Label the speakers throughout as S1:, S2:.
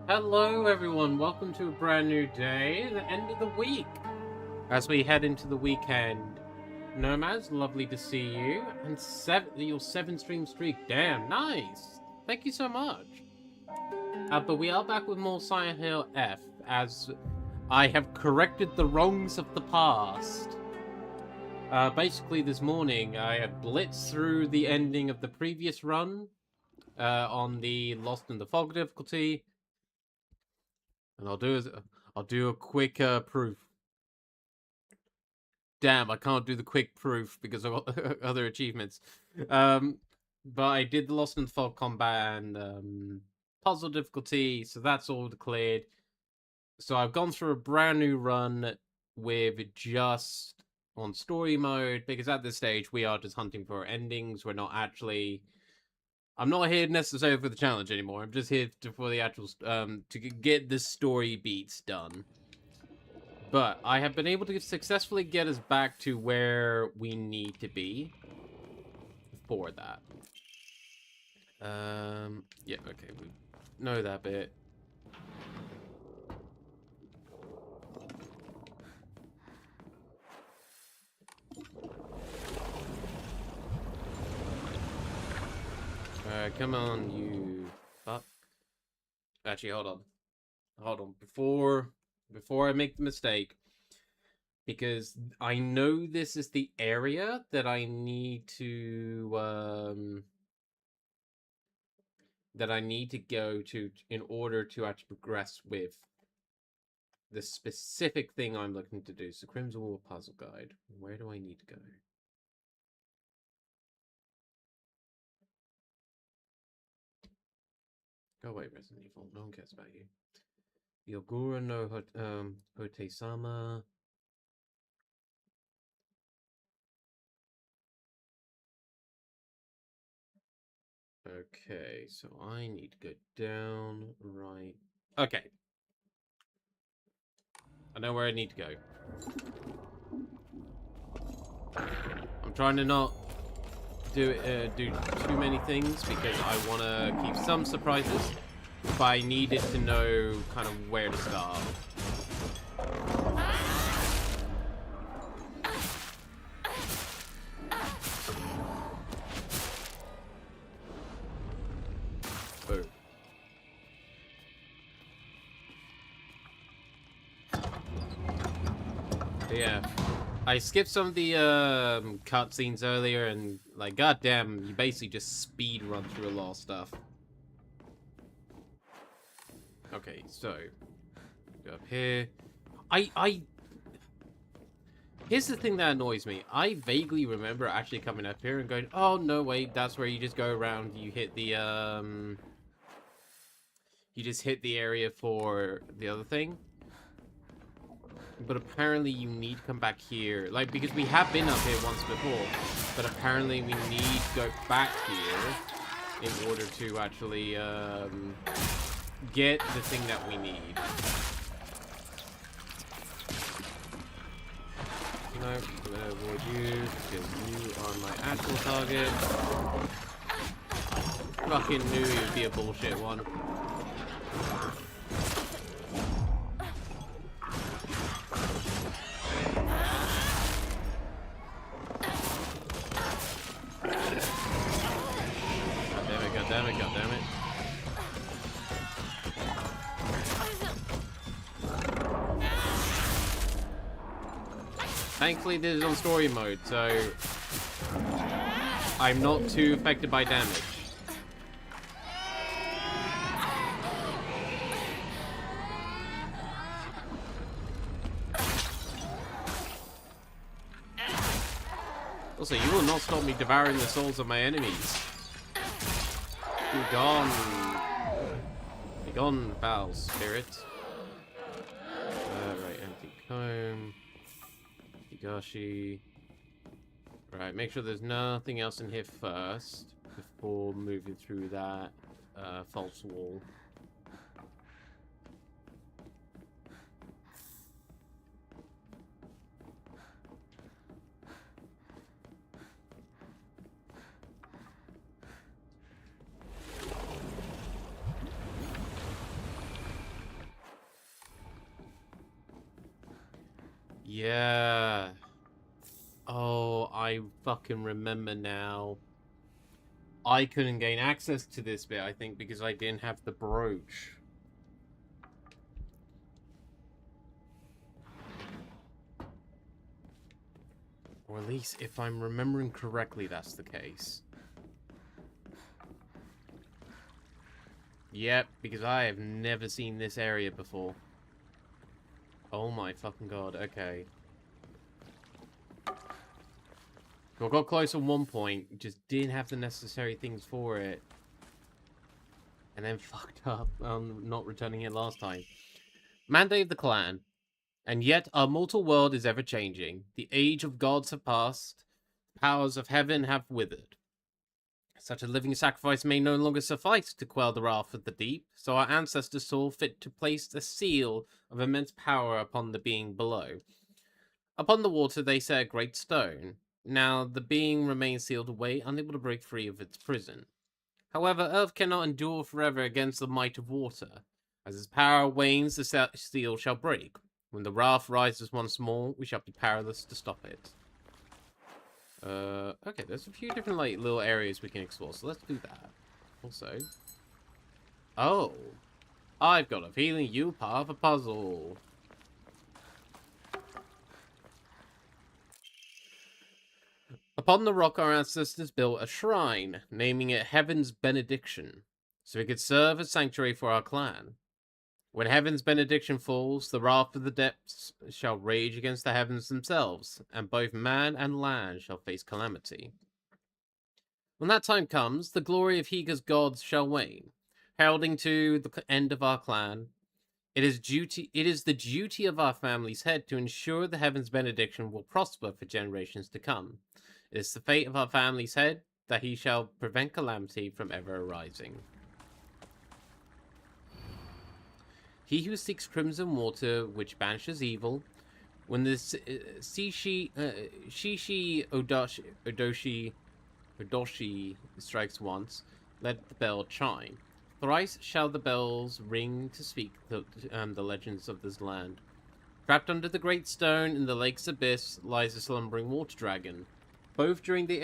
S1: Hello everyone, welcome to a brand new day, the end of the week. As we head into the weekend, Nomads, lovely to see you. And your 7-stream streak, damn, nice. Thank you so much. But we are back with more Silent Hill F, as I have corrected the wrongs of the past. Basically this morning, I had blitzed through the ending of the previous run on the Lost in the Fog difficulty. And I'll do a quick proof. Damn, I can't do the quick proof because of other achievements. But I did the Lost in the Fog combat and puzzle difficulty, so that's all cleared. So I've gone through a brand new run with just on story mode, because at this stage we are just hunting for endings. We're not actually... I'm not here necessarily for the challenge anymore. I'm just here for the actual, to get the story beats done. But I have been able to successfully get us back to where we need to be for that. Yeah, okay, we know that bit. Come on, you fuck. Actually, hold on. Hold on. Before I make the mistake, because I know this is the area that I need to go to in order to actually progress with the specific thing I'm looking to do. So Crimson War Puzzle Guide. Where do I need to go? Go away, Resident Evil. No one cares about you. Yogura no Hote-sama. Okay, so I need to go down, right. Okay. I know where I need to go. I'm trying to not do too many things because I want to keep some surprises, but I needed to know kind of where to start. Boom. Yeah. I skipped some of the cutscenes earlier, and like, goddamn, you basically just speed run through a lot of stuff. Okay, so go up here. Here's the thing that annoys me. I vaguely remember actually coming up here and going, "Oh no, wait, that's where you just go around. You hit the you just hit the area for the other thing." But apparently you need to come back here. Like, because we have been up here once before. But apparently we need to go back here in order to actually get the thing that we need. No, I'm gonna avoid you because you are my actual target. Fucking knew it would be a bullshit one. goddammit. Thankfully, this is on story mode, so I'm not too affected by damage. Also, you will not stop me devouring the souls of my enemies. Be gone. Be gone, foul spirit. Right, empty comb. Higashi. Right, make sure there's nothing else in here first before moving through that false wall. Yeah. Oh, I fucking remember now. I couldn't gain access to this bit, I think, because I didn't have the brooch. Or at least, if I'm remembering correctly, that's the case. Yep, because I have never seen this area before. Oh my fucking god, okay. I got close at one point, just didn't have the necessary things for it. And then fucked up on not returning it last time. Mandate of the clan. And yet our mortal world is ever changing. The age of gods have passed. The powers of heaven have withered. Such a living sacrifice may no longer suffice to quell the wrath of the deep, so our ancestors saw fit to place the seal of immense power upon the being below. Upon the water they set a great stone. Now the being remains sealed away, unable to break free of its prison. However, earth cannot endure forever against the might of water. As its power wanes, the seal shall break. When the wrath rises once more, we shall be powerless to stop it. Okay, there's a few different, like, little areas we can explore, so let's do that. Also... Oh! I've got a feeling you're part of a puzzle. Upon the rock, our ancestors built a shrine, naming it Heaven's Benediction, so it could serve as sanctuary for our clan. When Heaven's benediction falls, the wrath of the depths shall rage against the heavens themselves, and both man and land shall face calamity. When that time comes, the glory of Higa's gods shall wane, heralding to the end of our clan. It is the duty of our family's head to ensure the Heaven's benediction will prosper for generations to come. It is the fate of our family's head that he shall prevent calamity from ever arising. He who seeks crimson water, which banishes evil, when the Shishi Odoshi strikes once, let the bell chime. Thrice shall the bells ring to speak the legends of this land. Trapped under the great stone in the lake's abyss lies a slumbering water dragon, born during the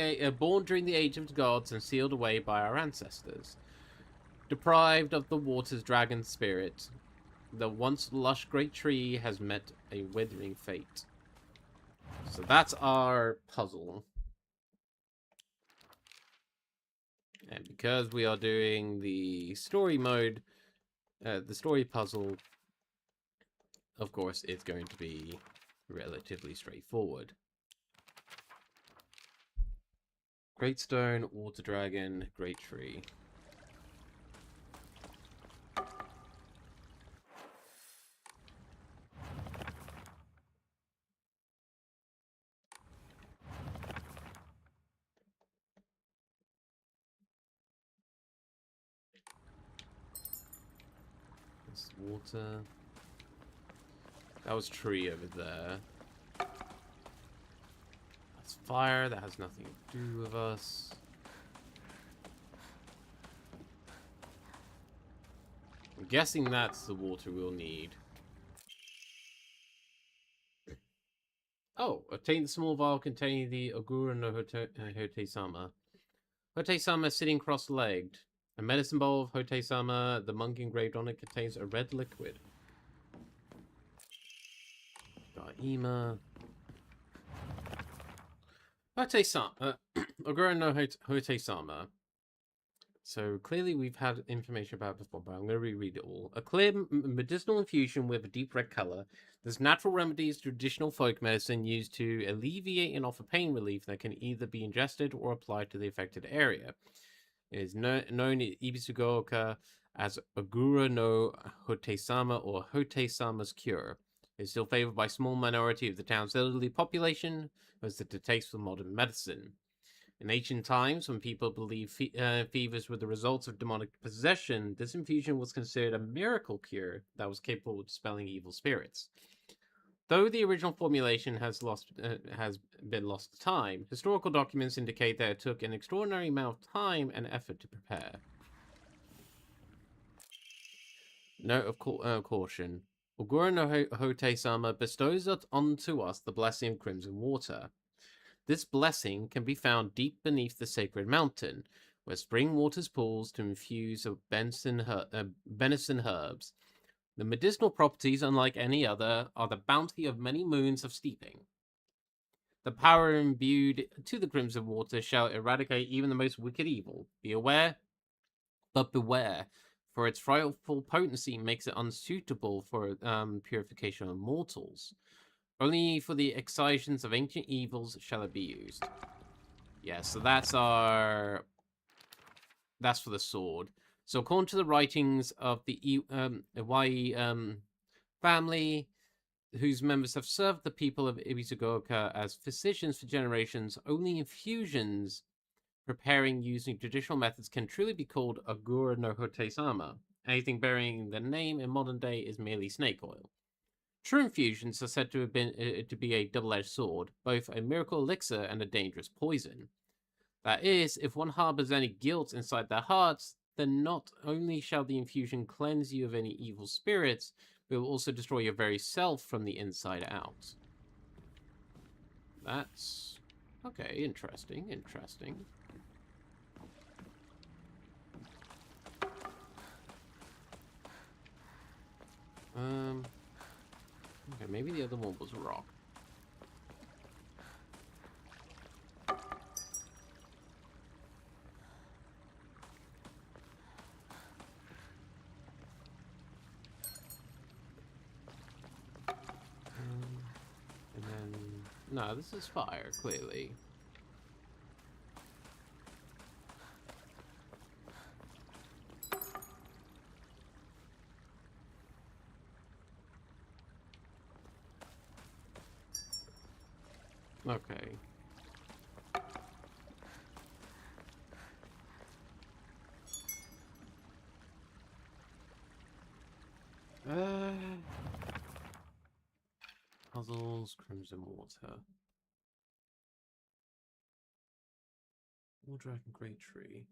S1: age of the gods and sealed away by our ancestors. Deprived of the water's dragon spirit, the once lush great tree has met a withering fate. So that's our puzzle. And because we are doing the story mode, the story puzzle, of course, it's going to be relatively straightforward. Great stone, water dragon, great tree. This water. That was tree over there. That's fire. That has nothing to do with us. I'm guessing that's the water we'll need. Oh, obtain the small vial containing the Ogura no Hote-sama. Hote-sama sitting cross-legged. A medicine bowl of Hote-sama. The monk engraved on it contains a red liquid. Got Ima. Hote-sama. Ogura no Hote-sama. So clearly we've had information about it before, but I'm going to reread it all. A clear medicinal infusion with a deep red color. There's natural remedies, traditional folk medicine used to alleviate and offer pain relief that can either be ingested or applied to the affected area. It is known in Ibisugaoka as Ogura no Hote-sama or Hote-sama's cure. It is still favored by a small minority of the town's elderly population, as the taste for modern medicine. In ancient times, when people believed fevers were the results of demonic possession, this infusion was considered a miracle cure that was capable of dispelling evil spirits. Though the original formulation has been lost to time, historical documents indicate that it took an extraordinary amount of time and effort to prepare. Note of caution. Ogura no Hote-sama bestows onto us the blessing of crimson water. This blessing can be found deep beneath the sacred mountain, where spring waters pools to infuse of benison herbs. The medicinal properties, unlike any other, are the bounty of many moons of steeping. The power imbued to the crimson water shall eradicate even the most wicked evil. Be aware, but beware, for its frightful potency makes it unsuitable for purification of mortals. Only for the excisions of ancient evils shall it be used. Yeah, so that's for the sword. So according to the writings of the Iwai family, whose members have served the people of Ibisugaoka as physicians for generations, only infusions preparing using traditional methods can truly be called Ogura no Hote-sama. Anything bearing the name in modern day is merely snake oil. True infusions are said to have been to be a double-edged sword, both a miracle elixir and a dangerous poison. That is, if one harbors any guilt inside their hearts, then not only shall the infusion cleanse you of any evil spirits, but it will also destroy your very self from the inside out. That's... okay, interesting. Okay, maybe the other one was rock. And then... no, this is fire, clearly. Okay. Puzzles, crimson water. War dragon, great tree.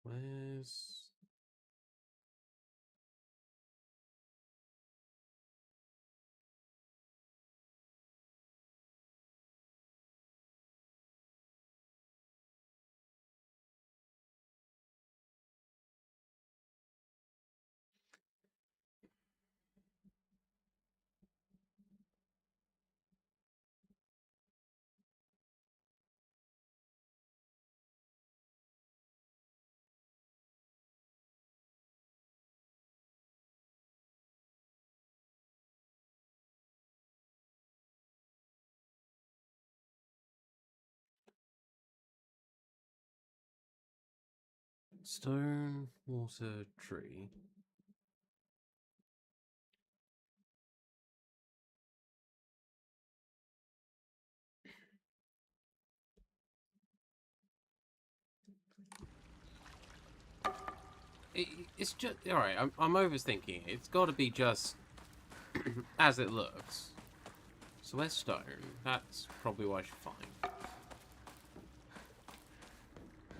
S1: Where's... stone, water, tree. It's just... alright, I'm overthinking it. It's got to be just as it looks. So where's stone? That's probably what I should find.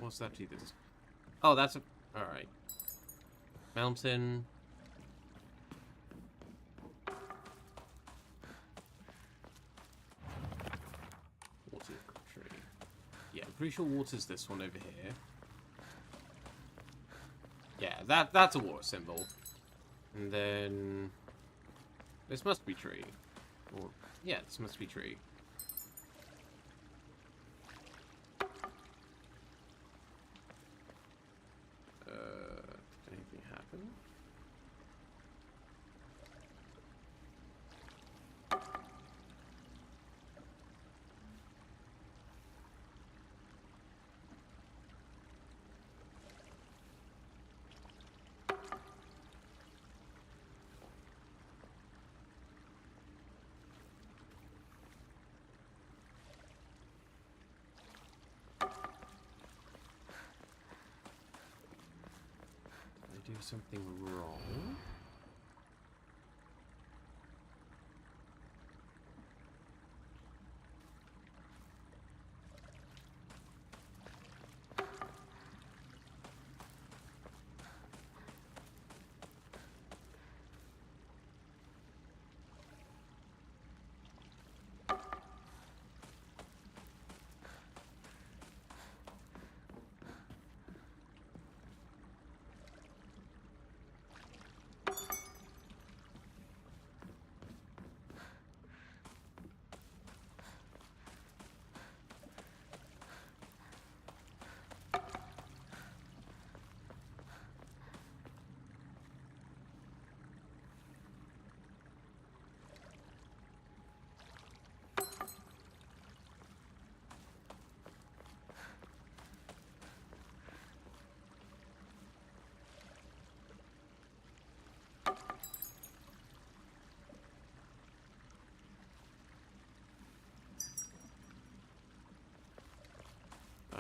S1: What's that to this? Oh, that's a... alright. Mountain. pretty sure water's this one over here. Yeah, that's a water symbol. And then this must be tree. Or yeah, this must be tree. Did anything happen? Did I do something wrong?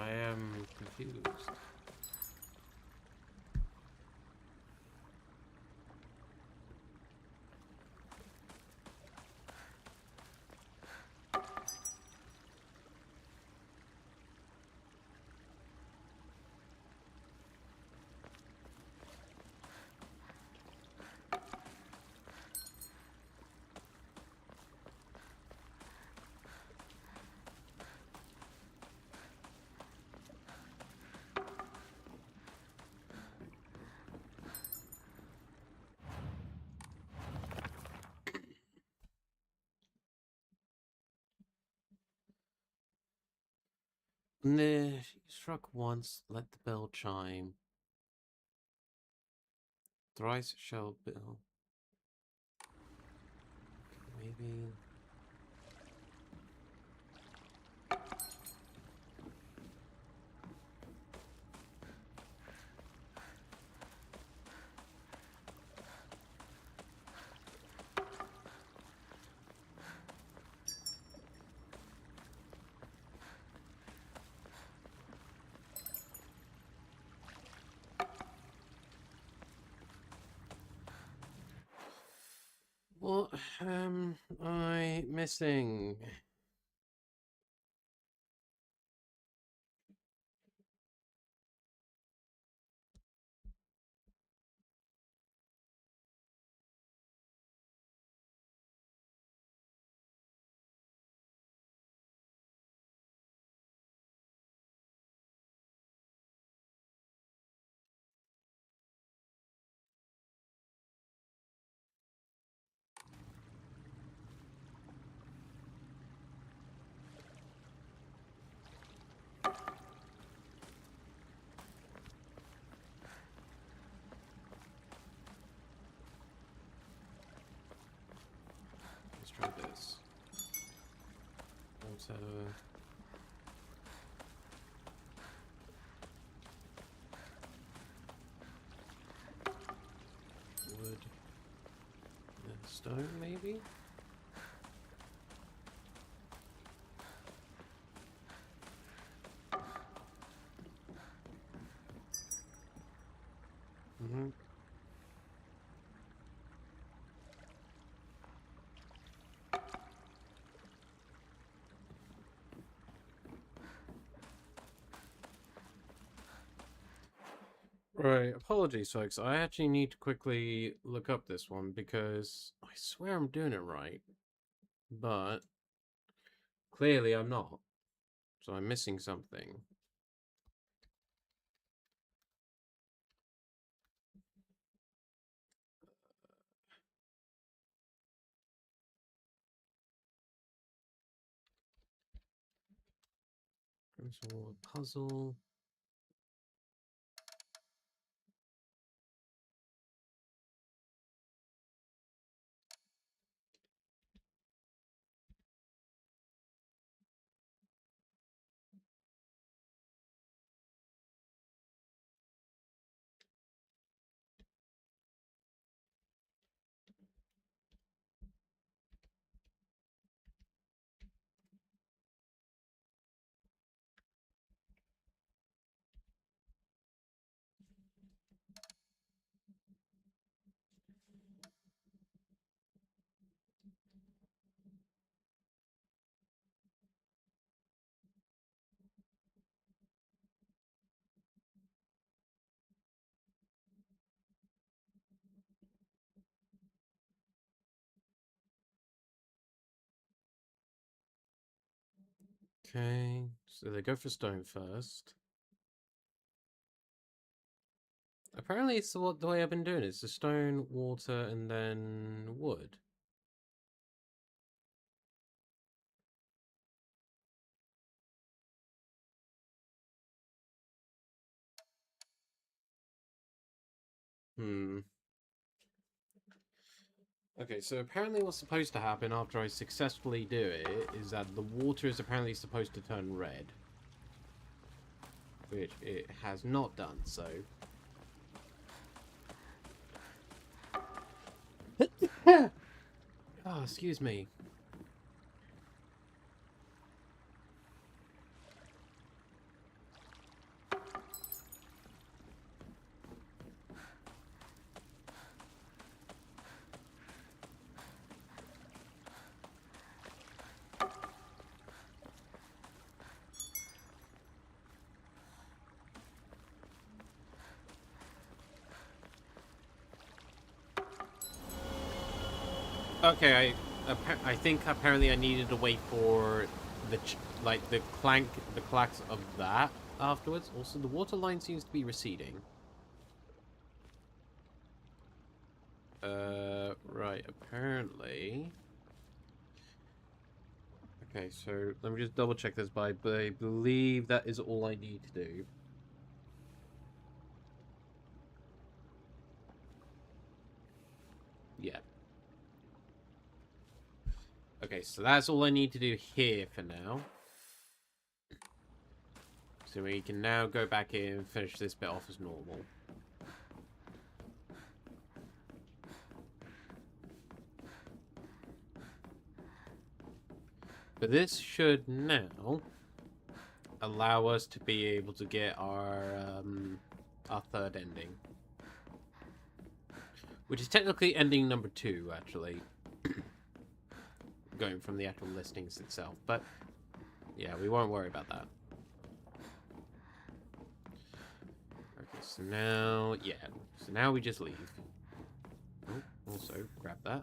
S1: I am confused. Nah, she struck once, let the bell chime. Thrice shall bell. Maybe. What am I missing? Let's try this. Also, wood and stone, maybe? Mm-hmm. Right, apologies, folks. I actually need to quickly look up this one because I swear I'm doing it right, but clearly I'm not. So I'm missing something. Puzzle. Okay, so they go for stone first. Apparently, it's the way I've been doing it. It's the stone, water, and then wood. Hmm. Okay, so apparently what's supposed to happen after I successfully do it is that the water is apparently supposed to turn red. Which it has not done, so... Oh, excuse me. Okay, I think apparently I needed to wait for the the clacks of that afterwards. Also, the water line seems to be receding. Right, apparently. Okay, so let me just double check this, but I believe that is all I need to do. Yeah. Okay, so that's all I need to do here for now. So we can now go back in and finish this bit off as normal. But this should now allow us to be able to get our third ending. Which is technically ending number 2, actually. Going from the actual listings itself. But, yeah, we won't worry about that. Okay, so now, yeah. So now we just leave. Oh, also, grab that.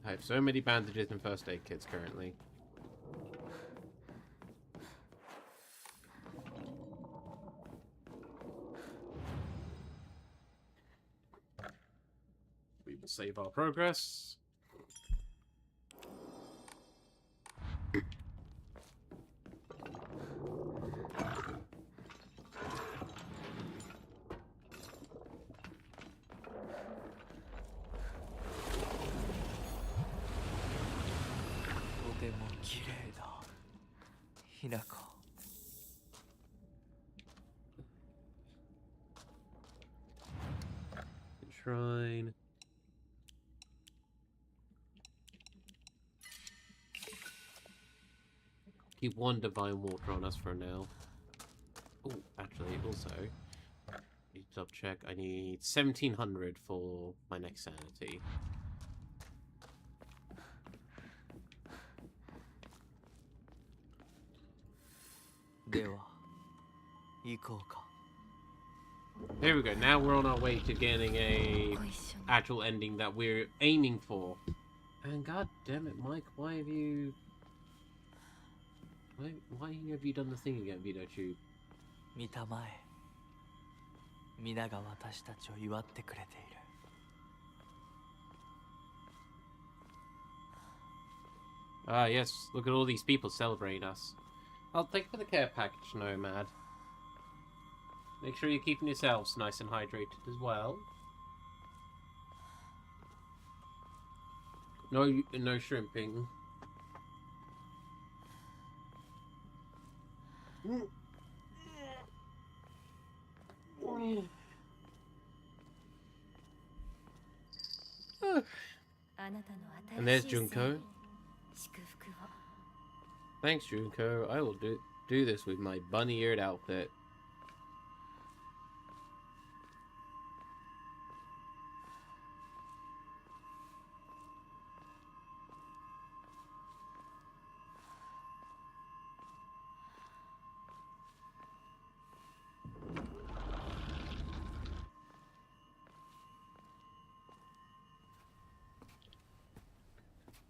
S1: I have so many bandages and first aid kits currently. We will save our progress. Shrine. Keep one divine water on us for now. Oh, actually, also, need to double check. I need 1700 for my next sanity. There we go. Now we're on our way to getting a actual ending that we're aiming for. And god damn it, Mike, why have you... Why have you done the thing again, VTuber?
S2: 見たまえ。皆が私たちを祝ってくれている。
S1: Ah, yes. Look at all these people celebrating us. I'll thank you for the care package, Nomad. Make sure you're keeping yourselves nice and hydrated as well. No shrimping. And there's Junko. Thanks, Junko. I will do this with my bunny-eared outfit.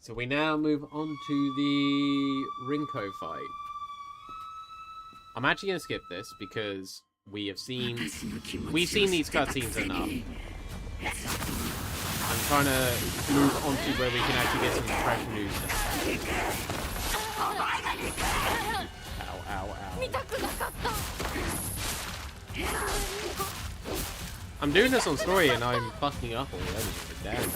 S1: So we now move on to the Rinko fight. I'm actually going to skip this because we've seen these cutscenes enough. I'm trying to move on to where we can actually get some fresh news now. Ow, ow, ow. I'm doing this on story and I'm fucking up already. Damn.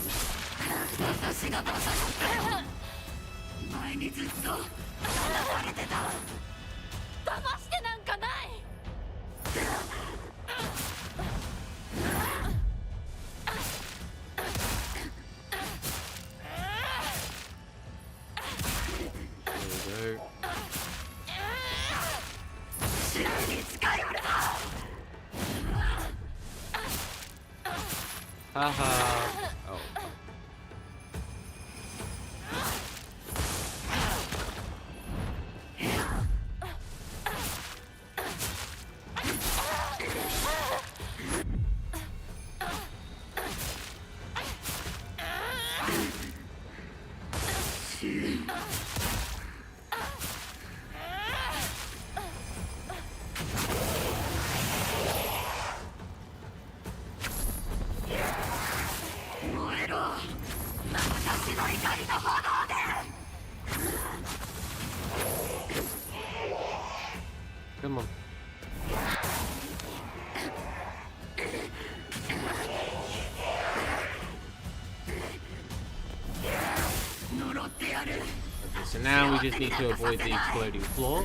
S1: Haha. Oh. Come on. Okay, so now we just need to avoid the exploding floor.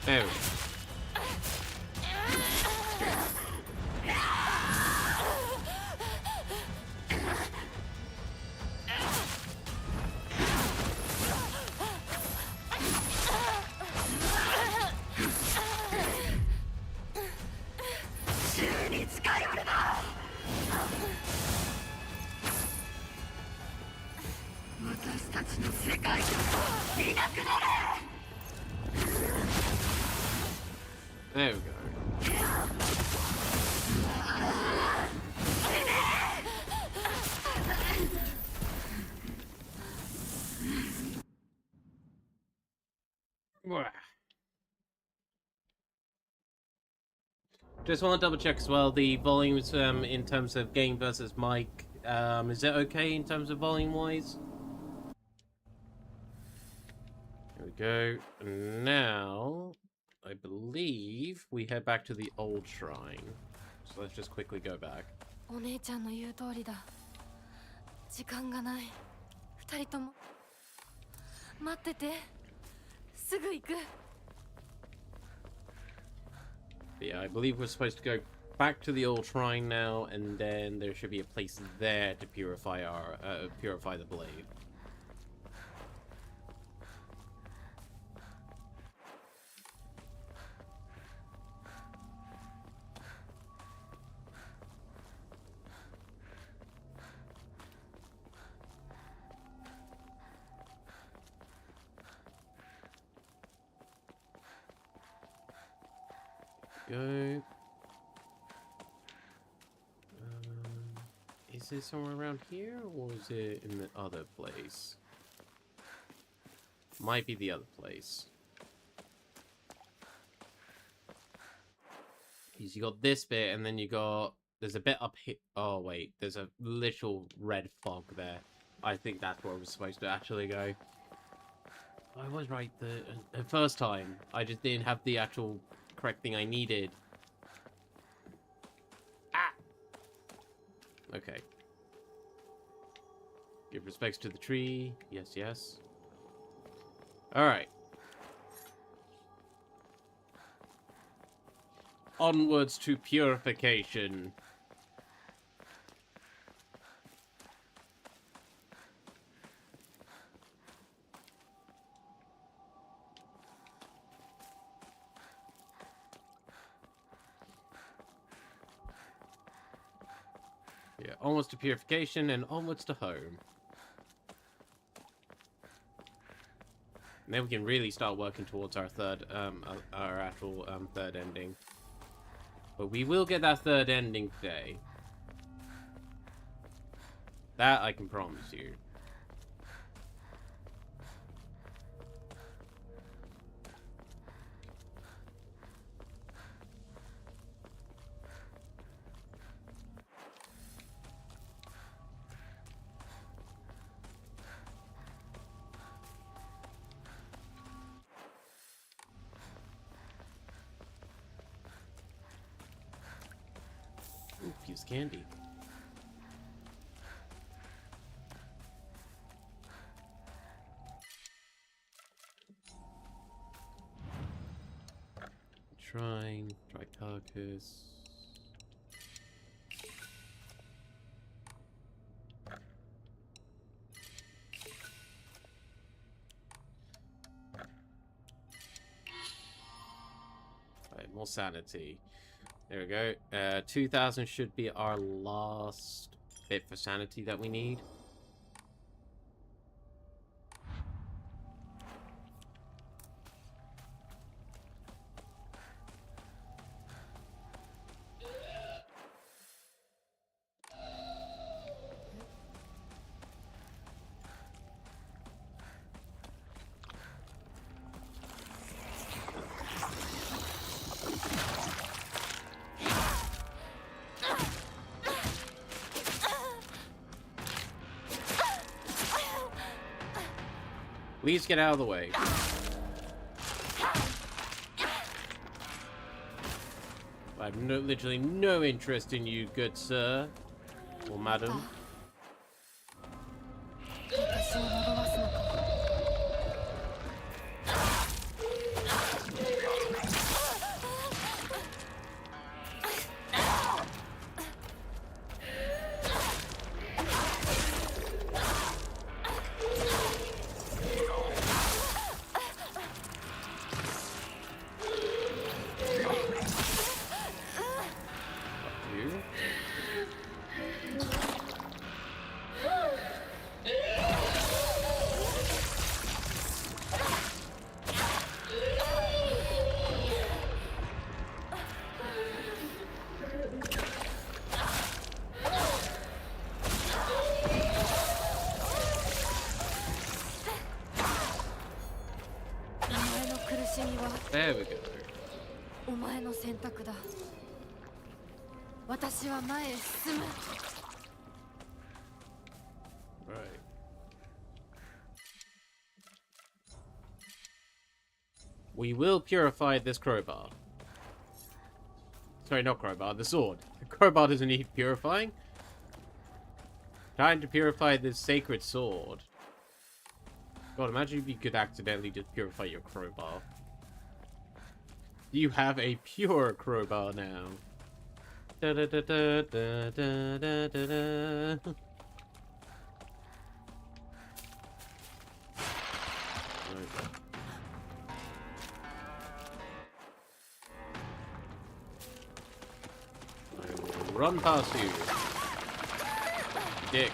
S1: There we go. There we go. Just want to double check as well the volumes in terms of game versus mic. Is it okay in terms of volume wise? There we go. Now, I believe we head back to the old shrine. So let's just quickly go back. Yeah, I believe we're supposed to go back to the old shrine now, and then there should be a place there to purify our purify the blade. Go. Is it somewhere around here, or is it in the other place? Might be the other place. Because you got this bit, and then you got... There's a bit up here. Oh, wait. There's a literal red fog there. I think that's where we're supposed to actually go. I was right the first time. I just didn't have the actual correct thing I needed. Ah! Okay. Give respects to the tree. Yes, yes. Alright. Onwards to purification. Yeah, almost to purification and onwards to home. And then we can really start working towards our third, our actual third ending. But we will get that third ending today. That I can promise you. Ooh, fuse candy. Shrine, dry carcass. Right, more sanity. There we go. 2,000 should be our last bit for sanity that we need. Please get out of the way. I have literally no interest in you, good sir. Or madam.
S3: 私を惑わすのか。
S1: You? There we go.
S3: お前の選択だ。私は前へ進む。
S1: Right. We will purify this crowbar. Sorry, not crowbar, the sword. The crowbar doesn't need purifying. Time to purify this sacred sword. God, imagine if you could accidentally just purify your crowbar. You have a pure crowbar now. Da, da, da, da, da, da, da, da, da. I will run past you. Dick.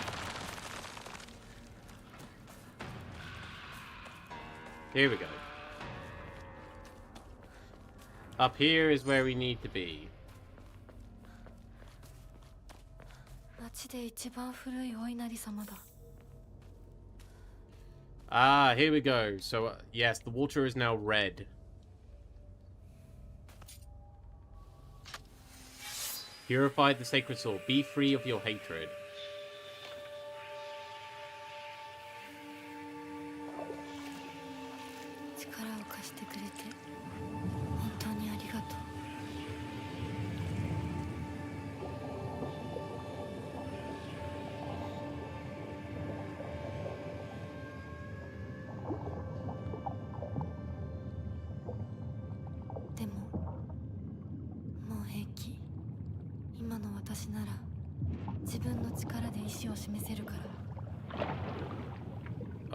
S1: Here we go. Up here is where we need to be.
S3: 町で一番古いお稲荷様だ。
S1: Ah, here we go. So, yes, the water is now red. Purify the sacred sword. Be free of your hatred.
S3: 力を貸してくれて本当にありがとう。でももう平気。今の私なら自分の力で意志を示せるから。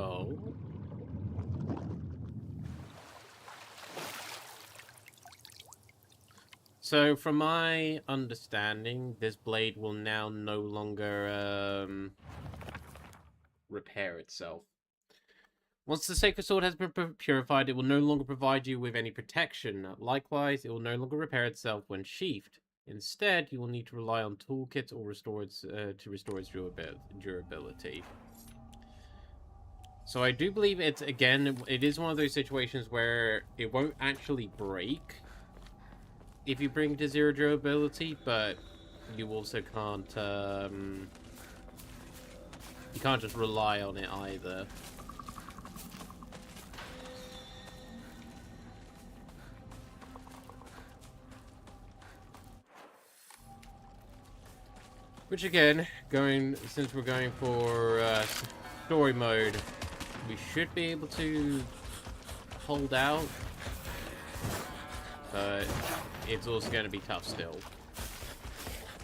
S1: Oh. So, from my understanding, this blade will now no longer repair itself. Once the sacred sword has been purified, it will no longer provide you with any protection. Likewise, it will no longer repair itself when sheathed. Instead, you will need to rely on toolkits or restore its durability. So I do believe it's, again, it is one of those situations where it won't actually break if you bring it to 0 durability, but you also can't, you can't just rely on it either. Which again, since we're going for story mode, we should be able to hold out, but it's also going to be tough still,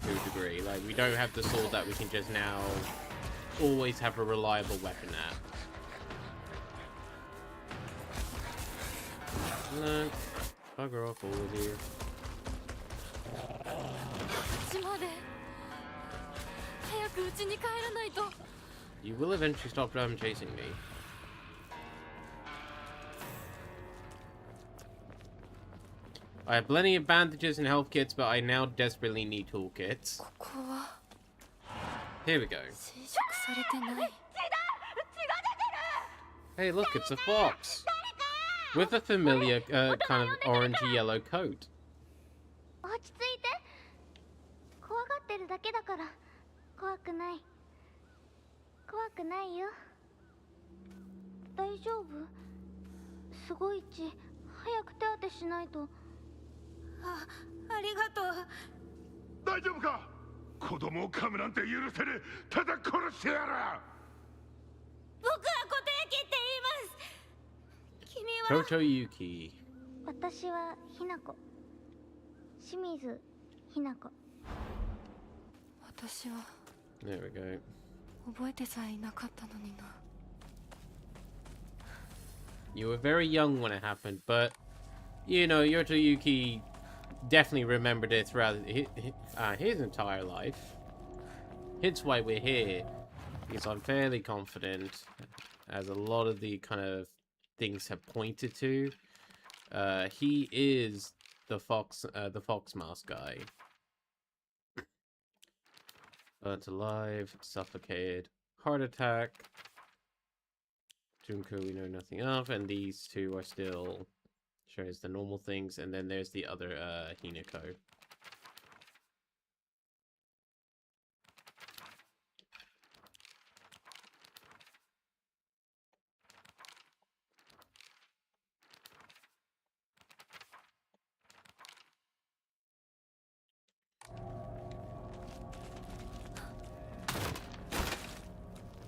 S1: to a degree. Like, we don't have the sword that we can just now always have a reliable weapon at. No, bugger off all of you.
S3: 島で早く家に帰らないと。
S1: You will eventually stop chasing me. I have plenty of bandages and health kits, but I now desperately need toolkits.
S3: ここは
S1: Here we go.
S3: 侵食されてない。
S1: Hey, look, it's a fox. With a familiar kind of orangey-yellow coat.
S4: 落ち着いて。怖がってるだけだから怖くない。怖くないよ。大丈夫？すごい血。早く手当てしないと。ありがとう。
S5: 大丈夫か？子供を噛むなんて許せねえ。ただ殺してやる。
S4: 僕は固定機って言います。君は？
S1: Koto Yuki.
S4: 私はひなこ。清水ひなこ。
S3: 私は
S1: There we go.
S3: 覚えてさえいなかったのにな。
S1: You were very young when it happened, but, you know, Yoto Yuki definitely remembered it throughout his entire life. Hence why we're here, because I'm fairly confident, as a lot of the kind of things have pointed to, he is the fox mask guy. Burnt alive, suffocated, heart attack. Junko we know nothing of, and these two are still shows the normal things, and then there's the other Hinako.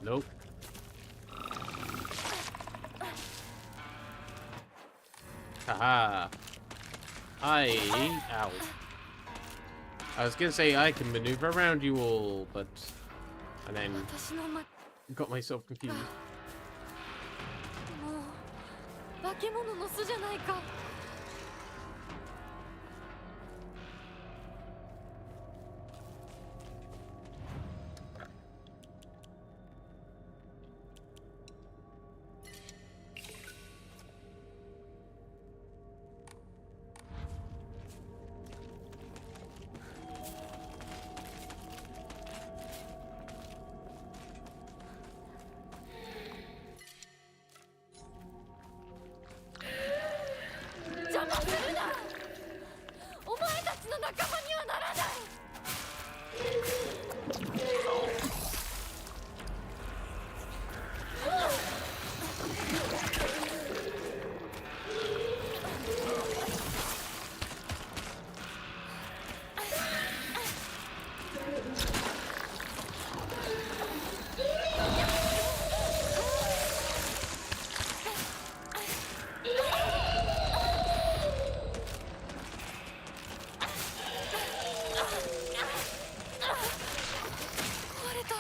S1: Nope. Haha. Ow. I was gonna say I can maneuver around you all, but... And then
S3: 私のま
S1: got myself confused.
S3: もう化け物の巣じゃないか。邪魔するな。お前たちの仲間にはならない。壊れた。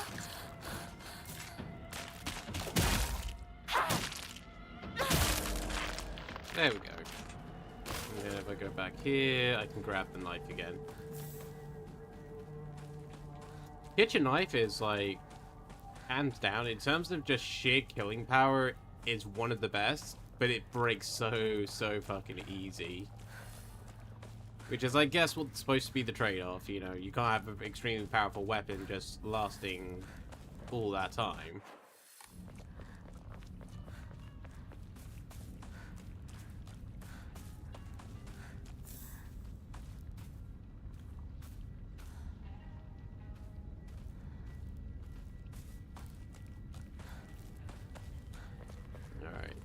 S1: There we go. And then if I go back here, I can grab the knife again. Kitchen knife is like, hands down, in terms of just sheer killing power, is one of the best, but it breaks so fucking easy. Which is, I guess, what's supposed to be the trade-off, you know? You can't have an extremely powerful weapon just lasting all that time. Alright.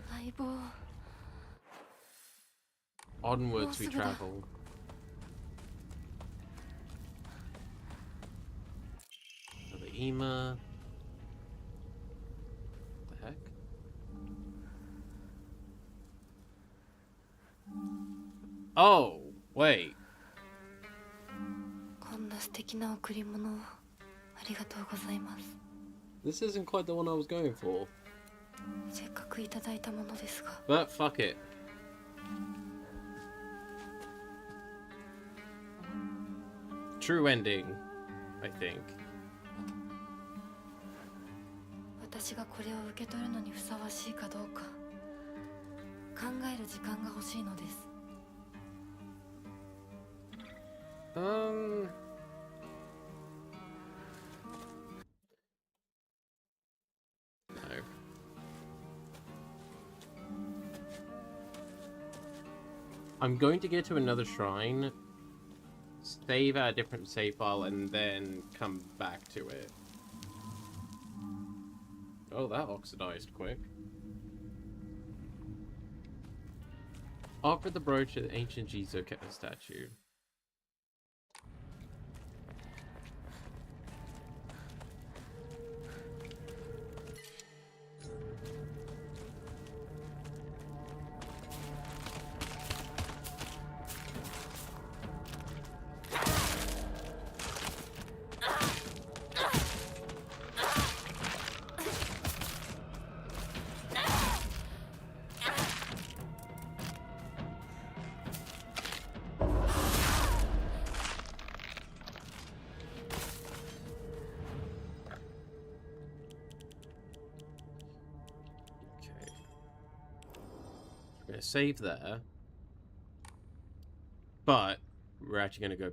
S3: 相棒。
S1: Onwards we
S3: Possible.
S1: travel. Another Ema. What the heck? Oh, wait.
S3: こんな素敵な贈り物をありがとうございます。
S1: This isn't quite the one I was going for.
S3: せっかくいただいたものですが。
S1: But fuck it. True ending, I think.
S3: 私がこれを受け取るのにふさわしいかどうか考える時間が欲しいのです。
S1: No. I'm going to get to another shrine, save at a different save file, and then come back to it. Oh, that oxidized quick. Offer the brooch to the ancient Jizo statue. Gonna save there, but we're actually gonna go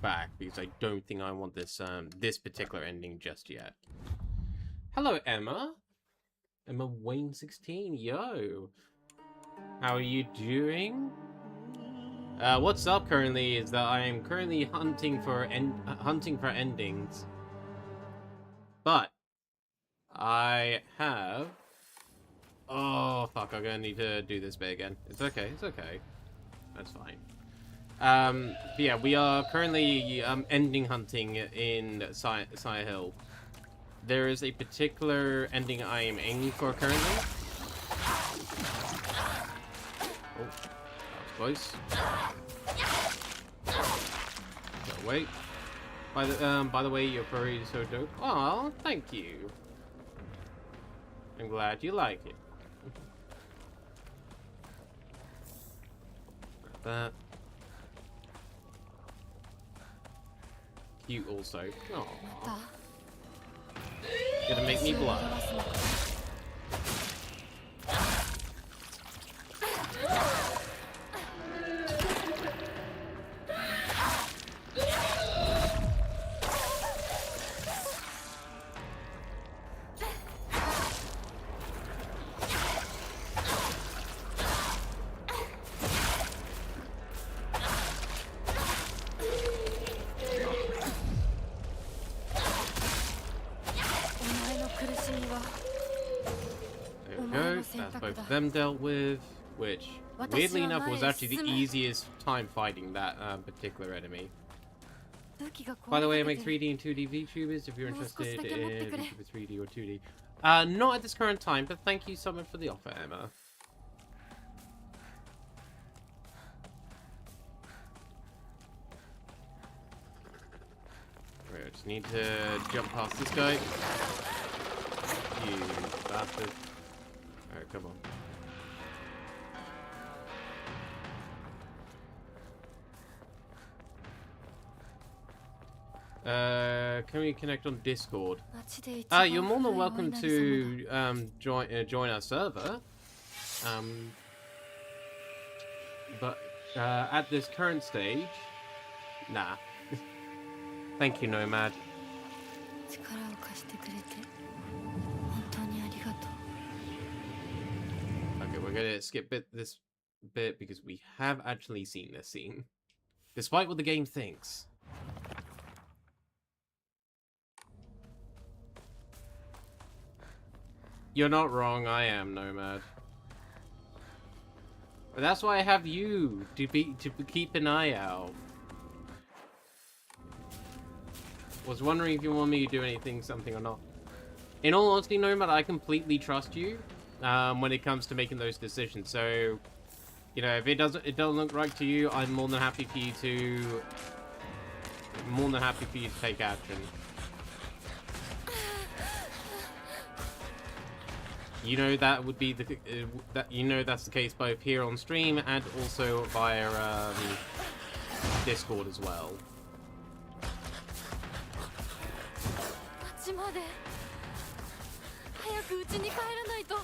S1: back because I don't think I want this this particular ending just yet. Hello, Emma. Emma Wayne 16. Yo, how are you doing? What's up currently is that I am currently hunting for endings, but I have. Oh, fuck, I'm gonna need to do this bit again. It's okay, it's okay. That's fine. But yeah, we are currently ending hunting in Sire Hill. There is a particular ending I am aiming for currently. Oh, that was close. Wait. By the way, your furry is so dope. Oh, thank you. I'm glad you like it. Like that. Cute also. Oh.
S3: また
S1: Gonna make me
S3: 私を
S1: blush.
S3: 惑わすのか。お前の苦しみは
S1: There we go. That's both of them dealt with, which, weirdly enough, was actually the easiest time fighting that particular enemy.
S3: 武器が
S1: By the
S3: 壊
S1: way, I
S3: れ
S1: make
S3: てて
S1: 3D and 2D VTubers if you're
S3: More
S1: interested in
S3: specific and
S1: VTuber
S3: more
S1: 3D or 2D. Not at this current time, but thank you so much for the offer, Emma. Right, I just need to jump past this guy. You bastard. Alright, come on. Can we connect on Discord?
S3: 街で一番
S1: You're more than
S3: 古いお
S1: welcome
S3: 稲荷様だ
S1: to join our server. But at this current stage, nah. Thank you, Nomad.
S3: 力を貸してくれて本当にありがとう。
S1: Okay, we're gonna skip this bit because we have actually seen this scene, despite what the game thinks. You're not wrong. I am Nomad. But that's why I have you to keep an eye out. Was wondering if you want me to do something or not. In all honesty, Nomad, I completely trust you when it comes to making those decisions. So, you know, if it doesn't look right to you, I'm more than happy for you to take action. You know that would be that's the case both here on stream and also via Discord as well.
S3: 町まで早く家に帰らないと。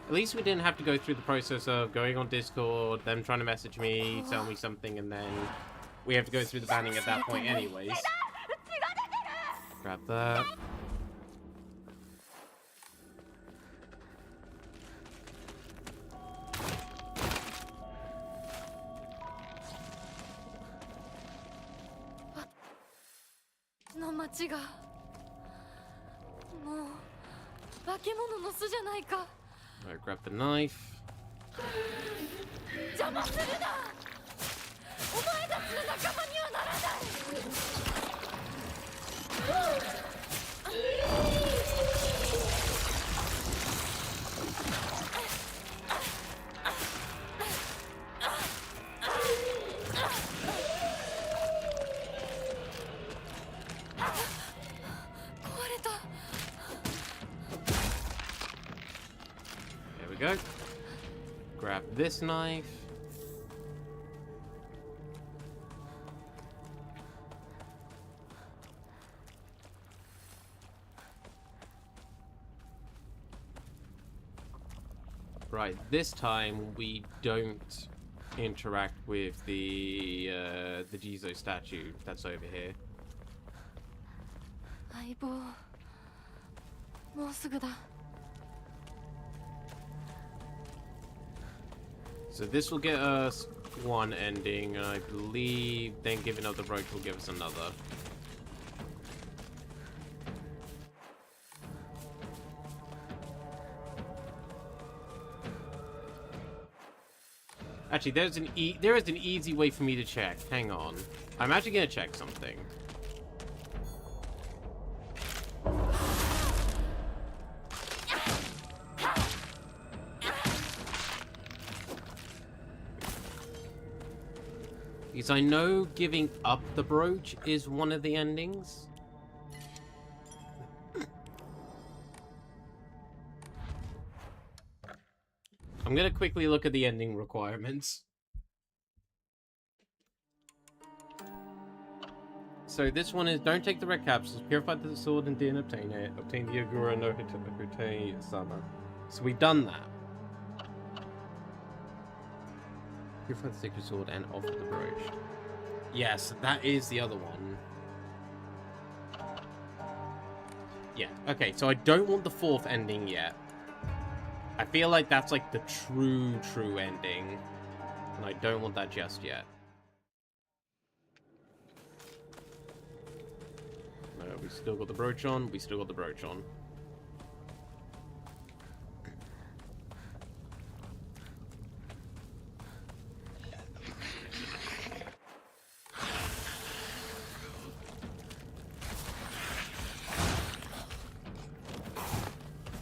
S1: At least we didn't have to go through the process of going on Discord, them trying to message me, tell me something, and then we have to go through the banning at that point anyways. Grab that.
S3: What? の町がもう化け物の巣じゃないか。
S1: Alright, grab the knife.
S3: 邪魔するな。お前たちの仲間にはならない。
S1: There we go. Grab this knife. Right, this time we don't interact with the Jizo statue that's over here.
S3: 相棒もうすぐだ。
S1: So this will get us one ending, and I believe then giving up the rope will give us another. Actually, there is an easy way for me to check. Hang on. I'm actually gonna check something. Because I know giving up the brooch is one of the endings. I'm gonna quickly look at the ending requirements. So this one is, don't take the red capsules, purify the sword and didn't obtain it, obtain the Agura no Hite Sama. So we've done that. Purify the sacred sword and offer the brooch. Yes, that is the other one. Yeah, okay, so I don't want the fourth ending yet. I feel like that's like the true ending. And I don't want that just yet. No, we still got the brooch on, we still got the brooch on.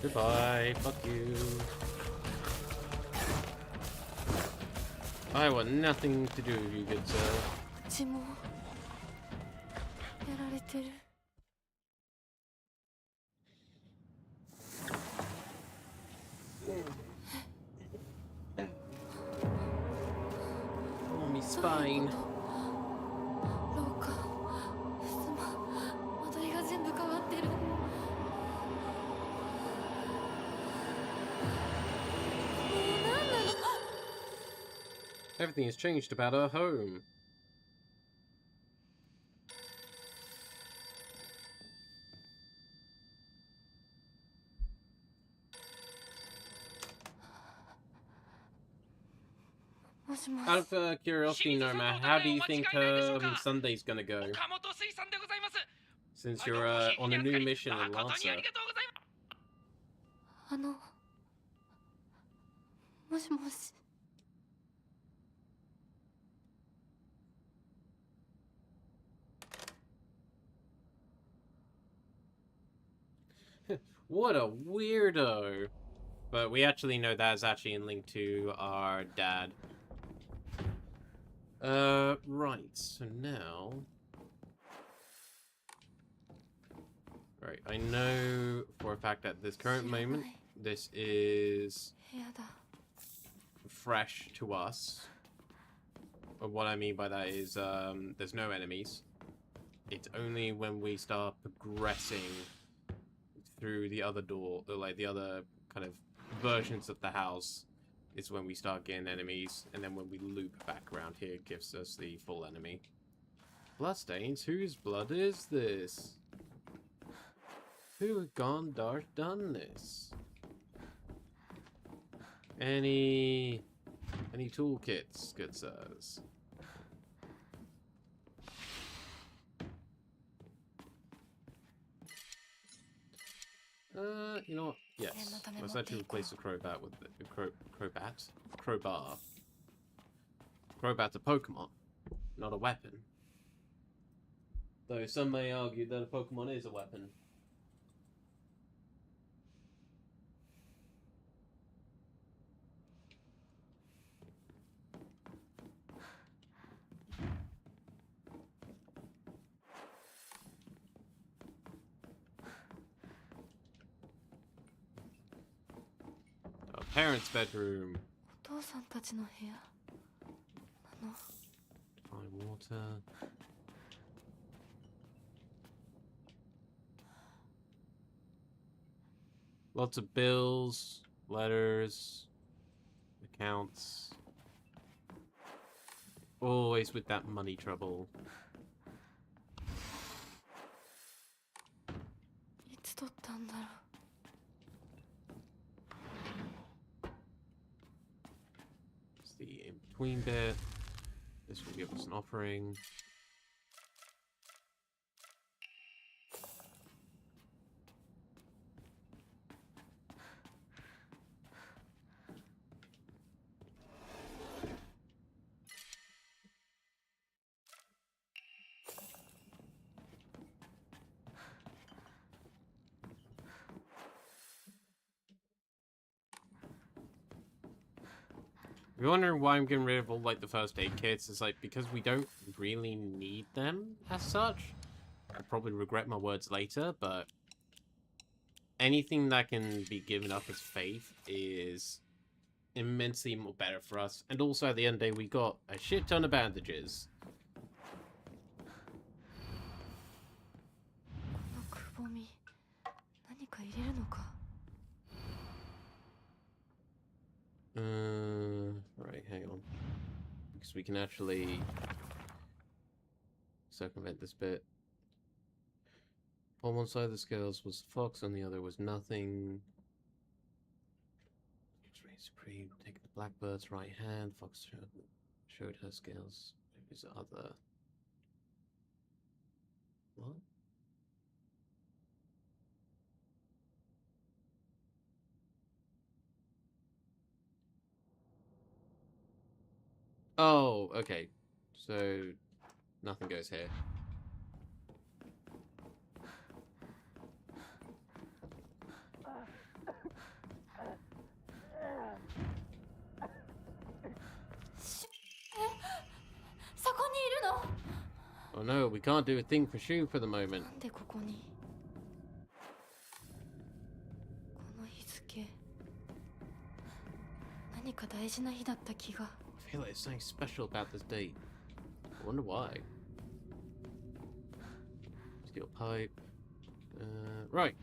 S1: Goodbye, fuck you. I want nothing to do with you, good sir.
S3: うちもやられてる。
S1: Oh, me spine.
S3: 廊下、襖、間取りが全部変わってる。もう何なの。
S1: Everything has changed about our home. Out of curiosity, Noma, how do you think Sunday's gonna go? Since you're on a new mission in Lancer.
S3: もしもし。
S1: What a weirdo! But we actually know that is actually in link to our dad. Right, so now... Right, I know for a fact at this current moment, this is
S3: 部屋だ。
S1: fresh to us. But what I mean by that is, there's no enemies. It's only when we start progressing through the other door, or like the other kind of versions of the house, is when we start getting enemies, and then when we loop back around here, it gives us the full enemy. Bloodstains? Whose blood is this? Who had gone dark done this? Any toolkits, good sirs? You know what? Yes. Let's actually replace the crowbat with the crowbar. Crowbat's a Pokemon, not a weapon. Though some may argue that a Pokemon is a weapon. Our parents' bedroom.
S3: お父さんたちの部屋。
S1: Fine water. Lots of bills, letters, accounts. Always with that money trouble.
S3: いつ取ったんだろう。
S1: It's the in-between bit. This will give us an offering. you're wondering why I'm getting rid of all like the first aid kits, it's like because we don't really need them as such. I'll probably regret my words later, but anything that can be given up as faith is immensely more better for us. And also at the end of the day, we got a shit ton of bandages.
S3: このくぼみ何か入れるのか。
S1: Right, hang on. Because we can actually circumvent this bit. On one side of the scales was fox, on the other was nothing. Supreme, taking the blackbird's right hand, fox showed her scales. His other. What? Oh, okay. So nothing goes here. Oh no, we can't do a thing for Shu for the moment.
S3: なんでここに。この日付。何か大事な日だった気が。
S1: I feel like there's something special about this date. I wonder why. Steel pipe. Right.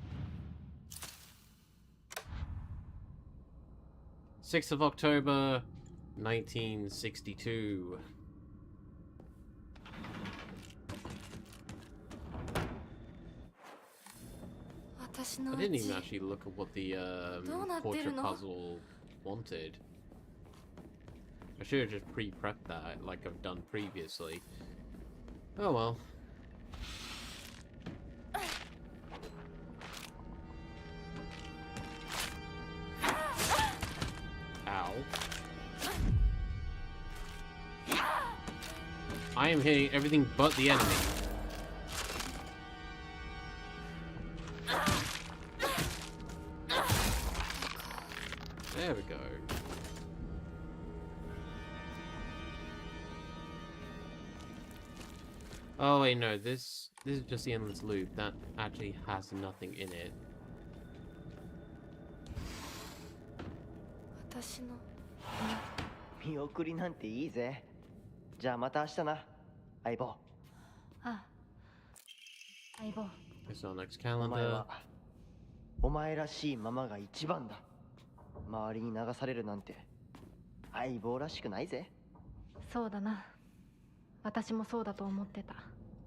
S1: 6th of October, 1962. I didn't even actually look at what the portrait puzzle wanted. I should have just pre-prepped that like I've done previously. Oh well. Ow. I am hitting everything but the enemy. There we go. Oh wait, no, this is just the endless loop. That actually has nothing in it.
S3: 私の。
S6: 見送りなんていいぜ。じゃあまた明日な、相棒。
S3: あ、相棒。
S1: It's our next
S6: お前
S1: calendar.
S6: はお前らしいままが一番だ。周りに流されるなんて相棒らしくないぜ。
S3: そうだな。私もそうだと思ってた。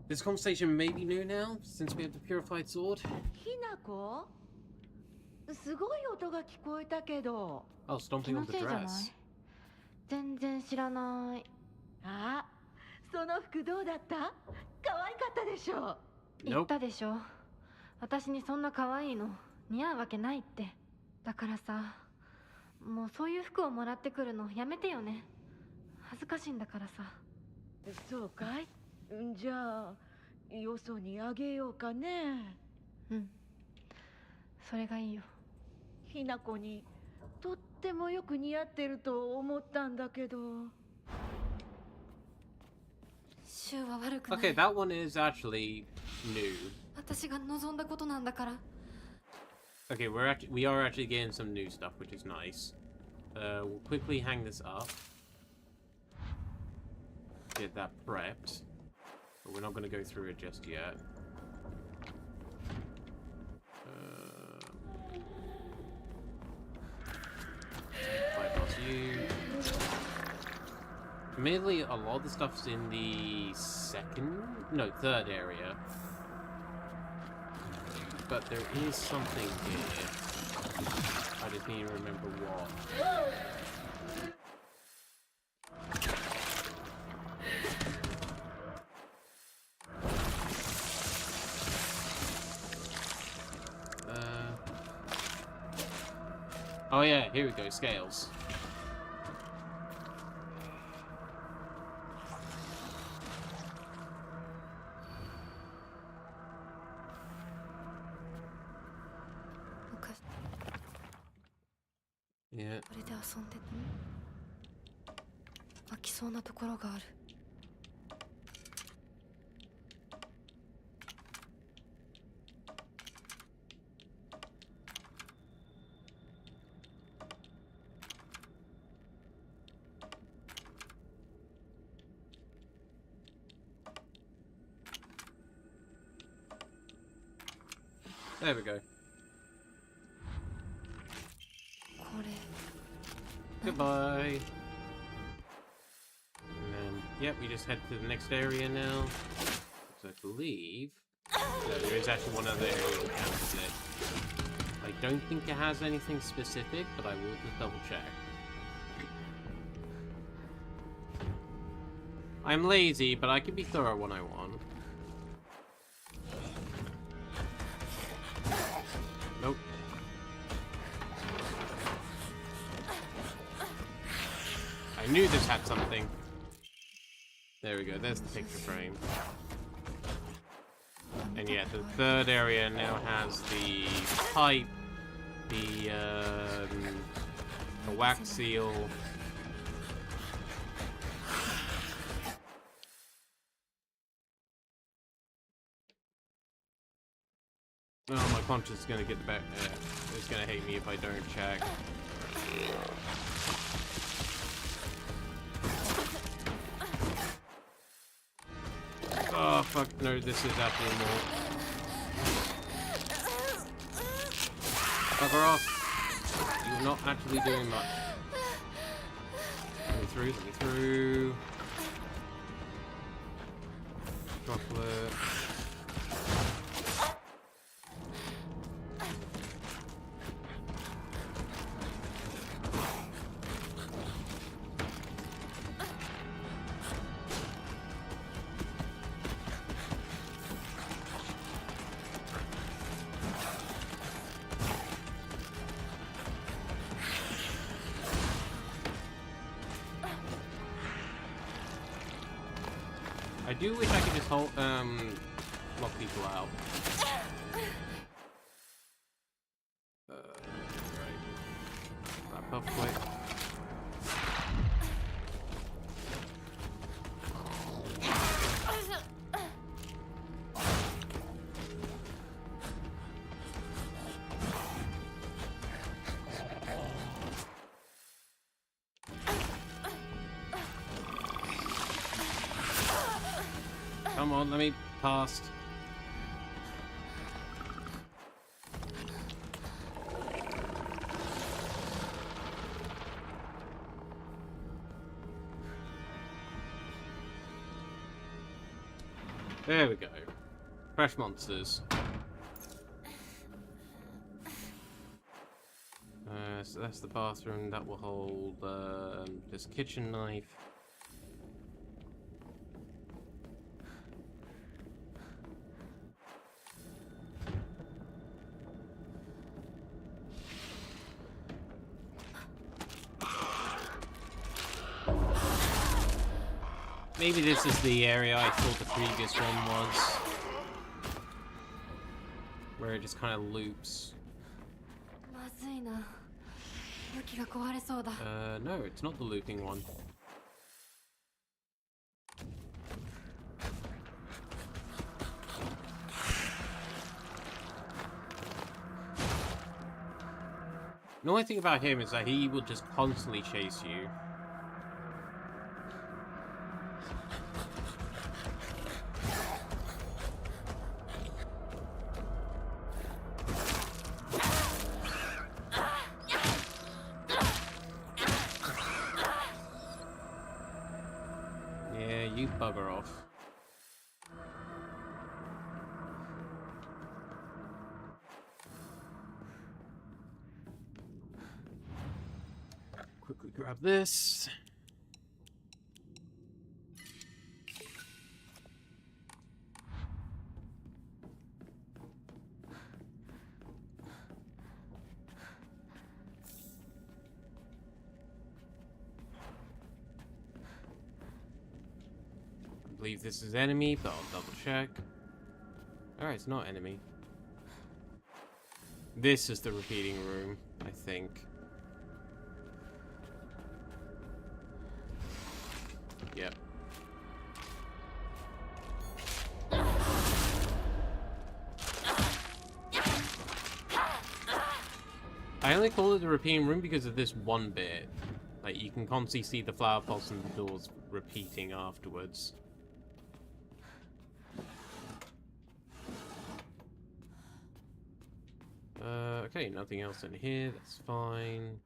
S1: This conversation may be new now, since we have the purified sword.
S7: ひなこすごい音が聞こえたけど。
S1: Oh,
S3: 気
S1: stomping
S3: の
S1: on
S3: せい
S1: the
S3: じゃない
S1: dress.
S3: 全然知らない。
S7: あ、その服どうだった？可愛かったでしょ。
S3: 言っ
S1: Nope.
S3: たでしょ。私にそんな可愛いの似合うわけないって。だからさ、もうそういう服をもらってくるのやめてよね。恥ずかしいんだからさ。
S7: そうかい？じゃあよそにあげようかね。
S3: うん。それがいいよ。
S7: ひなこにとってもよく似合ってると思ったんだけど。
S3: シュウは悪くない。
S1: Okay, that one is actually new.
S3: 私が望んだことなんだから。
S1: Okay, we are actually getting some new stuff, which is nice. We'll quickly hang this up. Get that prepped. But we're not going to go through it just yet. Bypass you. Admittedly, a lot of the stuff's in the third area. But there is something here. I just need to remember what. Oh yeah, here we go, scales. Yeah.
S3: これで遊んでた。開きそうなところがある。
S1: There we go.
S3: これ
S1: Goodbye. And then, yep, we just head to the next area now. So I believe there is actually one other area we can visit. I don't think it has anything specific, but I will just double check. I'm lazy, but I can be thorough when I want. Nope. I knew this had something. There we go, there's the picture frame. And yeah, the third area now has the pipe, the wax seal. Oh, my conscience is gonna get the back. It's gonna hate me if I don't check. Oh fuck! No, this is actually more. Bugger off! You're not actually doing much. Let me through. Let me through. Chocolate. I do wish I could just hold, lock people out. Right. Wrap up quick. Come on, let me past. There we go. Fresh monsters. So that's the bathroom. That will hold this kitchen knife. Maybe this is the area I thought the previous one was. Where it just kind of loops.
S3: まずいな。武器が壊れそうだ。
S1: No, it's not the looping one. The only thing about him is that he will just constantly chase you. Yeah, you bugger off. Quickly grab this. I believe this is enemy, but I'll double check. Alright, it's not enemy. This is the repeating room, I think. I only call it the repeating room because of this one bit. Like, you can constantly see the flower pots and the doors repeating afterwards. Okay, nothing else in here, that's fine.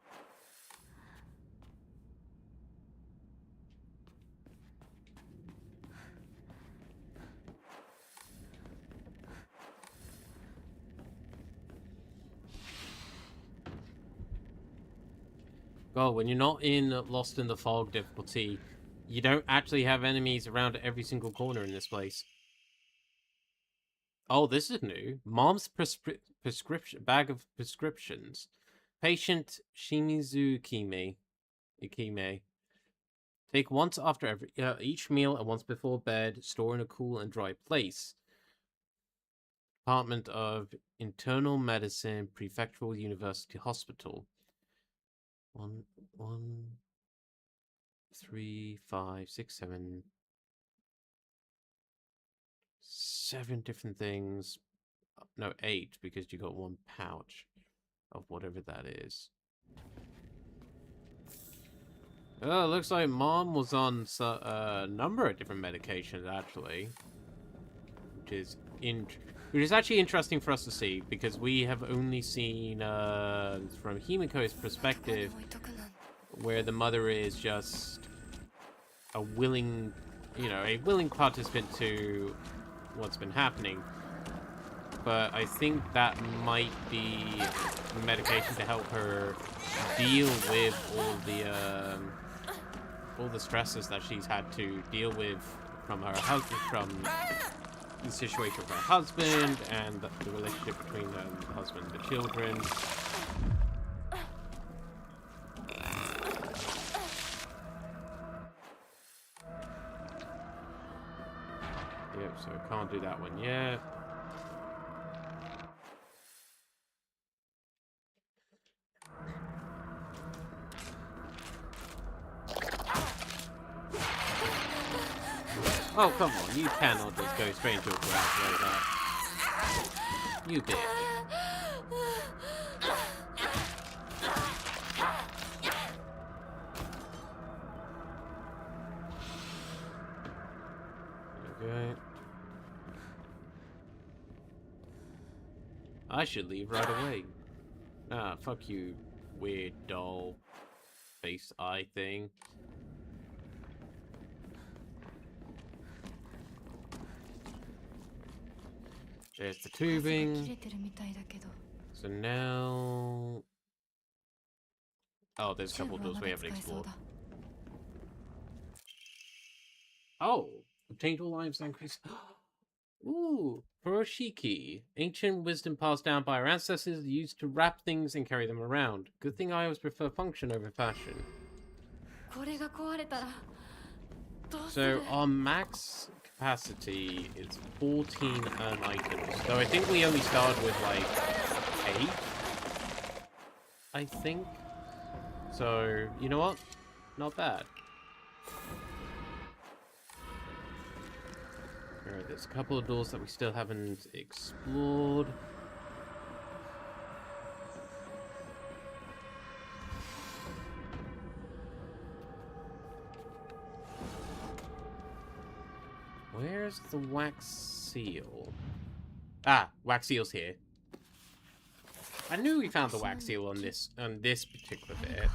S1: Well, when you're not in Lost in the Fog difficulty, you don't actually have enemies around every single corner in this place. Oh, this is new. Mom's prescription bag of prescriptions. Patient Shimizu Ikime. Take once after each meal and once before bed. Store in a cool and dry place. Department of Internal Medicine, Prefectural University Hospital. 1, 3, 5, 6, 7. 7 different things. No, 8, because you got 1 pouch of whatever that is. Oh, looks like Mom was on a number of different medications, actually. Which is actually interesting for us to see, because we have only seen, from Himiko's perspective, where the mother is just a willing, a willing participant to what's been happening. But I think that might be medication to help her deal with all the stresses that she's had to deal with from her husband, from the situation with her husband, and the relationship between the husband and the children. Yep, so I can't do that one yet. Oh, come on, you cannot just go straight into a grab like that. You bitch. Okay. I should leave right away. Ah, fuck you, weird doll face eye thing. There's the tubing. So now... Oh, there's a couple of doors we haven't explored. Oh! Obtained all lives and increase. Ooh! Furoshiki. Ancient wisdom passed down by our ancestors used to wrap things and carry them around. Good thing I always prefer function over fashion. So our max capacity is 14 items. So I think we only started with like 8. I think. So, you know what? Not bad. Alright, there's a couple of doors that we still haven't explored. Where's the wax seal? Ah, wax seal's here. I knew we found the wax seal on this particular bit.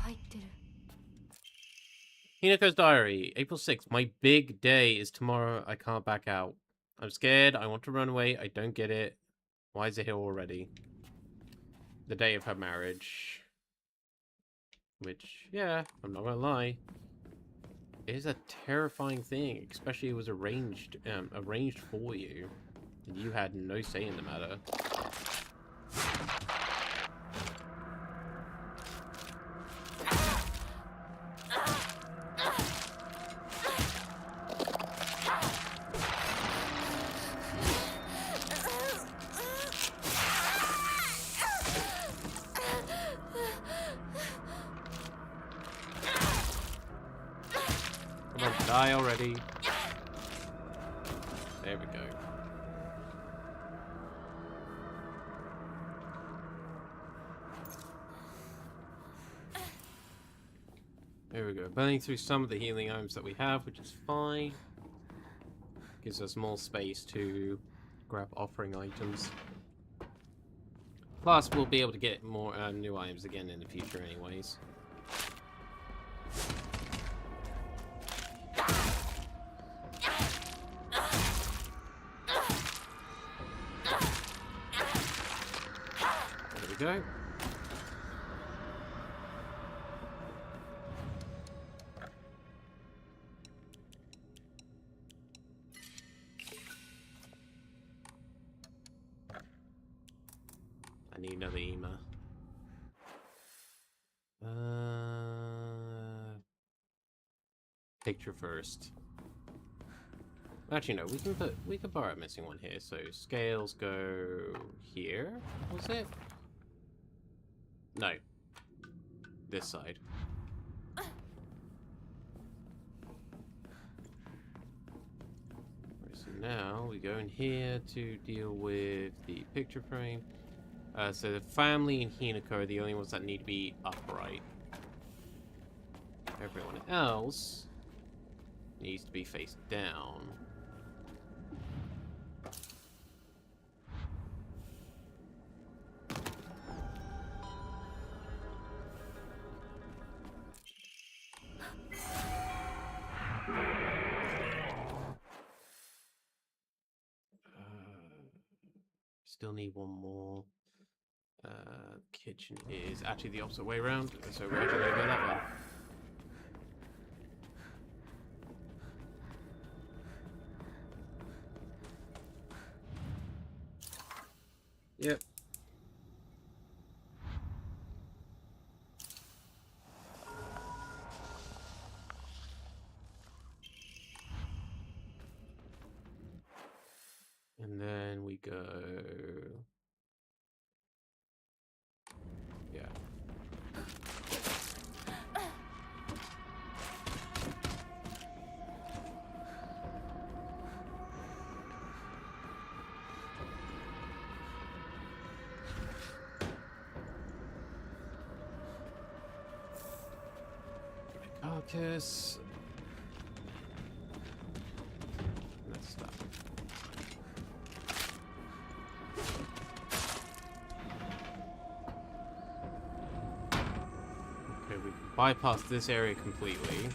S1: Hinako's diary, April 6th. My big day is tomorrow. I can't back out. I'm scared. I want to run away. I don't get it. Why is it here already? The day of her marriage. Which, yeah, I'm not gonna lie. It is a terrifying thing, especially it was arranged for you. And you had no say in the matter. Come on, die already. There we go. There we go. Burning through some of the healing items that we have, which is fine. Gives us more space to grab offering items. Plus, we'll be able to get more new items again in the future anyways. There we go. I need another EMA. Picture first. Actually, no. We can borrow a missing one here. So scales go here. Was it? No. This side. So now we go in here to deal with the picture frame. So the family and Hinako are the only ones that need to be upright. Everyone else needs to be face down. Still need one more. Kitchen is actually the opposite way around, so we're actually going to go that way. Yep. And then we go... Yeah. Carcass. Let's stop. Okay, we can bypass this area completely.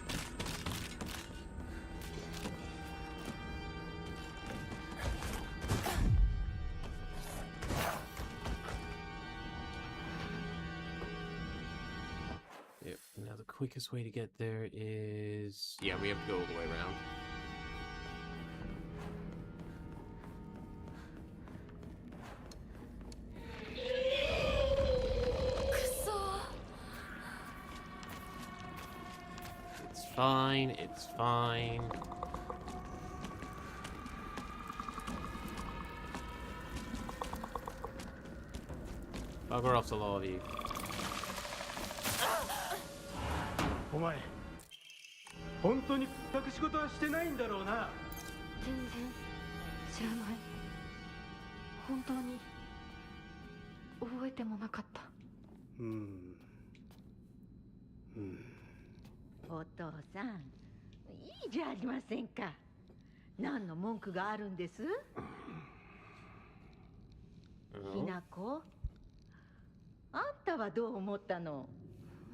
S1: Yep, now the quickest way to get there is... Yeah, we have to go all the way around. It's fine, it's fine. Bugger off the lot of you.
S6: お前本当に隠し事はしてないんだろうな。
S3: 全然知らない。本当に覚えてもなかった。
S7: お父さん、いいじゃありませんか。何の文句があるんです？ひなこ、あんたはどう思ったの？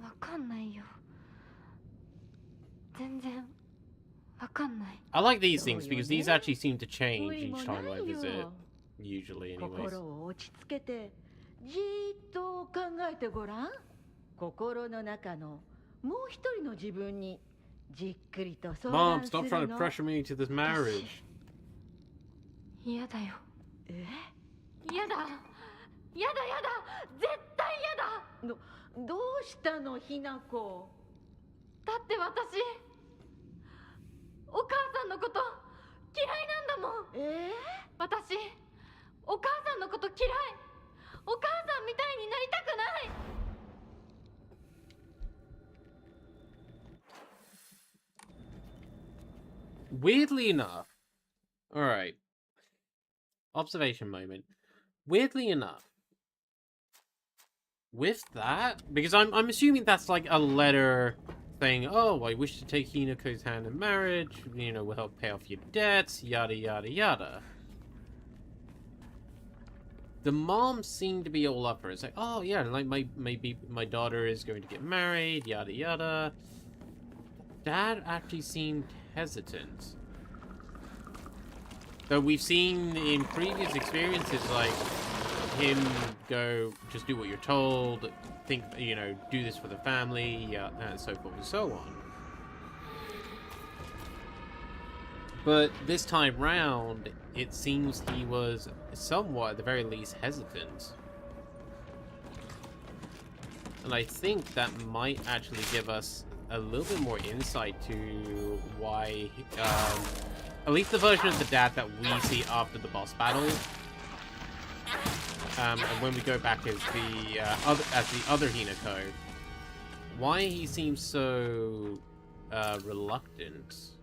S3: わかんないよ。全然わかんない。
S1: I like these things because these actually seem to change each time I visit. Usually, anyways.
S7: 心を落ち着けてじーっと考えてごらん。心の中のもう一人の自分にじっくりと相
S1: Mom,
S7: 談する
S1: stop
S7: の。
S1: trying to pressure me into this marriage.
S3: 嫌だよ。
S7: え？
S3: 嫌だ。嫌だ嫌だ。絶対嫌だ。
S7: どうしたのひなこ？
S3: だって私お母さんのこと嫌いなんだもん。私お母さんのこと嫌い。お母さんみたいになりたくない。
S1: Weirdly enough, alright. Observation moment. Weirdly enough, with that, because I'm assuming that's like a letter saying, "Oh, I wish to take Hinako's hand in marriage. You know, we'll help pay off your debts. Yada yada yada." The mom seemed to be all up for it. It's like, "Oh yeah, like maybe my daughter is going to get married. Yada yada." Dad actually seemed hesitant. Though we've seen in previous experiences, like, him go, just do what you're told, think, you know, do this for the family, yeah, and so forth and so on. But this time round, it seems he was somewhat, at the very least, hesitant. And I think that might actually give us a little bit more insight to why, at least the version of the dad that we see after the boss battle, and when we go back as the other Hinako, why he seems so reluctant.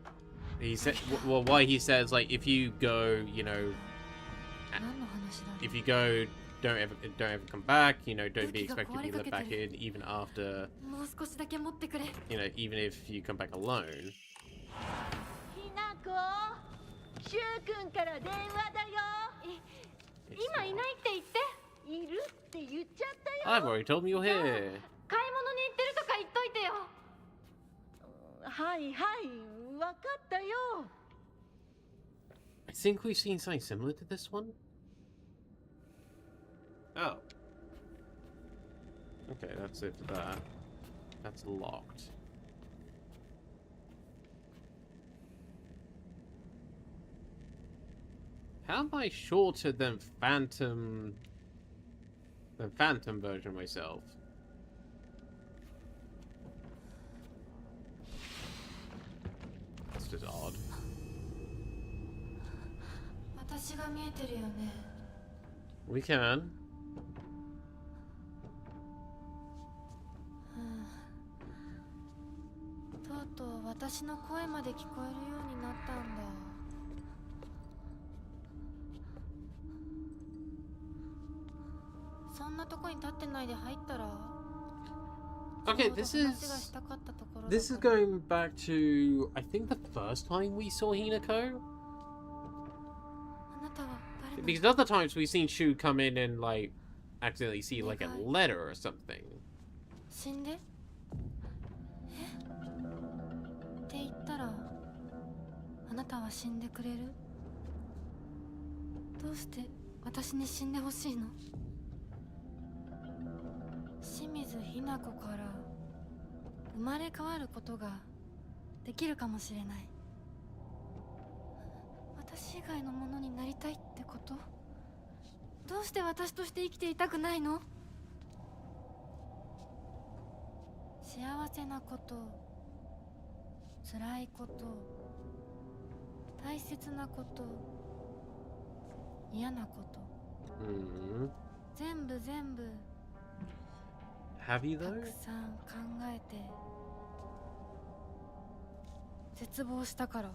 S1: He said, well, why he says, like, if you go, you know, if you go, don't ever come back. You know, don't be expected to be let back in, even after, you know, even if you come back alone.
S7: ひなこ、シュウ君から電話だよ。
S3: 今いないって言って。
S7: いるって言っちゃったよ。
S1: I've already told him you're here.
S3: 買い物に行ってるとか言っといてよ。
S7: はいはい、わかったよ。
S1: I think we've seen something similar to this one. Oh. Okay, that's it for that. That's locked. How am I shorter than Phantom version myself? That's just odd.
S3: 私が見えてるよね。
S1: We can.
S3: とうとう私の声まで聞こえるようになったんだ。そんなとこに立ってないで入ったら。
S1: Okay, this is going back to, I think, the first time we saw Hinako. Because other times we've seen Shu come in and, like, accidentally see, like, a letter or something.
S3: 死んで？って言ったら、あなたは死んでくれる？どうして私に死んでほしいの？清水ひな子から生まれ変わることができるかもしれない。私以外のものになりたいってこと？どうして私として生きていたくないの？幸せなこと、辛いこと、大切なこと、嫌なこと、全部
S1: Have you
S3: た
S1: though?
S3: くさん考えて絶望したから。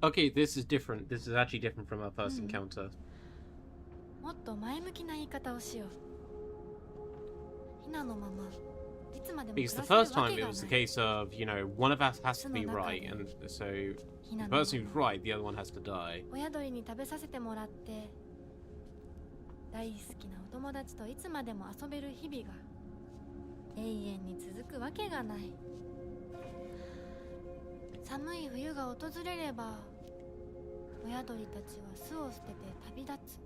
S1: Okay, this is different. This is actually different from our first encounter.
S3: もっと前向きな言い方をしよう。ひなのままいつまでも暮
S1: Because
S3: ら
S1: the
S3: せる
S1: first
S3: わ
S1: time
S3: け
S1: it
S3: が
S1: was the
S3: ない。
S1: case of, you know, one of us has to be right, and so the person who's right, the other one has to die.
S3: 親鳥に食べさせてもらって大好きなお友達といつまでも遊べる日々が永遠に続くわけがない。寒い冬が訪れれば親鳥たちは巣を捨てて旅立つ。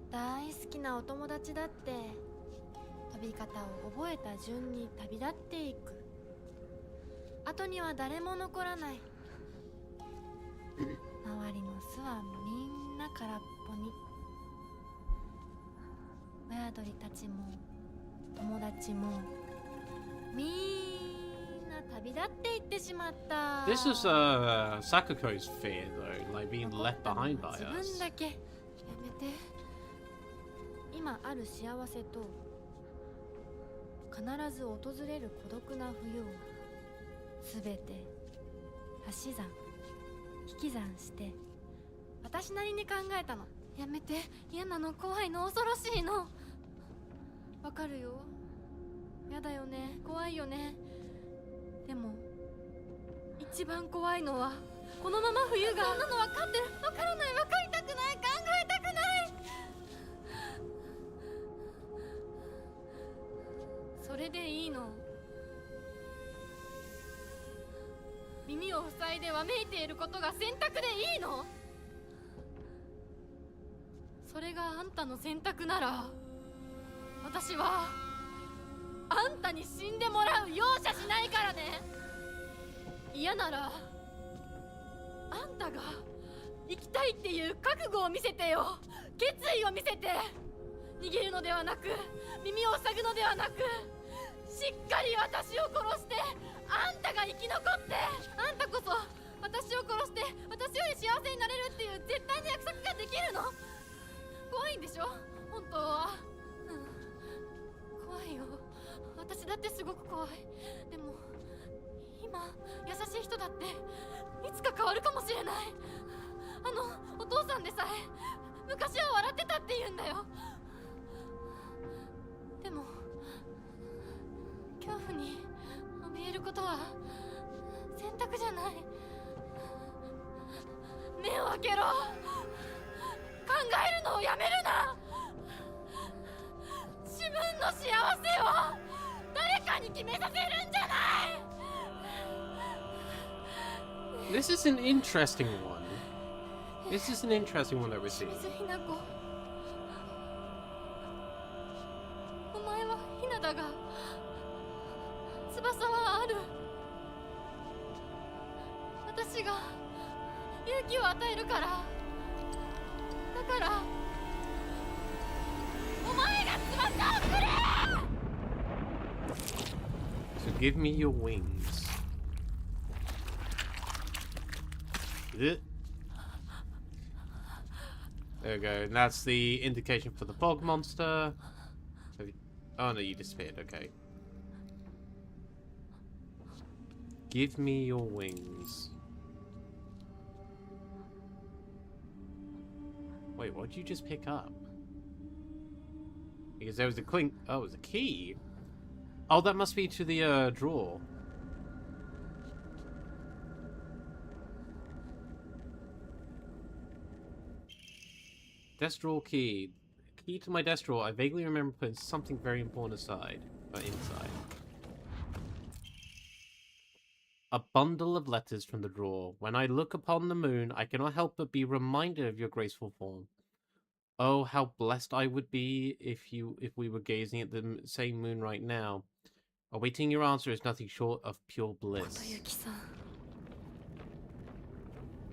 S3: 大好きなお友達だって飛び方を覚えた順に旅立っていく。後には誰も残らない。周りの巣はみんな空っぽに。親鳥たちも友達もみんな旅立っていってしまった。
S1: This is Sakuko's fear, though, like being left behind by
S3: 自
S1: us.
S3: 分だけやめて。今ある幸せと必ず訪れる孤独な冬をすべて足し算引き算して私なりに考えたの。やめて、嫌なの、怖いの、恐ろしいの。わかるよ。やだよね、怖怖いよね。でも一番怖いのはこのまま冬が。そんなの分かってる。分からない。分かりたくない。考えたくない。それでいいの？耳を塞いでわめいていることが選択でいいの？それがあんたの選択なら、私はあんたに死んでもらう。容赦しないからね。嫌ならあんたが生きたいっていう覚悟を見せてよ。決意を見せて。逃げるのではなく、耳を塞ぐのではなく、しっかり私を殺して、あんたが生き残って、あんたこそ私を殺して私より幸せになれるっていう絶対の約束ができるの？怖いんでしょ本当は。怖いよ。私だってすごく怖い。でも今優しい人だっていつか変わるかもしれない。お父さんでさえ昔は笑ってたって言うんだよ。でも恐怖に怯えることは選択じゃない。目を開けろ。考えるのをやめるな。自分の幸せを誰かに決めさせるんじゃない。
S1: This is an interesting one. This is an interesting one that we're seeing.
S3: 水ひな子、お前はひなだが翼はある。私が勇気を与えるから。だからお前が翼をくれ。
S1: So give me your wings. Ugh. There we go. And that's the indication for the fog monster. Oh no, you disappeared. Okay. Give me your wings. Wait, what did you just pick up? Because there was a clink. Oh, it was a key. Oh, that must be to the drawer. Desk drawer key. Key to my desk drawer. I vaguely remember putting something very important inside. A bundle of letters from the drawer. When I look upon the moon, I cannot help but be reminded of your graceful form. Oh, how blessed I would be if we were gazing at the same moon right now. Awaiting your answer is nothing short of pure bliss.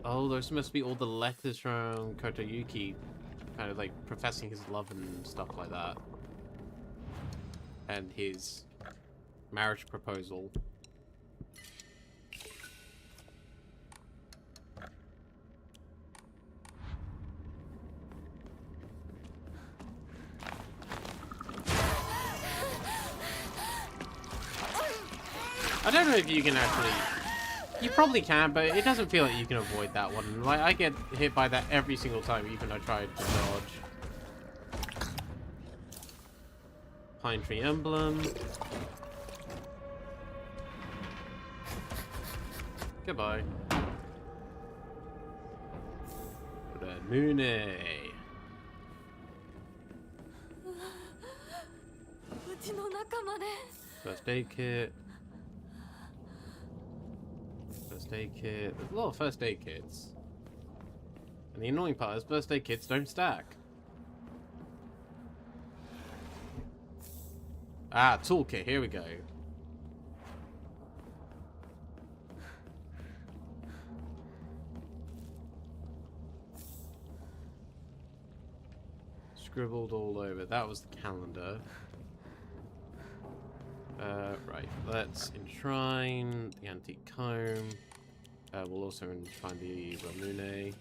S1: Oh, those must be all the letters from Kotoyuki, kind of like professing his love and stuff like that. And his marriage proposal. I don't know if you can actually... You probably can, but it doesn't feel like you can avoid that one. Like, I get hit by that every single time, even though I tried to dodge. Pine Tree Emblem. Goodbye. Mune. First aid kit. First aid kit. There's a lot of first aid kits. And the annoying part is first aid kits don't stack. Ah, toolkit. Here we go. Scribbled all over. That was the calendar. Right, let's enshrine the antique comb. We'll also enshrine the Ramune.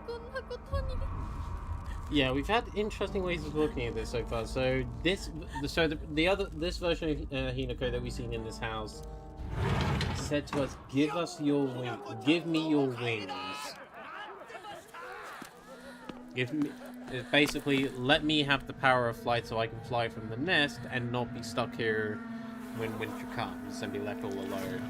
S3: こんなことに
S1: Yeah, we've had interesting ways of looking at this so far. So this version of Hinako that we've seen in this house said to us, "Give us your wing. Give me your wings. Give me." Basically, let me have the power of flight so I can fly from the nest and not be stuck here when winter comes and be left all alone.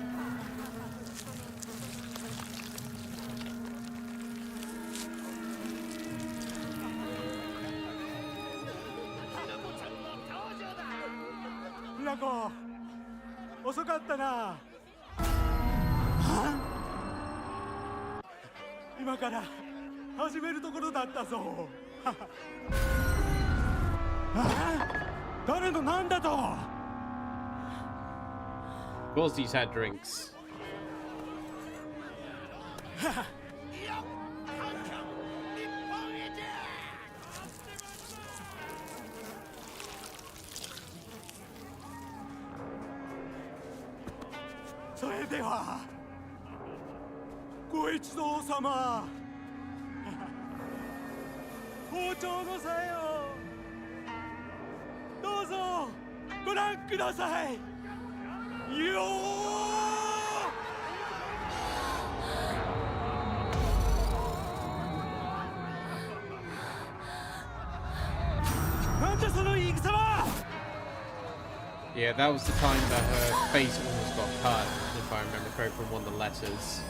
S8: Hinako, 遅かったな。今から始めるところだったぞ。誰のなんだと。
S1: Of course, he's had drinks.
S8: それではご一同様包丁のさえをどうぞご覧くださいよーなんだその戦は
S1: Yeah, that was the time that her face almost got cut, if I remember correctly, from one of the letters.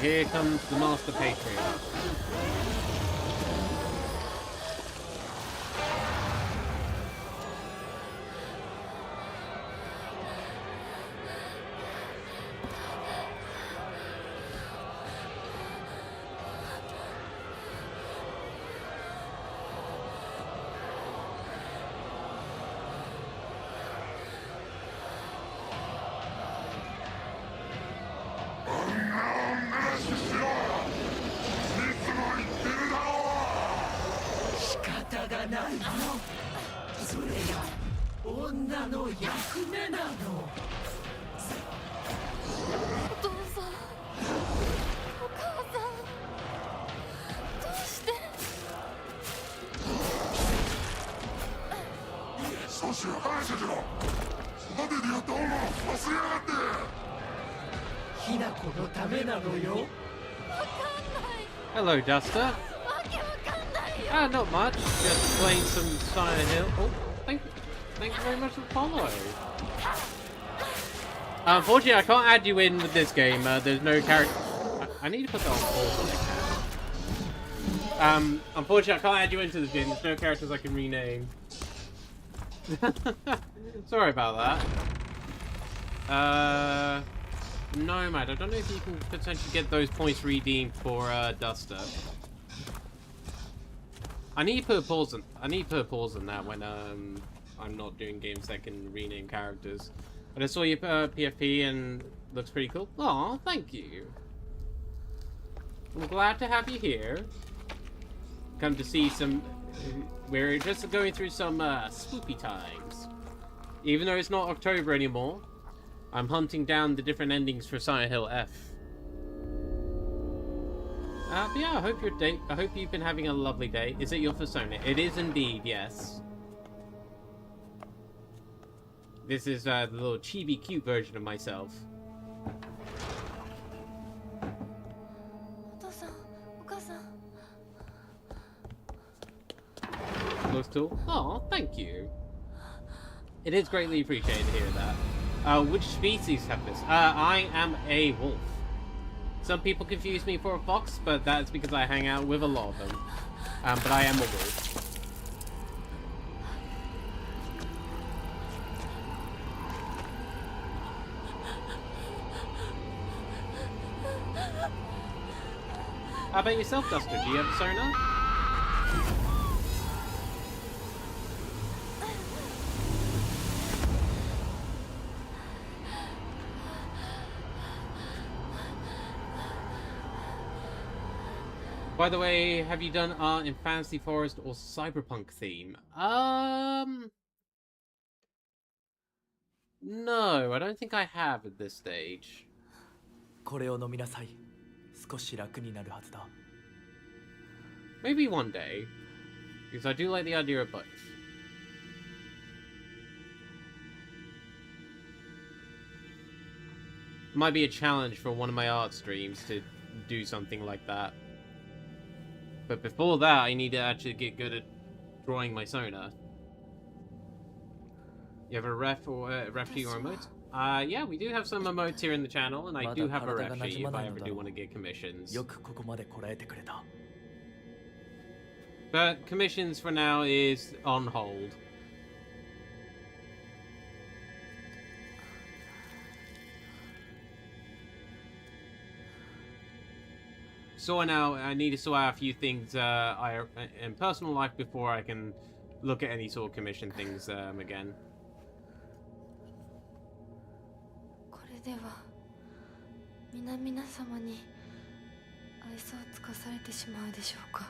S1: Here comes the Master Patriot. Hello, Duster. Not much. Just playing some Silent Hill. Oh, thank you very much for the follow. Unfortunately, I can't add you in with this game. There's no character. I need to put that on pause when I can. Unfortunately, I can't add you into this game. There's no characters I can rename. Sorry about that. Nomad, I don't know if you can potentially get those points redeemed for Duster. I need to put a pause on that when I'm not doing games that can rename characters. But I saw your PFP and looks pretty cool. Aw, thank you. I'm glad to have you here. Come to see some. We're just going through some spooky times. Even though it's not October anymore. I'm hunting down the different endings for Silent Hill F. But yeah, I hope you've been having a lovely day. Is it your persona? It is indeed, yes. This is the little chibi cute version of myself. Looks cool. Oh, thank you. It is greatly appreciated to hear that. Which species have this? I am a wolf. Some people confuse me for a fox, but that's because I hang out with a lot of them. But I am a wolf. How about yourself, Duster? Do you have a sonar? By the way, have you done art in Fantasy Forest or Cyberpunk theme? No, I don't think I have at this stage.
S2: これを飲みなさい。少し楽になるはずだ。
S1: Maybe one day, because I do like the idea of both. Might be a challenge for one of my art streams to do something like that. But before that, I need to actually get good at drawing my sonar. You have a ref or refugee or emote? Yeah, we do have some emotes here in the channel, and I do have a refugee if I ever do want to get commissions.
S2: よくここまでこらえてくれた。
S1: But commissions for now is on hold. So now I need to sort out a few things in personal life before I can look at any sort of commission things again.
S3: これでは皆様に愛想を尽かされてしまうでしょうか。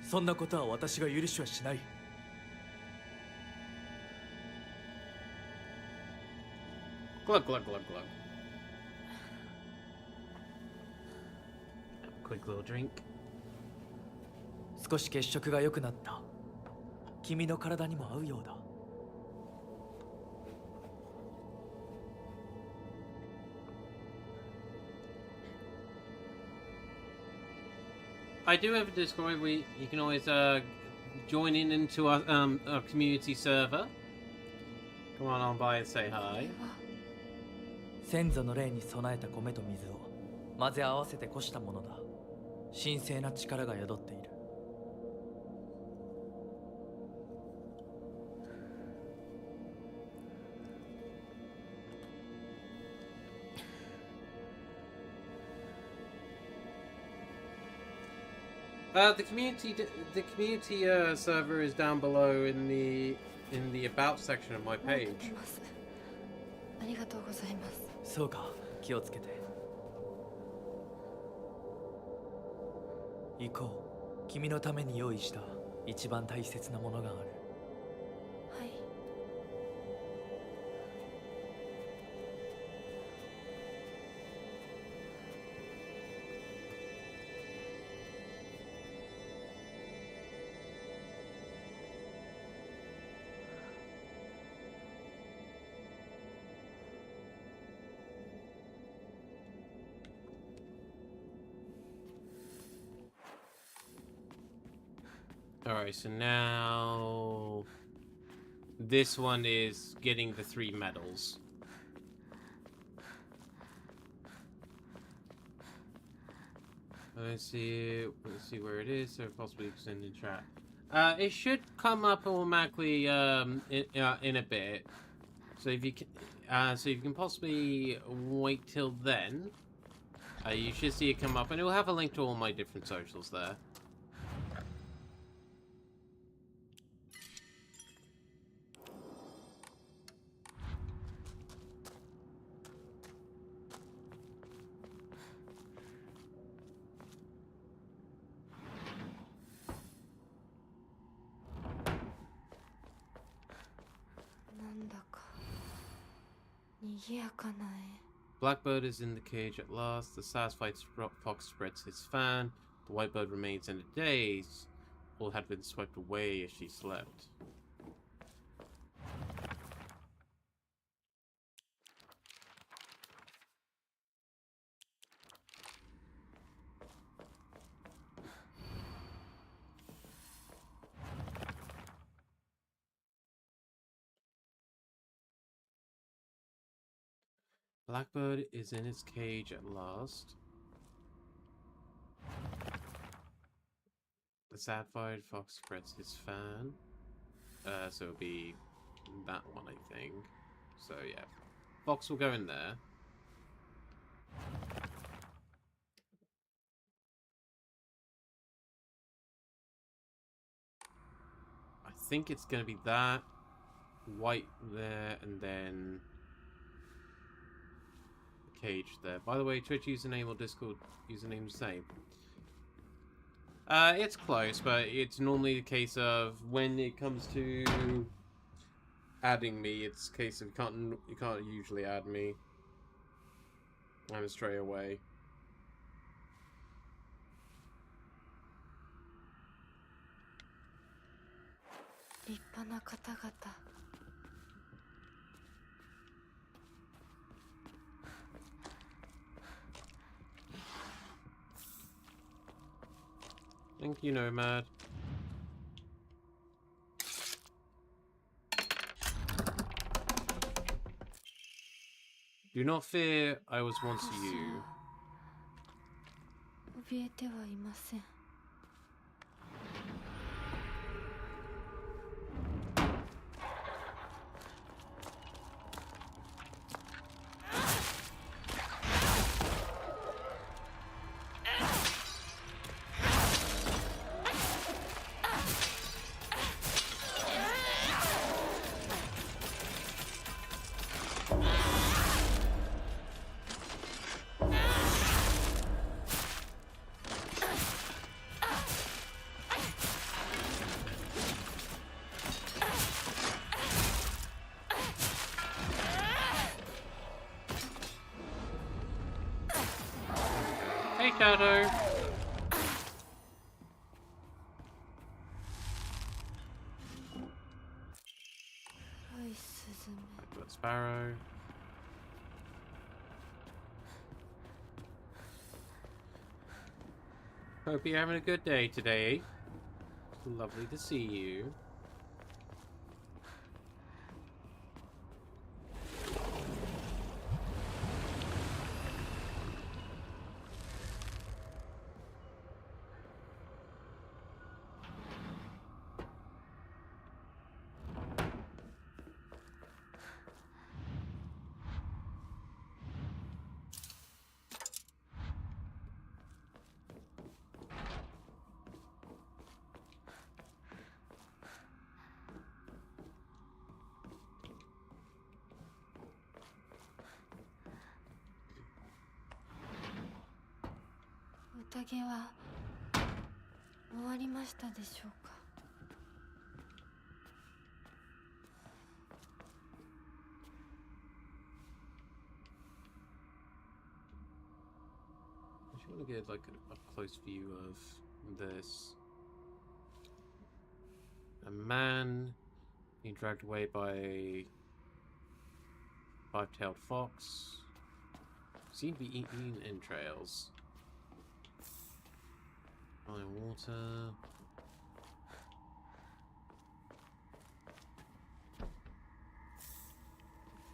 S2: そんなことは私が許しはしない。
S1: Glug, glug, glug, glug. Quick little drink.
S2: 少し血色が良くなった。君の体にも合うようだ。
S1: I do have a Discord where you can always join into our community server. Come on by and say hi.
S2: 先祖の霊に備えた米と水を混ぜ合わせてこしたものだ。神聖な力が宿っている。
S1: The community server is down below in the about section of my page.
S3: ありがとうございます。
S2: そうか、気をつけて。行こう。君のために用意した一番大切なものがある。
S3: はい。
S1: Alright, so now this one is getting the 3 medals. Let's see where it is, so possibly send in chat. It should come up automatically in a bit. So if you can possibly wait till then, you should see it come up, and it will have a link to all my different socials there. Blackbird is in the cage at last. The satisfied fox spreads his fan. The white bird remains in a daze. All had been swept away as she slept. Blackbird is in its cage at last. The sad-fired fox spreads his fan. So it'll be that one, I think. So yeah, fox will go in there. think it's going to be that. White there, and then cage there. By the way, Twitch username or Discord username the same. It's close, but it's normally the case of when it comes to adding me, it's a case of you can't usually add me. I'm straight away. Thank you, Nomad. Do not fear, I was once you.
S3: 怯えてはいません。
S1: Hey, Shadow. Got Sparrow. Hope you're having a good day today. Lovely to see you.
S3: 宴は終わりましたでしょうか。
S1: I just want to get like a close view of this. A man being dragged away by a five-tailed fox. Seem to be eating entrails. Fine water.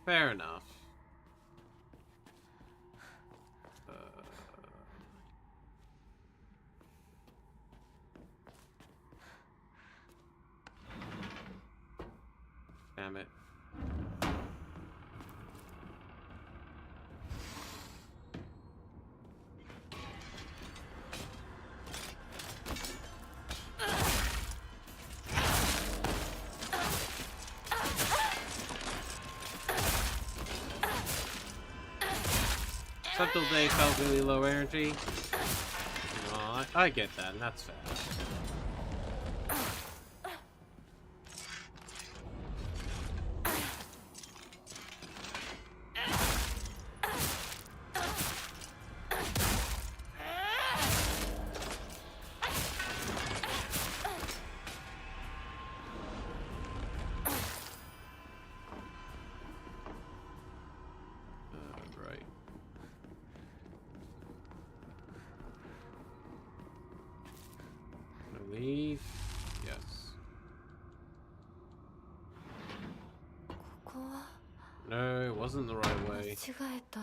S1: Fair enough. Damn it. Subtle Day felt really low energy. Oh, I get that, and that's fair. Right. Leave. Yes.
S3: ここは
S1: No, it wasn't the right
S3: 間
S1: way.
S3: 違えた。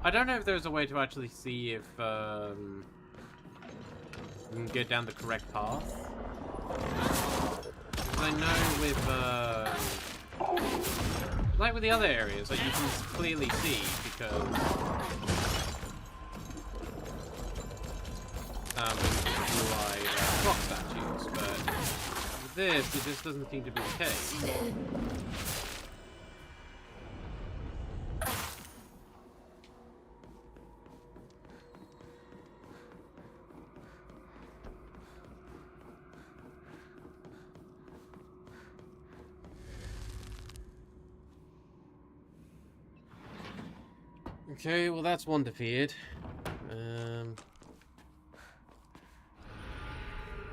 S1: I don't know if there's a way to actually see if we can go down the correct path. Because I know with like with the other areas, like you can clearly see because blue-eyed rock statues, but with this, it just doesn't seem to be the case. Okay, well that's one defeated.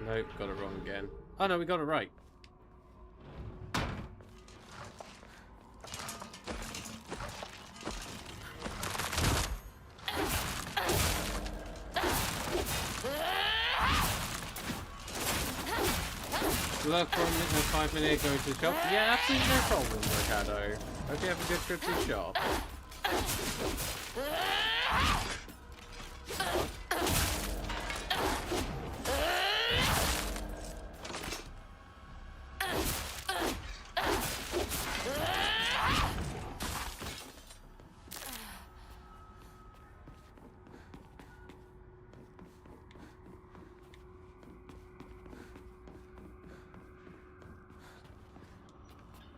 S1: Nope, got it wrong again. Oh no, we got it right. Look for a 5-minute going to the shop. Yeah, absolutely no problem, Ricardo. Hope you have a good trip to the shop.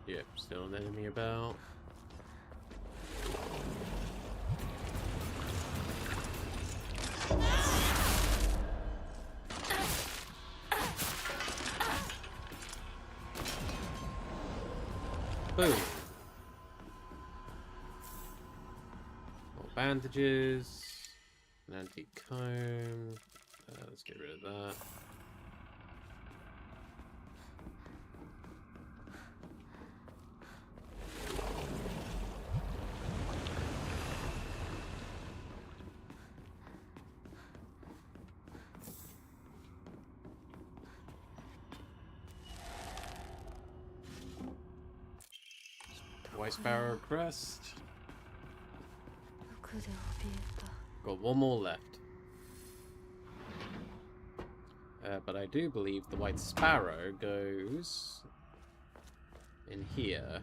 S1: Yep, still an enemy about. Boom. More bandages. An antique comb. Let's get rid of that. White Sparrow crest. Got one more left. But I do believe the White Sparrow goes in here.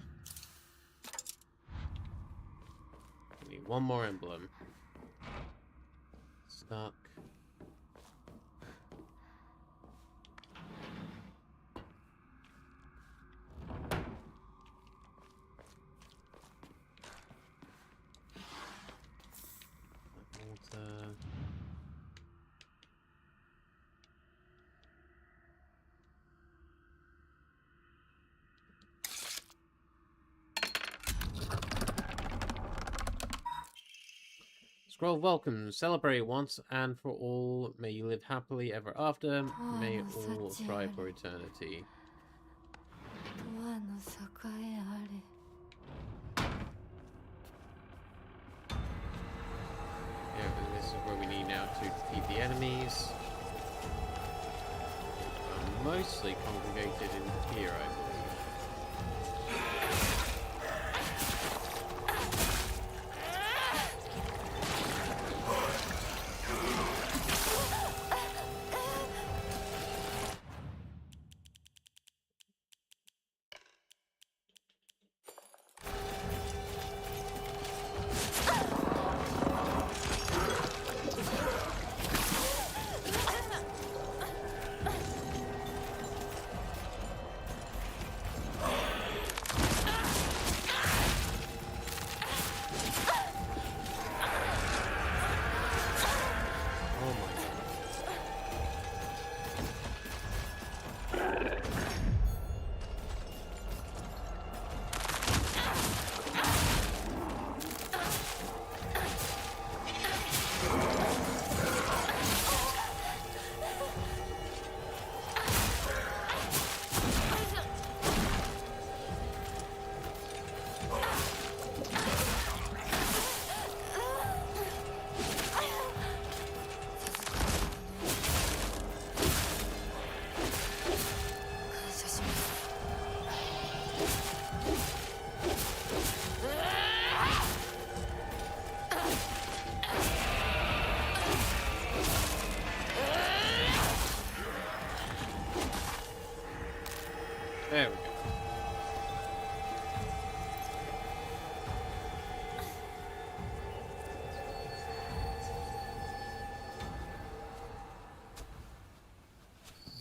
S1: We need one more emblem. Stuck. Scroll welcome. Celebrate once and for all. May you live happily ever after. May all thrive for eternity. Yeah, this is where we need now to defeat the enemies. Mostly congregated in here, I believe.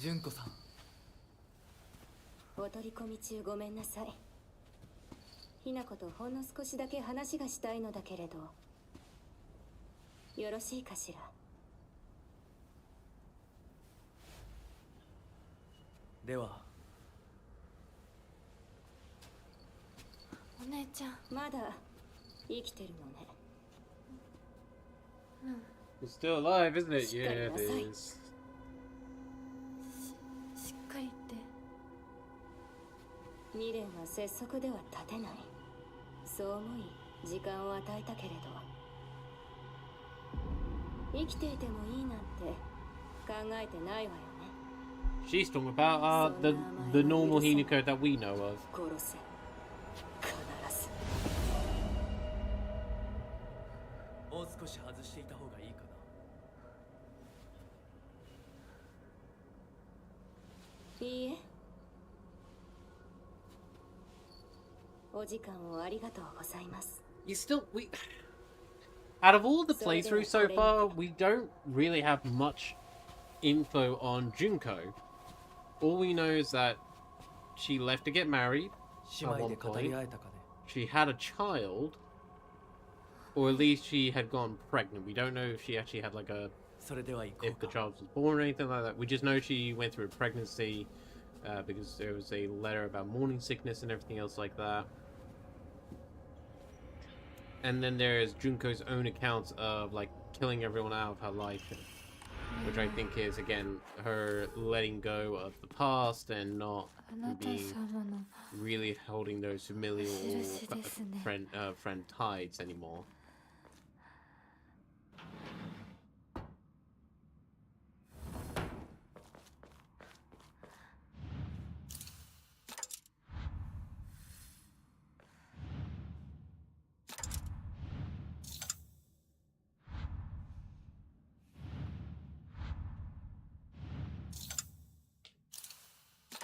S2: 純子さん。
S9: お取り込み中ごめんなさい。ひなことほんの少しだけ話がしたいのだけれど、よろしいかしら。
S2: では。
S3: お姉ちゃん。
S9: まだ生きてるのね。
S1: It's still alive, isn't it? Yeah, it is.
S3: しっかりって。
S9: 未練は拙速では立てない。そう思い時間を与えたけれど、生きていてもいいなんて考えてないわよね。
S1: She's talking about the normal Hinako that we know of.
S9: 殺せ。必ず。
S2: もう少し外していた方がいいかな。
S9: いいえ。お時間をありがとうございます。
S1: You still out of all the playthroughs so far, we don't really have much info on Junko. All we know is that she left to get married at one point. She had a child, or at least she had gone pregnant. We don't know if she actually had like if the child was born or anything like that. We just know she went through a pregnancy because there was a letter about morning sickness and everything else like that. And then there's Junko's own accounts of like killing everyone out of her life, which I think is again her letting go of the past and not being really holding those familial friend ties anymore.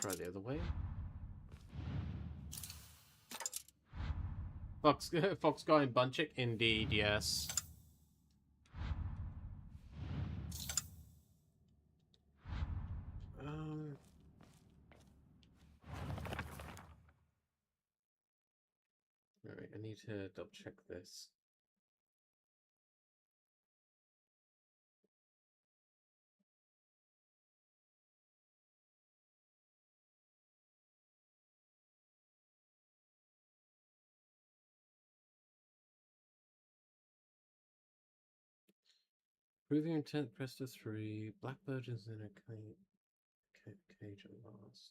S1: Try the other way. Fox guy and Bunchik, indeed, yes. Alright, I need to double check this. Prove your intent, press the 3. Blackbird is in a cage at last.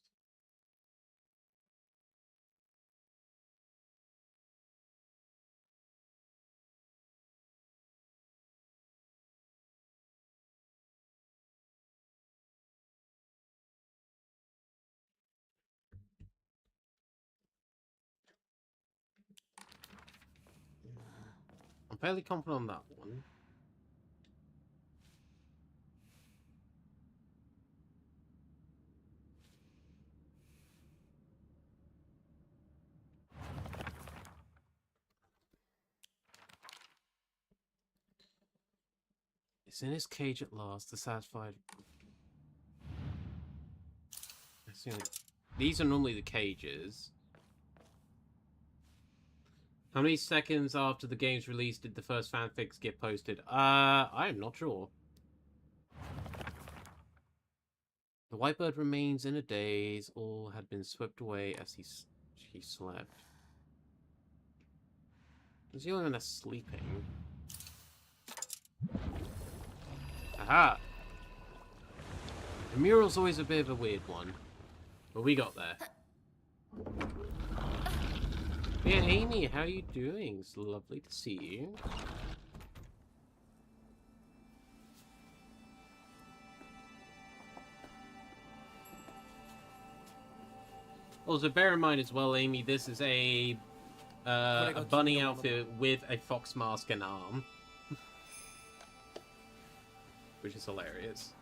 S1: I'm fairly confident on that one. It's in his cage at last, the satisfied. These are normally the cages. How many seconds after the game's release did the first fanfics get posted? I am not sure. The Whitebird remains in a daze. All had been swept away as he slept. Was he only sleeping? Aha! The mural's always a bit of a weird one. But we got there. Yeah, Amy, how are you doing? It's lovely to see you. Also, bear in mind as well, Amy, this is a bunny outfit with a fox mask and arm. Which is hilarious.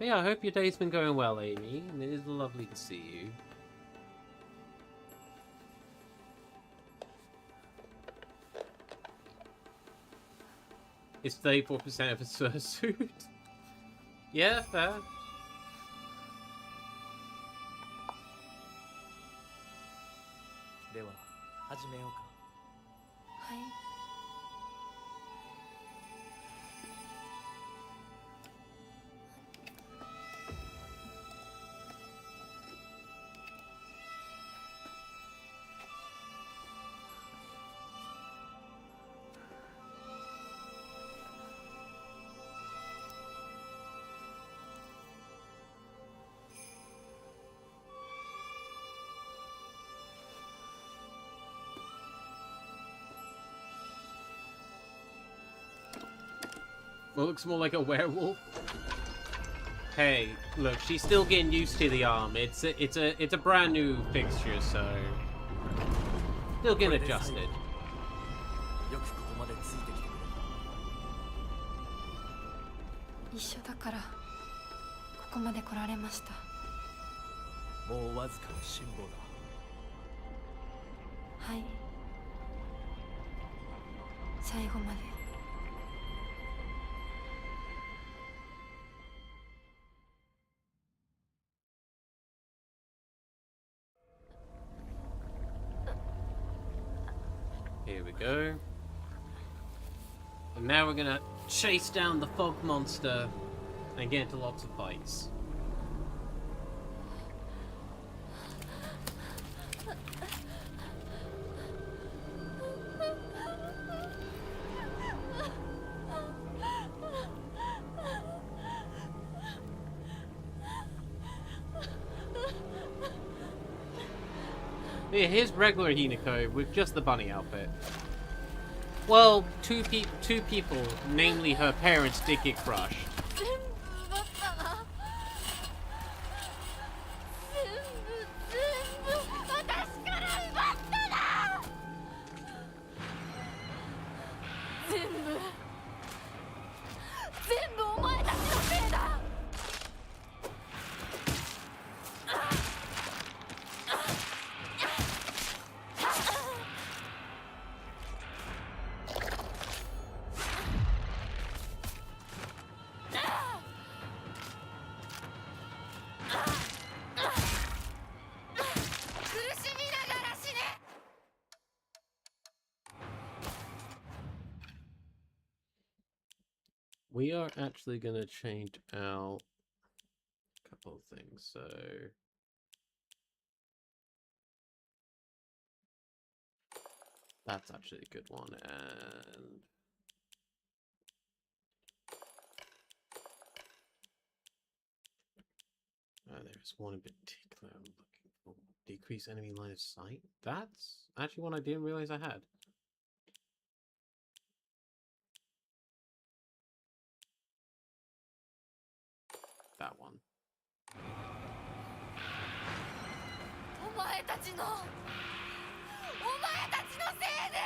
S1: But yeah, I hope your day's been going well, Amy, and it is lovely to see you. It's 34% of a suit. Yeah, fair.
S2: では始めようか。
S3: はい。
S1: Well, looks more like a werewolf. Hey, look, she's still getting used to the arm. It's a brand new fixture, so still getting adjusted.
S2: よくここまでついてきてくれた。
S3: 一緒だからここまで来られました。
S2: もうわずかの辛抱だ。
S3: はい。最後まで。
S1: Here we go. And now we're gonna chase down the fog monster and get into lots of fights. Yeah, here's regular Hinako with just the bunny outfit. Well, two people, namely her parents, did get crushed.
S3: 全部だったな。全部私から奪ったな。全部お前たちのせいだ。
S1: We are actually going to change out a couple of things. So that's actually a good one. And there's one in particular I'm looking for. Decrease enemy line of sight. That's actually one I didn't realize I had. That one.
S3: お前たちのせいで。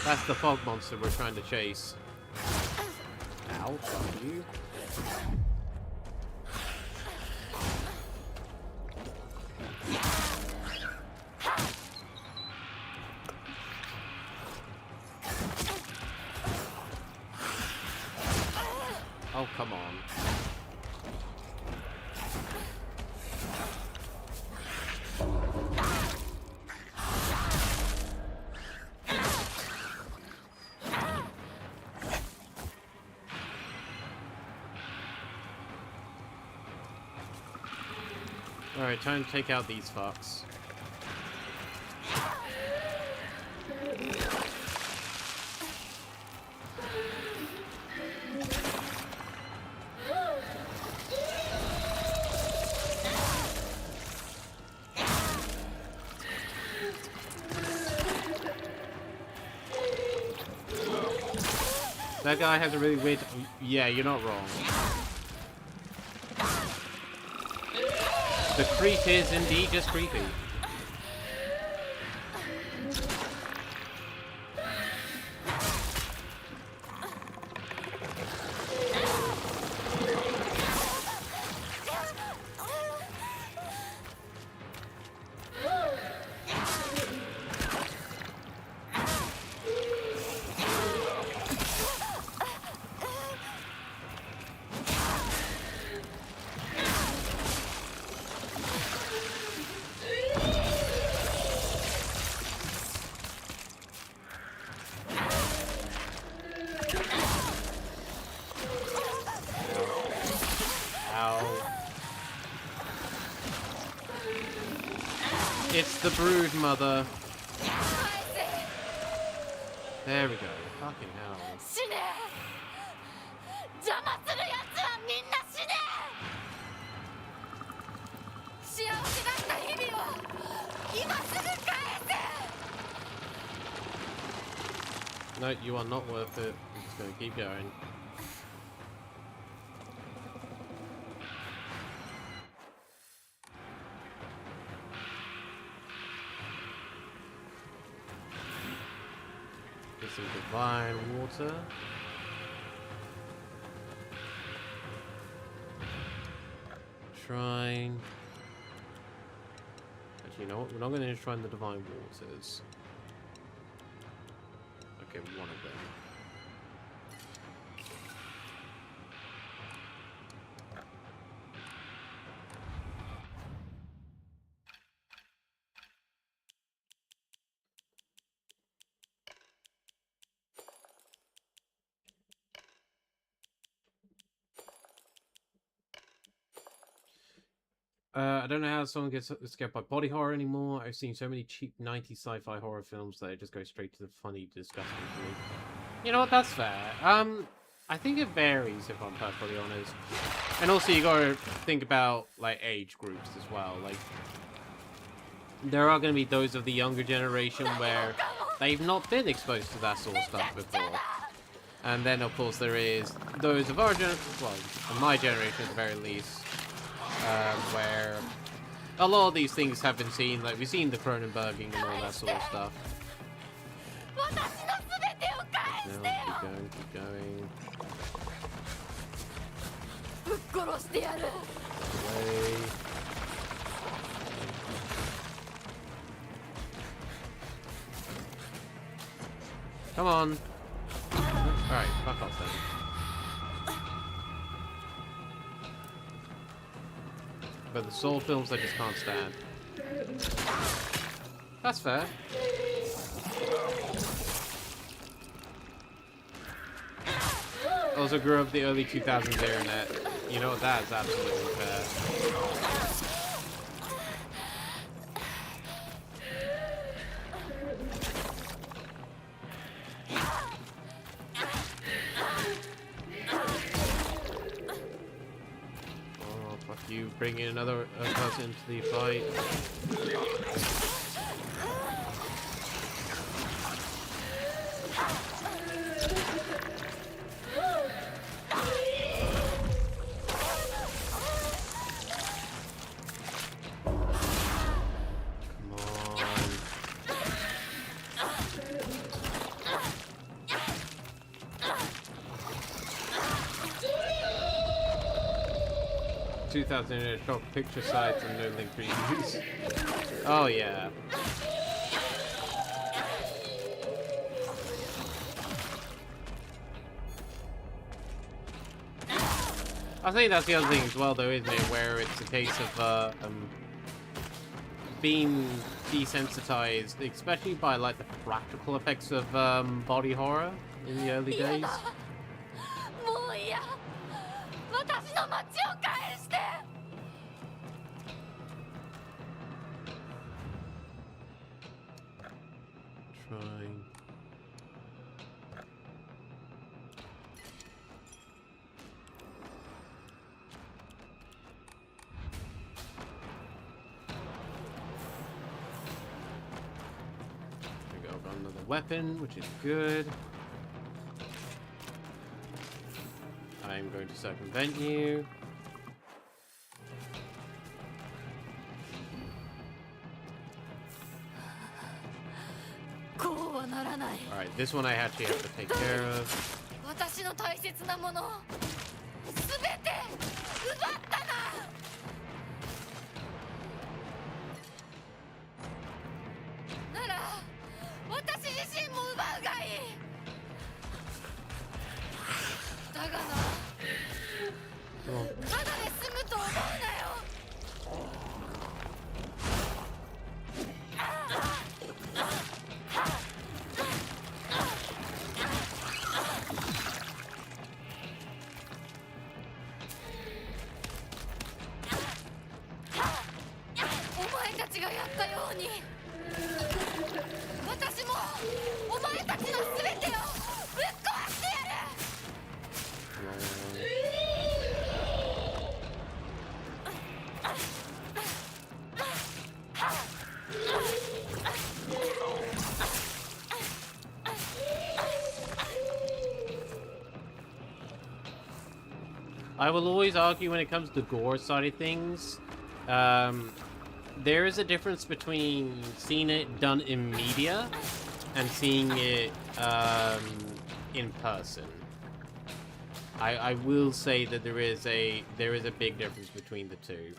S1: That's the fog monster we're trying to chase. Ow, fuck you. Oh, come on. Alright, time to take out these fucks. That guy has a really weird... Yeah, you're not wrong. The creep is indeed just creepy. It's the brood mother. There we go. Fucking hell.
S3: 死ね邪魔する奴はみんな死ね幸せだった日々を今すぐ返せ
S1: No, you are not worth it. I'm just gonna keep going. Get some divine water. Shrine. Actually, you know what? We're not going to enshrine the divine waters. Okay, one of them. I don't know how someone gets scared by body horror anymore. I've seen so many cheap 90s sci-fi horror films that I just go straight to the funny, disgusting for me. You know what? That's fair. I think it varies, if I'm perfectly honest. And also, you gotta think about, like, age groups as well. Like, there are gonna be those of the younger generation where they've not been exposed to that sort of stuff before. And then, of course, there is those of our generation, well, of my generation at the very least, where a lot of these things have been seen, like we've seen the Cronenberging and all that sort of stuff. No, keep going, keep going. Away. Come on. Alright, fuck off then. But the Soul films I just can't stand. That's fair. Also grew up the early 2000s internet. You know, that is absolutely fair. You bring in another person into the fight. Come on. 2000 shot picture sites and no link previews. Oh yeah. I think that's the other thing as well, though, isn't it? Where it's a case of being desensitized, especially by like the practical effects of body horror in the early days. Trying. There we go, got another weapon, which is good. I'm going to circumvent you. Alright, this one I actually have to take care of.
S3: お前たちの全てをぶっ壊してやる。
S1: I will always argue when it comes to gore side of things, there is a difference between seeing it done in media and seeing it in person. I will say that there is a big difference between the two.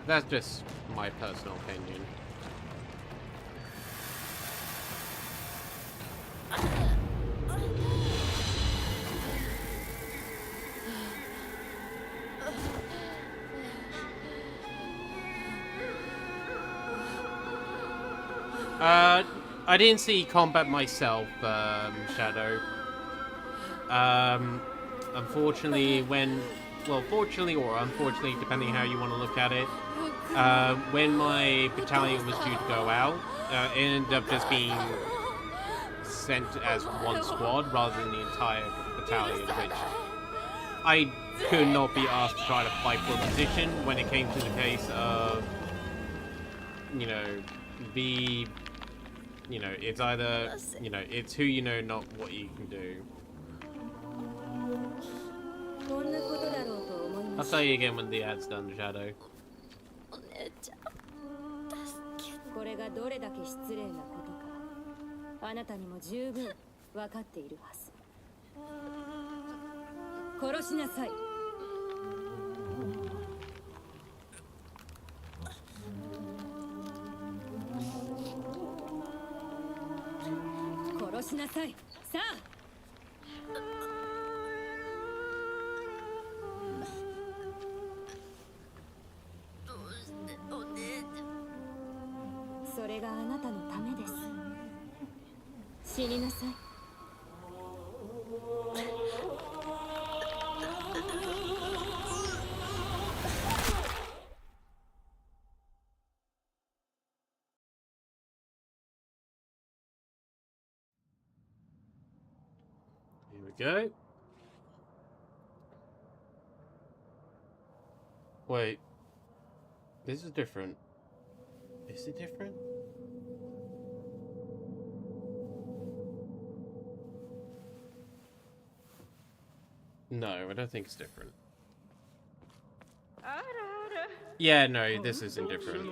S1: That's just my personal opinion. I didn't see combat myself, Shadow. Unfortunately, fortunately or unfortunately, depending how you want to look at it, when my battalion was due to go out, it ended up just being sent as one squad rather than the entire battalion, which I could not be asked to try to fight for a position when it came to the case of, it's either, it's who you know, not what you can do. I'll tell you again when the ad's done, Shadow.
S9: これがどれだけ失礼なことか、あなたにも十分分かっているはず。殺しなさい。殺しなさい。さあ。 それがあなたのためです。死になさい。
S1: Here we go. Wait. This is different. Is it different? No, I don't think it's different. Yeah, no, this isn't different.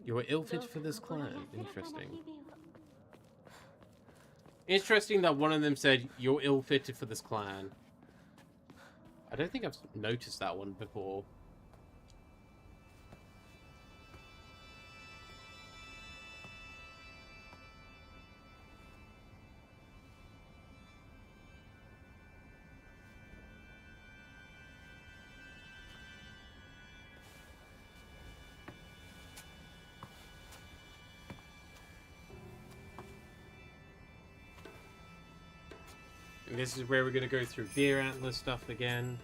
S1: You were ill-fitted for this clan. Interesting. Interesting that one of them said, you're ill-fitted for this clan. I don't think I've noticed that one before. And this is where we're going to go through Deer Antler stuff again.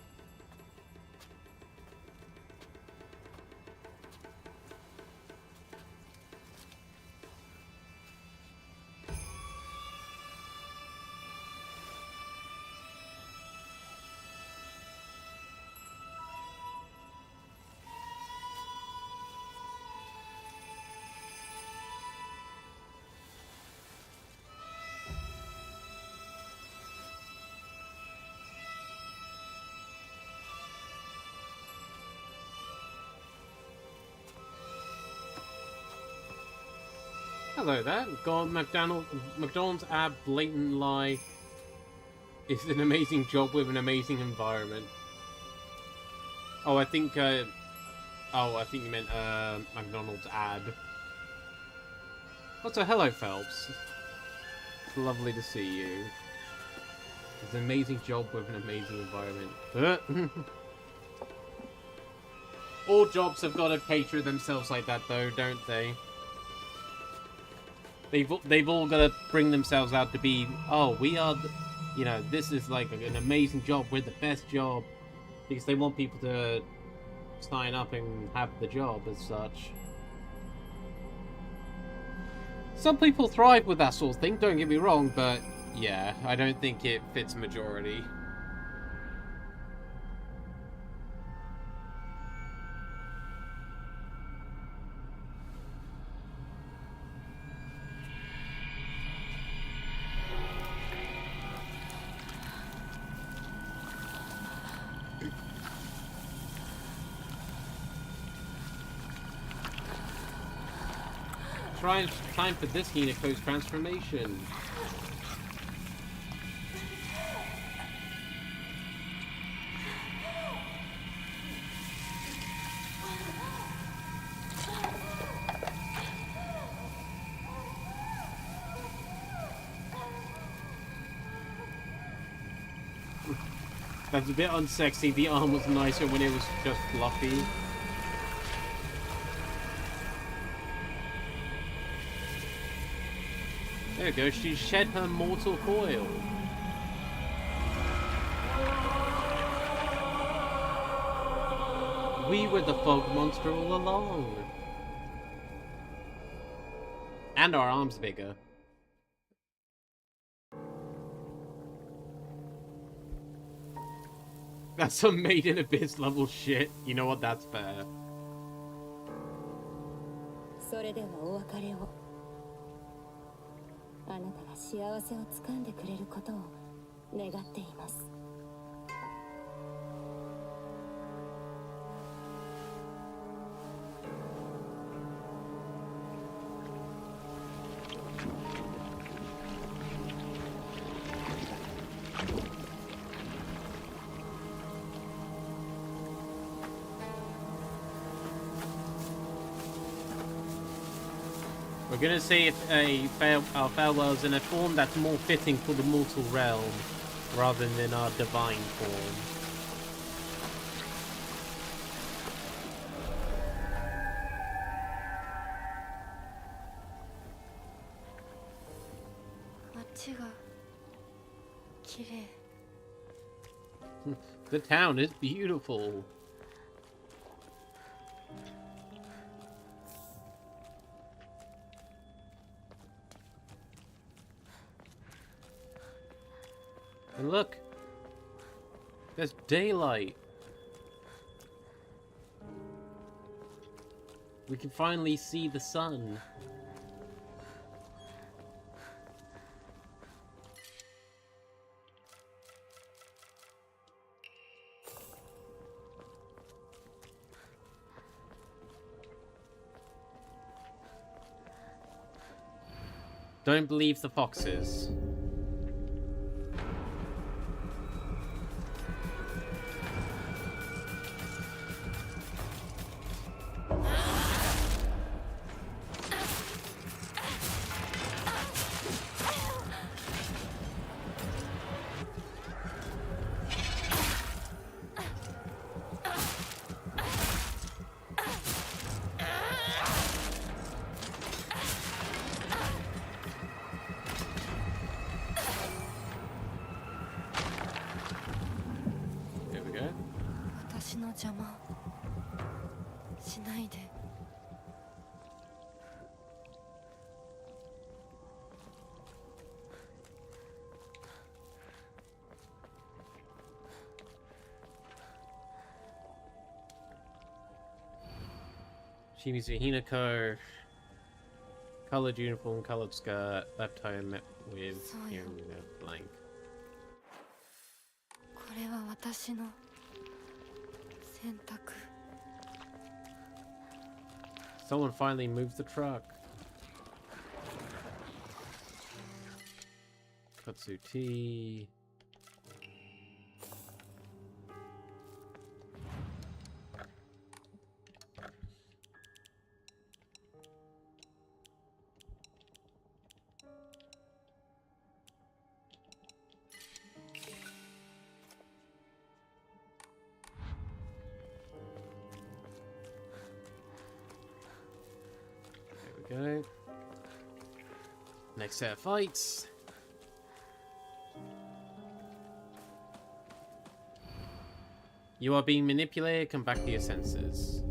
S1: Hello there. God, McDonald's ad blatant lie is an amazing job with an amazing environment. Oh, I think you meant McDonald's ad. Also, hello, Phelps. It's lovely to see you. It's an amazing job with an amazing environment. All jobs have got to pay for themselves like that, though, don't they? They've all got to bring themselves out to be, oh, we are, you know, this is like an amazing job. We're the best job, because they want people to sign up and have the job as such. Some people thrive with that sort of thing. Don't get me wrong, but yeah, I don't think it fits majority. Time for this Hinako's transformation. That's a bit unsexy. The arm was nicer when it was just fluffy. There we go, she shed her mortal coil. We were the fog monster all along. And our arms bigger. That's some Made in Abyss level shit. You know what? That's fair.
S9: それではお別れを。あなたが幸せをつかんでくれることを願っています。
S1: We're gonna say our farewells in a form that's more fitting for the mortal realm, rather than our divine form. The town is beautiful. And look, there's daylight. We can finally see the sun. Don't believe the foxes. Shimizu Hinako, colored uniform, colored skirt, left home met with blank.
S3: これは私の選択。
S1: Someone finally moved the truck. Katsuti. There we go. Next set of fights. You are being manipulated. Come back to your senses.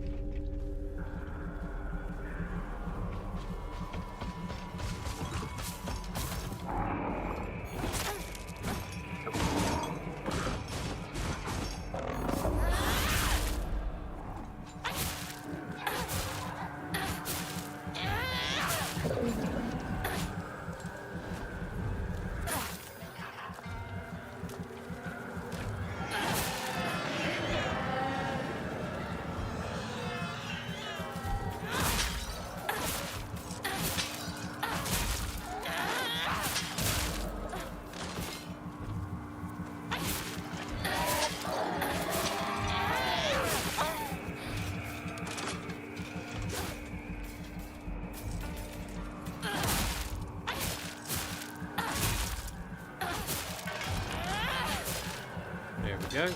S1: There we go.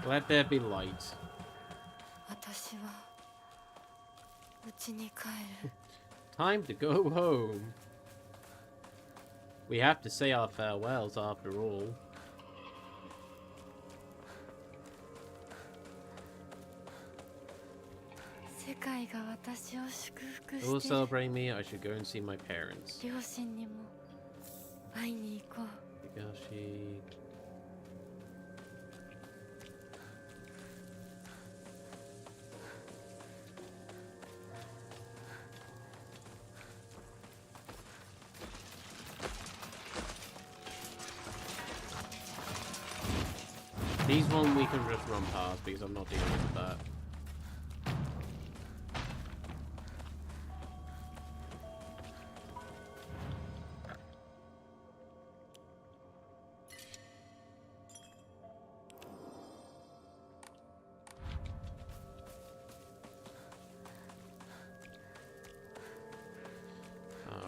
S1: Let there be light.
S3: 私は家に帰る。
S1: Time to go home. We have to say our farewells after all.
S3: 世界が私を祝福
S1: It will
S3: してる。
S1: celebrate me. I should go and see my parents.
S3: 両親にも会いに行こう。
S1: Higashi. These one we can just run past because I'm not dealing with that.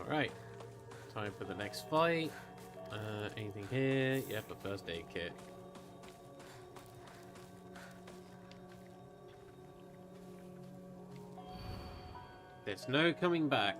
S1: Alright. Time for the next fight. Anything here? Yep, a first aid kit. There's no coming back.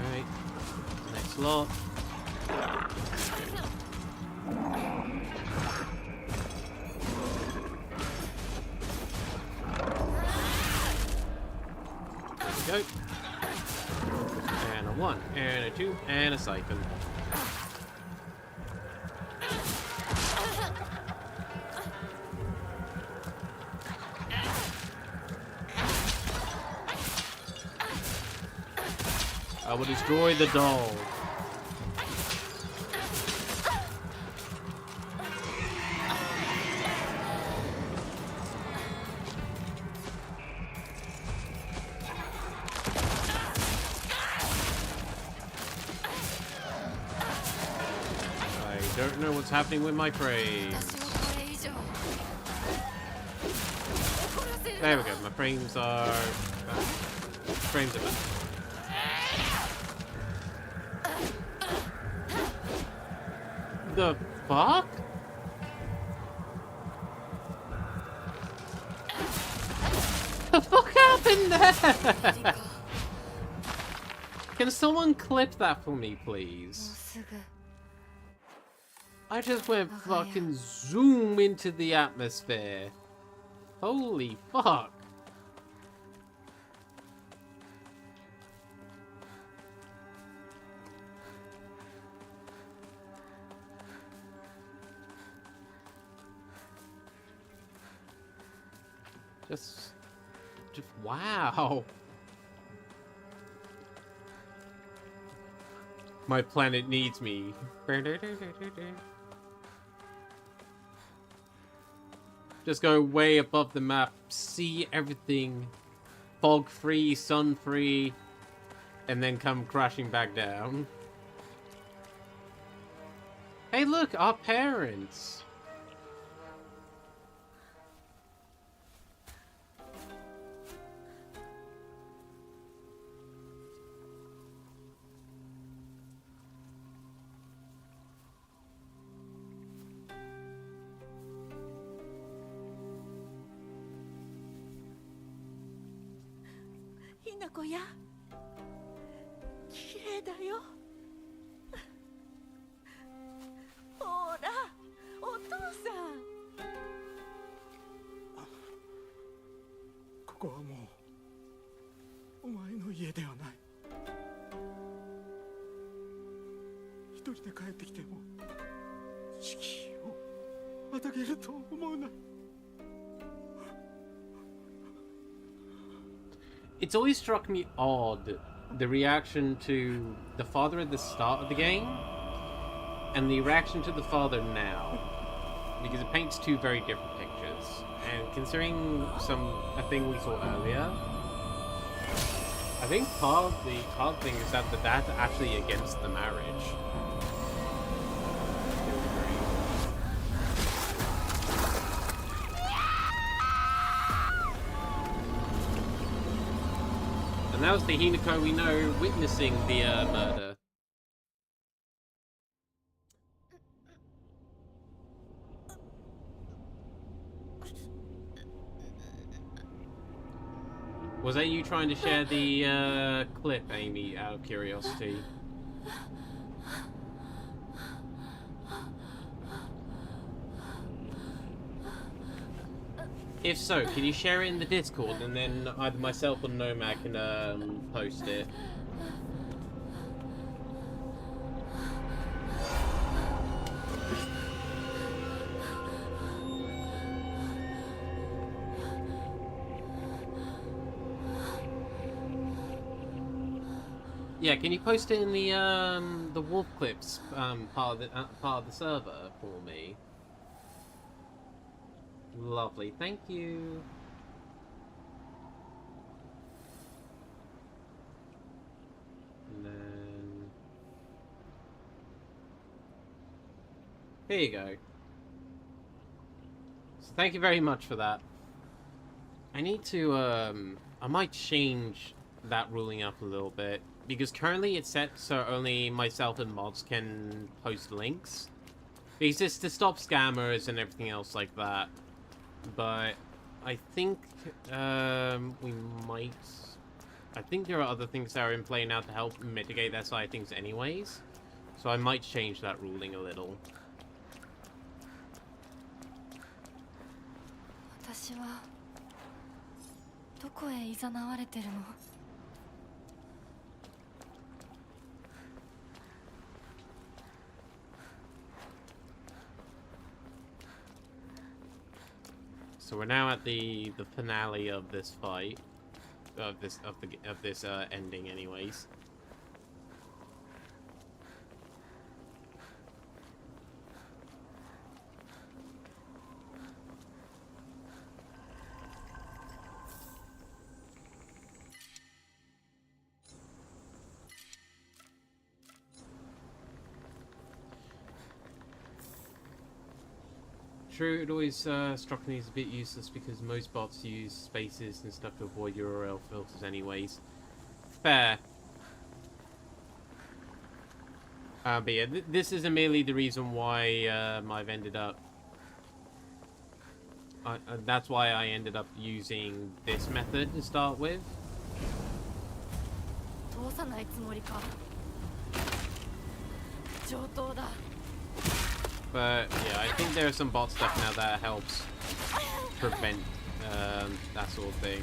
S1: Alright. Next lot. There we go. And a 1, and a 2, and a siphon. I will destroy the doll. I don't know what's happening with my frames.
S3: 私をこれ以上怒らせるな。
S1: There we go. My frames are back. Frames are back. The fuck? The fuck happened there? Can someone clip that for me,
S3: もう
S1: please?
S3: すぐ
S1: I just went fucking zoom into the atmosphere. Holy fuck. Just wow. My planet needs me. Just go way above the map, see everything, fog free, sun free, and then come crashing back down. Hey look, our parents!
S7: Hinakoや綺麗だよ。ほらお父さん。
S8: ここはもうお前の家ではない。一人で帰ってきても敷居をまたげると思うな。
S1: It's always struck me odd, the reaction to the father at the start of the game, and the reaction to the father now, because it paints two very different pictures. And considering a thing we saw earlier, I think part of the hard thing is that the dad's actually against the marriage. And that was the Hinako we know witnessing the murder. Was that you trying to share the clip, Amy, out of curiosity? If so, can you share it in the Discord, and then either myself or Nomad can post it? Yeah, can you post it in the Wolf Clips part of the server for me? Lovely, thank you. And then here you go. So thank you very much for that. I need to I might change that ruling up a little bit, because currently it's set so only myself and mods can post links. Because it's to stop scammers and everything else like that. But I think we might... I think there are other things that are in play now to help mitigate that side of things anyways. So I might change that ruling a little.
S3: 私はどこへ誘われてるの?
S1: So we're now at the finale of this fight, of this ending, anyways. True, it always struck me as a bit useless because most bots use spaces and stuff to avoid URL filters anyways. Fair. But yeah, this isn't merely the reason why I've ended up... that's why I ended up using this method to start with. But yeah, I think there are some bot stuff now that helps prevent that sort of thing.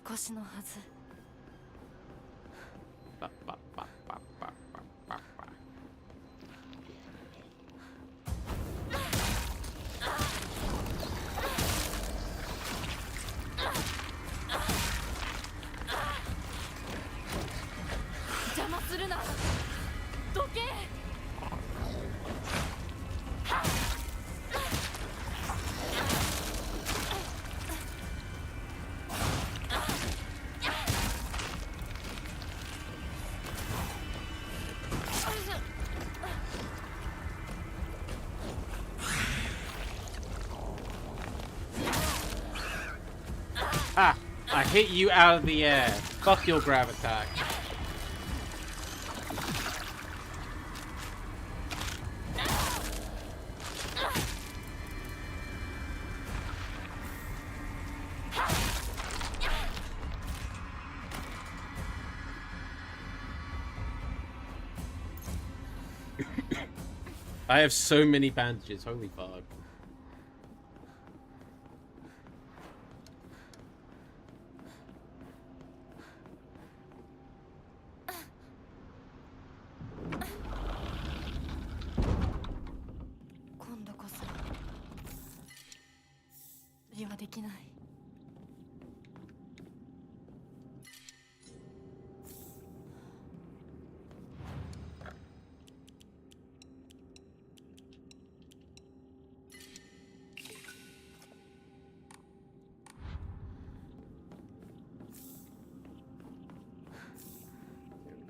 S3: 少しのはず。
S1: Ba, ba, ba, ba, ba, ba, ba, ba.
S3: 邪魔するな。どけ。
S1: Ah! I hit you out of the air. Fuck your grab attack. I have so many bandages, holy fuck.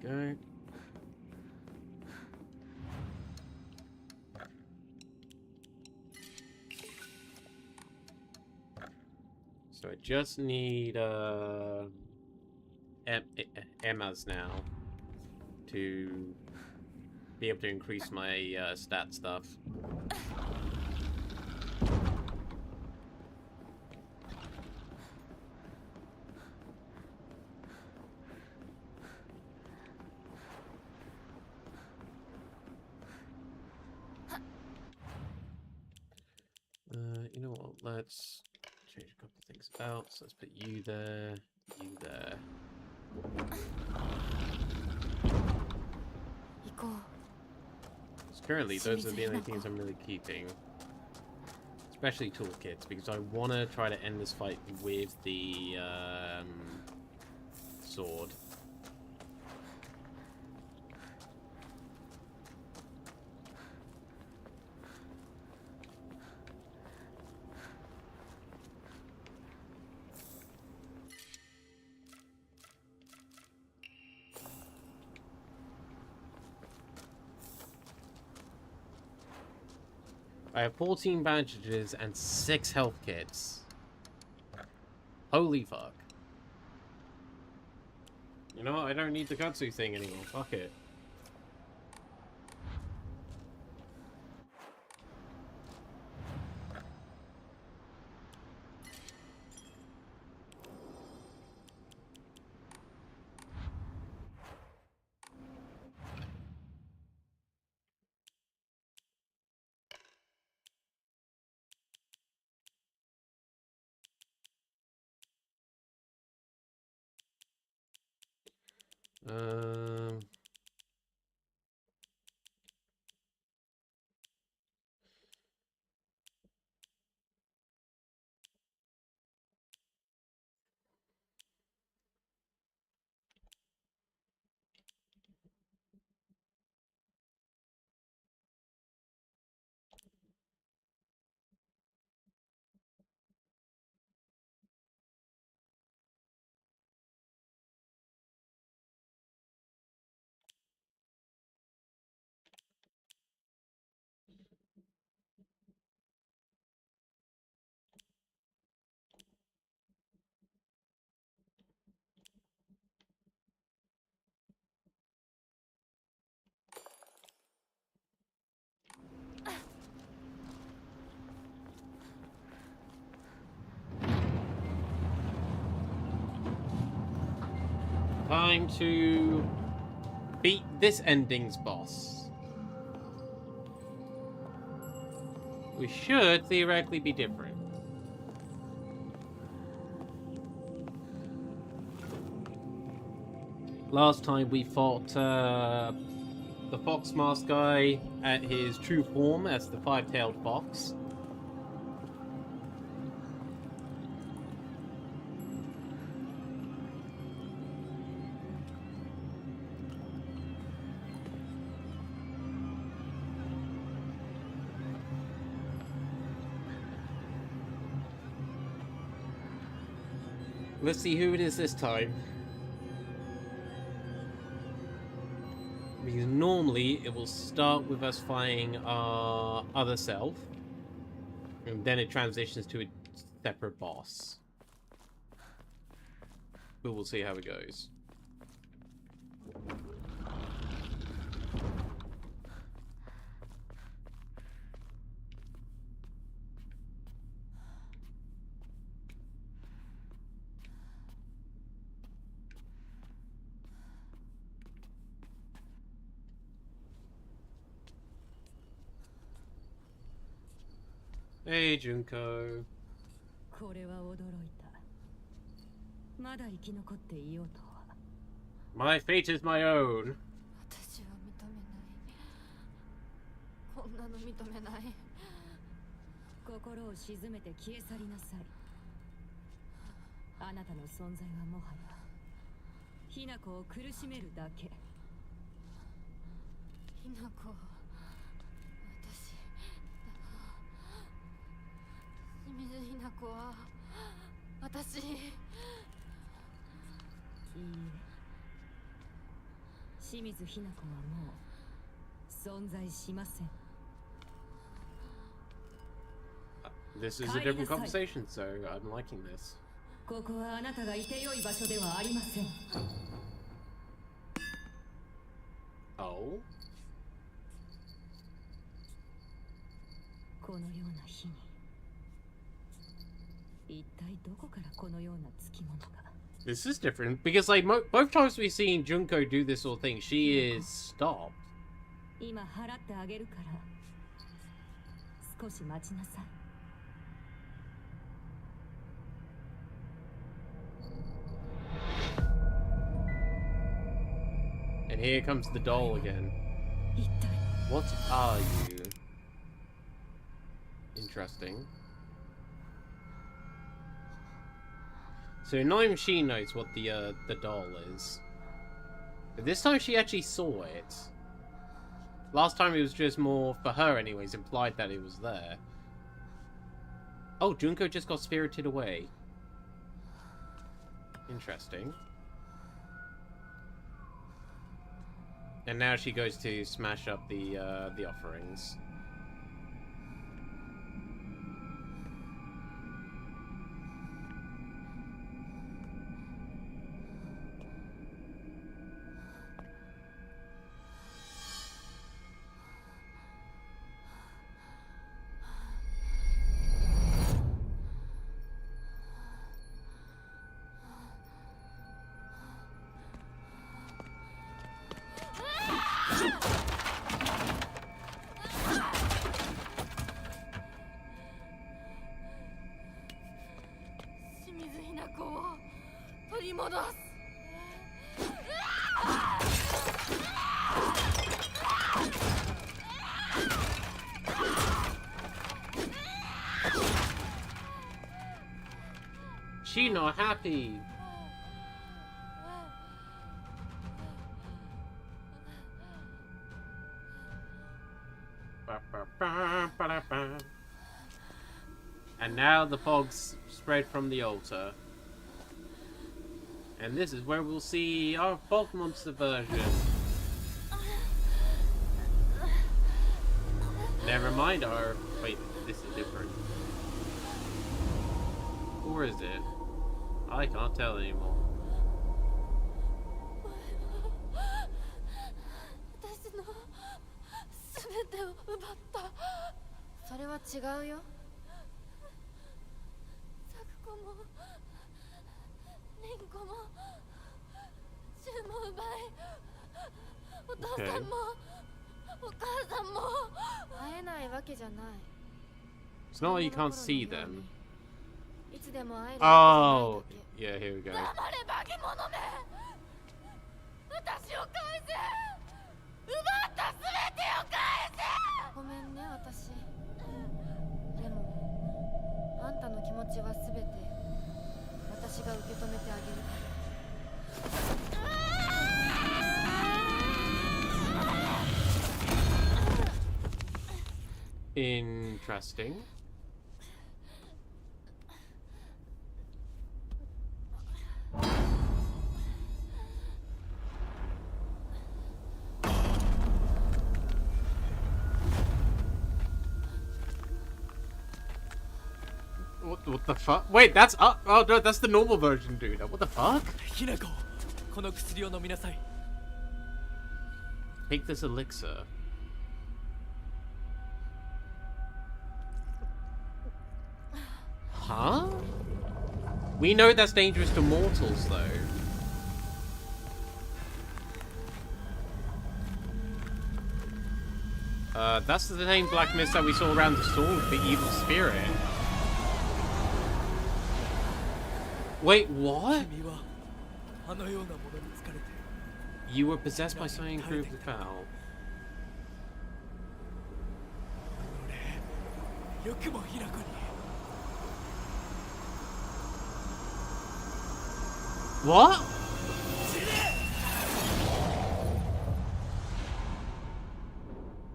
S1: There we go. So I just need Emma's now to be able to increase my stat stuff. You know what? Let's change a couple of things about. So let's put you there, you there. So currently, those are the only things I'm really keeping. Especially toolkits, because I want to try to end this fight with the sword. I have 14 bandages and 6 health kits. Holy fuck. You know what? I don't need the Katsu thing anymore. Fuck it. Um... Time to beat this ending's boss. We should theoretically be different. Last time we fought the fox mask guy at his true form as the five-tailed fox. Let's see who it is this time. Because normally it will start with us fighting our other self, and then it transitions to a separate boss. But we'll see how it goes. Hey, Junko.
S9: これは驚いた。まだ生き残っていようとは。
S1: My fate is my own.
S3: 私は認めない。こんなの認めない。
S9: 心を沈めて消え去りなさい。あなたの存在はもはやひな子を苦しめるだけ。
S3: ひな子、私、清水ひな子は私。
S9: いいえ、清水ひな子はもう存在しません。
S1: This is a different conversation, so I'm liking this.
S9: ここはあなたがいて良い場所ではありません。
S1: Oh?
S9: このような日に一体どこからこのようなつきものが。
S1: This is different because, like, both times we've seen Junko do this sort of thing, she is stopped.
S9: 今払ってあげるから少し待ちなさい。
S1: And here comes the doll again.
S9: 一体
S1: What are you? Interesting. So not even she knows what the doll is. But this time she actually saw it. Last time it was just more, for her anyways, implied that it was there. Oh, Junko just got spirited away. Interesting. And now she goes to smash up the offerings. She not happy. And now the fog's spread from the altar. And this is where we'll see our fog monster version. Never mind our... Wait, this is different. Or is it? I can't tell anymore.
S3: 私の全てを奪った。それは違うよ。咲子も凛子も柊も奪い、お父さんもお母さんも会えないわけじゃない。
S1: It's not like you can't see them.
S3: いつでも会える。
S1: Oh, yeah, here we go.
S3: 黙れ化け物め。の気持ちはすべて私が受け止めてあげるから。
S1: Interesting. What the fuck? Wait, that's oh no, that's the normal version, dude. What the fuck?
S2: ひなこ、この薬を飲みなさい。
S1: Take this elixir. Huh? We know that's dangerous to mortals, though. That's the same black mist that we saw around the storm with the evil spirit. Wait, what?
S2: 君はあのようなものに疲れて
S1: You were possessed by something proved foul.
S2: 俺、よくもひなこに。
S1: What?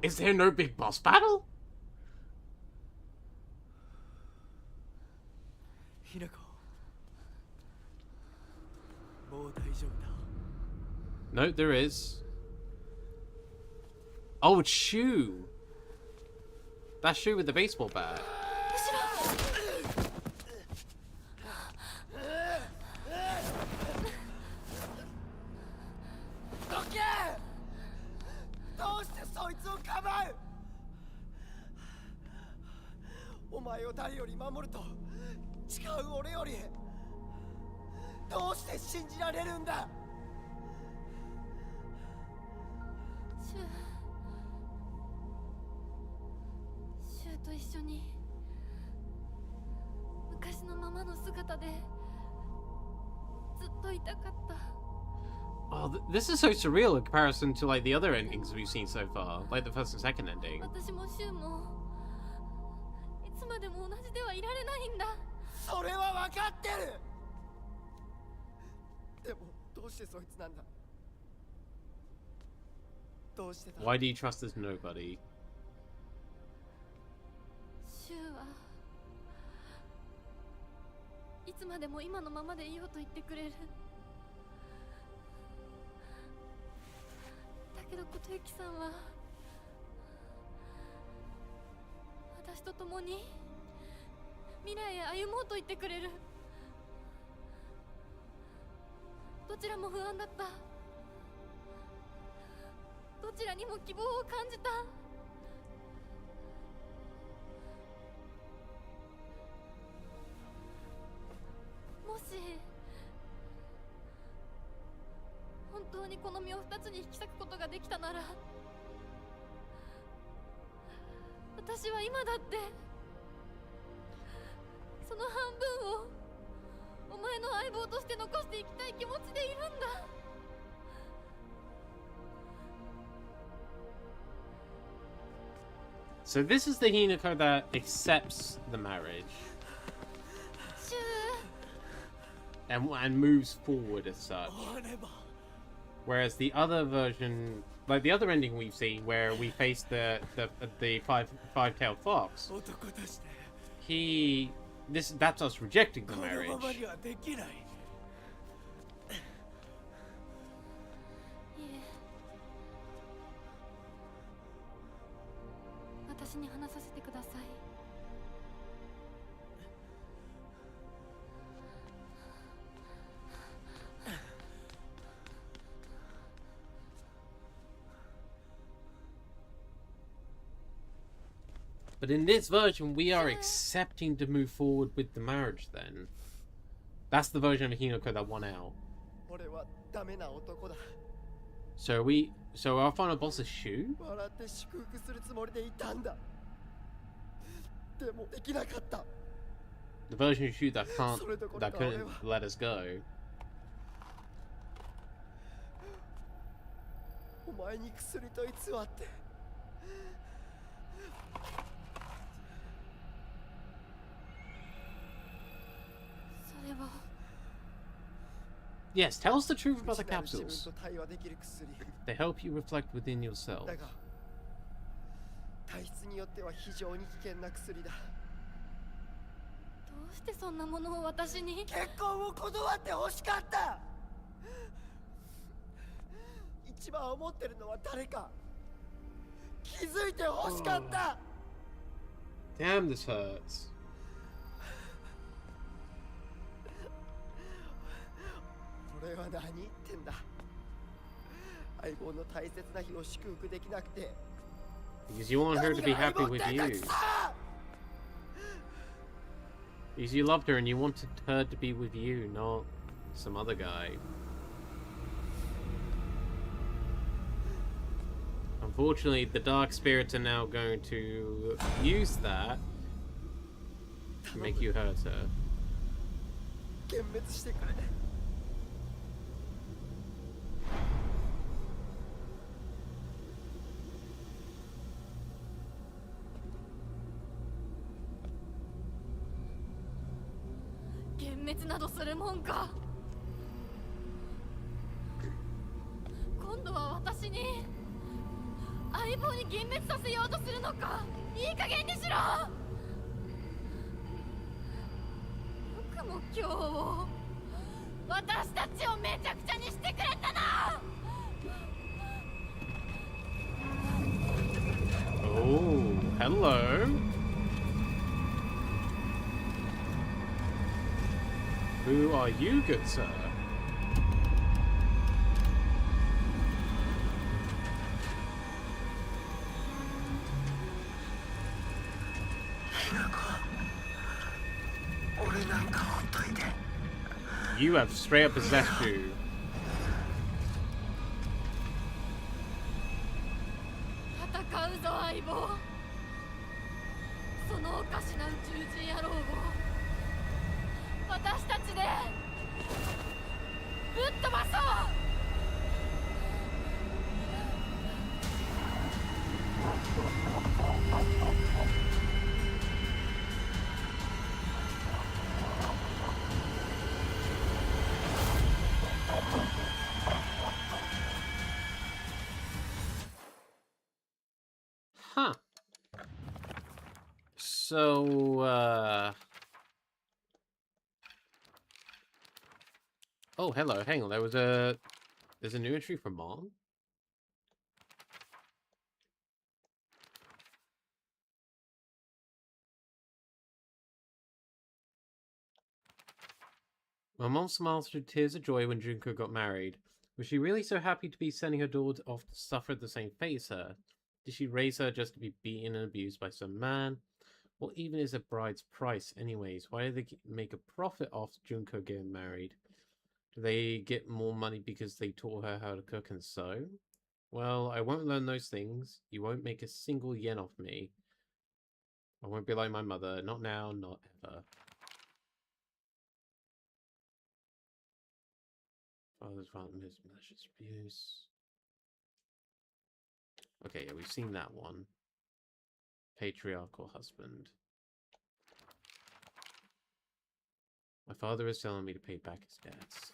S1: Is there no big boss battle?
S2: ひなこ、もう大丈夫だ。
S1: No, there is. Oh, it's Shu. That's Shu with the baseball bat.
S6: どけ！どうしてそいつをかばう！お前を誰より守ると誓う俺よりどうして信じられるんだ！
S3: シュウと一緒に昔のままの姿でずっといたかった。
S1: Oh, this is so surreal in comparison to like the other endings we've seen so far, like the first and second ending.
S3: 私もシュウもいつまでも同じではいられないんだ。
S6: それは分かってる。でもどうしてそいつなんだ？どうしてだ？
S1: Why do you trust this nobody?
S3: シュウはいつまでも今のままでいようと言ってくれる。だけど琴雪さんは私と共に未来へ歩もうと言ってくれる。どちらも不安だった。どちらにも希望を感じた。もし本当にこの身を二つに引き裂くことができたなら、私は今だってその半分をお前の相棒として残していきたい気持ちでいるんだ。
S1: So this is the Hinako that accepts the marriage and moves forward as such. Whereas the other version, like the other ending we've seen, where we face the five-tailed fox, that's us rejecting the marriage.
S3: 私に話させてください。
S1: But in this version, we are accepting to move forward with the marriage then. That's the version of Hinako that won out. So our final boss is Shu? The version of Shu that couldn't let us go.
S6: お前に薬と偽って
S1: Yes, tell us the truth about the capsules. They help you reflect within yourself.
S6: だが体質によっては非常に危険な薬だ。
S3: どうしてそんなものを私に。
S6: 結婚を断って欲しかった。一番思ってるのは誰か気づいて欲しかった。
S1: Damn, this hurts.
S6: 俺は何言ってんだ。相棒の大切な日を祝福できなくて。
S1: Because you want her to be happy with you. Because you loved her and you wanted her to be with you, not some other guy. Unfortunately, the dark spirits are now going to use that to make you hurt her.
S6: 幻滅してくれ。
S3: 幻滅などするもんか。今度は私に相棒に幻滅させようとするのか。いい加減にしろ。よくも今日を私たちをめちゃくちゃにしてくれたな。
S1: Oh, hello. Who are you, good sir? You have straight up possessed you.
S3: 戦うぞ相棒。そのおかしな宇宙人野郎を私たちでぶっ飛ばそう。
S1: Huh. So, oh, hello. Hang on. There's a new entry from Mom. My mom smiled through tears of joy when Junko got married. Was she really so happy to be sending her daughter off to suffer the same fate as her? Did she raise her just to be beaten and abused by some man? What even is a bride's price anyways? Why do they make a profit off Junko getting married? Do they get more money because they taught her how to cook and sew? Well, I won't learn those things. You won't make a single yen off me. I won't be like my mother. Not now, not ever. Father's violence, malicious abuse. Okay, yeah, we've seen that one. Patriarchal husband. My father is telling me to pay back his debts.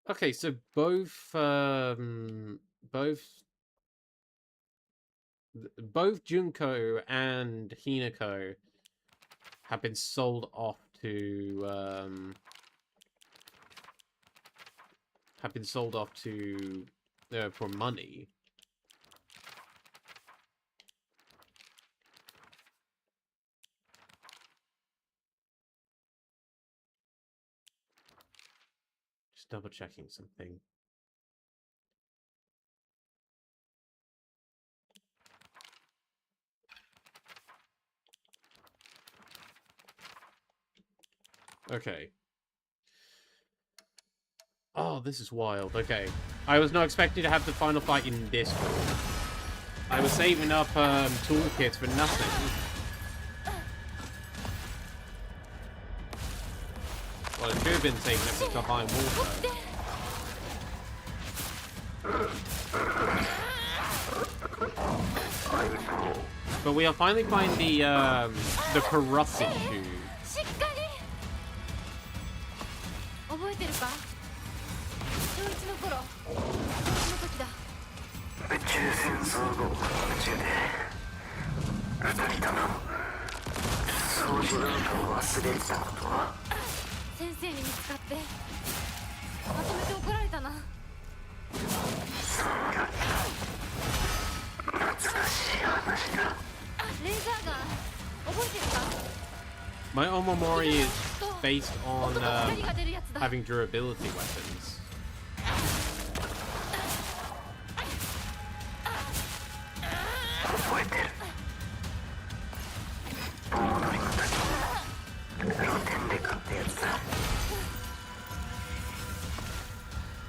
S1: Okay, so both Junko and Hinako have been sold off to for money. Just double checking something. Okay. Oh, this is wild. Okay. I was not expecting to have the final fight in Discord. I was saving up toolkits for nothing. Well, it should have been saving up to behind water. But we'll finally find the corrupted tube.
S10: 中で2人とも掃除なんかを忘れてたことは。
S3: 先生に見つかってまとめて怒られたな。
S10: そうだった。懐かしい話だ。
S3: レーザーガン覚えてるか？
S1: My Omamori is based on
S3: 音と光が出るやつだ。
S1: having durability weapons.
S10: 覚えてる。盆踊りの時露店で買ったやつだ。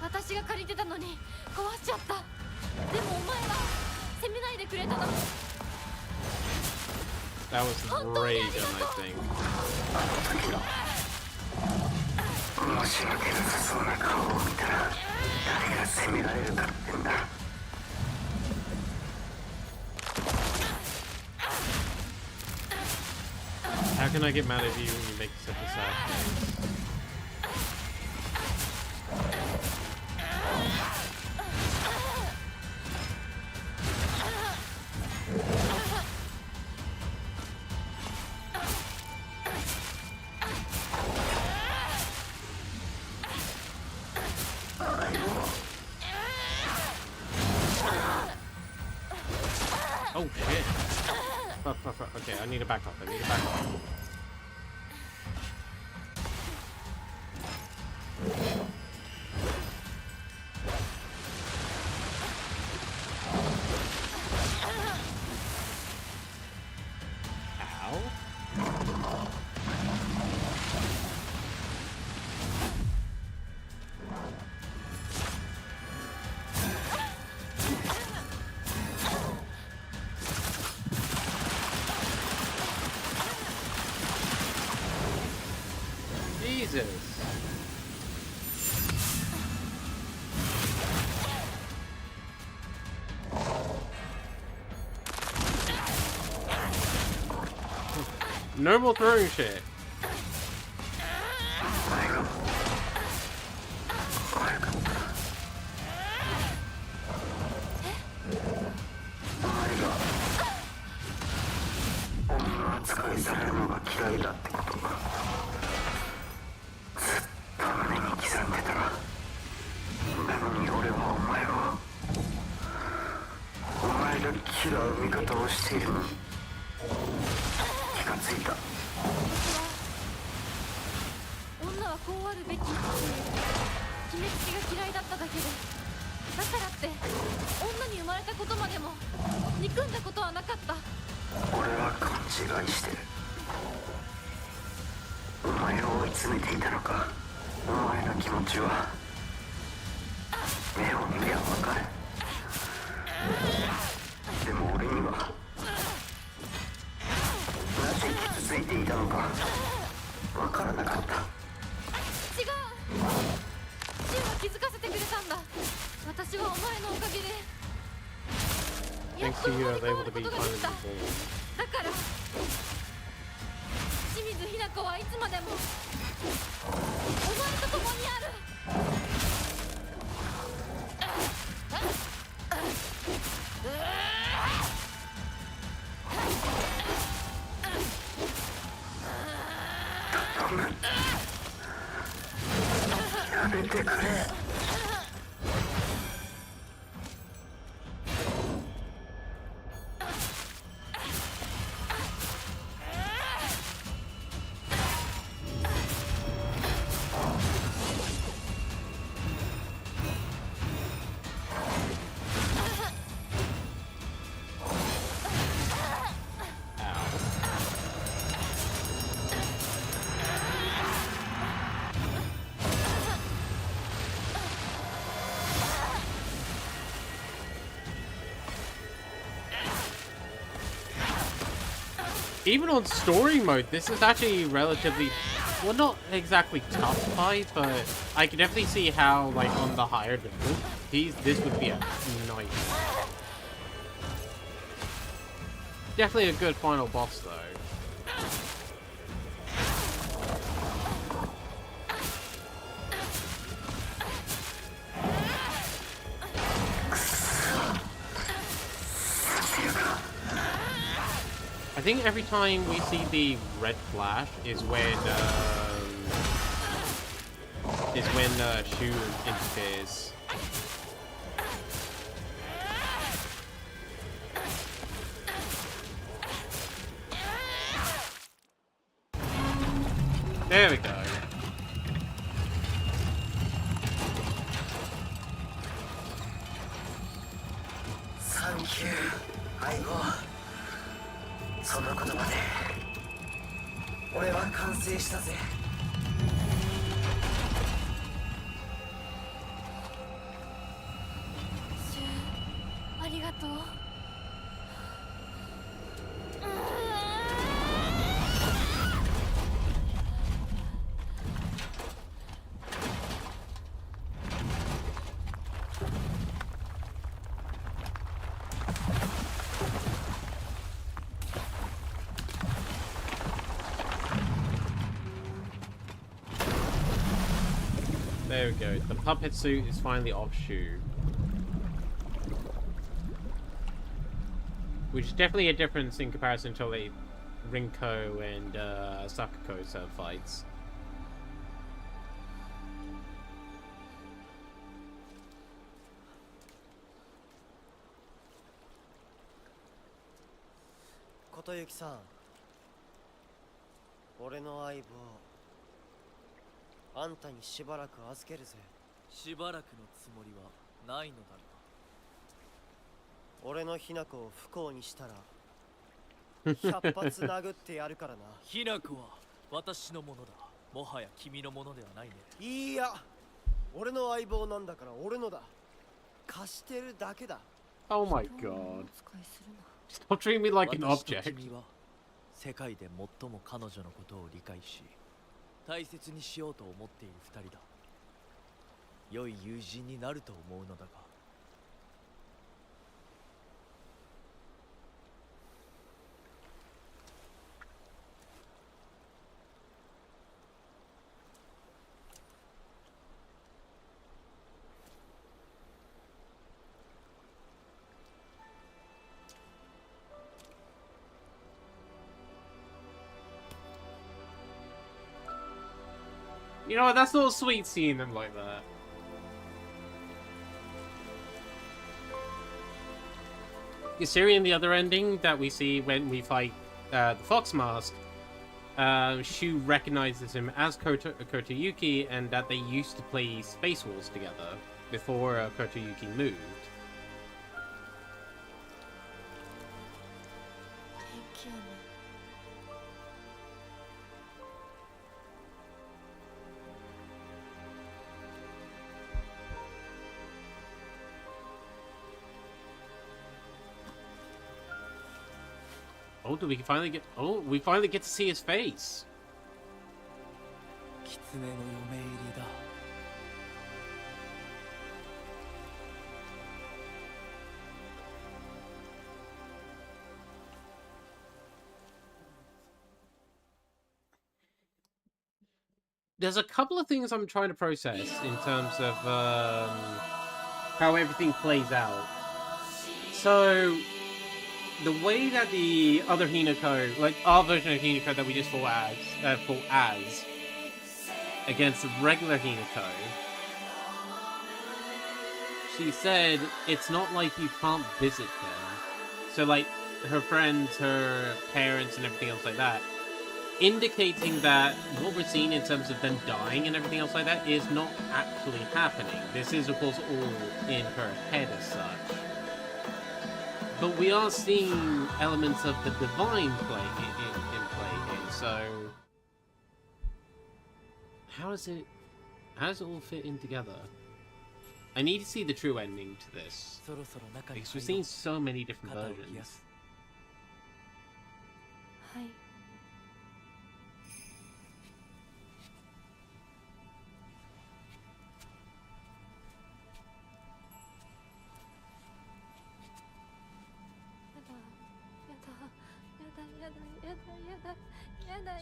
S3: 私が借りてたのに壊しちゃった。でもお前は責めないでくれたの。
S1: That was Ray gun, I think.
S10: 申し訳なさそうな顔を見たら誰が責められるかってんだ。
S1: How can I get mad at you when you make such a sad face? Oh shit. Fuck. Okay, I need to back off. Ow. Jesus. No more throwing shit. Thanks to you, I was able to be finally born.
S3: だから清水ひな子はいつまでもお前と共にある。
S10: やめてくれ。
S1: Even on story mode, this is actually relatively, well, not exactly tough fight, but I can definitely see how, like, on the higher level, this would be a nightmare. Definitely a good final boss, though. think every time we see the red flash is when Shu interferes. There we go.
S10: Thank you, 相棒。その言葉で俺は完成したぜ。
S3: シュウ、ありがとう。
S1: There we go. The puppet suit is finally off Shu. Which is definitely a difference in comparison to like Rinko and Sakuko's fights.
S6: 琴行さん、俺の相棒あんたにしばらく預けるぜ。
S2: しばらくのつもりはないのだろう。
S6: 俺のひな子を不幸にしたら100発殴ってやるからな。
S2: ひな子は私のものだ。もはや君のものではないね。
S6: いや、俺の相棒なんだから俺のだ。貸してるだけだ。
S1: Oh my god. Stop treating me like an object.
S2: 君は世界で最も彼女のことを理解し大切にしようと思っている二人だ。良い友人になると思うのだが。
S1: You know what? That's not sweet seeing them like that. Isiri in the other ending that we see when we fight the Fox Mask, Shu recognizes him as Kotoyuki and that they used to play Space Wars together before Kotoyuki moved. Oh, do we finally get? Oh, we finally get to see his face.
S2: 狐の嫁入りだ。
S1: There's a couple of things I'm trying to process in terms of how everything plays out. So, the way that the other Hinako, like our version of Hinako that we just fought as against the regular Hinako, she said it's not like you can't visit them. So like her friends, her parents and everything else like that, indicating that what we're seeing in terms of them dying and everything else like that is not actually happening. This is of course all in her head as such. But we are seeing elements of the divine play in play here, so how does it all fit in together? I need to see the true ending to this, because we've seen so many different versions.
S3: はい。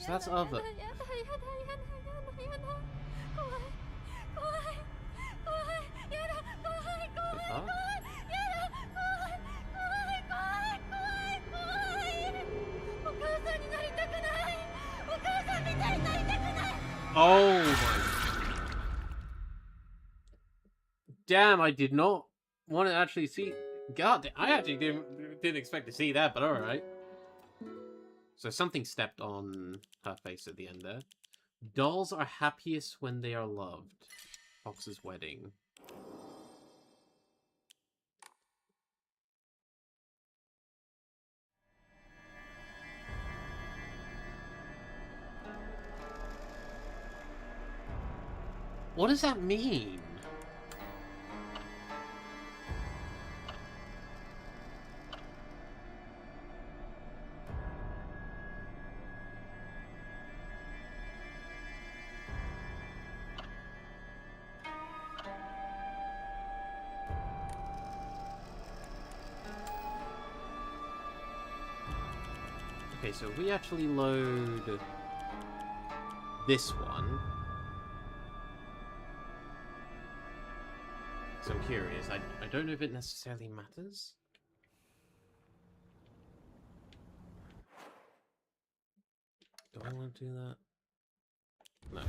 S1: So that's other. Oh my. Damn, I did not want to actually see. God, I actually didn't expect to see that, but alright. So something stepped on her face at the end there. Dolls are happiest when they are loved. Fox's wedding. What does that mean? Okay, so we actually load this one. So I'm curious. I don't know if it necessarily matters. Do I want to do that? No.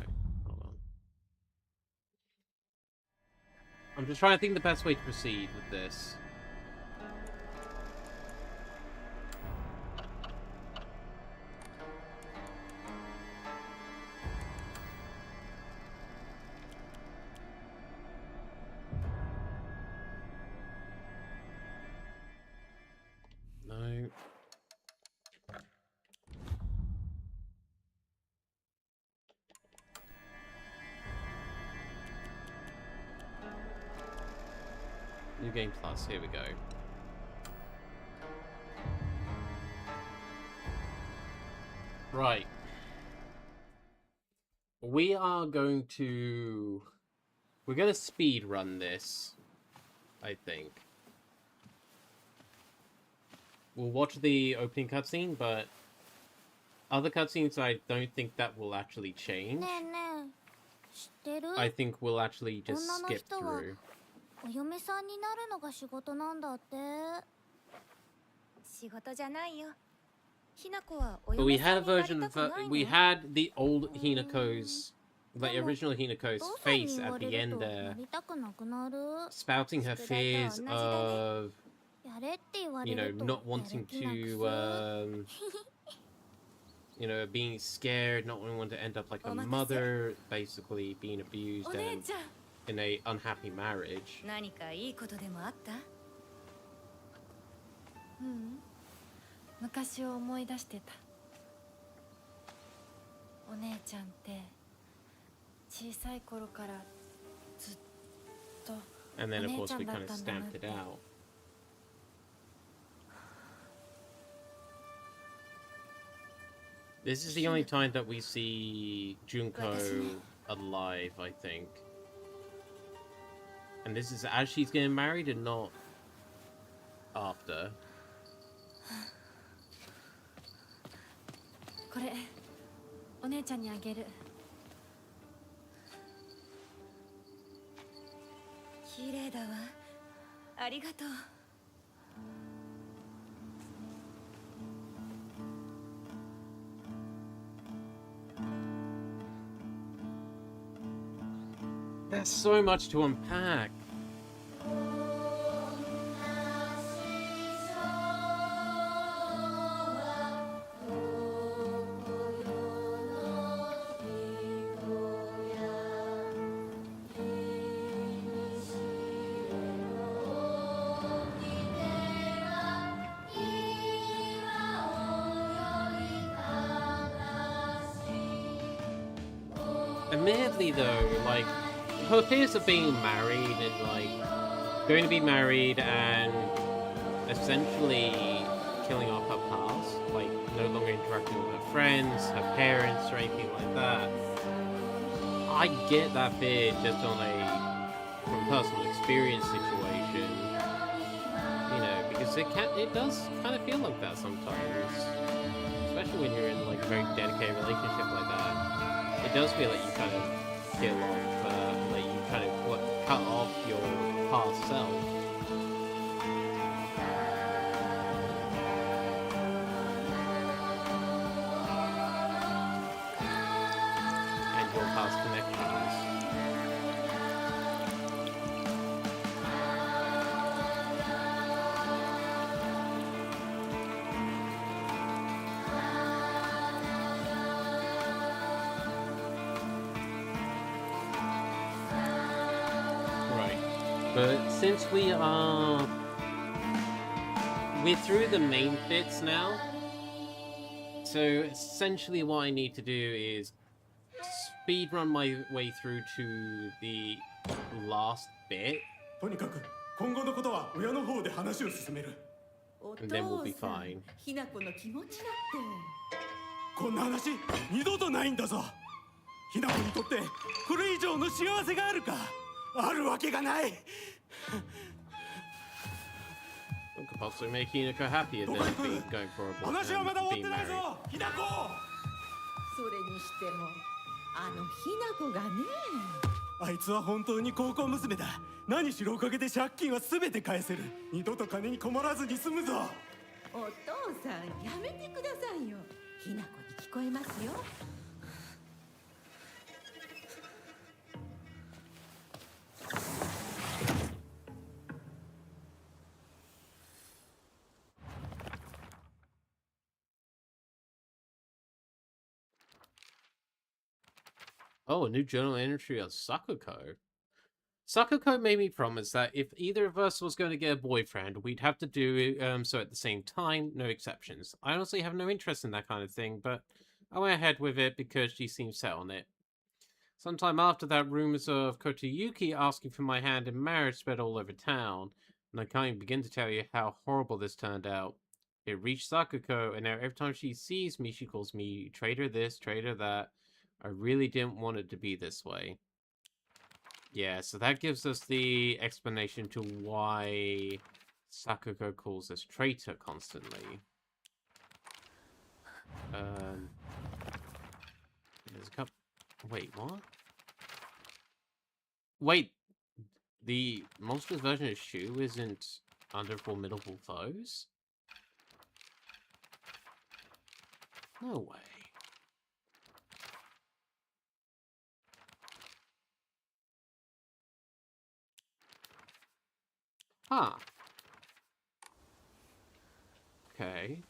S1: Hold on. I'm just trying to think the best way to proceed with this. No. New Game Plus, here we go. Right. We are going to... We're going to speed run this, I think. We'll watch the opening cutscene, but other cutscenes I don't think that will actually change. I think we'll actually just skip through.
S4: お嫁さんになるのが仕事なんだって。仕事じゃないよ。ひなこはお
S1: But we
S4: 嫁
S1: had
S4: さ
S1: a
S4: んになり
S1: version
S4: た
S1: of
S4: くないの？
S1: we had the old Hinako's, the original Hinako's face at the end there, spouting her fears of, you know, not wanting to, you know, being scared, not wanting to end up like her mother, basically being abused and in a unhappy marriage.
S9: 何かいいことでもあった？うん。昔を思い出してた。お姉ちゃんって小さい頃からずっと
S1: And then, of
S9: お姉ち
S1: course,
S9: ゃ
S1: we
S9: んだっ
S1: kind of
S9: たんだなっ
S1: stamped
S9: て。
S1: it out. This is the only time that we see Junko alive, I think. And this is as she's getting married and not after.
S9: これお姉ちゃんにあげる。綺麗だわ。ありがとう。
S1: There's so much to unpack. Admittedly, though, like, her fears of being married and, like, going to be married and essentially killing off her past, like, no longer interacting with her friends, her parents, or anything like that. I get that fear just on a, from personal experience situation, you know, because it does kind of feel like that sometimes, especially when you're in, like, a very dedicated relationship like that. It does feel like you kind of kill off, like you kind of cut off your past self. And your But since we're through the main bits now, so essentially what I need to do is speed run my way through to the last bit.
S8: とにかく今後のことは親の方で話を進める。
S1: And then we'll be fine.
S7: ひな子の気持ちだって。
S8: こんな話二度とないんだぞ。ひな子にとってこれ以上の幸せがあるか。あるわけがない。
S1: What could possibly make Hinako happier than going for a boyfriend
S8: 話はまだ
S1: and
S8: 終わ
S1: being
S8: ってない
S1: married?
S8: ぞ。ひな子。
S7: それにしてもあのひな子がね。
S8: あいつは本当に高校娘だ。何しろおかげで借金は全て返せる。二度と金に困らずに済むぞ。
S7: お父さんやめてくださいよ。ひな子に聞こえますよ。
S1: Oh, a new journal entry on Sakuko. Sakuko made me promise that if either of us was going to get a boyfriend, we'd have to do so at the same time, no exceptions. I honestly have no interest in that kind of thing, but I went ahead with it because she seemed set on it. Sometime after that, rumors of Kotoyuki asking for my hand in marriage spread all over town, and I can't even begin to tell you how horrible this turned out. It reached Sakuko, and now every time she sees me, she calls me traitor this, traitor that. I really didn't want it to be this way. Yeah, so that gives us the explanation to why Sakuko calls us traitor constantly. There's a couple... Wait, what? Wait, the monster's version of Shu isn't under formidable foes? No way. Huh. Okay.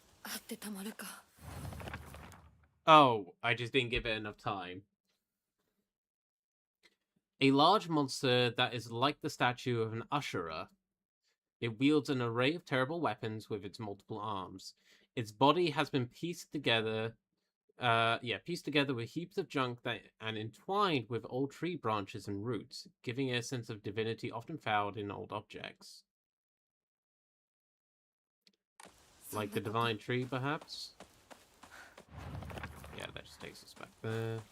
S1: Oh, I just didn't give it enough time. A large monster that is like the statue of an Ashura. It wields an array of terrible weapons with its multiple arms. Its body has been pieced together with heaps of junk and entwined with old tree branches and roots, giving it a sense of divinity often found in old objects. Like the divine tree, perhaps? Yeah, that just takes us back there.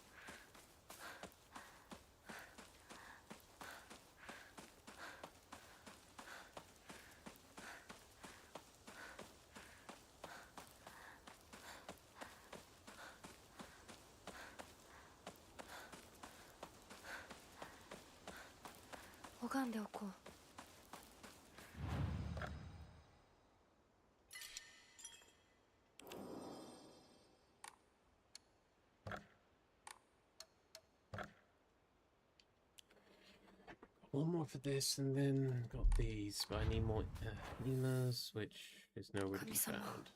S1: One more for this, and then got these, but I need more Nimas, which is nowhere to be found.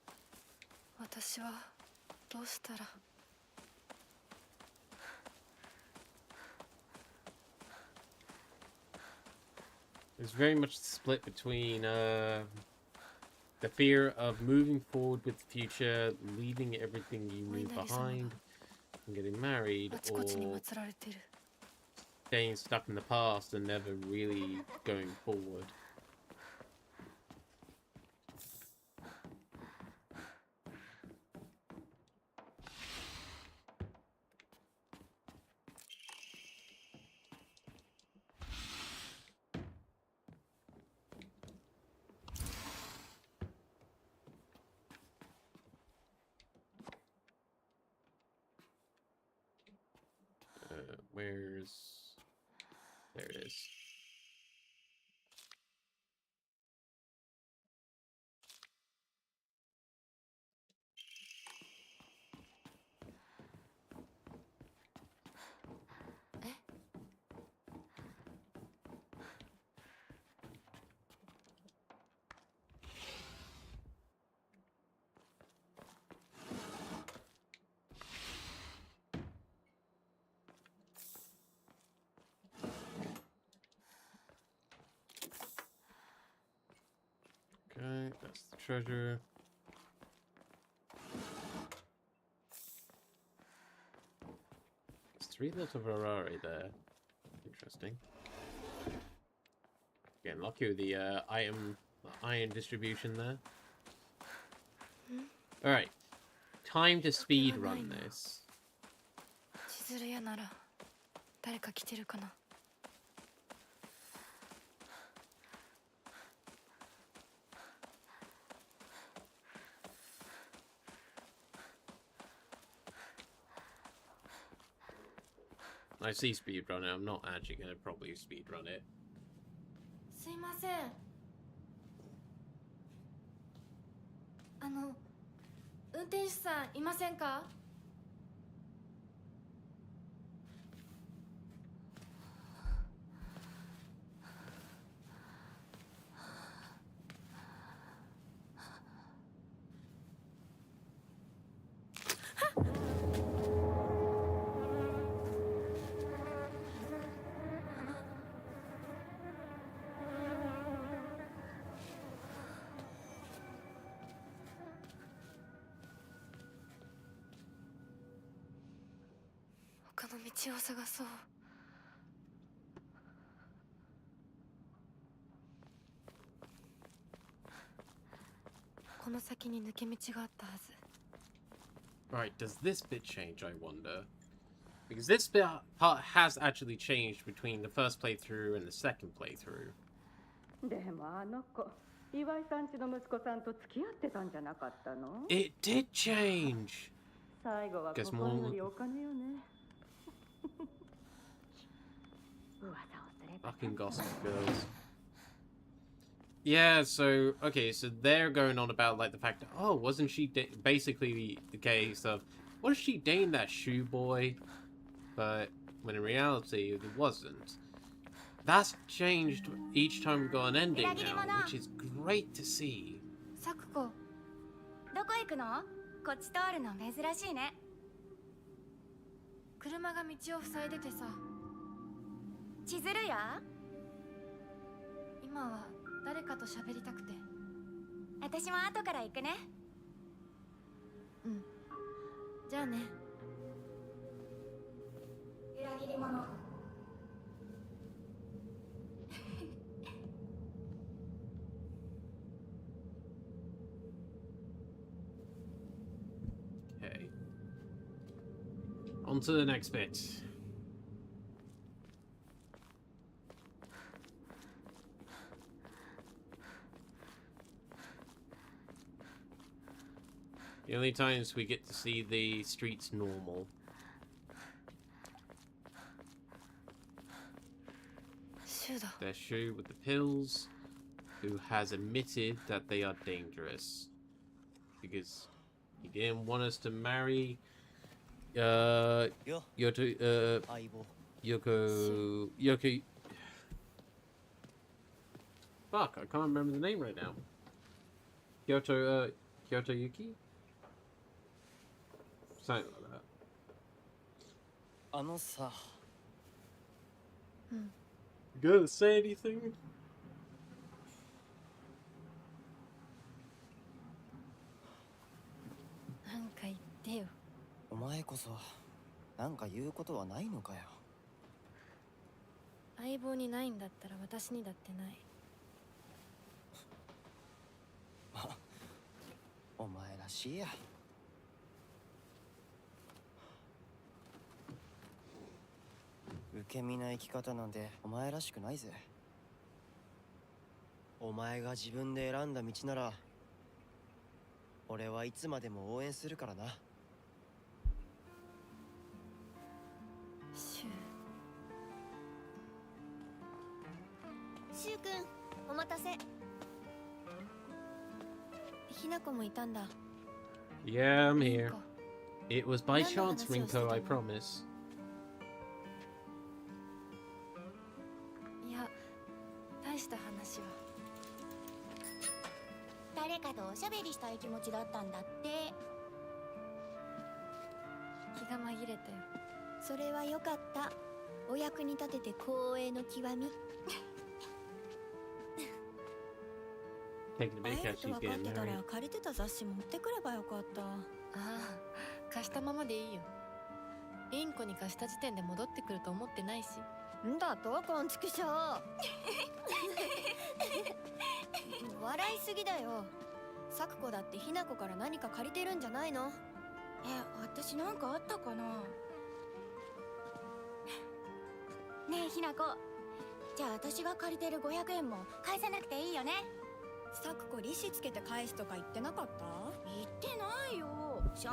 S1: There's very much split between the fear of moving forward with the future, leaving everything you knew behind, and getting married, or staying stuck in the past and never really going forward. Where's... There it is. That's the treasure. There's 3 little Ferrari there. Interesting. Getting lucky with the iron distribution there. Alright. Time to speed run this.
S3: 千鶴屋なら誰か来てるかな。
S1: I see speedrun it. I'm not actually going to probably speedrun it.
S3: すいません。運転手さんいませんか？他の道を探そう。この先に抜け道があったはず。
S1: Right, does this bit change, I wonder? Because this bit part has actually changed between the first playthrough and the second playthrough.
S7: でもあの子、岩井さんちの息子さんと付き合ってたんじゃなかったの？
S1: It did change!
S7: 最後は
S1: Guess
S7: 心
S1: more...
S7: よりお金よね。噂をすれば。
S1: Fucking gossip girls. Yeah, so, okay, so they're going on about, like, the fact that, oh, wasn't she basically the case of, what if she dated that shoe boy? But, when in reality, it wasn't. That's changed each time we got an ending now, which is great to see.
S3: サクコ、どこ行くの？こっち通るの珍しいね。車が道を塞いでてさ。千鶴や？今は誰かと喋りたくて。私も後から行くね。うん。じゃあね。裏切り者。
S1: Okay. On to the next bit. The only times we get to see the streets normal. Their shoe with the pills, who has admitted that they are dangerous. Because he didn't want us to marry Yoko fuck, I can't remember the name right now. Kyoto Yuki? Something like that.
S6: あのさ、
S3: うん。
S1: You gonna say anything?
S3: なんか言ってよ。
S6: お前こそなんか言うことはないのかよ。
S3: 相棒にないんだったら私にだってない。
S6: お前らしいや。受け身な生き方なんてお前らしくないぜ。お前が自分で選んだ道なら俺はいつまでも応援するからな。
S3: シ
S4: シュウ君、お待たせ。
S3: ひなこもいたんだ。
S1: Yeah, I'm here. It was by chance, Rinko, I promise.
S3: いや、大した話は。
S4: 誰かとおしゃべりしたい気持ちだったんだって。
S3: 気が紛れたよ。
S4: それはよかった。お役に立てて光栄の極み。
S1: taking a big
S11: 会え
S1: cat.
S11: ると
S1: She's
S11: 分かっ
S1: getting
S11: てた
S1: married.
S11: ら借りてた雑誌持ってくればよかった。
S3: ああ、貸したままでいいよ。インコに貸した時点で戻ってくると思ってないし。
S11: んだとこんちくしょう。笑いすぎだよ。咲子だってひな子から何か借りてるんじゃないの？私なんかあったかな。ねえひな子、じゃあ私が借りてる500円も返さなくていいよね。咲子利子つけて返すとか言ってなかった？言ってないよ。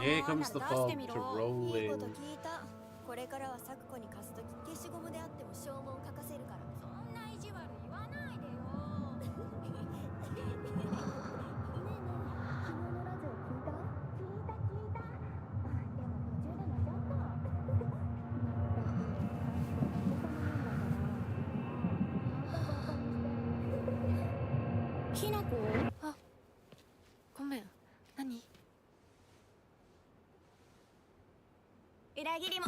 S1: Here comes the fog to roll
S11: いいこと
S1: in.
S11: 聞いた。これからは咲子に貸すとき消しゴムであっても証文書かせるから。そんな意地悪言わないでよ。ねえねえ、昨日のラジオ聞いた？聞いた。でも途中で寝ちゃった。ひなこ？
S3: あ、ごめん。何？
S11: 裏切りも。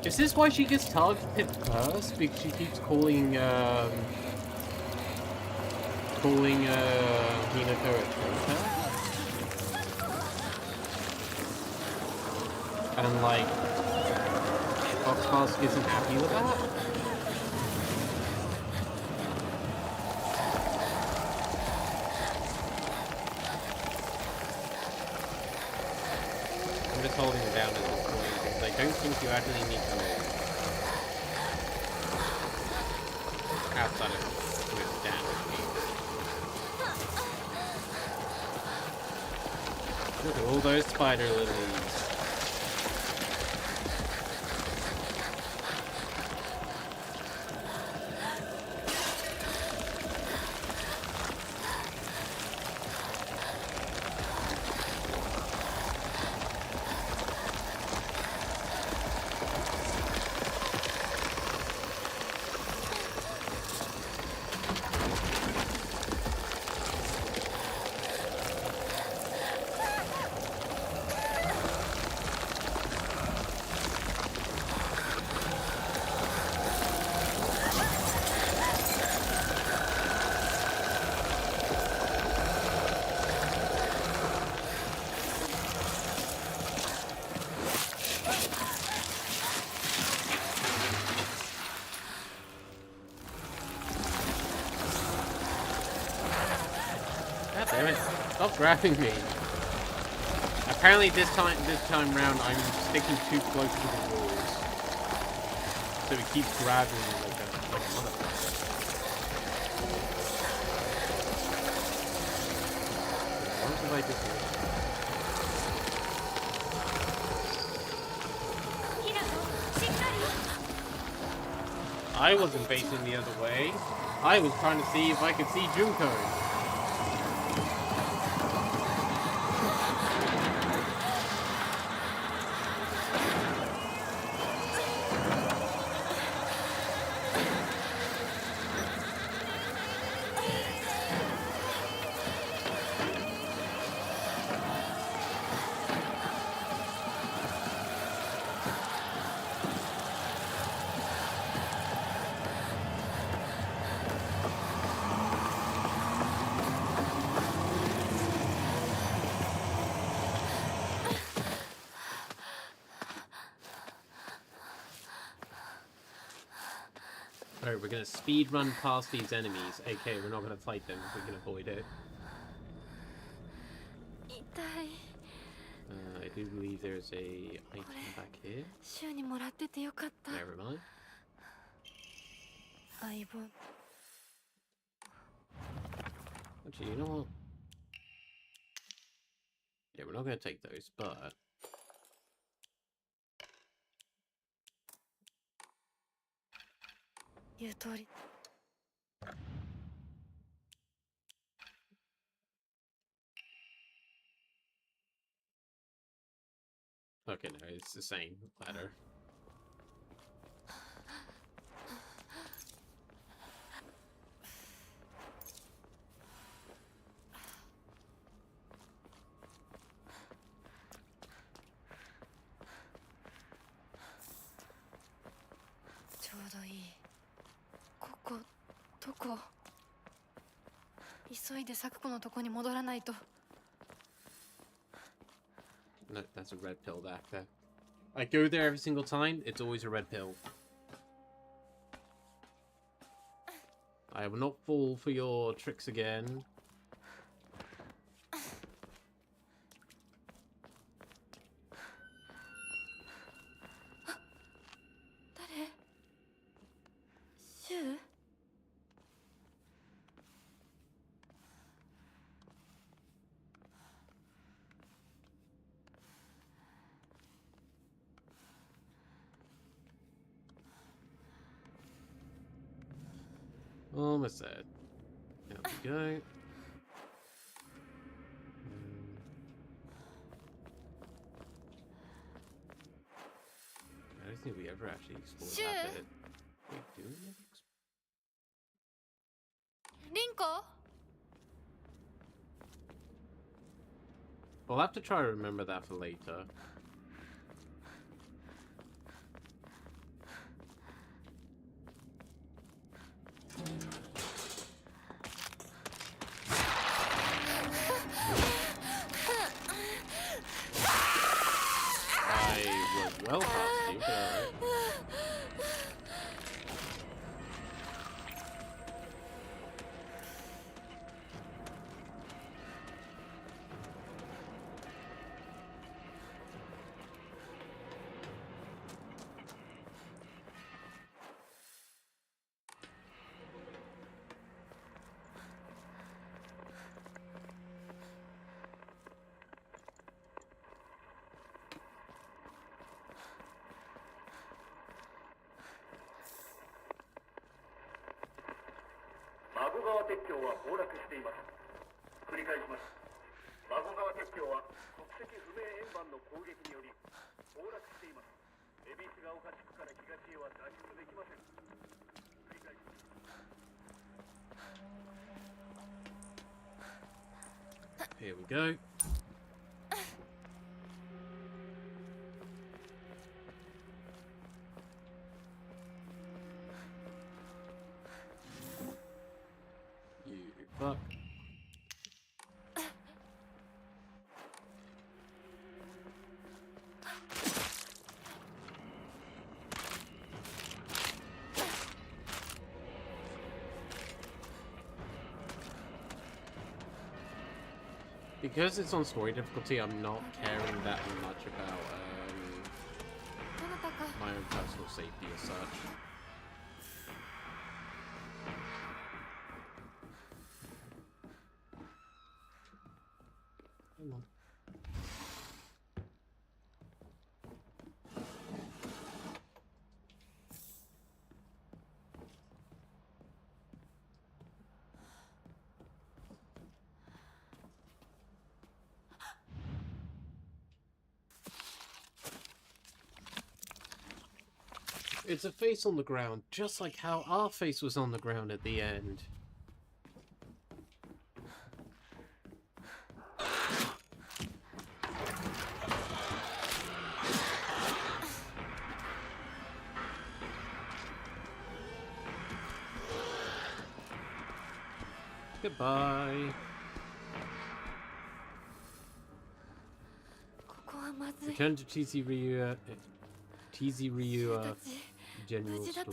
S1: Is this why she gets targeted first? Because she keeps calling Hinako a traitor? And like Foxpass isn't happy with that? I'm just holding it down at this point because I don't think you actually need to know outside of doing damage. Look at all those spider lilies. God damn it. Stop grabbing me. Apparently this time round I'm sticking too close to the walls. So he keeps grabbing me like a motherfucker. What have I just done? I wasn't facing the other way. I was trying to see if I could see Junko. Alright, we're gonna speed run past these enemies. Okay, we're not gonna fight them if we can avoid it. I do believe there's a item back here. Never mind. Actually, you know what? Yeah, we're not gonna take those, but okay, no, it's the same ladder.
S3: どこ？急いで咲子のとこに戻らないと。
S1: No, that's a red pill back there. I go there every single time, it's always a red pill. I will not fall for your tricks again. Almost there. There we go. I don't think we ever actually explored that bit. Wait, do we ever explore?
S3: リンコ？
S1: I'll have to try to remember that for later. I was well past you, but alright. Here we go. You fuck. Because it's on story difficulty, I'm not caring that much about my own personal safety as such. Hang on. It's a face on the ground, just like how our face was on the ground at the end. Goodbye. Return to TZ Ryu. TZ Ryu General Store.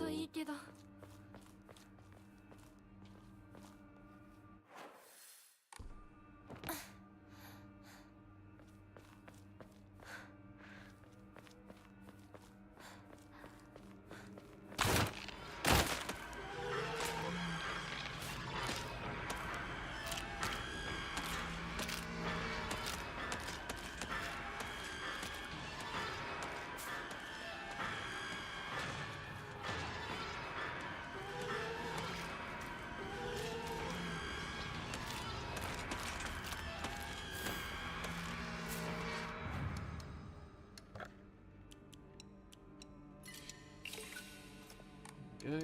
S1: Go.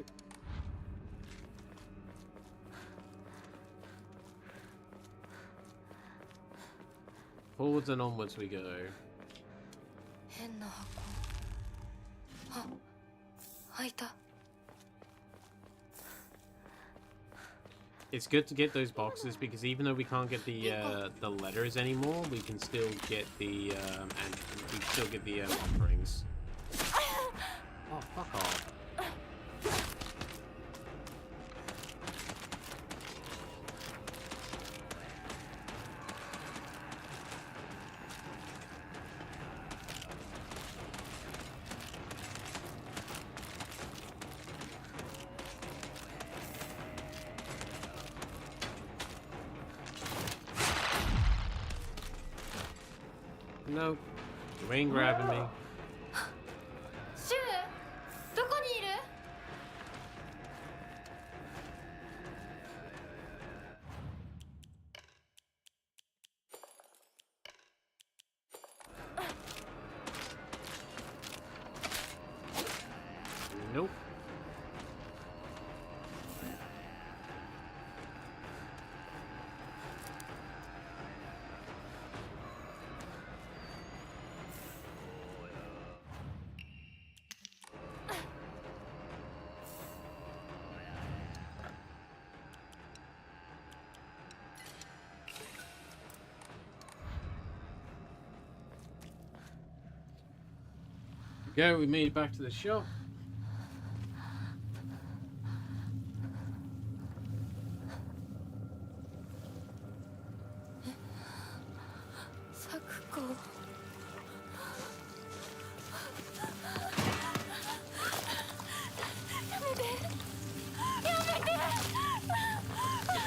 S1: Forwards and onwards we go.
S3: 変な箱。あ、開いた。
S1: It's good to get those boxes because even though we can't get the letters anymore, we can still get the and we can still get the offerings. Oh, fuck off. Nope. You ain't grabbing me.
S3: シュウ、どこにいる？
S1: Nope. Yeah, we made it back to the shop.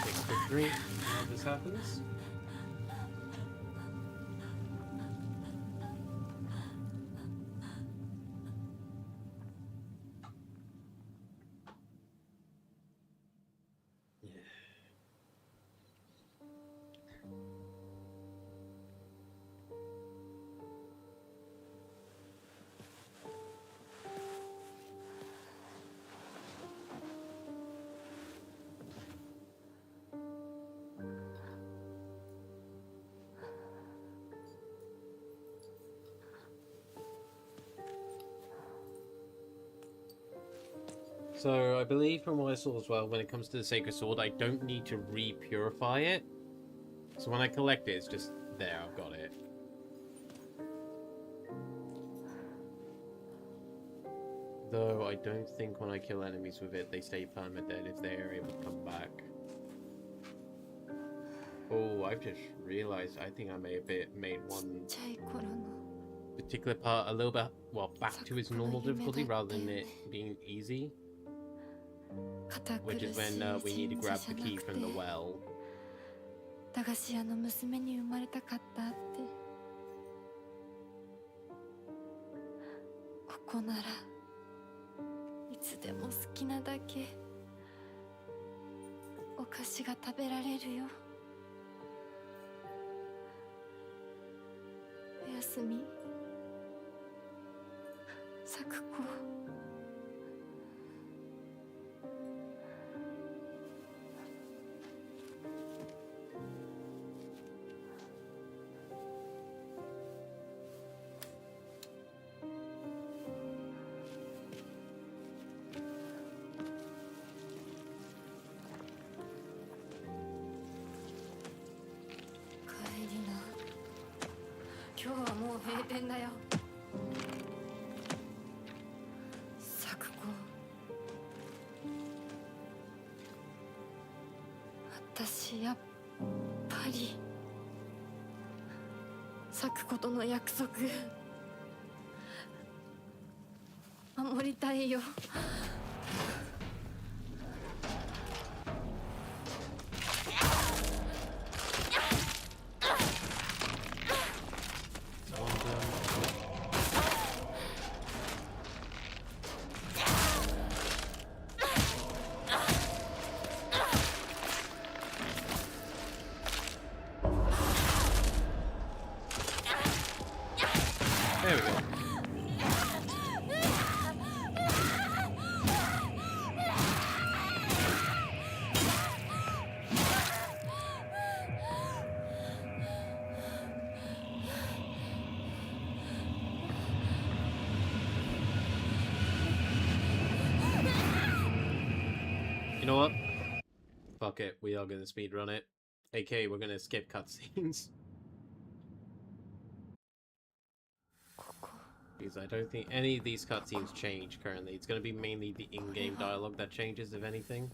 S1: Takes a quick drink. How this happens. So I believe from what I saw as well, when it comes to the Sacred Sword, I don't need to re-purify it. So when I collect it, it's just there, I've got it. Though I don't think when I kill enemies with it, they stay permadead if they are able to come back. Oh, I've just realized I think I may have made one particular part a little bit, well, back to its normal difficulty rather than it being easy. Which is when we need to grab the key from the well.
S3: 駄菓子屋の娘に生まれたかったって。ここならいつでも好きなだけお菓子が食べられるよ。おやすみ、咲子。今日はもう閉店だよ。咲子、私やっぱり咲子との約束守りたいよ。
S1: There we go. You know what? fuck it, we are gonna speedrun it. AK, we're gonna skip cutscenes. Because I don't think any of these cutscenes change currently. It's gonna be mainly the in-game dialogue that changes, if anything.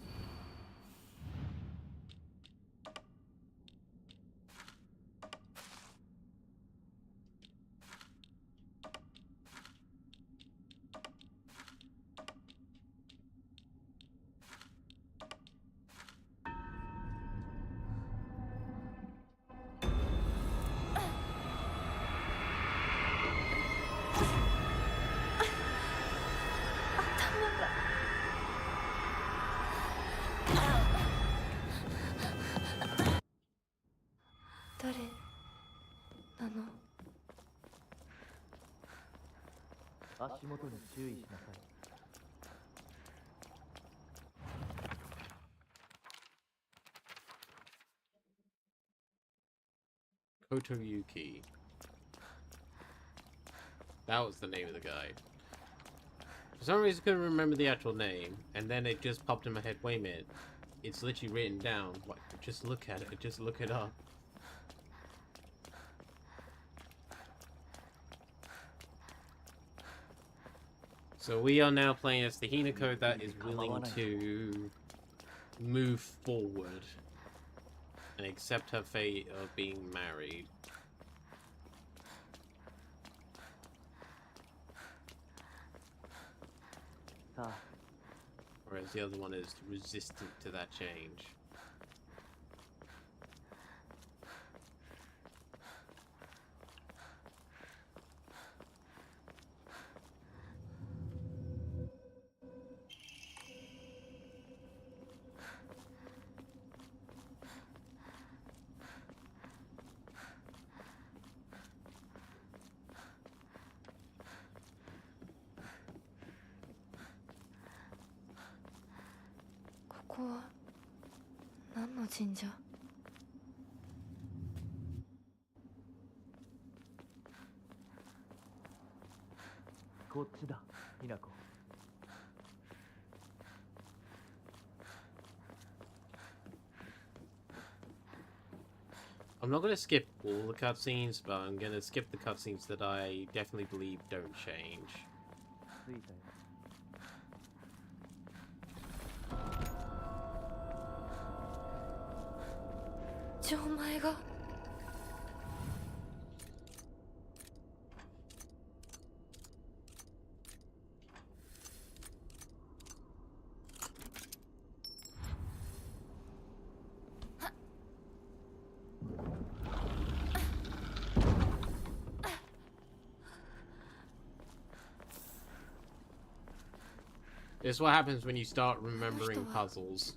S1: Kotoyuki. That was the name of the guy. For some reason I couldn't remember the actual name, and then it just popped in my head, wait a minute. It's literally written down. What, just look at it, just look it up. So we are now playing as the Hinako that is willing to move forward and accept her fate of being married. Whereas the other one is resistant to that change. I'm not going to skip all the cutscenes, but I'm going to skip the cutscenes that I definitely believe don't change. This is what happens when you start remembering puzzles.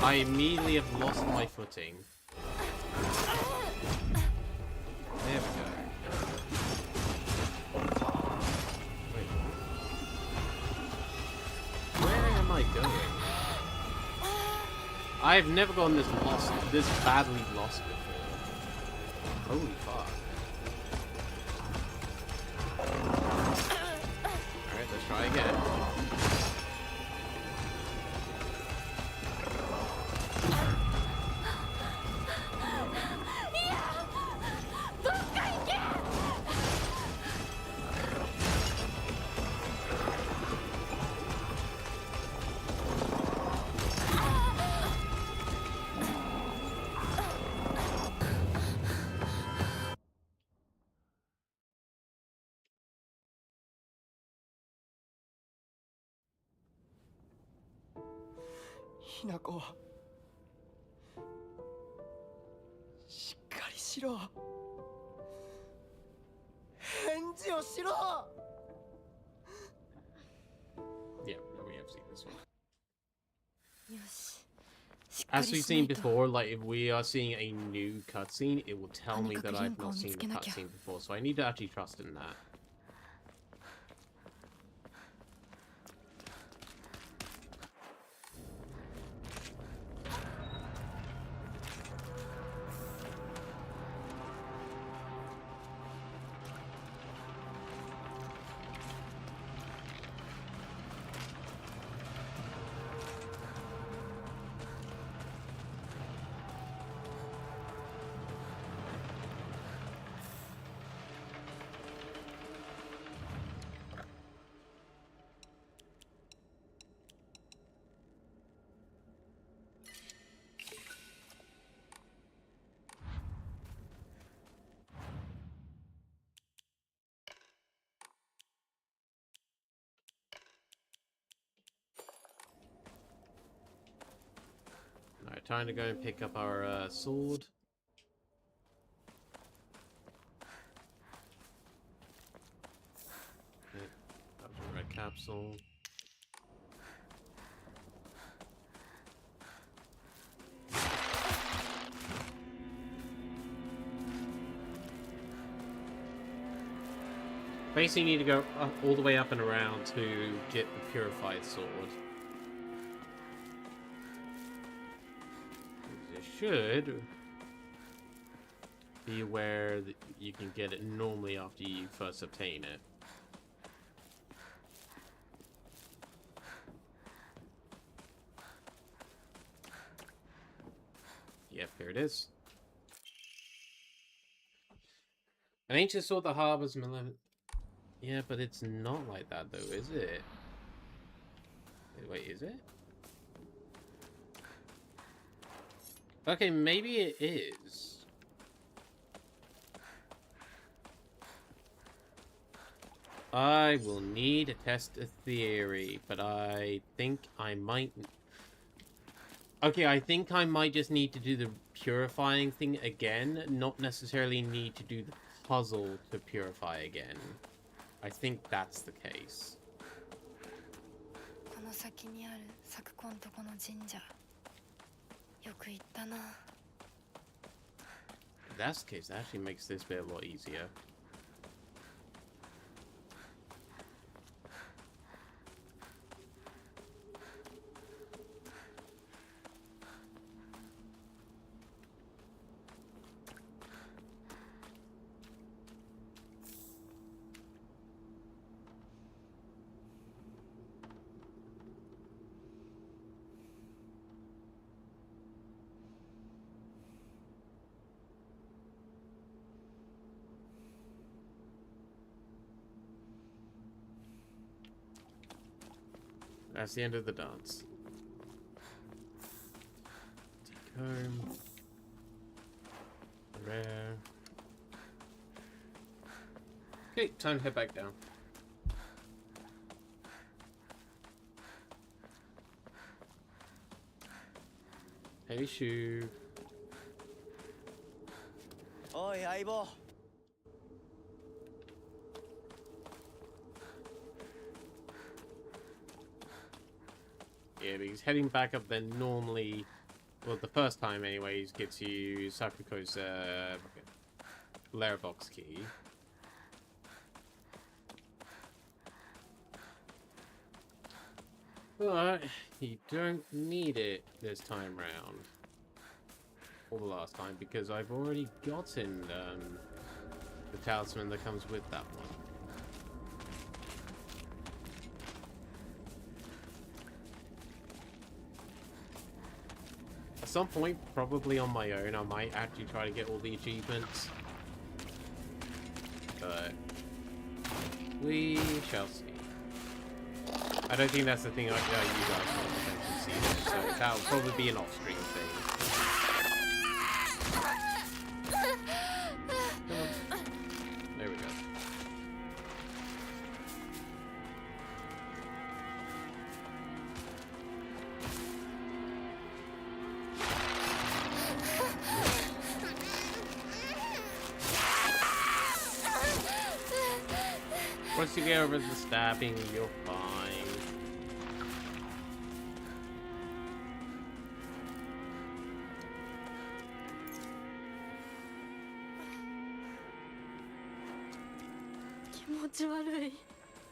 S1: I immediately have lost my footing. There we go. Wait. Where am I going? I've never gotten this badly lost before. Holy fuck. Alright, let's try again.
S6: Hinako. しっかりしろ。返事をしろ。
S1: Yeah, no, we have seen this one. As we've seen before, like if we are seeing a new cutscene, it will tell me that I've not seen the cutscene before, so I need to actually trust in that. time to go and pick up our sword. Okay, that was a red capsule. Basically need to go all the way up and around to get the purified sword. It should be where you can get it normally after you first obtain it. Yep, here it is. An ancient sword that harbors malevolent. Yeah, but it's not like that though, is it? Wait, is it? Okay, maybe it is. I will need to test a theory, but I think I might... Okay, I think I might just need to do the purifying thing again, not necessarily need to do the puzzle to purify again. I think that's the case. If that's the case, that actually makes this bit a lot easier. That's the end of the dance. Decomb. Rare. Okay, time to head back down. Hey, Shu.
S6: Oi, Aibo.
S1: Yeah, because heading back up then normally, well, the first time anyways, gets you Sakuko's letterbox key. But you don't need it this time round. Or the last time, because I've already gotten the talisman that comes with that one. At some point, probably on my own, I might actually try to get all the achievements. But we shall see. I don't think that's the thing you guys want to potentially see, so that'll probably be an off-screen thing. Come on. There we go. Once you get over the stabbing, you're fine.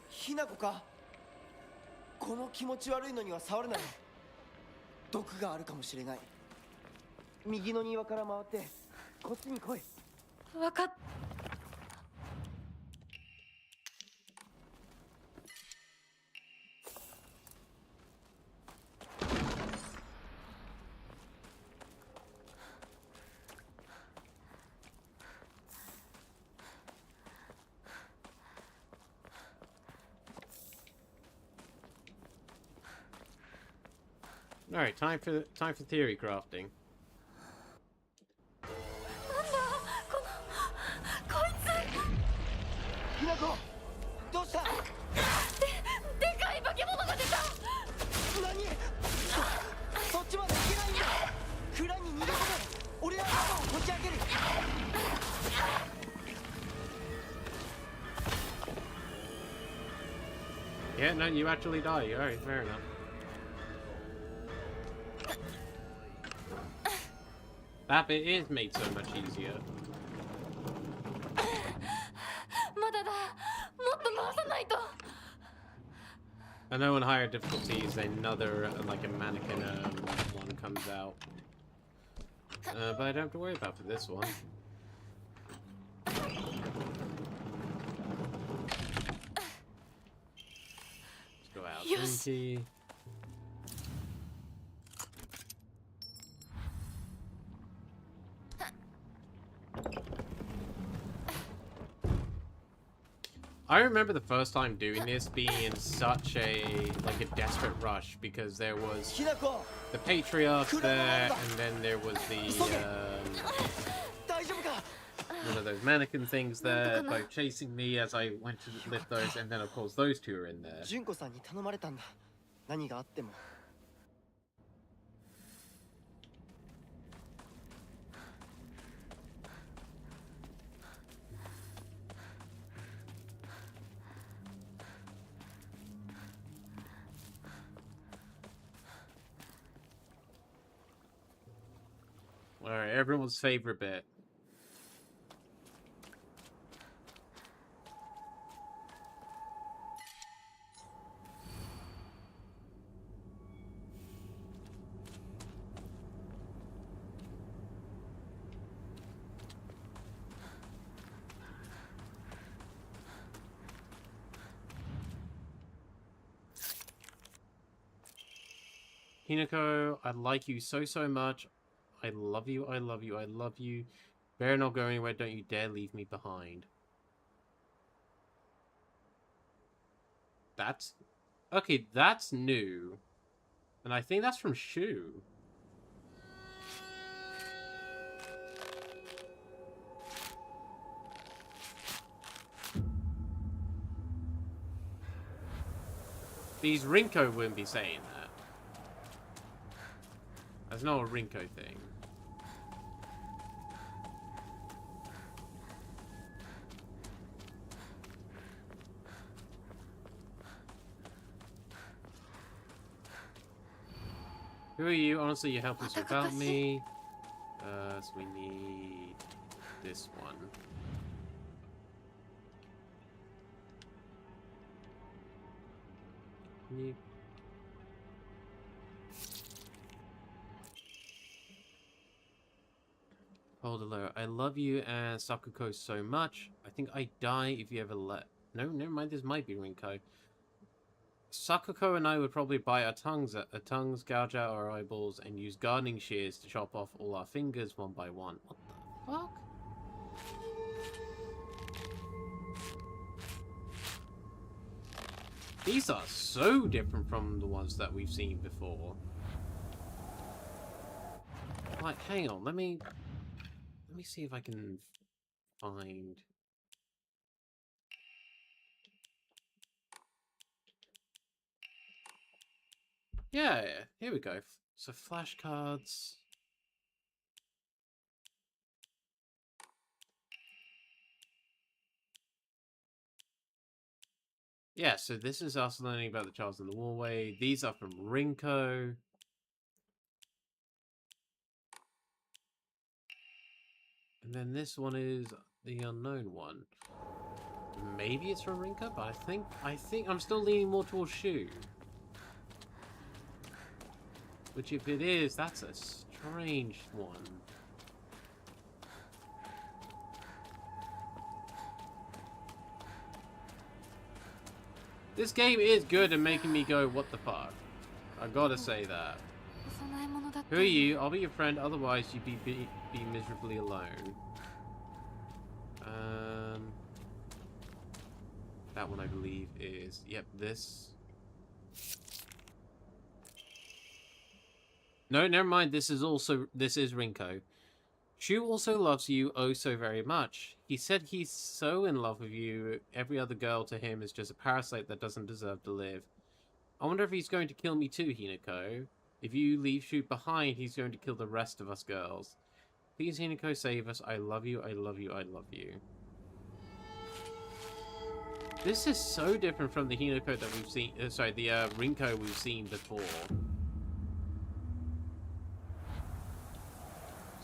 S6: ひなこか。この気持ち悪いのには触るなよ。毒があるかもしれない。右の庭から回ってこっちに来い。
S3: 分かっ。
S1: All right, time for theory crafting.
S3: なんだこいつ。
S6: ひなこ、どうした？
S3: でかい化け物が出た。
S6: 何？そっちまで行けないんだ。
S1: Yeah, no, you actually die. Alright, fair enough. That bit is made so much easier.
S3: まだだ。もっと回さないと。
S1: I know on higher difficulties another like a mannequin one comes out, but I don't have to worry about for this one. Let's go out. 20. I remember the first time doing this being in such a desperate rush because there was the patriarch there, and then there was the one of those mannequin things there, both chasing me as I went to lift those, and then of course those two are in there. Alright, everyone's favorite bit. Hinako, I like you so much. I love you, I love you, I love you. Better not go anywhere, don't you dare leave me behind. That's... Okay, that's new. And I think that's from Shu. These Rinko wouldn't be saying that. That's not a Rinko thing. Who are you? Honestly, you're helpless without me. So we need this one. Can you... Hold alert. I love you and Sakuko so much. I think I die if you ever let... No, never mind. This might be Rinko. Sakuko and I would probably bite our tongues, gouge out our eyeballs, and use gardening shears to chop off all our fingers one by one. What the fuck? These are so different from the ones that we've seen before. Like, hang on, let me see if I can find... Yeah, here we go. So flashcards. Yeah, so this is us learning about the Charles in the Warway. These are from Rinko. And then this one is the unknown one. Maybe it's from Rinko, but I think I'm still leaning more towards Shu. Which, if it is, that's a strange one. This game is good at making me go, what the fuck? I gotta say that. Who are you? I'll be your friend, otherwise you'd be miserably alone. That one I believe is... Yep, this... No, never mind. This is Rinko. Shu also loves you oh so very much. He said he's so in love with you, every other girl to him is just a parasite that doesn't deserve to live. I wonder if he's going to kill me too, Hinako. If you leave Shu behind, he's going to kill the rest of us girls. Please, Hinako, save us. I love you, I love you, I love you. This is so different from the Hinako that we've seen... sorry, the Rinko we've seen before.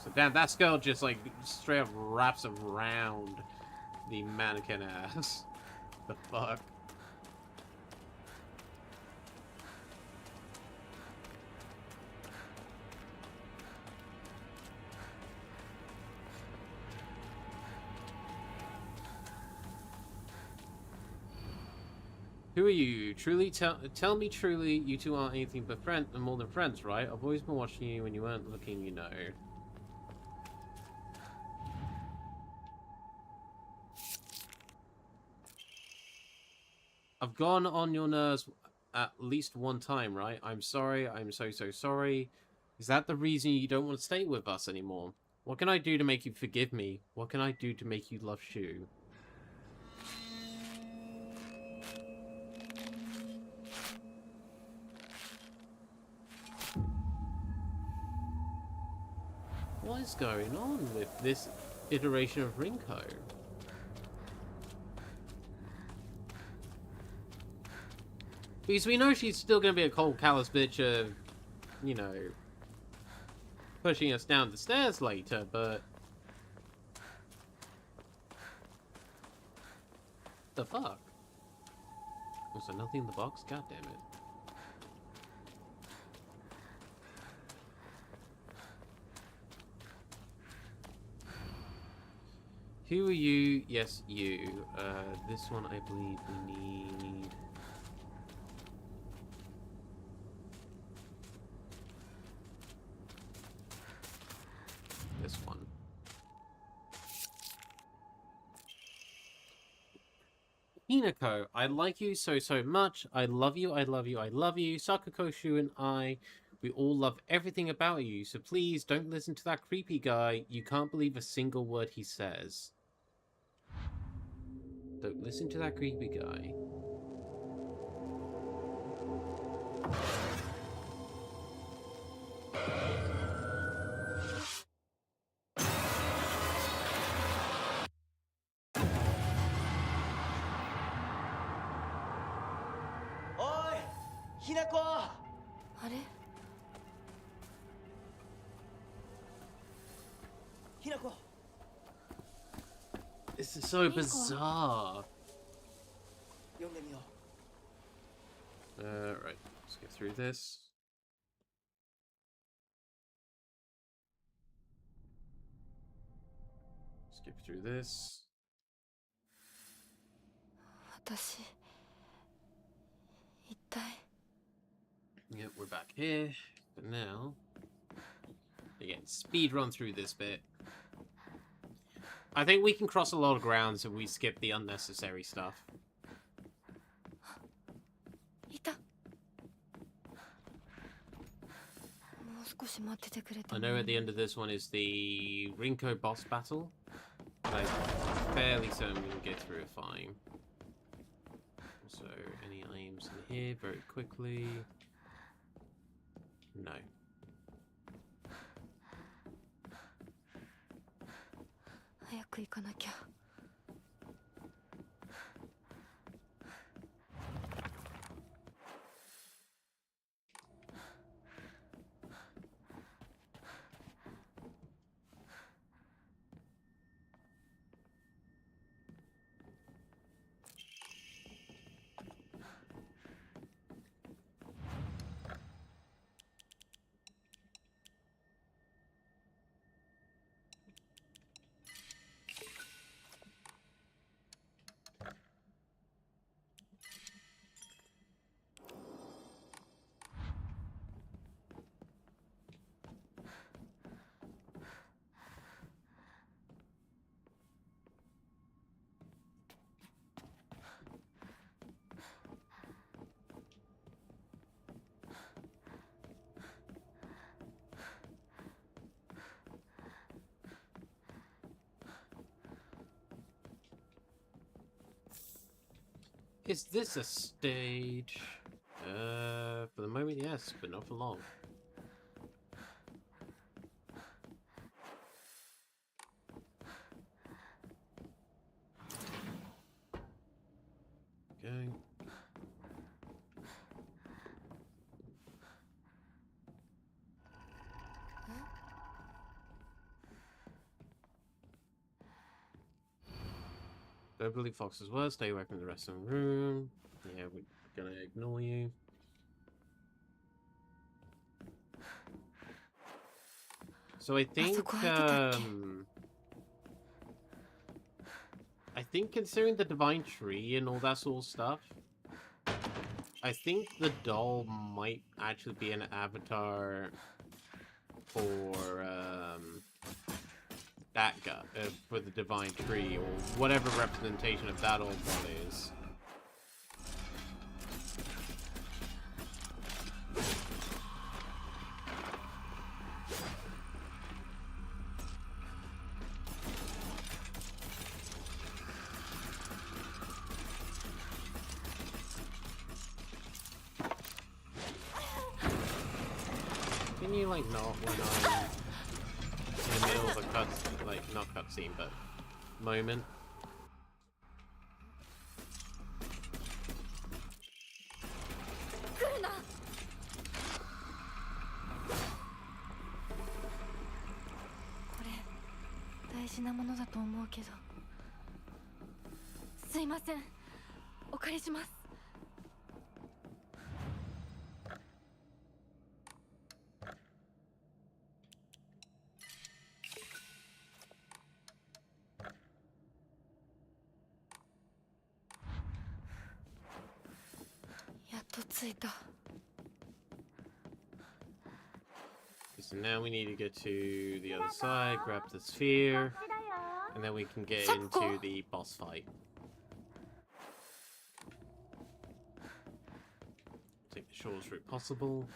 S1: So damn, that skull just like straight up wraps around the mannequin ass. The fuck? Who are you? Truly, tell me truly, you two aren't anything but more than friends, right? I've always been watching you when you weren't looking, you know. I've gone on your nerves at least one time, right? I'm sorry. I'm so sorry. Is that the reason you don't want to stay with us anymore? What can I do to make you forgive me? What can I do to make you love Shu? What is going on with this iteration of Rinko? Because we know she's still going to be a cold, callous bitch of, you know, pushing us down the stairs later, but... the fuck? Was there nothing in the box? God damn it. Who are you? Yes, you. This one I believe we need... this one. Hinako, I like you so much. I love you, I love you, I love you. Sakuko, Shu, and I, we all love everything about you. So please don't listen to that creepy guy. You can't believe a single word he says. Don't listen to that creepy guy.
S6: Oi, Hinako!
S3: あれ
S6: Hinako!
S1: This is so bizarre. Right, let's get through this. Skip through this.
S3: 私一体
S1: Yep, we're back here. But now, again, speed run through this bit. I think we can cross a lot of grounds if we skip the unnecessary stuff.
S3: いたもう少し待っててくれて
S1: I know at the end of this one is the Rinko boss battle. But I'm fairly certain we can get through it fine. So, any aims in here very quickly? No.
S3: 早く行かなきゃ
S1: Is this a stage? For the moment, yes, but not for long. I believe Fox's words. Stay away from the rest of the room. Yeah, we're gonna ignore you. So I think, considering the divine tree and all that sort of stuff, I think the doll might actually be an avatar for that guy, for the divine tree, or whatever representation of that old one is. Can you, like, not when I'm in the middle of a not cutscene, but moment? So now we need to get to the other side, grab the sphere, and then we can get into the boss fight. Take the shortest route possible.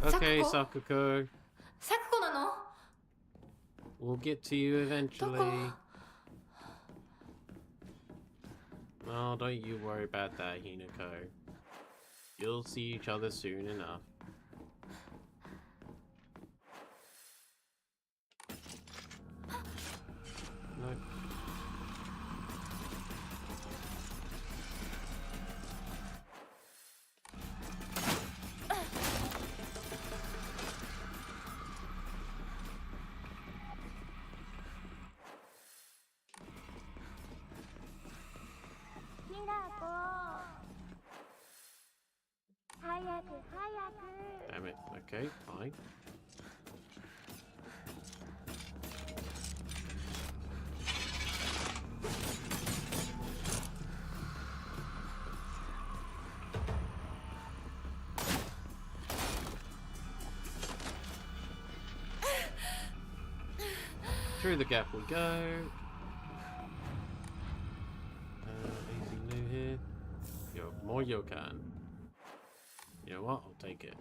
S1: Okay, Sakuko. We'll get to you eventually. Oh, don't you worry about that, Hinako. You'll see each other soon enough. No. Damn it. Okay, fine. Through the gap we go. Anything new here? Yo, more Yokan. You know what? I'll take it.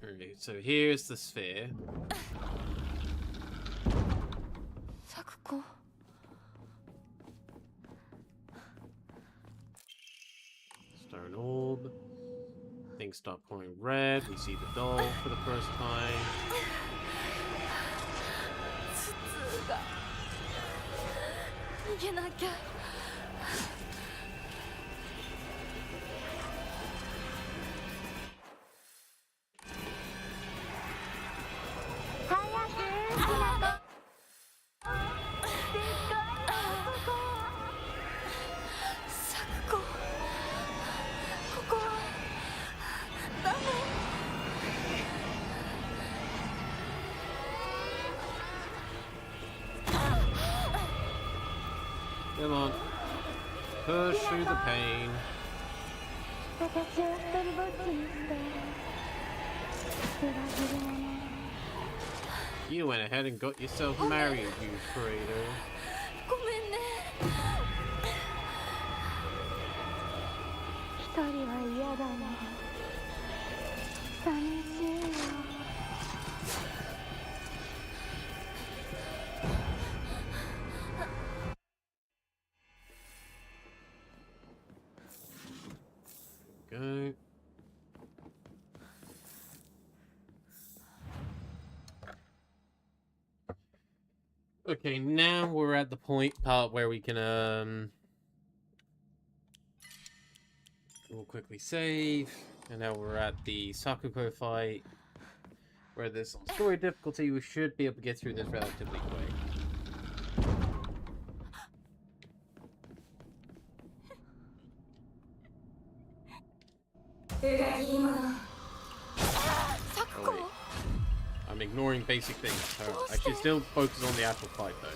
S1: Okay, so here's the sphere. Stone orb. Things start pouring red. We see the doll for the first time. Come on. Push through the pain. You went ahead and got yourself married, you traitor.
S4: 人は嫌だね。寂しいよ。
S1: Go. Okay, now we're at the part where we can we'll quickly save, and now we're at the Sakuko fight, where this on story difficulty we should be able to get through this relatively quick. Oh, wait. I'm ignoring basic things. I should still focus on the actual fight though.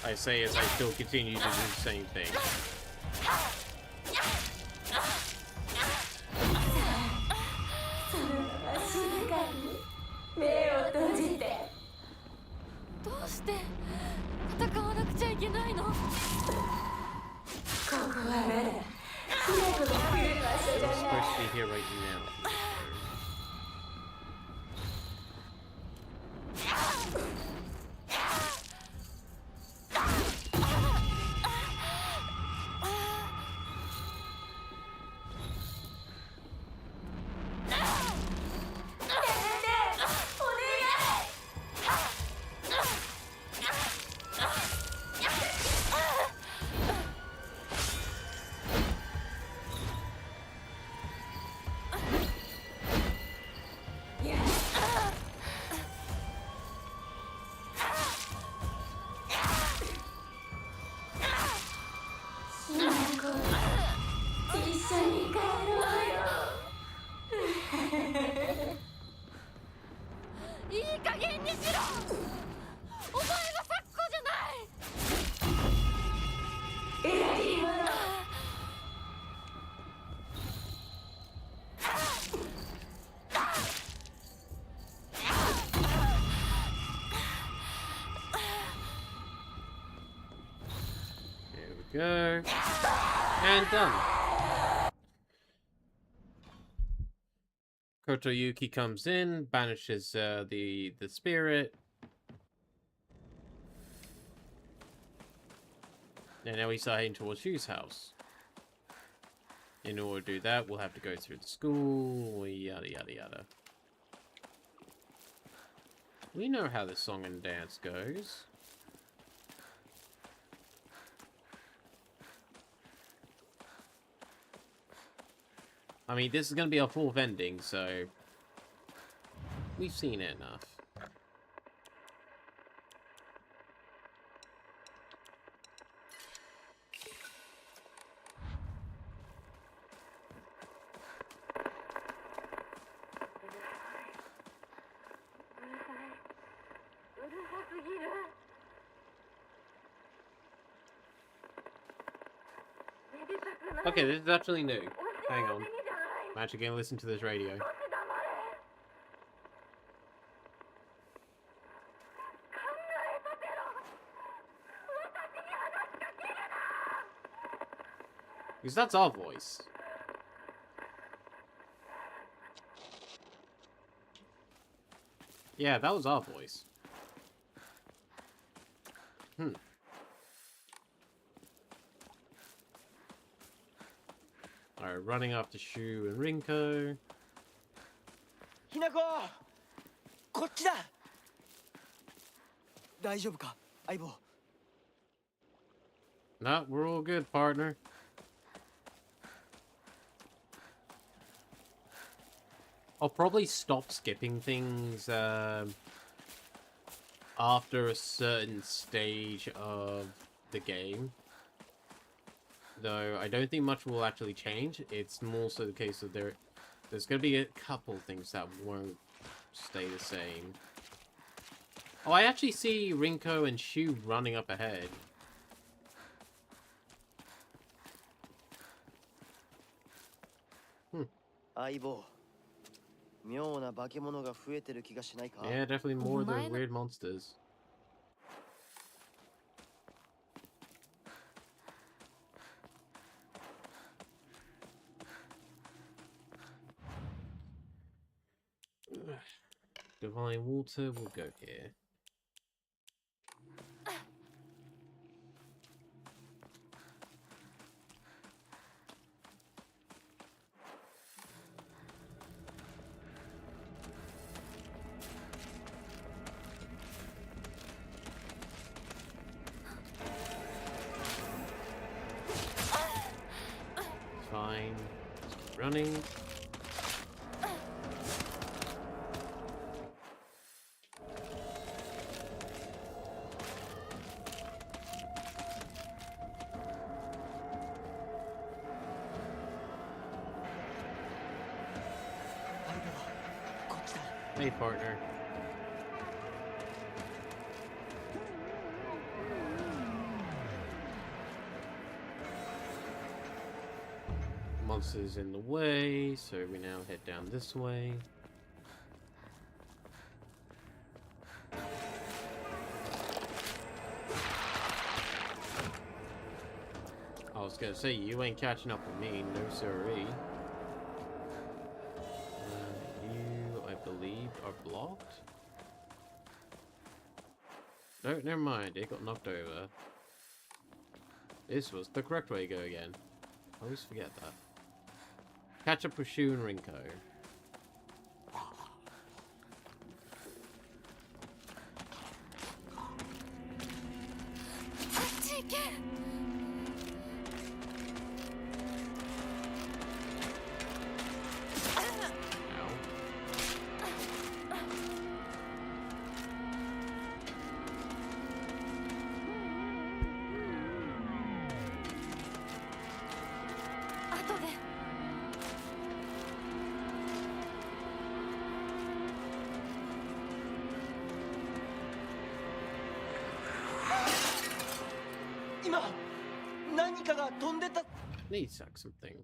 S1: I say as I still continue to do the same thing.
S3: どうして戦わなくちゃいけないの？ここはまだひな子が来る場所じゃない。
S1: It's supposed to be here right now. Go. And done. Kotoyuki comes in, banishes the spirit. And now he's heading towards Shu's house. In order to do that, we'll have to go through the school, yada yada yada. We know how this song and dance goes. I mean, this is going to be our fourth ending, so we've seen it enough. Okay, this is actually new. Hang on. I'm actually going to listen to this radio. Because that's our voice. Yeah, that was our voice. Alright, running after Shu and Rinko.
S6: Hinako! こっちだ! 大丈夫か、相棒?
S1: Nah, we're all good, partner. I'll probably stop skipping things after a certain stage of the game. Though I don't think much will actually change. It's more so the case that there's going to be a couple things that won't stay the same. Oh, I actually see Rinko and Shu running up ahead.
S6: 妙な化け物が増えてる気がしないか？
S1: Yeah, definitely more of those weird monsters. Divine water will go here. Fine. Just keep running. Hey, partner. Monsters in the way, so we now head down this way. I was gonna say, you ain't catching up with me, no siree. You, I believe, are blocked? No, never mind, it got knocked over. This was the correct way to go again. I always forget that. Catch up with Shu and Rinko. Need to suck something.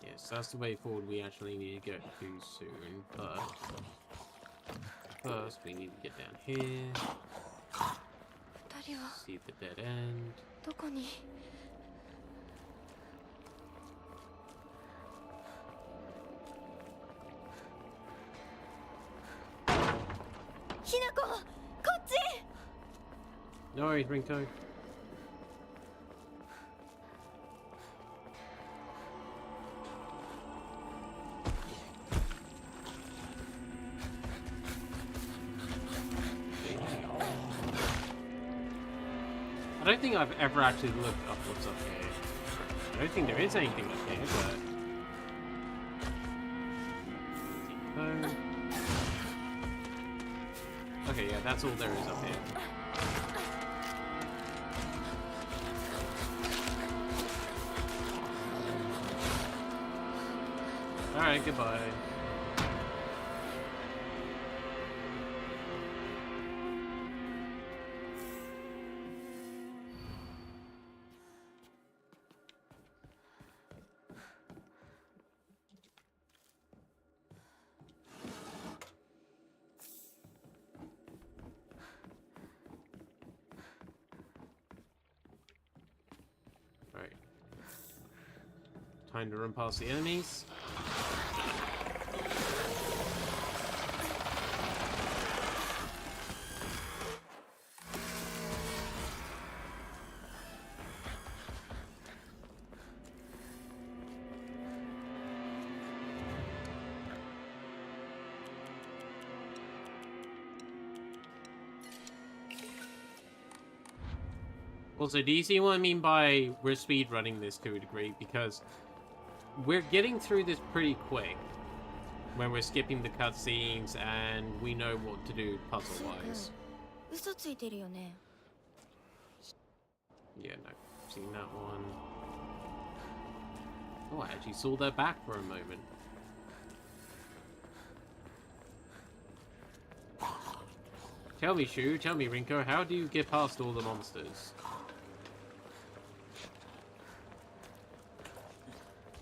S1: Yes, that's the way forward we actually need to get to soon, but first we need to get down here. See the dead end.
S3: どこにひなこ、こっち
S1: No worries, Rinko. I don't think I've ever actually looked up what's up here. I don't think there is anything up here, but... Okay, yeah, that's all there is up here. Alright, goodbye. Alright. Time to run past the enemies. Also, do you see what I mean by we're speedrunning this to a degree? Because we're getting through this pretty quick when we're skipping the cutscenes and we know what to do puzzle-wise.
S11: 嘘ついてるよね。
S1: Yeah, no. Seen that one. Oh, I actually saw their back for a moment. Tell me, Shu, tell me, Rinko, how do you get past all the monsters?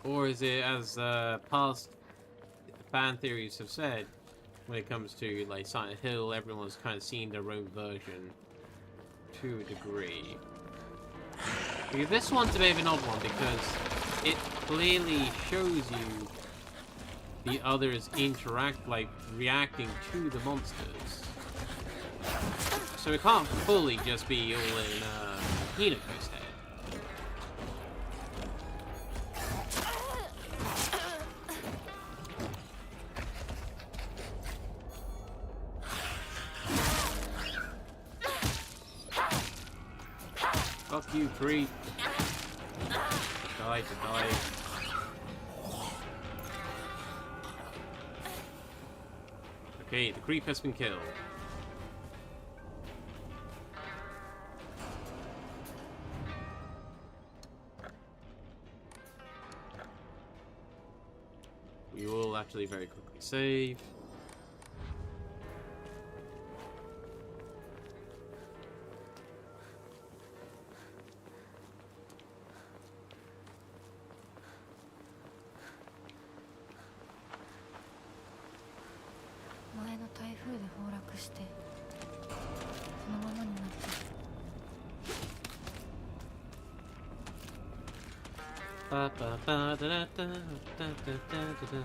S1: Or is it, as past fan theories have said, when it comes to like Silent Hill, everyone's kind of seen their own version to a degree. Because this one's a bit of an odd one because it clearly shows you the others reacting to the monsters. So it can't fully just be all in Hinako's head. Fuck you, creep. Die to die. Okay, the creep has been killed. We will actually very quickly save. Ba, ba, ba, da, da, da, da, da, da, da.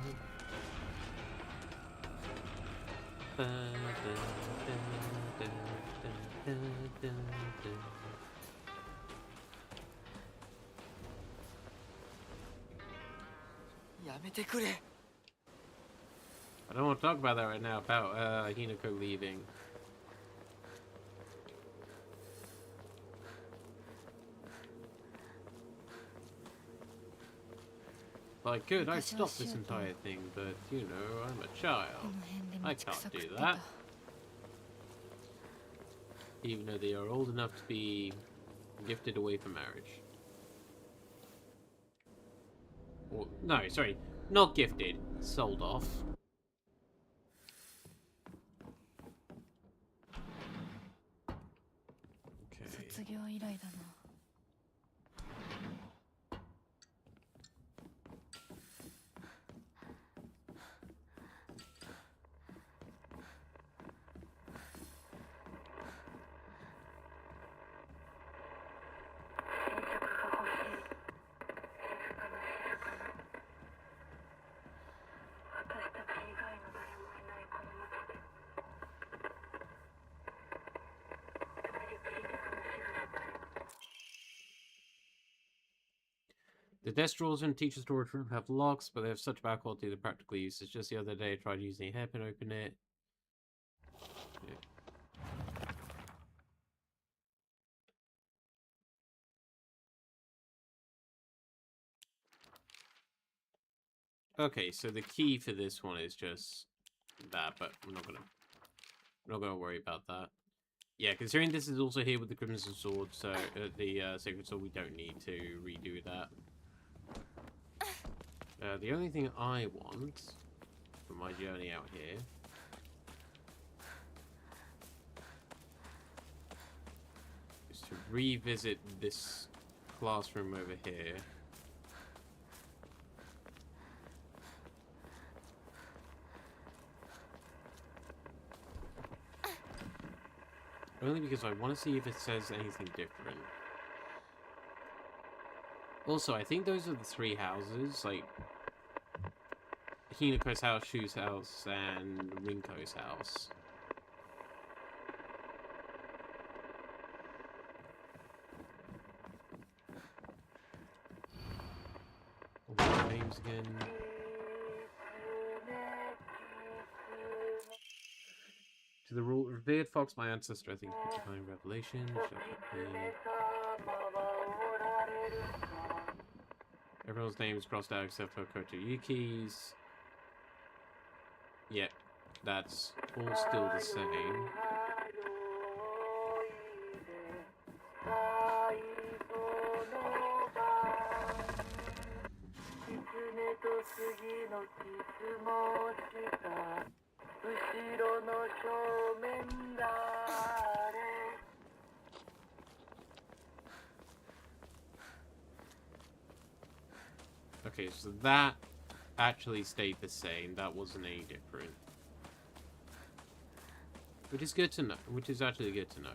S1: Ba, da, da, da, da, da, da. I don't want to talk about that right now, about Hinako leaving. Like, good, I'd stop this entire thing, but, you know, I'm a child. I can't do that. Even though they are old enough to be gifted away for marriage. Or, no, sorry, not gifted, sold off. Okay. The desk drawers in teacher's storage room have locks, but they have such bad quality they're practically useless. Just the other day I tried using a hairpin to open it. Yeah. Okay, so the key for this one is just that, but I'm not gonna worry about that. Yeah, considering this is also here with the Crimson Sword, so the Sacred Sword, we don't need to redo that. The only thing I want for my journey out here is to revisit this classroom over here. Only because I want to see if it says anything different. Also, I think those are the three houses, like Hinako's house, Shu's house, and Rinko's house. What are their names again? To the revered fox, my ancestor, I think, behind revelation. Shall Everyone's name is crossed out except for Koto Yuki's. Yep, that's all still the same. Okay, so that actually stayed the same. That wasn't any different. Which is good to know. Which is actually good to know.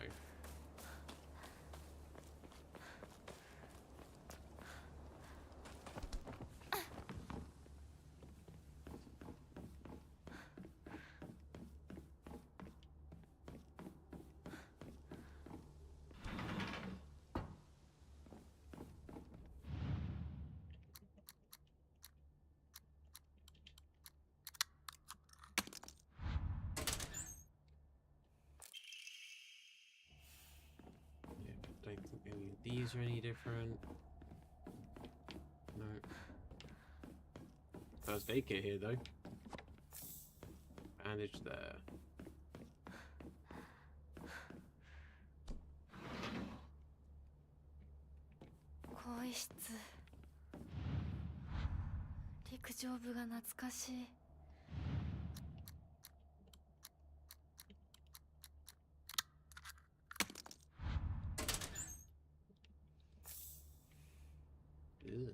S1: Don't think any of these are any different. No. First aid kit here, though. Bandage there. Ew.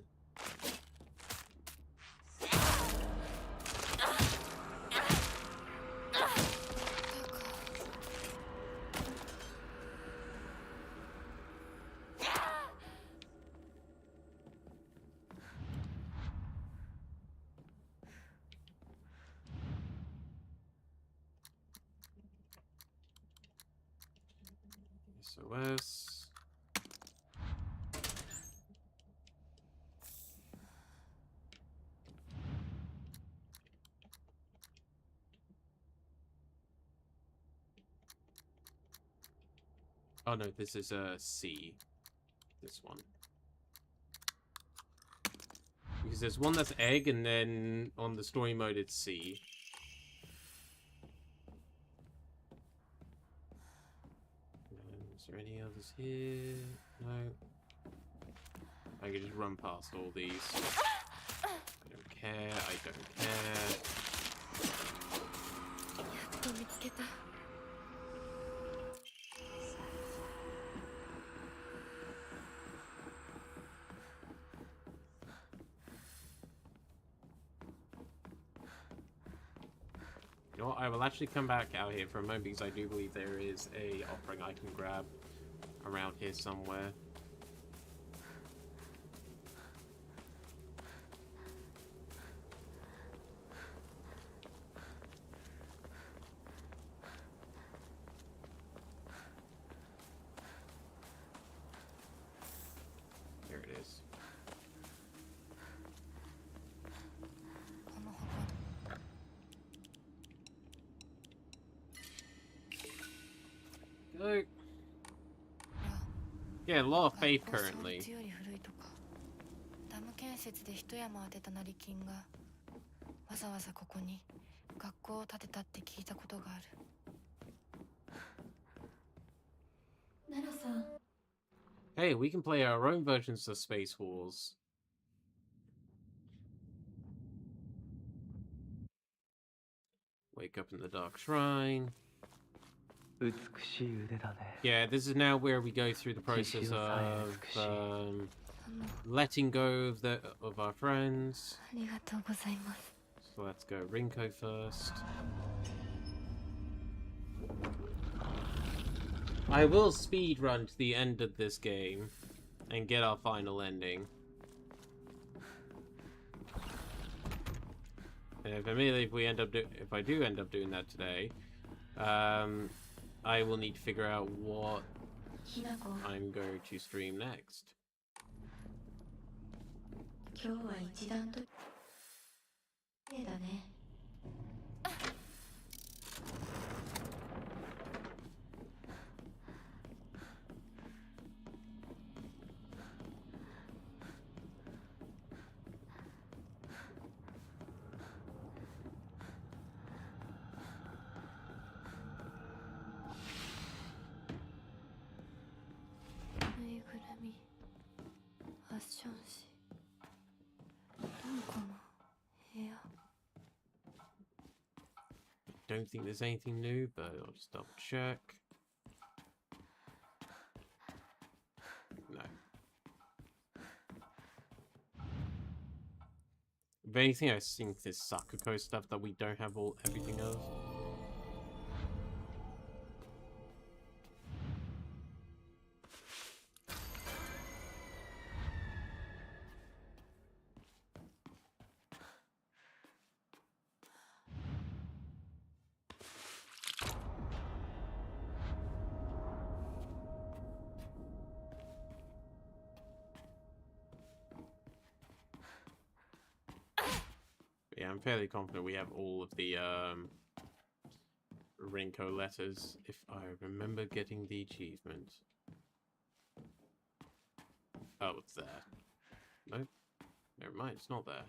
S1: SOS. Oh no, this is a C. This one. Because there's one that's egg, and then on the story mode it's C. Is there any others here? No. I can just run past all these. I don't care, I don't care. You know what, I will actually come back out here for a moment because I do believe there is a offering I can grab around here somewhere. There it is. Go. Yeah, a lot of faith currently.
S11: ダム建設で一山当てた成金がわざわざここに学校を建てたって聞いたことがある。
S3: ネロさん。
S1: Hey, we can play our own versions of Space Wars. Wake up in the Dark Shrine. Yeah, this is now where we go through the process of letting go of our friends. So let's go Rinko first. I will speedrun to the end of this game and get our final ending. And if I do end up doing that today, I will need to figure out what I'm going to stream next.
S3: ション誌どこの部屋
S1: Don't think there's anything new, but I'll just double check. No. If anything, I think there's Sakuko stuff that we don't have everything of. Yeah, I'm fairly confident we have all of the Rinko letters, if I remember getting the achievement. Oh, it's there. Nope. Never mind, it's not there.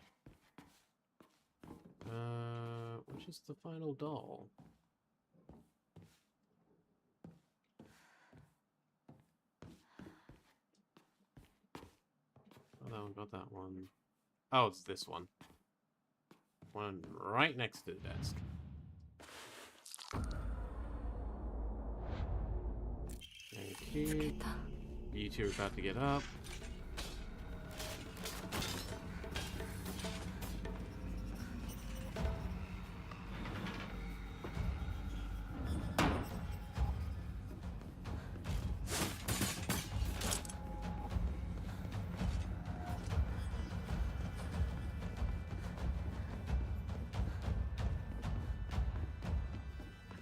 S1: Which is the final doll? Oh, that one got that one. Oh, it's this one. One right next to the desk. Thank you. You two are about to get up.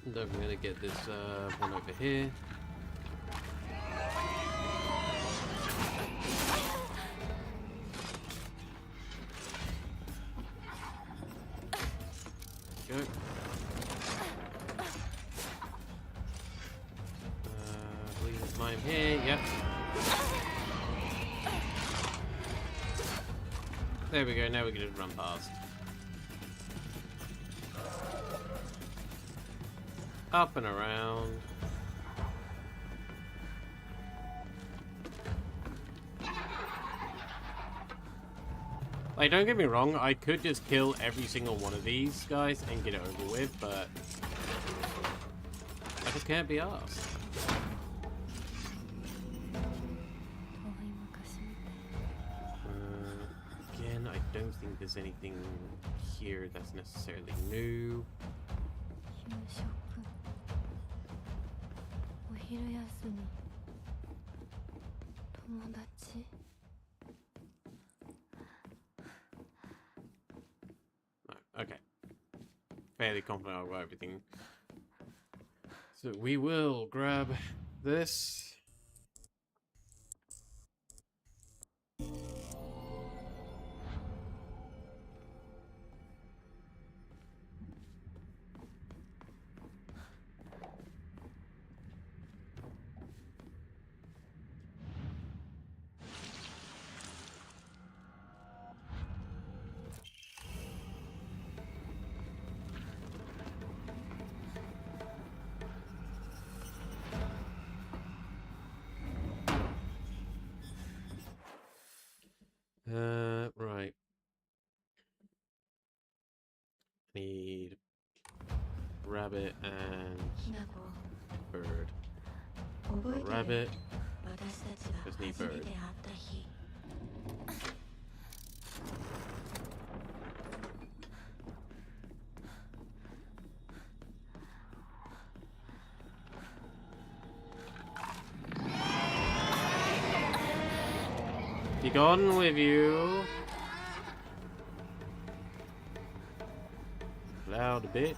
S1: And I'm gonna get this one over here. Go. I believe it's mine here. Yep. There we go. Now we can just run past. Up and around. Like, don't get me wrong, I could just kill every single one of these guys and get it over with, but I just can't be arsed. Again, I don't think there's anything here that's necessarily new.
S3: お昼休み友達
S1: Okay. Fairly confident I've got everything. So we will grab this. Right. Need rabbit and bird. Rabbit. Just need bird. Be gone with you. Loud bitch.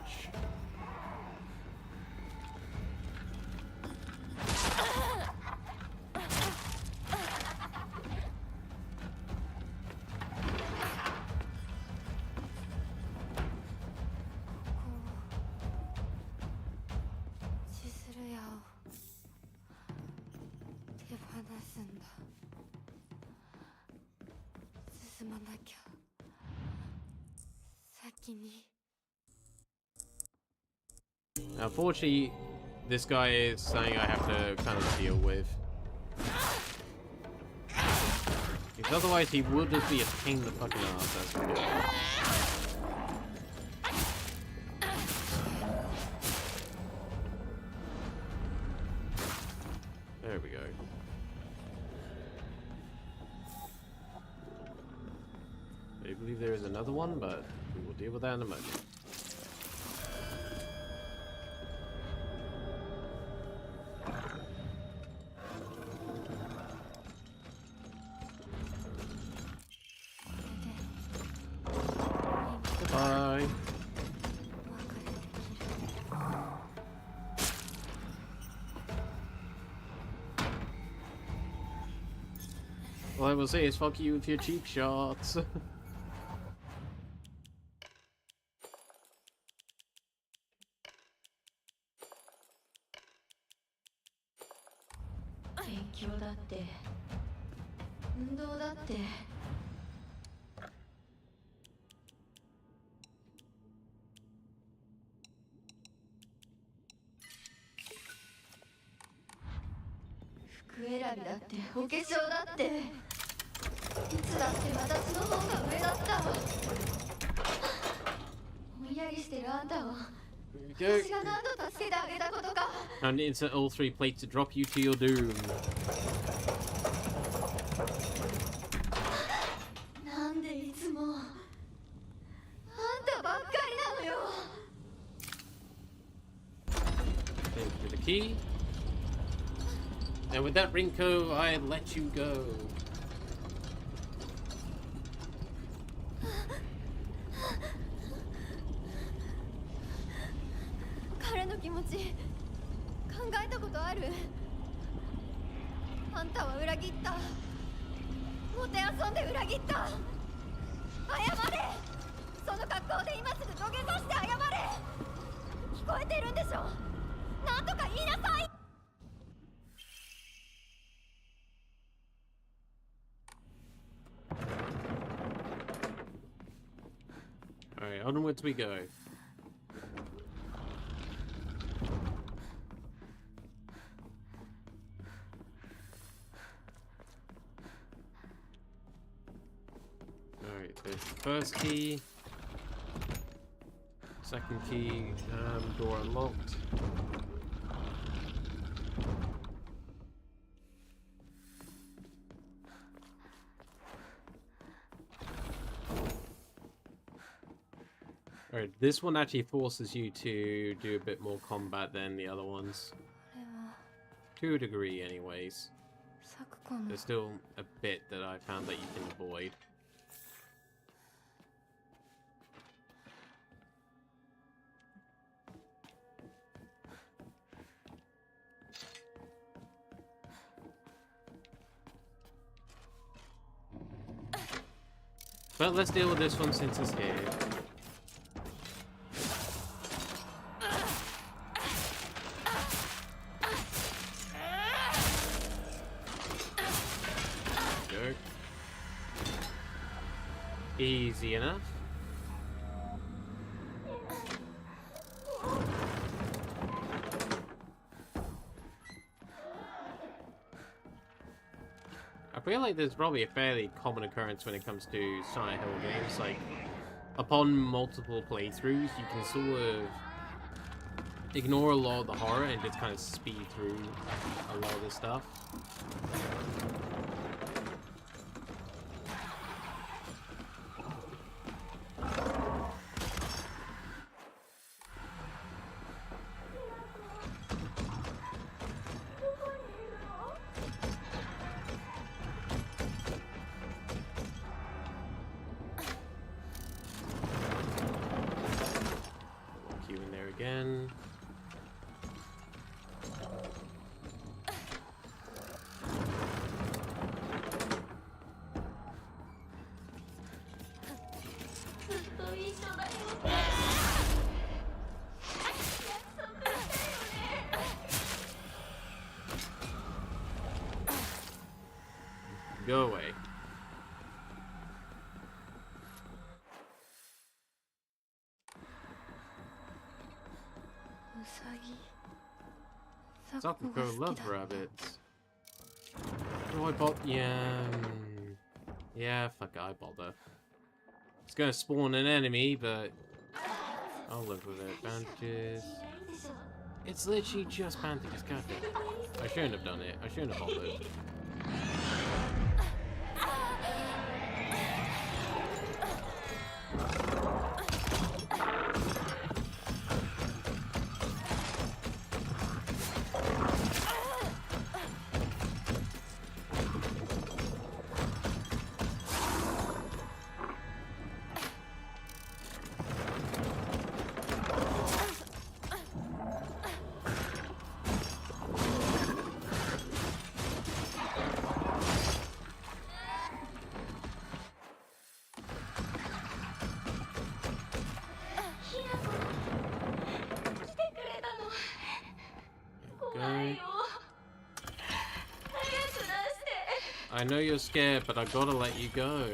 S1: Unfortunately, this guy is something I have to kind of deal with. Because otherwise he would just be a pain in the fucking ass as we do. There we go. I believe there is another one, but we will deal with that in a moment. Goodbye. All I will say is fuck you with your cheap shots.
S3: 勉強だって運動だって服選びだってお化粧だっていつだって私の方が上だったぼんやりしてるあんたを私が何度助けてあげたことか
S1: And insert all 3 plates to drop you to your doom.
S3: なんでいつもあんたばっかりなのよ
S1: Thank you for the key. And with that, Rinko, I let you go.
S3: 彼の気持ち考えたことあるあんたは裏切ったもてあそんで裏切った謝れその格好で今すぐ土下座して謝れ聞こえてるんでしょなんとか言いなさい
S1: Alright, onwards we go. Alright, there's the first key. Second key, door unlocked. Alright, this one actually forces you to do a bit more combat than the other ones. To a degree, anyways. There's still a bit that I found that you can avoid. But let's deal with this one since it's here. Go. Easy enough. I feel like there's probably a fairly common occurrence when it comes to Silent Hill games. Like, upon multiple playthroughs, you can sort of ignore a lot of the horror and just kind of speed through a lot of this stuff. Q in there again. Go away. Sakako love rabbits. Oh, I bought... Yeah... Yeah, fuck it, I bother. It's gonna spawn an enemy, but I'll live with it. Bandages. It's literally just bandages, God. I shouldn't have done it. I shouldn't have bothered. I know you're scared, but I gotta let you go.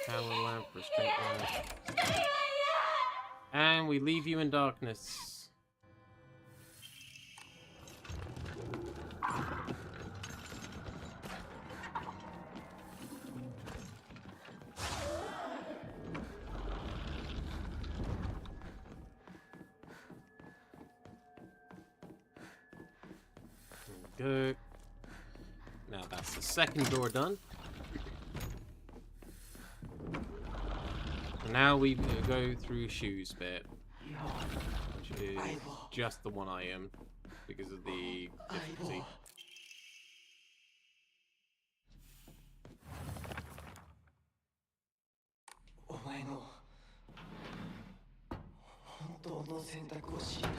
S1: Power lamp, restraint lamp. And we leave you in darkness. Good. Now that's the second door done. And now we go through shoes bit, which is just the one item because of the difficulty.
S6: お前の本当の選択を知りたい。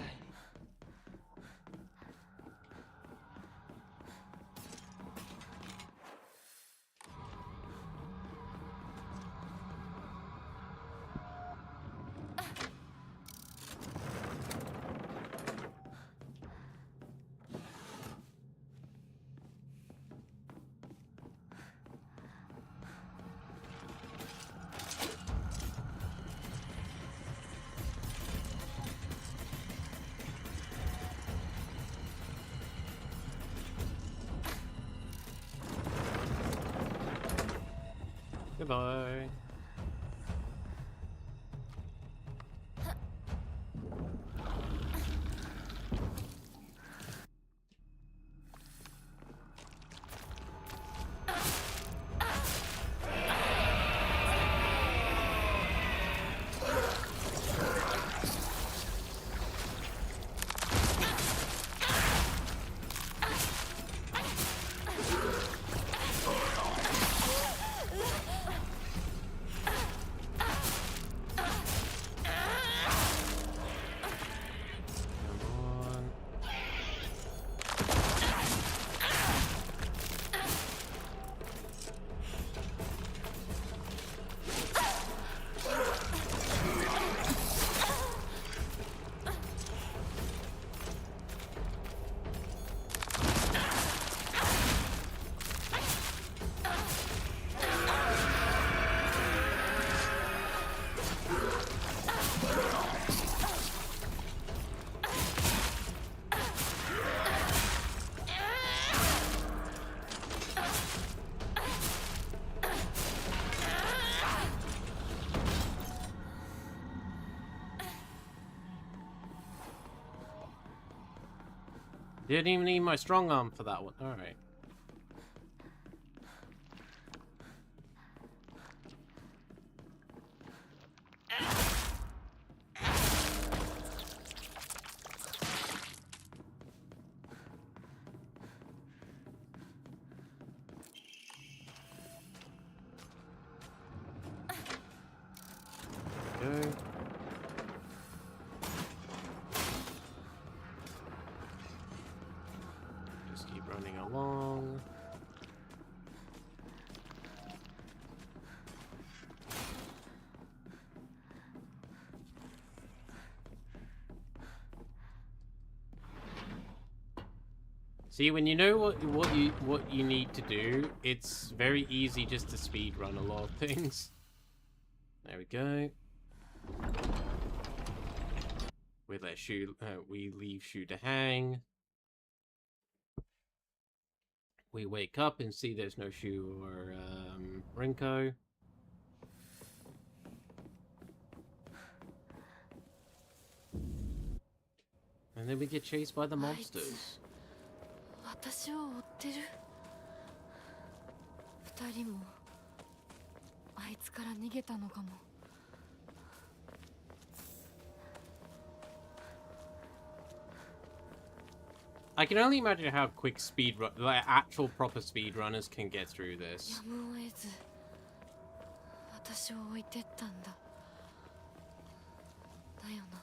S1: Goodbye. Didn't even need my strong arm for that one. Alright. Go. Just keep running along. See, when you know what you need to do, it's very easy just to speed run a lot of things. There we go. We let Shu, we leave Shu to hang. We wake up and see there's no Shu or Rinko. And then we get chased by the monsters.
S3: 私を追ってる。二人もあいつから逃げたのかも。
S1: I can only imagine how quick like actual proper speedrunners can get through this.
S3: やむを得ず私を置いてったんだ。だよな。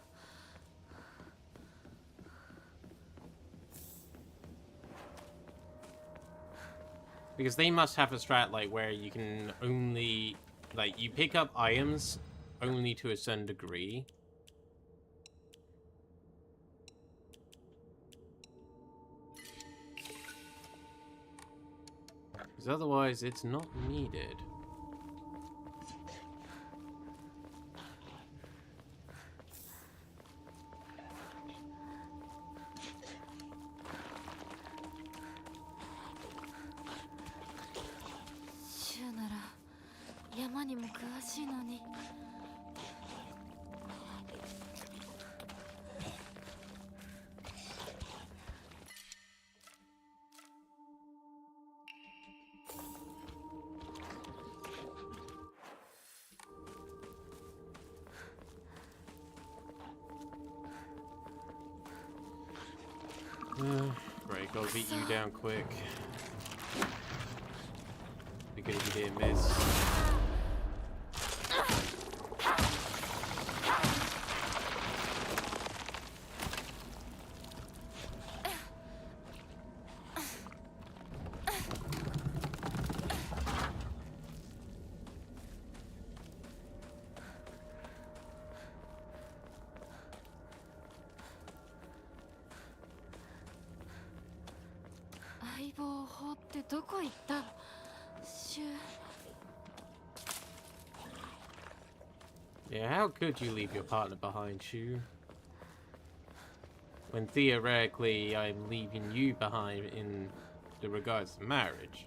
S1: Because they must have a strat like where you can only like you pick up items only to a certain degree. Because otherwise it's not needed.
S3: シュなら山にも詳しいのに。
S1: Great, gotta beat you down quick. Be good if you didn't miss. Yeah, how could you leave your partner behind, Shu? When theoretically I'm leaving you behind in the regards to marriage.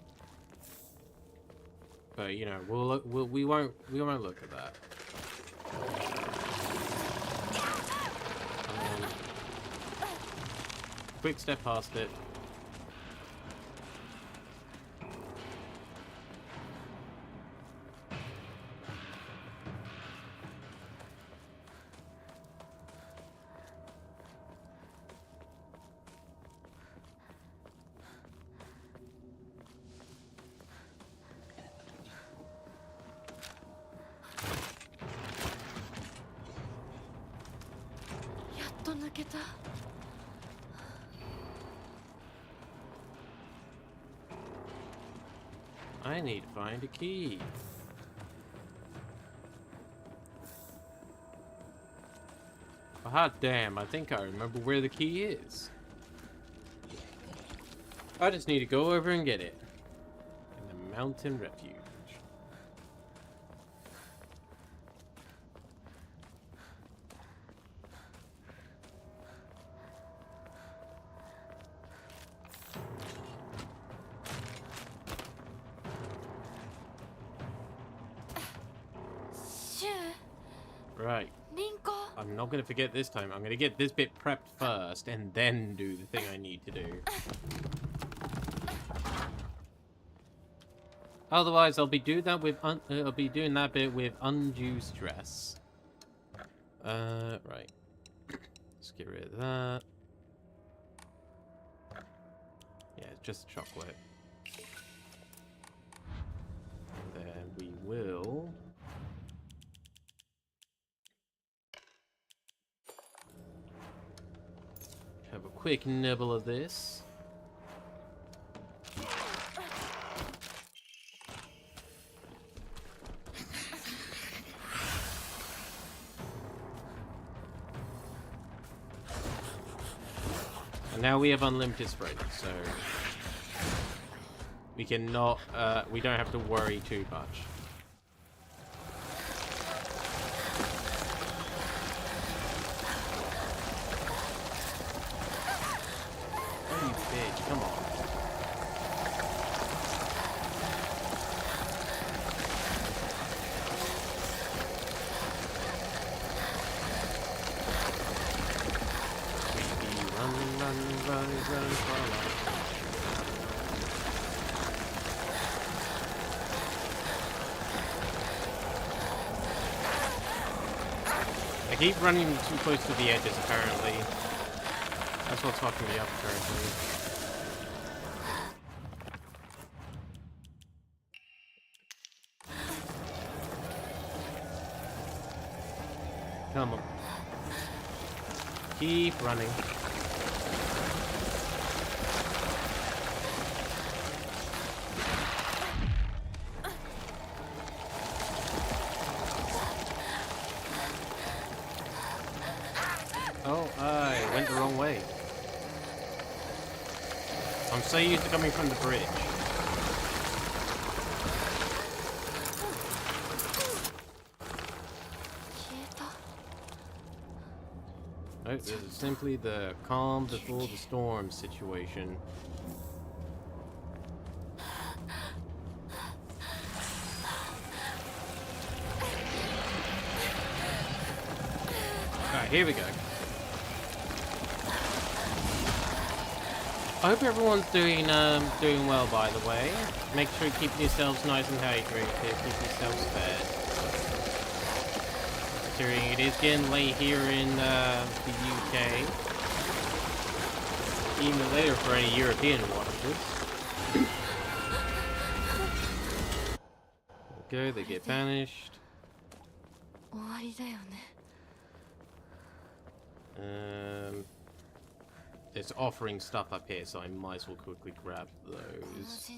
S1: But you know, we won't look at that. Quick step past it. I need to find a key. Oh, hot damn, I think I remember where the key is. I just need to go over and get it. In the mountain refuge. Right. I'm not going to forget this time. I'm going to get this bit prepped first and then do the thing I need to do. Otherwise, I'll be doing that with bit with undue stress. Right. Let's get rid of that. Yeah, it's just chocolate. And then we will have a quick nibble of this. And now we have unlimited sprint, so we cannot, we don't have to worry too much. Oh, you bitch, come on. I keep running too close to the edges, apparently. That's what's fucking me up, apparently. Come on. Keep running. Oh, I went the wrong way. I'm so used to coming from the bridge. Oh, this is simply the calm before the storm situation. Alright, here we go. I hope everyone's doing well, by the way. Make sure you keep yourselves nice and hydrated, keep yourselves fed. Considering it is getting late here in the UK. Even later for any European watchers. Okay, they get banished. It's offering stuff up here, so I might as well quickly grab those.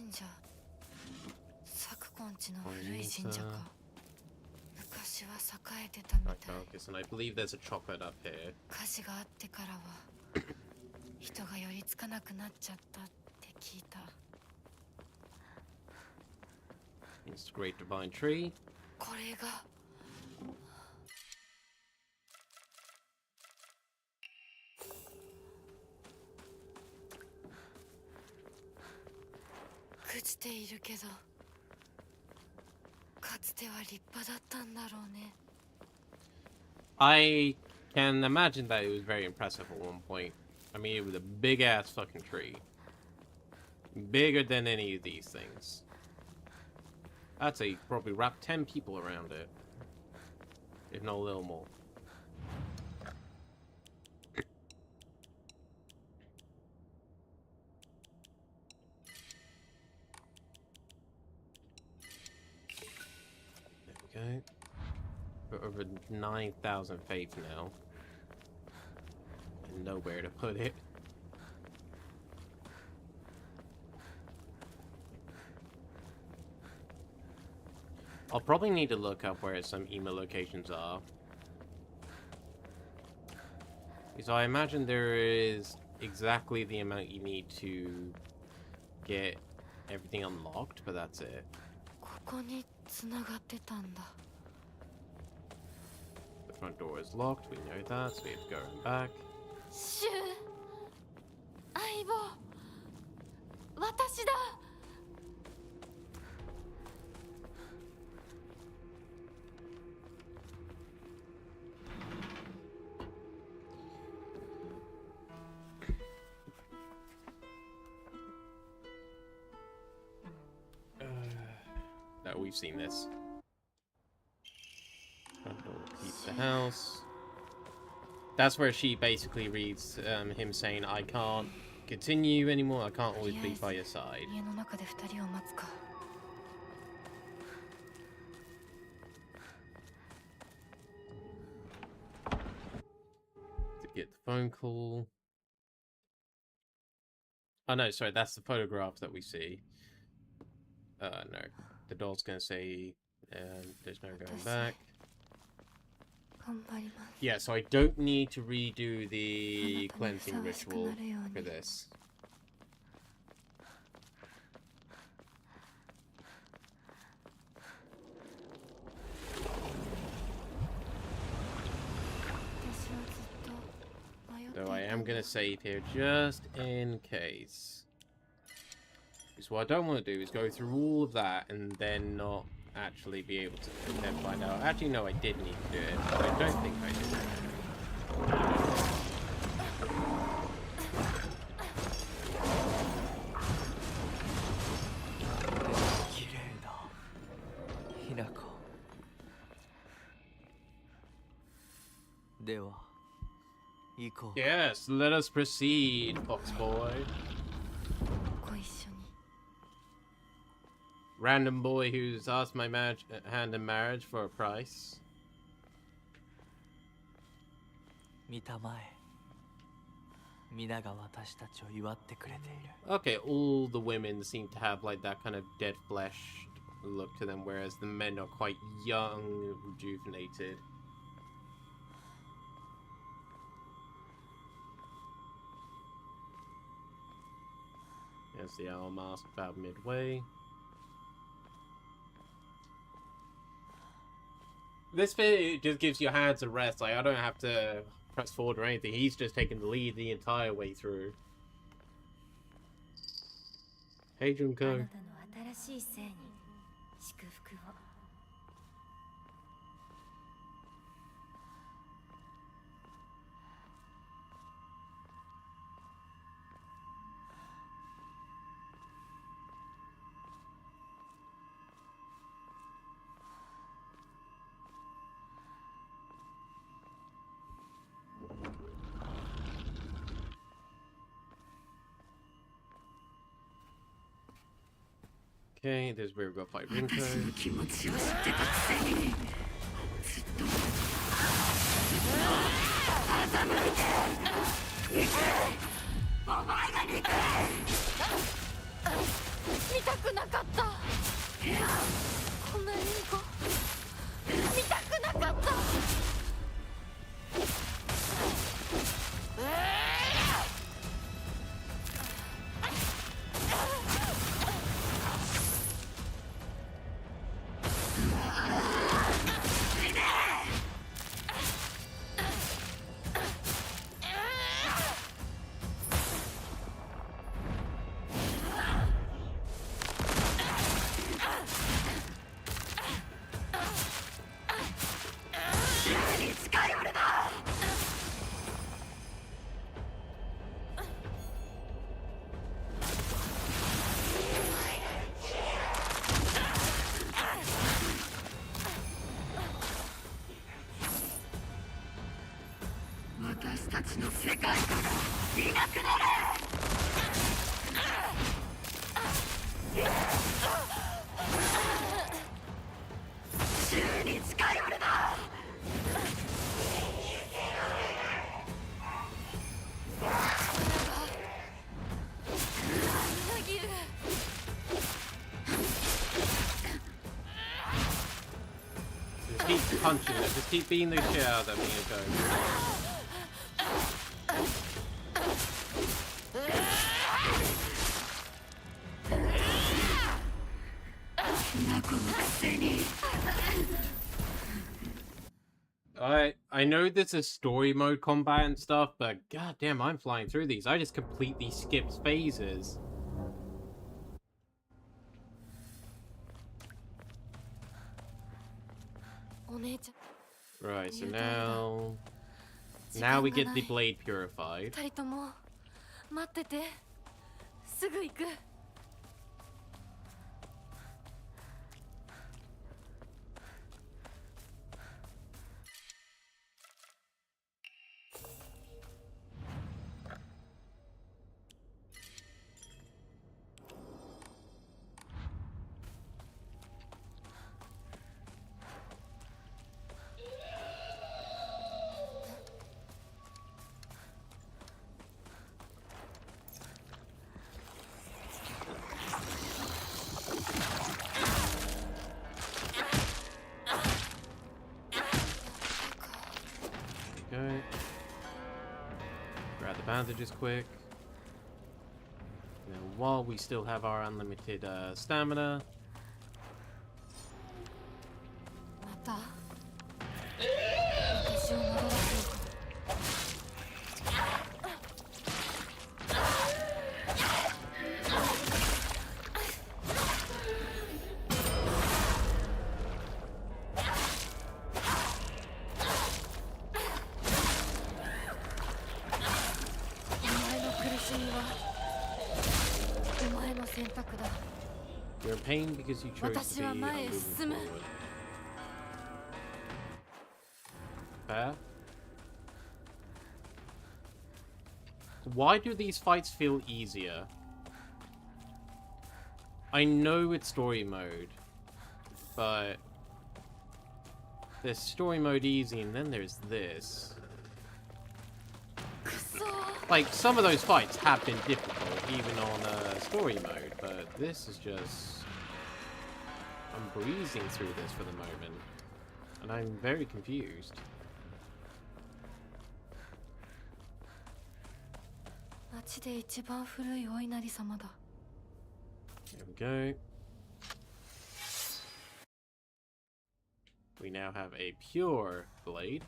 S1: Right, focus, and I believe there's a chocolate up here. It's the Great Divine Tree. I can imagine that it was very impressive at one point. I mean, it was a big-ass fucking tree. Bigger than any of these things. I'd say probably wrap 10 people around it. If not a little more. There we go. Got over 9,000 faith now. And nowhere to put it. I'll probably need to look up where some emo locations are. Because I imagine there is exactly the amount you need to get everything unlocked, but that's it. The front door is locked, we know that, so we have to go back. No, we've seen this. Front door keeps the house. That's where she basically reads him saying, I can't continue anymore, I can't always be by your side. To get the phone call. Oh no, sorry, that's the photograph that we see. No. The doll's gonna say, there's no going back. Yeah, so I don't need to redo the cleansing ritual for this. So I am going to save here just in case. Because what I don't want to do is go through all of that and then not actually be able to then find out. Actually, no, I did need to do it, but I don't think I did. Yes, let us proceed, Fox Boy. Random boy who's asked my hand in marriage for a price. Okay, all the women seem to have like that kind of dead flesh look to them, whereas the men are quite young, rejuvenated. There's the owl mask about midway. This bit just gives your hands a rest. Like, I don't have to press forward or anything. He's just taking the lead the entire way through. Hey, Junko. Okay, this is where we go fight Rinko. Just keep punching it. Just keep beating the shit out of them and you're going. I know this is story mode combat and stuff, but goddamn, I'm flying through these. I just completely skipped phases. Right, so now we get the blade purified. go. Grab the bandages quick. Now, while we still have our unlimited stamina.
S3: また私を惑わせようか。お前の苦しみはお前の選択だ。
S1: You're in pain because you chose to be moving forward. Fair. Why do these fights feel easier? I know it's story mode, but there's story mode easy, and then there's this. Like, some of those fights have been difficult, even on story mode, but this is just... I'm breezing through this for the moment, and I'm very confused.
S3: 町で一番古いお稲荷様だ。
S1: There we go. We now have a pure blade.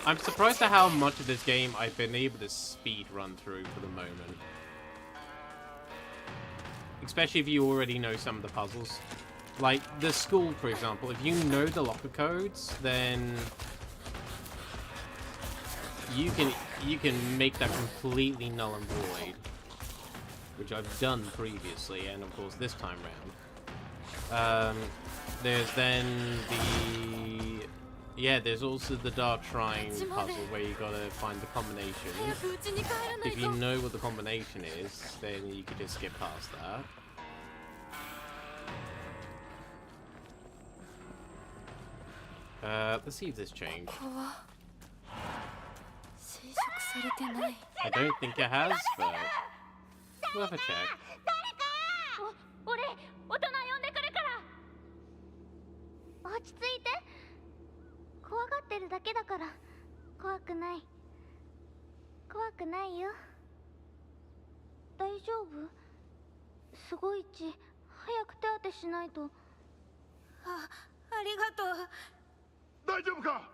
S1: I'm surprised at how much of this game I've been able to speed run through for the moment. Especially if you already know some of the puzzles. Like, the school, for example, if you know the locker codes, then you can make that completely null and void. Which I've done previously, and of course this time round. There's then the... Yeah, there's also the Dark Shrine puzzle where you gotta find the combinations. If you know what the combination is, then you can just skip past that. Let's see if this changed. I don't think it has, but we'll have a check.
S4: 俺大人呼んでくるから。落ち着いて。怖がってるだけだから怖くない。怖くないよ。大丈夫？すごい血。早く手当てしないと。ありがとう。
S5: 大丈夫か？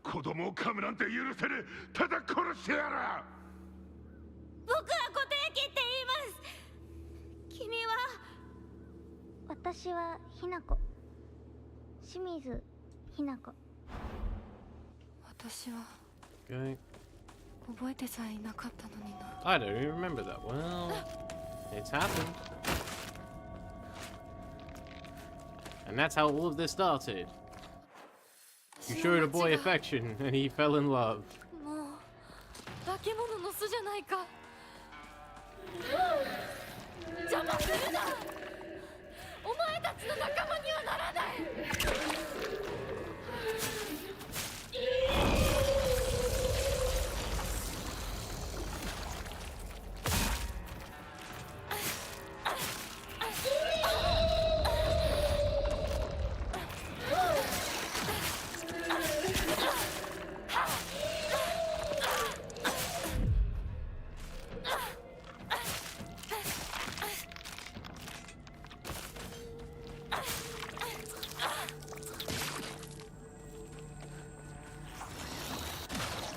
S5: 子供を噛むなんて許せねえ。ただ殺してやる。
S4: 僕は固定機って言います。君は？私はひなこ。清水ひなこ。
S3: 私は
S1: Okay.
S3: 覚えてさえいなかったのにな。
S1: I don't even remember that. Well, it's happened. And that's how all of this started. You showed a boy affection, and he fell in love.
S3: もう化け物の巣じゃないか。邪魔するな。お前たちの仲間にはならない。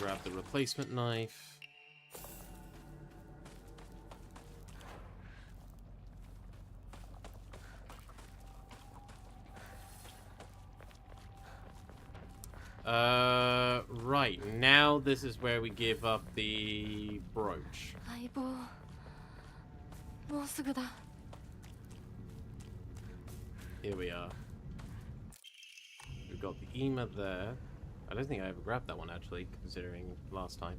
S1: Grab the replacement knife. Right, now this is where we give up the brooch.
S3: 相棒、もうすぐだ。
S1: Here we are. We've got the EMA there. I don't think I ever grabbed that one actually, considering last time.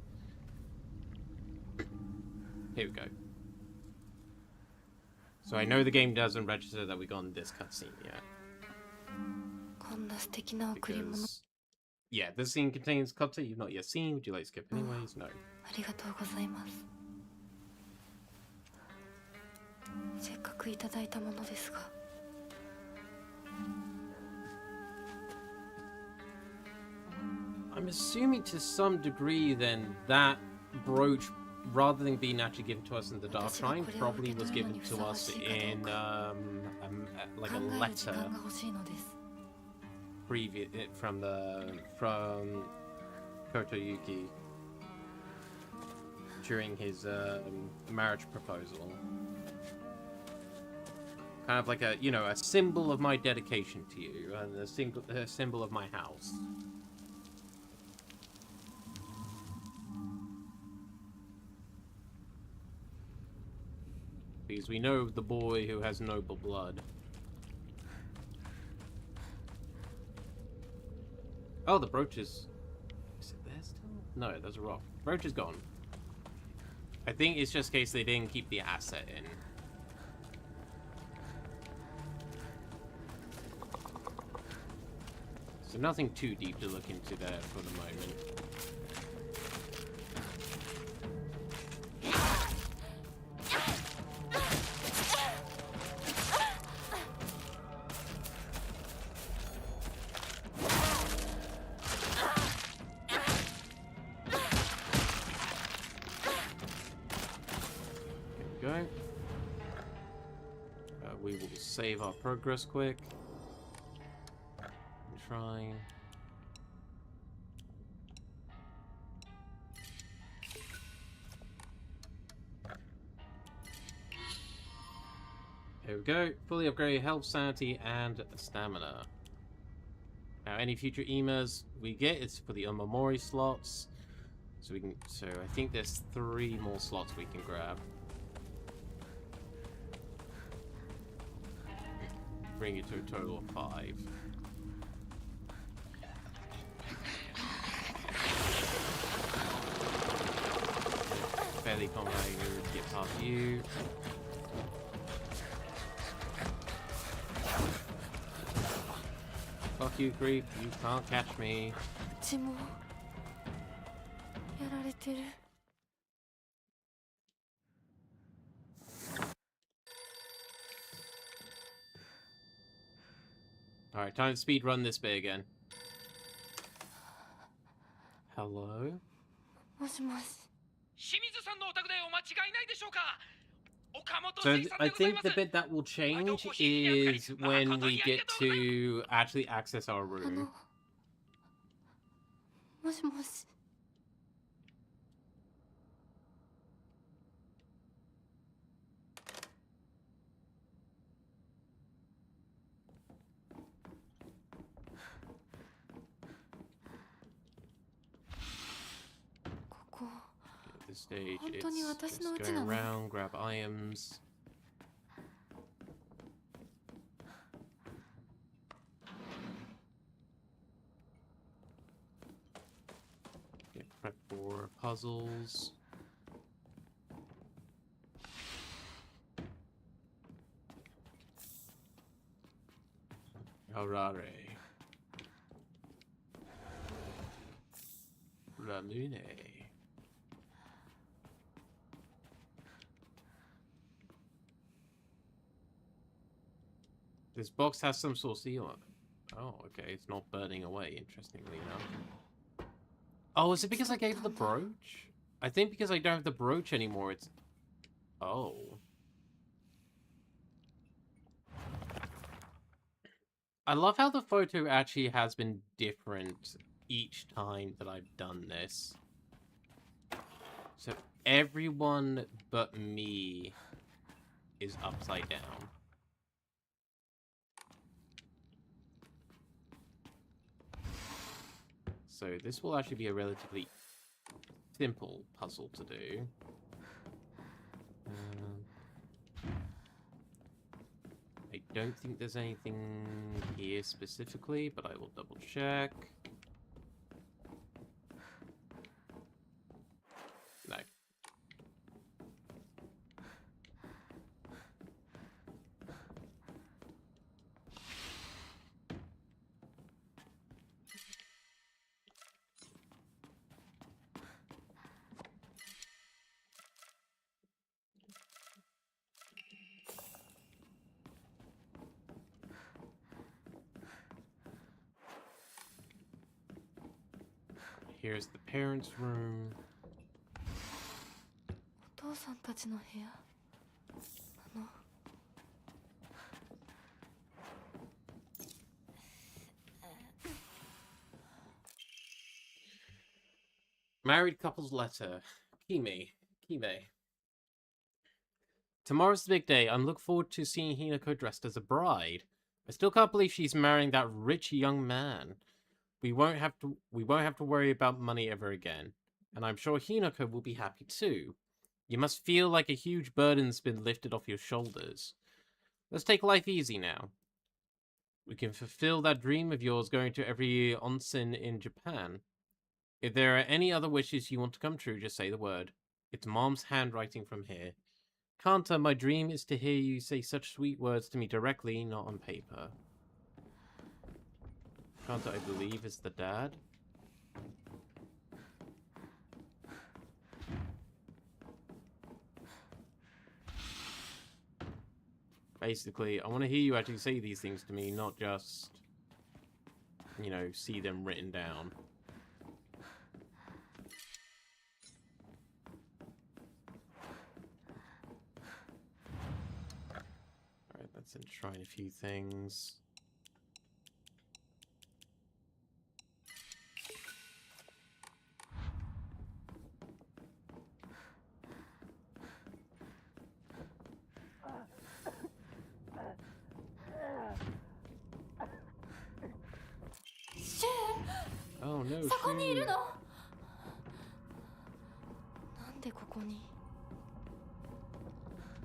S1: Here we go. So I know the game doesn't register that we got in this cutscene yet.
S3: こんな素敵な贈り物。
S1: Because Yeah, this scene contains content you've not yet seen. Would you like to skip anyways? No.
S3: ありがとうございます。せっかくいただいたものですが。
S1: I'm assuming to some degree then that brooch, rather than being actually given to us in the Dark Shrine, probably was given to us in like a letter previous from Kotoyuki during his marriage proposal. Kind of like a, you know, a symbol of my dedication to you and a symbol of my house. Because we know the boy who has noble blood. Oh, the brooch is... Is it there still? No, there's a rock. The brooch is gone. I think it's just in case they didn't keep the asset in. So nothing too deep to look into there for the moment. We will save our progress quick. Shrine. There we go. Fully upgraded health, sanity, and stamina. Now, any future emas we get is for the Omamori slots. So we can. So I think there's 3 more slots we can grab. Bring it to a total of 5. Fairly confident I can get past you. Fuck you, creep. You can't catch me. Alright, time to speed run this bit again. Hello? So I think the bit that will change is when we get to actually access our room. At this stage, it's just going around, grab items. Get prep for puzzles. Horare. La Lune. This box has some sort of seal on it. Oh, okay. It's not burning away, interestingly enough. Oh, is it because I gave the brooch? I think because I don't have the brooch anymore, it's... Oh. I love how the photo actually has been different each time that I've done this. So everyone but me is upside down. So this will actually be a relatively simple puzzle to do. I don't think there's anything here specifically, but I will double check. No. here's the parents' room.
S3: お父さんたちの部屋なの。
S1: Married couple's letter. Kime. Tomorrow's the big day. I look forward to seeing Hinako dressed as a bride. I still can't believe she's marrying that rich young man. We won't have to worry about money ever again. And I'm sure Hinako will be happy too. You must feel like a huge burden's been lifted off your shoulders. Let's take life easy now. We can fulfill that dream of yours going to every onsen in Japan. If there are any other wishes you want to come true, just say the word. It's Mom's handwriting from here. Kanta, my dream is to hear you say such sweet words to me directly, not on paper. Kanta, I believe, is the dad. Basically, I want to hear you actually say these things to me, not just, you know, see them written down. Alright, let's enshrine a few things. Oh no,
S3: そこにいる
S1: shoot.
S3: の。なんでここに。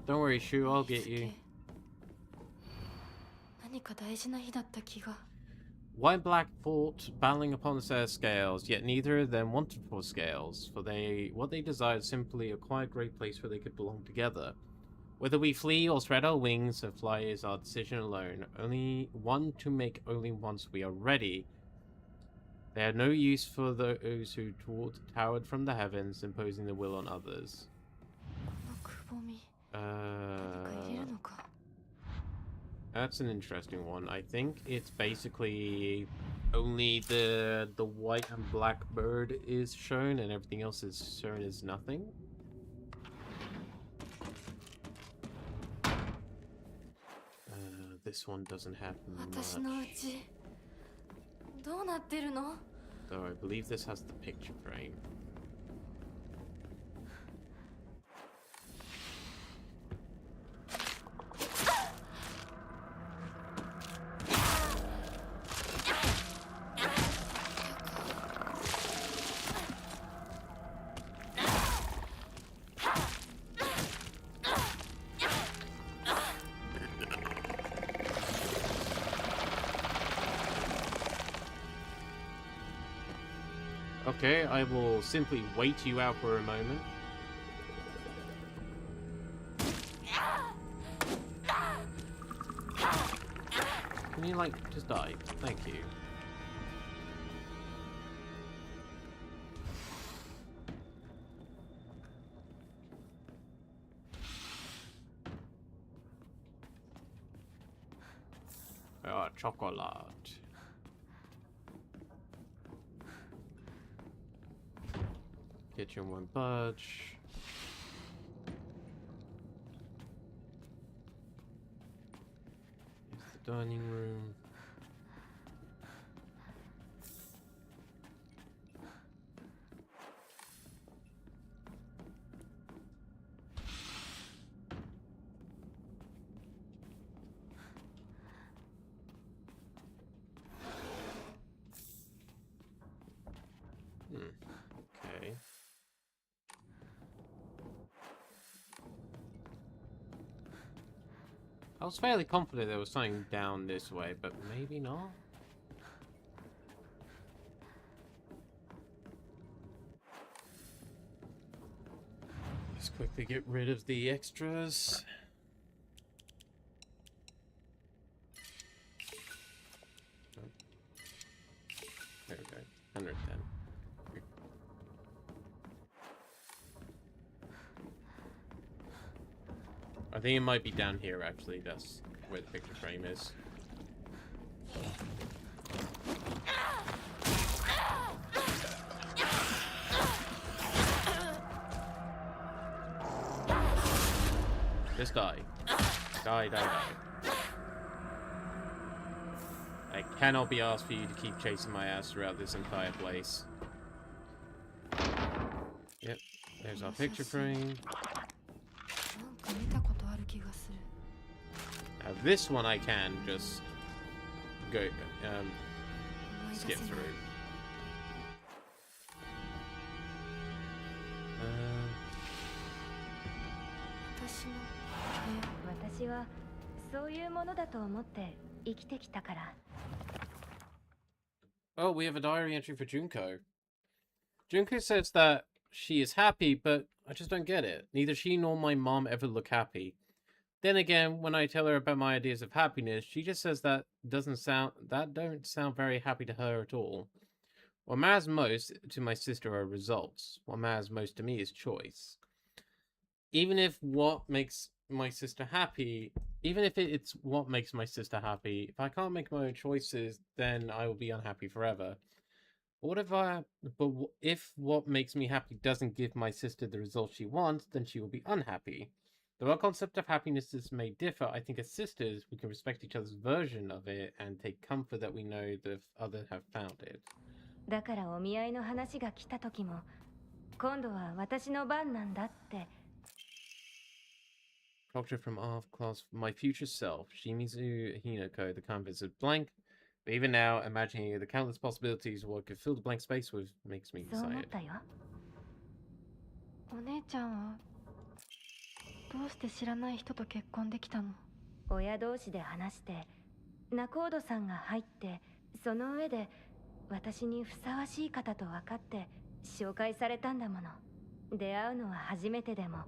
S1: Don't worry, Shu, I'll get you.
S3: 何か大事な日だった気が。
S1: White and black fought, battling upon their scales, yet neither of them wanted for scales, for what they desired simply a quiet great place where they could belong together. Whether we flee or spread our wings and fly is our decision alone, only one to make only once we are ready. They had no use for those who towered from the heavens, imposing their will on others.
S3: このくぼみ。何か入れるのか。
S1: That's an interesting one. I think it's basically only the white and black bird is shown and everything else is shown as nothing. This one doesn't have
S3: 私の
S1: much.
S3: 家どうなってるの？
S1: Though I believe this has the picture frame. Okay, I will simply wait you out for a moment. Can you, like, just die? Thank you. Ah, chocolate. Kitchen won't budge. Here's the dining room. Okay. I was fairly confident there was something down this way, but maybe not. Let's quickly get rid of the extras. Oh. There we go. 110. I think it might be down here, actually. That's where the picture frame is. Just die. Die, die, die. I cannot be asked for you to keep chasing my ass throughout this entire place. Yep, there's our picture frame. Now this one I can just go, skip through.
S9: 私はそういうものだと思って生きてきたから。
S1: Oh, we have a diary entry for Junko. Junko says that she is happy, but I just don't get it. Neither she nor my mom ever look happy. Then again, when I tell her about my ideas of happiness, she just says that don't sound very happy to her at all. What matters most to my sister are results. What matters most to me is choice. Even if what makes my sister happy, even if it's what makes my sister happy, if I can't make my own choices, then I will be unhappy forever. But if what makes me happy doesn't give my sister the result she wants, then she will be unhappy. Though our concept of happiness may differ, I think as sisters, we can respect each other's version of it and take comfort that we know that others have found it.
S9: だからお見合いの話が来た時も、今度は私の番なんだって。
S1: Culture from Art class for my future self, Shimizu Hinako, the canvas is blank. But even now, imagining the countless possibilities what could fill the blank space with makes me excited.
S3: お姉ちゃんはどうして知らない人と結婚できたの？
S9: 親同士で話して、仲人さんが入って、その上で私にふさわしい方と分かって紹介されたんだもの。出会うのは初めてでも。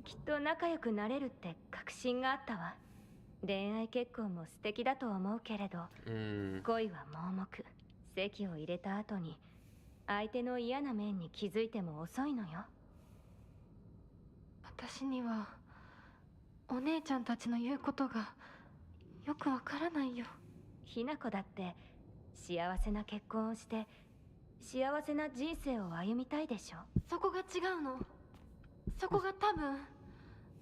S9: きっと仲良くなれるって確信があったわ。恋愛結婚も素敵だと思うけれど、恋は盲目。籍を入れた後に相手の嫌な面に気づいても遅いのよ。
S3: 私にはお姉ちゃんたちの言うことがよくわからないよ。
S9: ひな子だって幸せな結婚をして幸せな人生を歩みたいでしょ。
S3: そこが違うの。そこが多分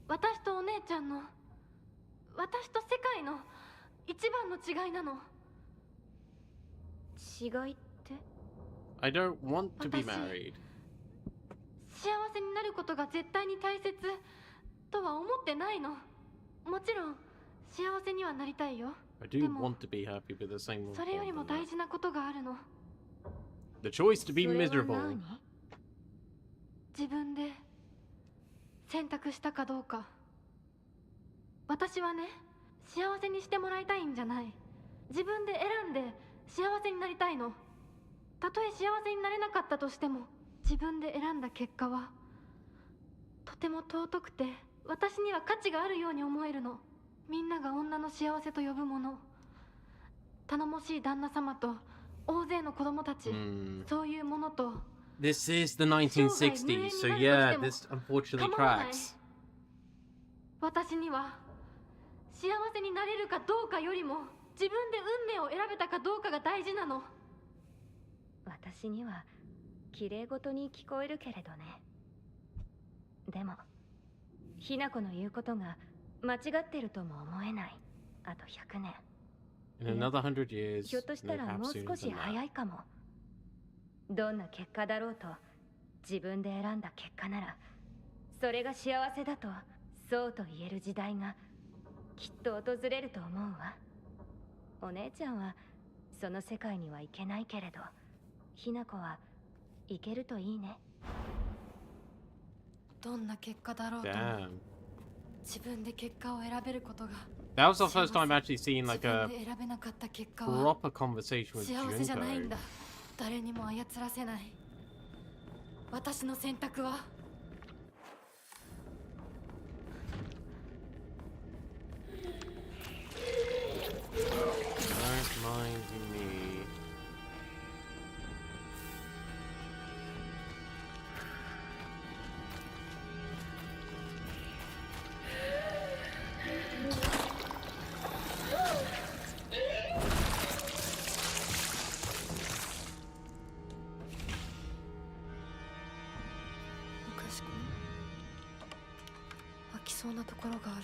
S3: 私とお姉ちゃんの、私と世界の一番の違いなの。
S9: 違いって？
S1: I don't want to be married.
S3: 幸せになることが絶対に大切とは思ってないの。もちろん幸せにはなりたいよ。
S1: I do want to be happy, but the same.
S3: それよりも大事なことがあるの。
S1: The choice to be miserable.
S3: 自分で選択したかどうか。私はね、幸せにしてもらいたいんじゃない。自分で選んで幸せになりたいの。たとえ幸せになれなかったとしても、自分で選んだ結果はとても尊くて、私には価値があるように思えるの。みんなが女の幸せと呼ぶもの、頼もしい旦那様と大勢の子供たち、そういうものと。
S1: This is the 1960s, so yeah, this unfortunately cracks.
S3: 私には幸せになれるかどうかよりも自分で運命を選べたかどうかが大事なの。
S9: 私には綺麗事に聞こえるけれどね。でも、ひな子の言うことが間違ってるとも思えない。あと100年。
S1: In another 100 years,
S9: ひょっとしたらもう少し早いかも。 どんな結果だろうと自分で選んだ結果ならそれが幸せだとそうと言える時代がきっと訪れると思うわ。お姉ちゃんはその世界には行けないけれど、ひな子は行けるといいね。
S3: どんな結果だろうと自分で結果を選べることが。
S1: That was the first time actually seeing like a proper conversation with
S3: 幸せじゃないん
S1: Junko.
S3: だ。誰にも操らせない。私の選択は。
S1: Don't mind me.
S3: そうなところがある。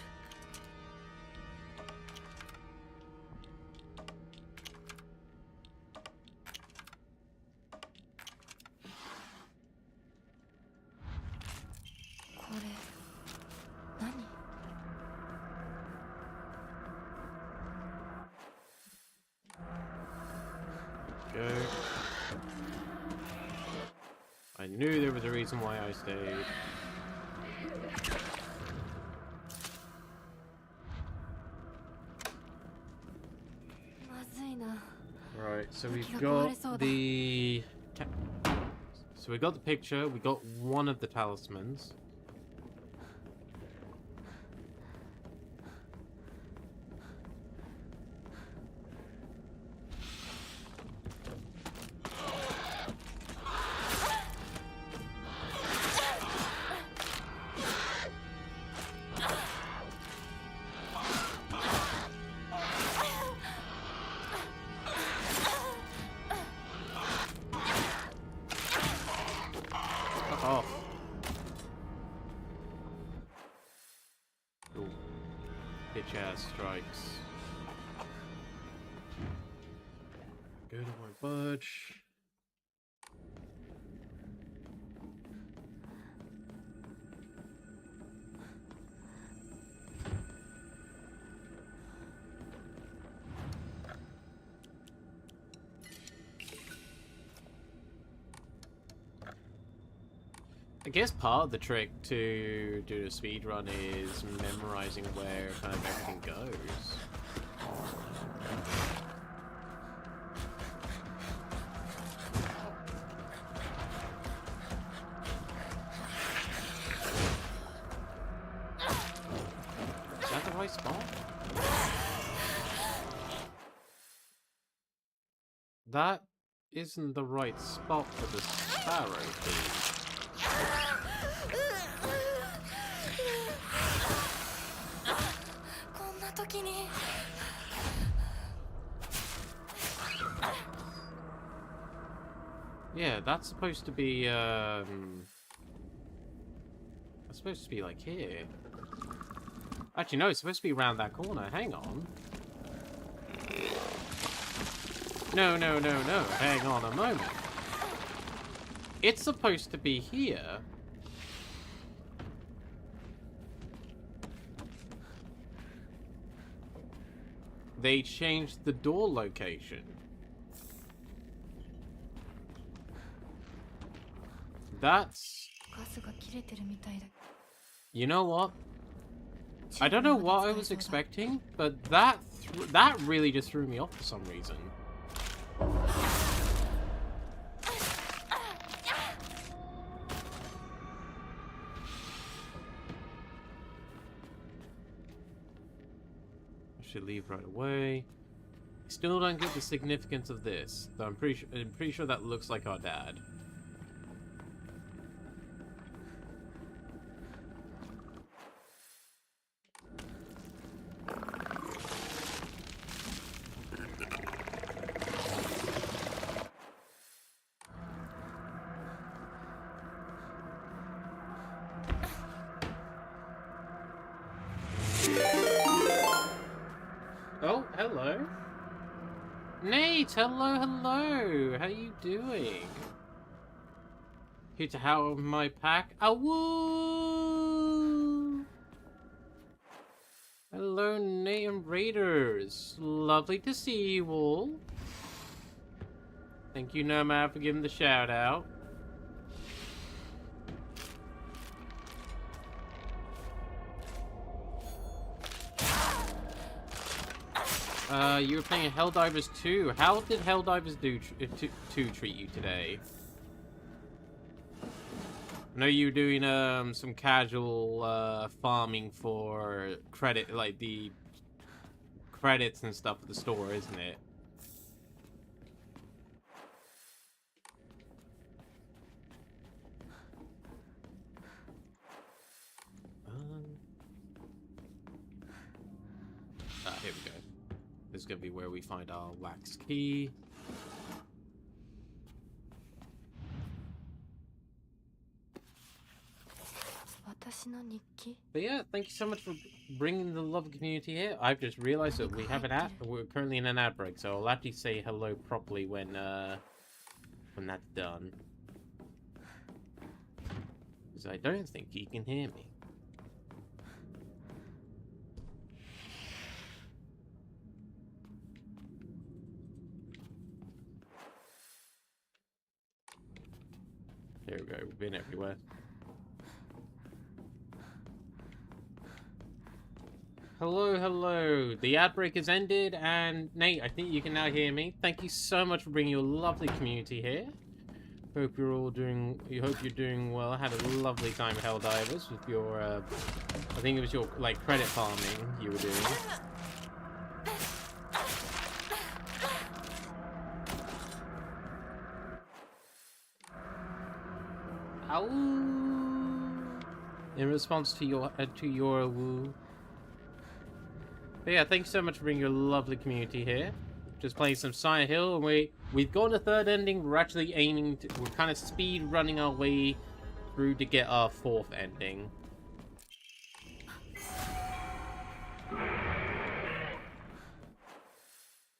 S3: これ何？
S1: Go. I knew there was a reason why I stayed. Right, so we've got the... So we got the picture, we got one of the talismans. Oh. Ooh. Bitch ass strikes. Go to my budge. I guess part of the trick to do a speed run is memorizing where kind of everything goes. Is that the right spot? That isn't the right spot for the sparrow thing. Yeah, that's supposed to be, that's supposed to be like here. Actually, no, it's supposed to be around that corner. Hang on. No, hang on a moment. It's supposed to be here. They changed the door location. That's... You know what? I don't know what I was expecting, but that really just threw me off for some reason. I should leave right away. Still don't get the significance of this, though I'm pretty sure that looks like our dad. Oh, hello. Nate, hello. How you doing? Here to help my pack. Awoo! Hello, Nate and Raiders. Lovely to see you all. Thank you, Nomad, for giving the shout out. You were playing Helldivers 2. How did Helldivers 2 treat you today? I know you were doing some casual farming for credit, like the credits and stuff at the store, isn't it? Here we go. This is gonna be where we find our wax key. But yeah, thank you so much for bringing the love community here. I've just realized that we have an ad. We're currently in an ad break, so I'll actually say hello properly when that's done. Because I don't think he can hear me. There we go. We've been everywhere. Hello, hello. The ad break has ended, and Nate, I think you can now hear me. Thank you so much for bringing your lovely community here. Hope you're all doing. Hope you're doing well. I had a lovely time at Helldivers with your. I think it was your like credit farming you were doing. Ow! In response to your woo. But yeah, thanks so much for bringing your lovely community here. Just playing some Silent Hill, and we've got a third ending. We're actually aiming to, we're kind of speed running our way through to get our fourth ending.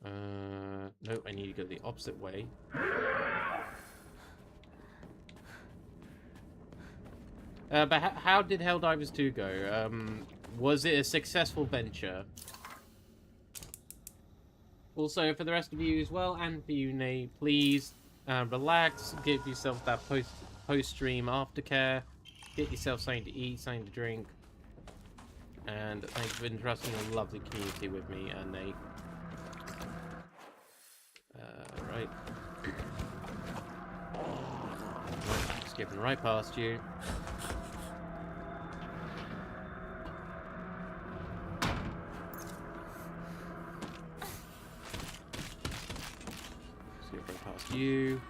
S1: Nope, I need to go the opposite way. But how did Helldivers 2 go? Was it a successful venture? Also, for the rest of you as well, and for you, Nate, please relax, give yourself that post-stream aftercare, get yourself something to eat, something to drink, and thanks for entrusting a lovely community with me, Nate. Right. Skipping right past you. You.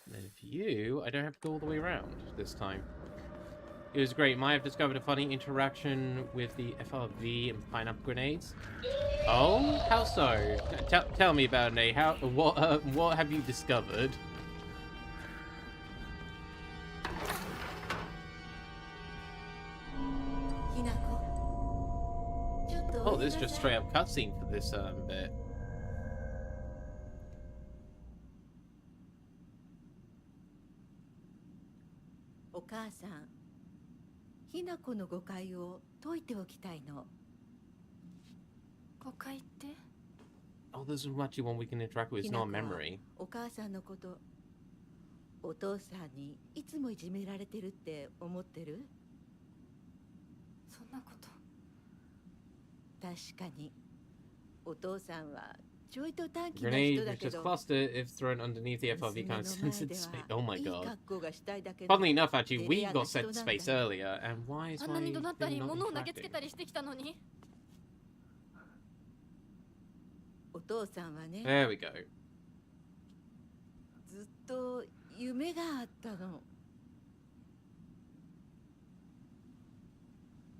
S1: And then for you, I don't have to go all the way around this time. It was great. Maya have discovered a funny interaction with the FRV and pineapple grenades. Oh, how so? Tell me about it, Nate. What have you discovered? Oh, this is just straight up cutscene for this bit.
S7: お母さん、ひな子の誤解を解いておきたいの。
S3: 誤解って？
S1: Oh, there's actually one we can interact with. It's not memory.
S7: お母さんのこと、お父さんにいつもいじめられてるって思ってる？
S3: そんなこと。
S7: 確かにお父さんはちょいと短気な
S1: Grenade
S7: 人だ
S1: which
S7: け
S1: is
S7: ど
S1: cluster if thrown underneath the FRV kind of sends it to space. Oh my
S7: いい
S1: god.
S7: 格好がしたいだけど
S1: Funnily enough, actually, we
S7: 照れ屋な
S1: got
S7: 人
S1: sent
S7: な
S1: to
S7: んだ
S1: space earlier, and why is
S3: あんな
S1: my
S3: に怒鳴った
S1: thing
S3: り
S1: not
S3: 物を投げつけ
S1: interacting?
S3: たりしてきたのに。
S7: お父さんはね
S1: There we go.
S7: ずっと夢があったの。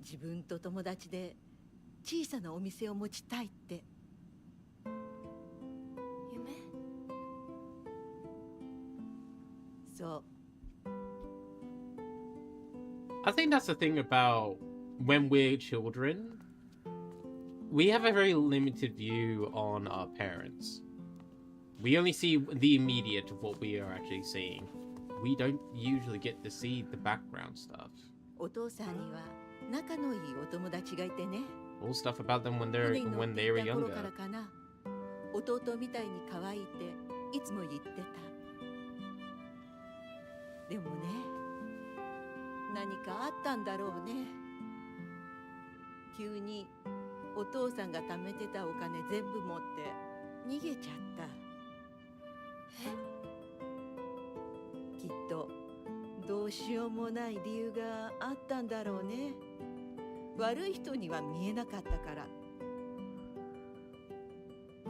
S7: 自分と友達で小さなお店を持ちたいって。
S3: 夢？
S7: そう。
S1: I think that's the thing about when we're children. We have a very limited view on our parents. We only see the immediate of what we are actually seeing. We don't usually get to see the background stuff.
S7: お父さんには仲のいいお友達がいてね。
S1: All stuff about them when they
S7: 船に乗
S1: were
S7: っていた頃
S1: younger.
S7: からかな。弟みたいに可愛いっていつも言ってた。でもね、何かあったんだろうね。急にお父さんが貯めてたお金全部持って逃げちゃった。きっとどうしようもない理由があったんだろうね。悪い人には見えなかったから。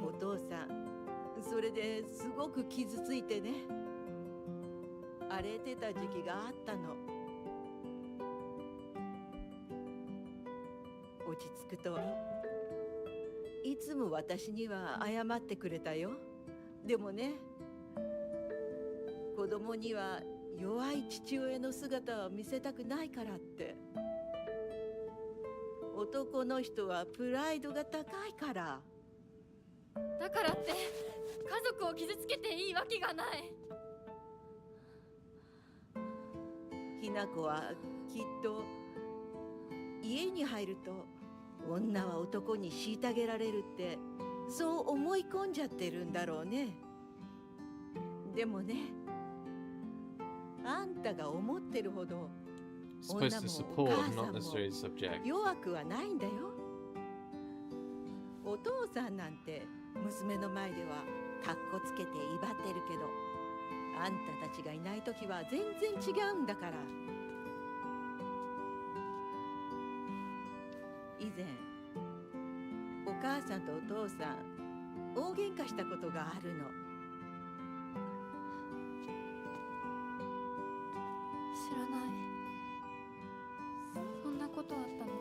S7: お父さん、それですごく傷ついてね。荒れてた時期があったの。落ち着くといつも私には謝ってくれたよ。でもね、子供には弱い父親の姿を見せたくないからって。男の人はプライドが高いから。
S3: だからって家族を傷つけていいわけがない。
S7: ひな子はきっと家に入ると女は男に虐げられるってそう思い込んじゃってるんだろうね。でもね、あんたが思ってるほど
S1: Supposed to support, not necessarily subject.
S7: 弱くはないんだよ。お父さんなんて娘の前ではカッコつけて威張ってるけど、あんたたちがいない時は全然違うんだから。以前お母さんとお父さん大喧嘩したことがあるの。
S3: 知らない。そんなことあったの。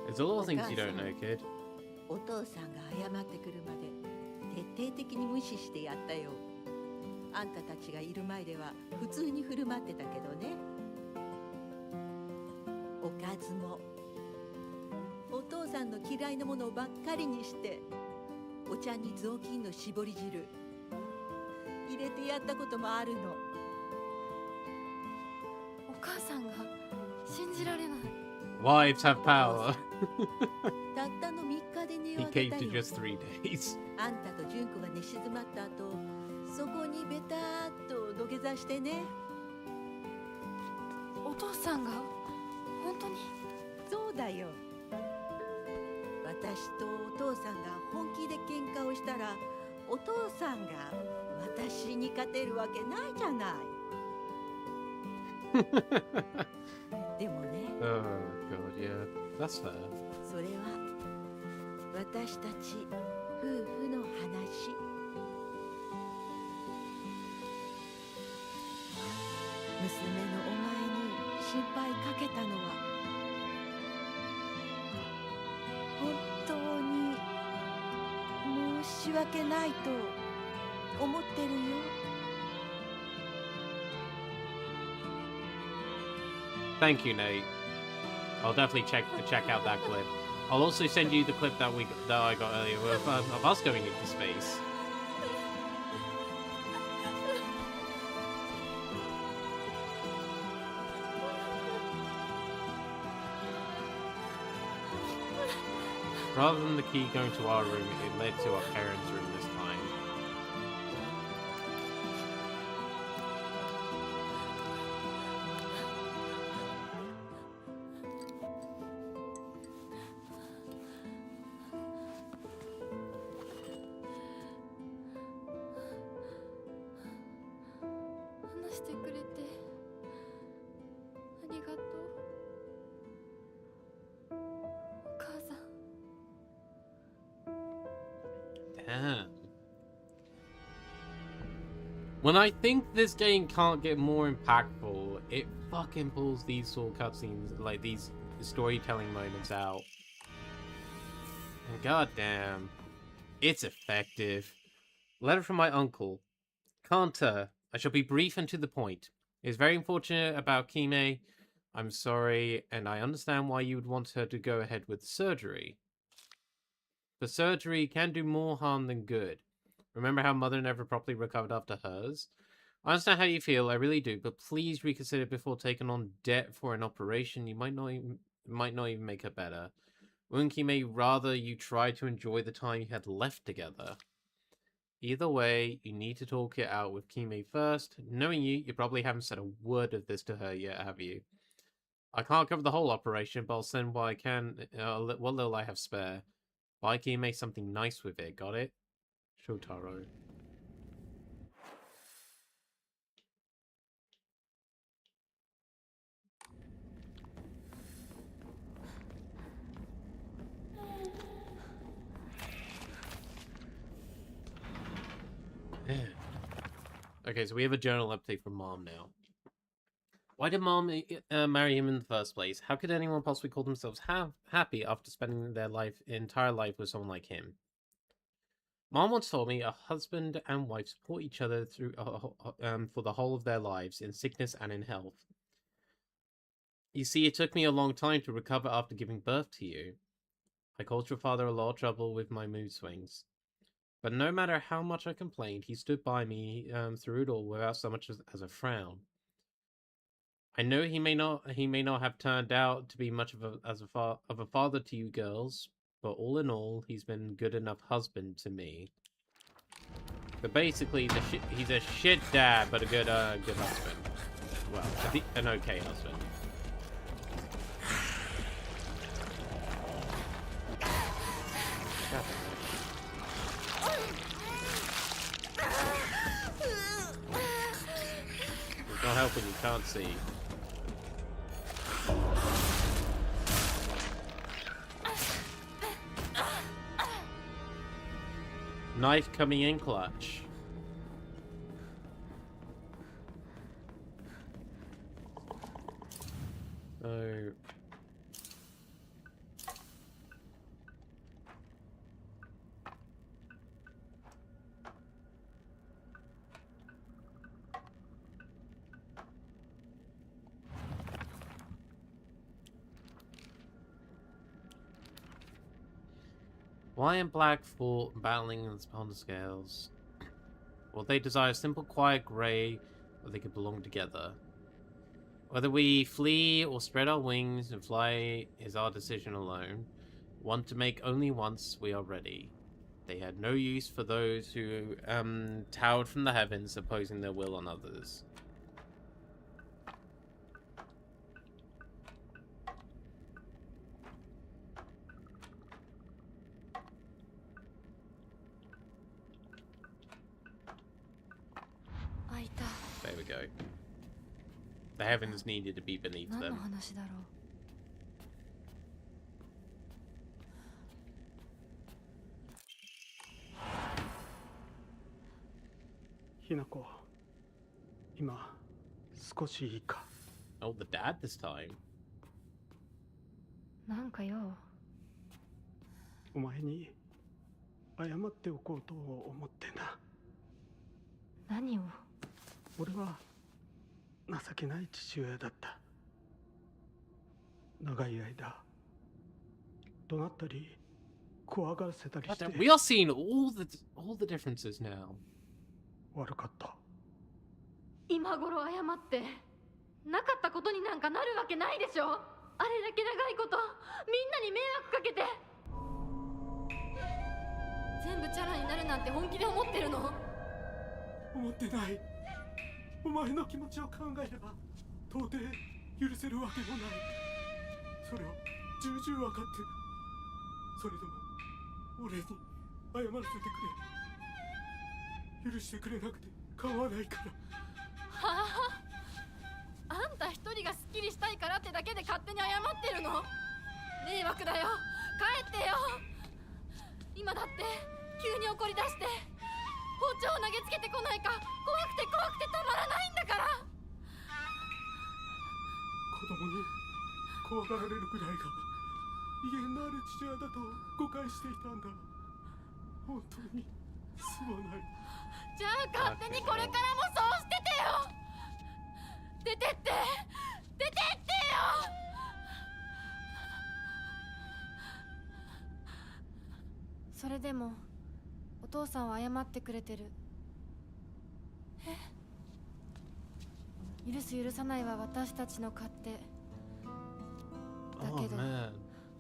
S1: There's a lot of things you don't know, kid.
S7: お父さんが謝ってくるまで徹底的に無視してやったよ。あんたたちがいる前では普通に振る舞ってたけどね。おかずもお父さんの嫌いなものばっかりにして、お茶に雑巾の搾り汁入れてやったこともあるの。
S3: お母さんが信じられない。
S1: Wives have power.
S7: たったの3日で寝
S1: He
S7: 分け
S1: caved
S7: た
S1: to
S7: よ。
S1: just 3 days.
S7: あんたと純子が寝静まった後、そこにベターっと土下座してね。
S3: お父さんが本当に。
S7: そうだよ。私とお父さんが本気で喧嘩をしたら、お父さんが私に勝てるわけないじゃない。でもね、
S1: Oh god, yeah. That's fair.
S7: それは私たち夫婦の話。娘のお前に心配かけたのは本当に申し訳ないと思ってるよ。
S1: Thank you, Nate. I'll definitely check out that clip. I'll also send you the clip that I got earlier of us going into space. Rather than the key going to our room, it led to our parents' room this time. Damn. When I think this game can't get more impactful, it fucking pulls these sort of cutscenes, like these storytelling moments out. And goddamn, it's effective. Letter from my uncle. Kanta, I shall be brief and to the point. It is very unfortunate about Kime. I'm sorry, and I understand why you would want her to go ahead with surgery. But surgery can do more harm than good. Remember how Mother never properly recovered after hers? I understand how you feel, I really do, but please reconsider before taking on debt for an operation you might not even make her better. Wouldn't Kime rather you try to enjoy the time you had left together? Either way, you need to talk it out with Kime first. Knowing you probably haven't said a word of this to her yet, have you? I can't cover the whole operation, but I'll send what I can, what little I have spare. Buy Kime something nice with it, got it? Shotaro. Okay, so we have a journal update from Mom now. Why did Mom marry him in the first place? How could anyone possibly call themselves happy after spending their entire life with someone like him? Mom once told me a husband and wife support each other through for the whole of their lives, in sickness and in health. You see, it took me a long time to recover after giving birth to you. I caused your father a lot of trouble with my mood swings. But no matter how much I complained, he stood by me through it all without so much as a frown. I know he may not have turned out to be much of a father to you girls, but all in all, he's been a good enough husband to me. But basically, he's a shit dad, but a good husband. Well, an okay husband. It's not helping, you can't see. Knife coming in clutch. So... Why and Black fought battling on the scales. Well, they desire simple, quiet grey, where they could belong together. Whether we flee or spread our wings and fly is our decision alone. One to make only once we are ready. They had no use for those who towered from the heavens, opposing their will on others. There we go. The heavens needed to be beneath them.
S8: ひなこ、今少しいいか。
S1: Oh, the dad this time.
S9: なんかよ。
S8: お前に謝っておこうと思ってな。
S9: 何を？
S8: 俺は情けない父親だった。長い間怒鳴ったり怖がらせたりして。
S1: We are seeing all the differences now.
S8: 悪かった。
S3: 今頃謝ってなかったことになんかなるわけないでしょ。あれだけ長いことみんなに迷惑かけて全部チャラになるなんて本気で思ってるの？
S8: 思ってない。お前の気持ちを考えれば到底許せるわけもない。それを重々分かってる。それでも俺に謝らせてくれ。許してくれなくて構わないから。
S3: はあ、あんた一人がスッキリしたいからってだけで勝手に謝ってるの？迷惑だよ。帰ってよ。今だって急に怒り出して包丁を投げつけてこないか怖くてたまらないんだから。
S8: 子供に怖がられるくらいが威厳のある父親だと誤解していたんだ。本当にすまない。
S3: じゃあ勝手にこれからもそうしててよ。出てって出てってよ。それでもお父さんは謝ってくれてる。許す許さないは私たちの勝手だけど、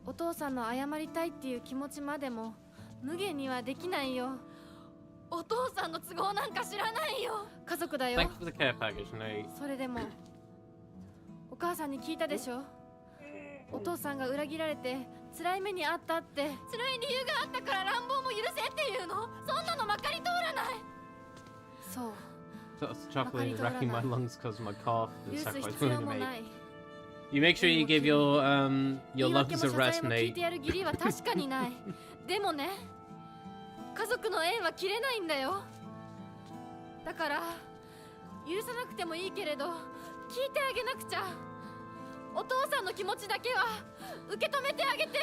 S3: お父さんの謝りたいっていう気持ちまでも無限にはできないよ。お父さんの都合なんか知らないよ。家族だよ。それでもお母さんに聞いたでしょ。お父さんが裏切られて辛い目にあったって。辛い理由があったから乱暴も許せっていうの？そんなのまかり通らない。そう。
S1: That's chocolate wrecking my lungs because of my cough. You make sure you give your lungs a rest, Nate.
S3: でもね、家族の縁は切れないんだよ。だから許さなくてもいいけれど、聞いてあげなくちゃ。お父さんの気持ちだけは受け止めてあげて。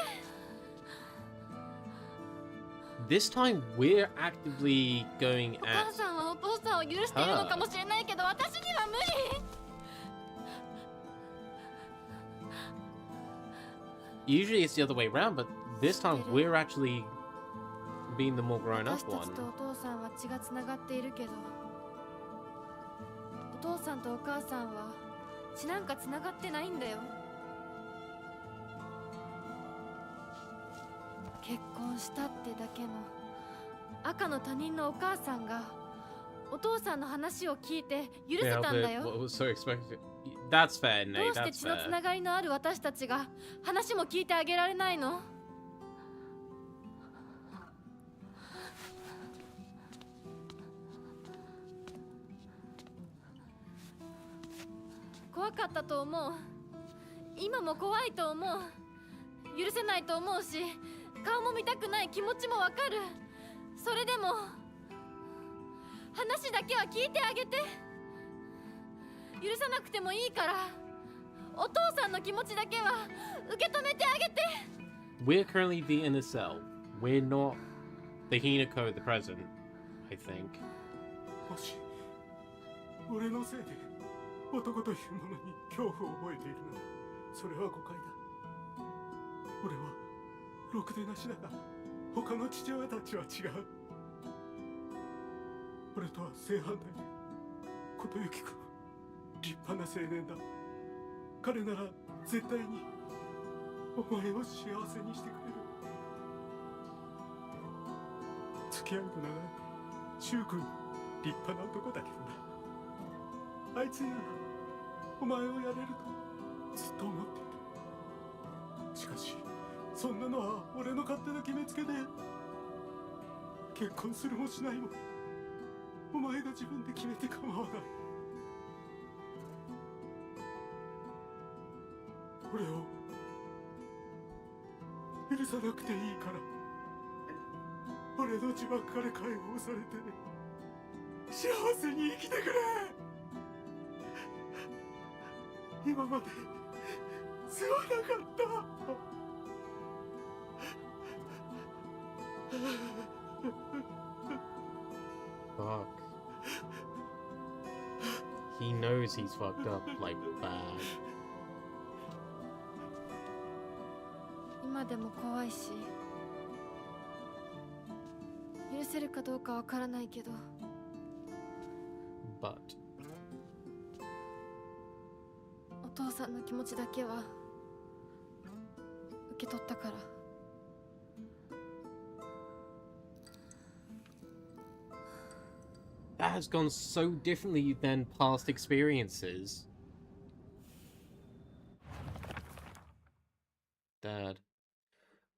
S1: This time we're actively going
S3: お母
S1: at
S3: さんはお父さんを許しているのかもしれないけど、私には無理。
S1: Usually it's the other way around, but this time we're actually being the more grown up
S3: 私た
S1: one.
S3: ちとお父さんは血がつながっているけど、お父さんとお母さんは血なんかつながってないんだよ。結婚したってだけの赤の他人のお母さんがお父さんの話を聞いて許せたんだよ。
S1: what was so expected. That's fair,
S3: ど
S1: Nate.
S3: うして
S1: That's
S3: 血のつ
S1: fair.
S3: ながりのある私たちが話も聞いてあげられないの？怖かったと思う。今も怖いと思う。許せないと思うし、顔も見たくない気持ちもわかる。それでも話だけは聞いてあげて。許さなくてもいいから、お父さんの気持ちだけは受け止めてあげて。
S1: We're currently the inner cell. We're not the Hinako at the present, I think.
S8: もし俺のせいで男というものに恐怖を覚えているならそれは誤解だ。俺はろくでなしだが他の父親たちは違う。俺とは正反対で琴行くん立派な青年だ。彼なら絶対にお前を幸せにしてくれる。付き合うのなら柊君立派な男だけどな。あいつにならお前をやれるとずっと思っていた。しかしそんなのは俺の勝手な決めつけで、結婚するもしないもお前が自分で決めて構わない。俺を許さなくていいから、俺の呪縛から解放されて幸せに生きてくれ。今まですまなかった。
S1: Fuck. He knows he's fucked up, like, bad.
S3: 今でも怖いし、許せるかどうかわからないけど、
S1: But
S3: お父さんの気持ちだけは受け取ったから。
S1: that has gone so differently than past experiences. Dad.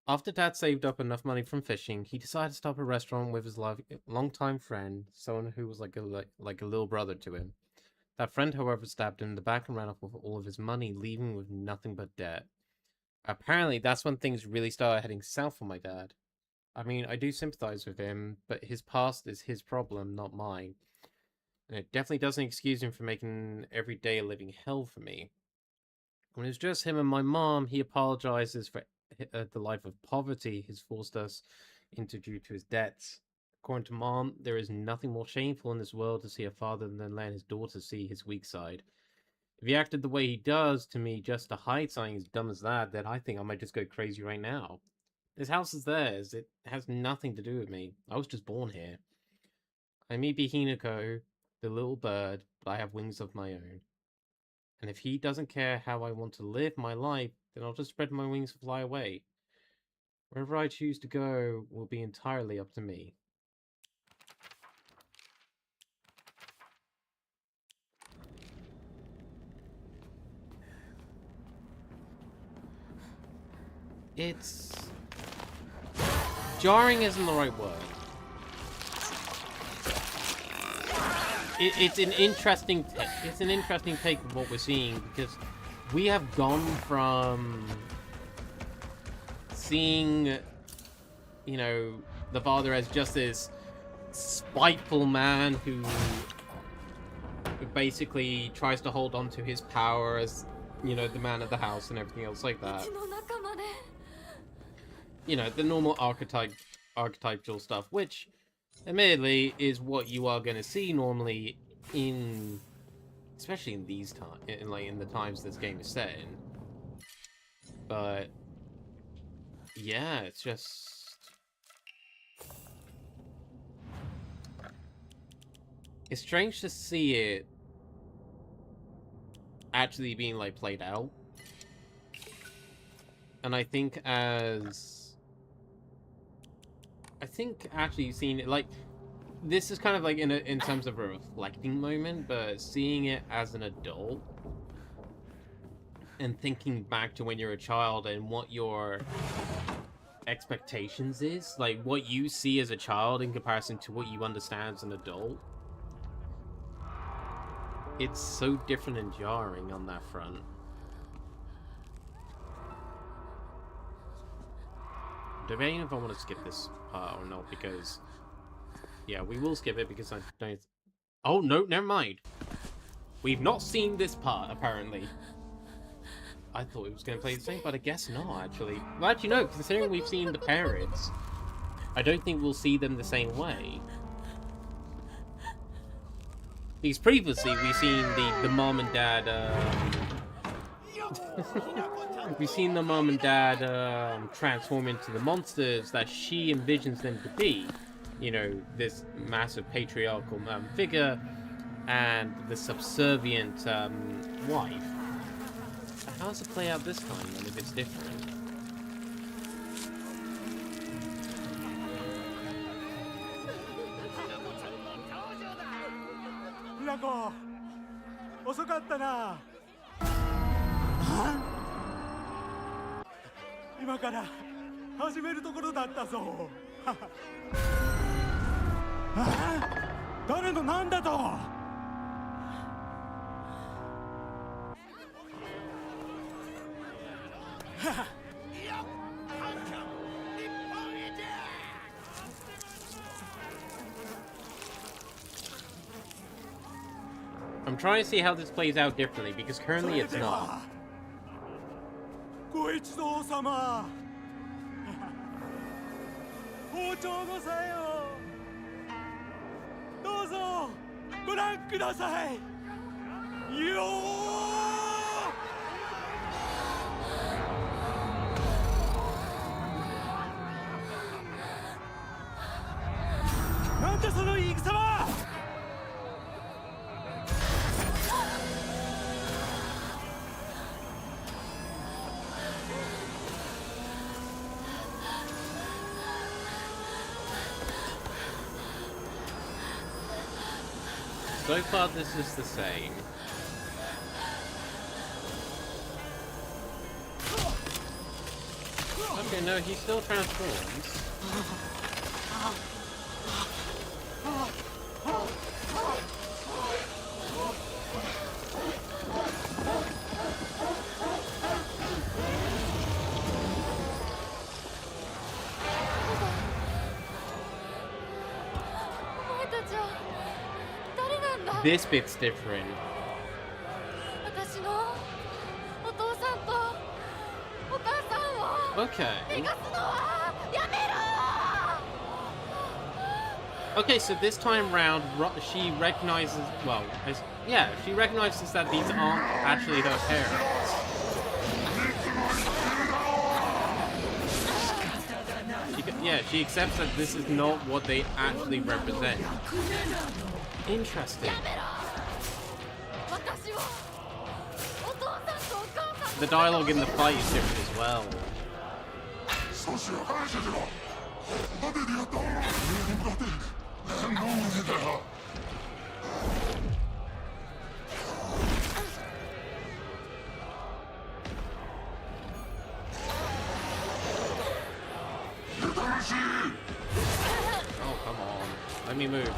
S1: After Dad saved up enough money from fishing, he decided to start a restaurant with his longtime friend, someone who was like a little brother to him. That friend, however, stabbed him in the back and ran off with all of his money, leaving him with nothing but debt. Apparently, that's when things really started heading south for my dad. I mean, I do sympathize with him, but his past is his problem, not mine. And it definitely doesn't excuse him for making every day a living hell for me. When it's just him and my mom, he apologizes for the life of poverty he's forced us into due to his debts. According to Mom, there is nothing more shameful in this world to see a father than letting his daughter see his weak side. If he acted the way he does to me just to hide something as dumb as that, then I think I might just go crazy right now. This house is theirs. It has nothing to do with me. I was just born here. I may be Hinako, the little bird, but I have wings of my own. And if he doesn't care how I want to live my life, then I'll just spread my wings and fly away. Wherever I choose to go will be entirely up to me. It's... jarring isn't the right word. It's an interesting take of what we're seeing, because we have gone from seeing, you know, the father as just this spiteful man who basically tries to hold on to his power as, you know, the man of the house and everything else like that. You know, the normal archetypal stuff, which admittedly is what you are going to see normally in, especially in these times, in the times this game is set in. But yeah, it's just, it's strange to see it actually being like played out. And I think actually seeing it, like, this is kind of like in terms of a reflecting moment, but seeing it as an adult and thinking back to when you're a child and what your expectations is, like what you see as a child in comparison to what you understand as an adult, it's so different and jarring on that front. Debating if I want to skip this part or not, because yeah, we will skip it because I don't. Oh no, never mind. We've not seen this part apparently. I thought it was going to play the same, but I guess not actually. Well, actually no, considering we've seen the parents, I don't think we'll see them the same way. Because previously we've seen the mom and dad. We've seen the mom and dad transform into the monsters that she envisions them to be. You know, this massive patriarchal figure and the subservient wife. How does it play out this time then if it's different?
S8: Hinako, 遅かったな。今から始めるところだったぞ。誰のなんだと。
S1: I'm trying to see how this plays out differently because currently it's not.
S8: ご一同様、包丁のさえをどうぞご覧ください。よー。なんだその言い草は。
S1: So far, this is the same. Okay, no, he still transforms. This bit's different. Okay. Okay, so this time round, she recognizes, well, yeah, she recognizes that these aren't actually her parents. She accepts that this is not what they actually represent. Interesting. The dialogue in the fight is different as well. Oh, come on. Let me move.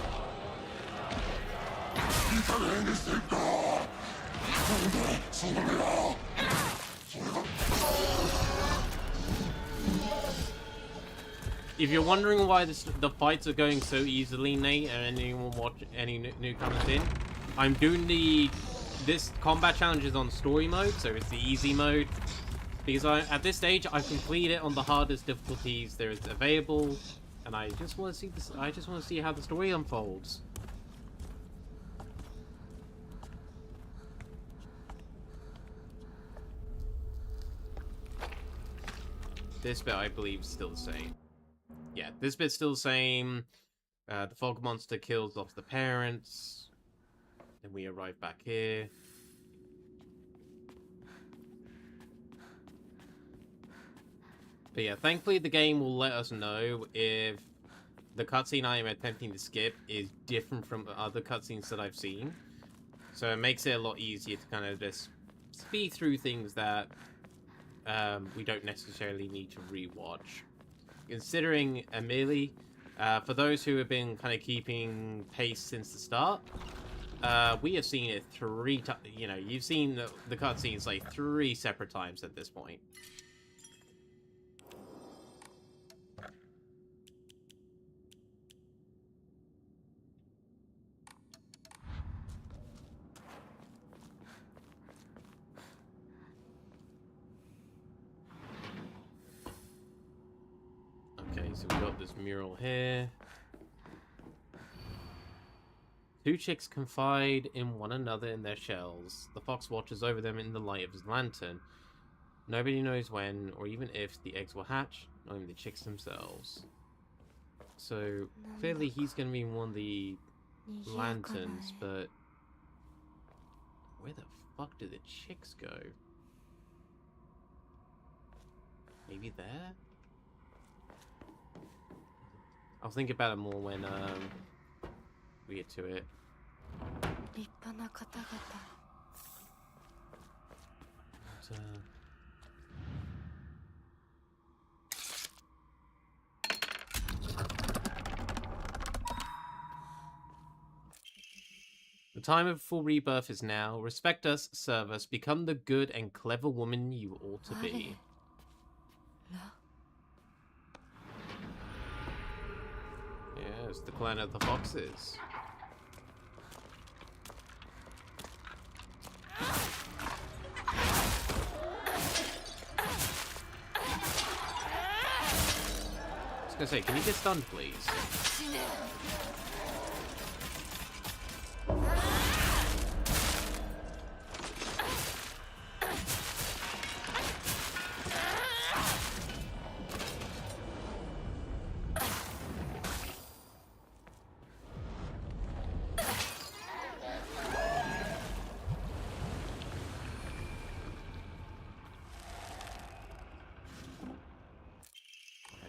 S1: If you're wondering why the fights are going so easily, Nate, and anyone watch any newcomers in, I'm doing this combat challenge is on story mode, so it's the easy mode. Because at this stage, I've completed it on the hardest difficulties there is available, and I just want to see this. I just want to see how the story unfolds. This bit, I believe, is still the same. Yeah, this bit's still the same. The fog monster kills off the parents. Then we arrive back here. But yeah, thankfully the game will let us know if the cutscene I am attempting to skip is different from other cutscenes that I've seen. So it makes it a lot easier to kind of just speed through things that we don't necessarily need to rewatch. Considering Amelie, for those who have been kind of keeping pace since the start, we have seen it 3 times. You know, you've seen the cutscenes like 3 separate times at this point. Okay, so we got this mural here. 2 chicks confide in one another in their shells. The fox watches over them in the light of his lantern. Nobody knows when, or even if, the eggs will hatch, not even the chicks themselves. So, clearly he's going to be one of the lanterns, but... where the fuck do the chicks go? Maybe there? I'll think about it more when, we get to it. But, the time of full rebirth is now. Respect us, serve us, become the good and clever woman you ought to be. Yes, the clan of the foxes. I was gonna say, can you get stunned, please?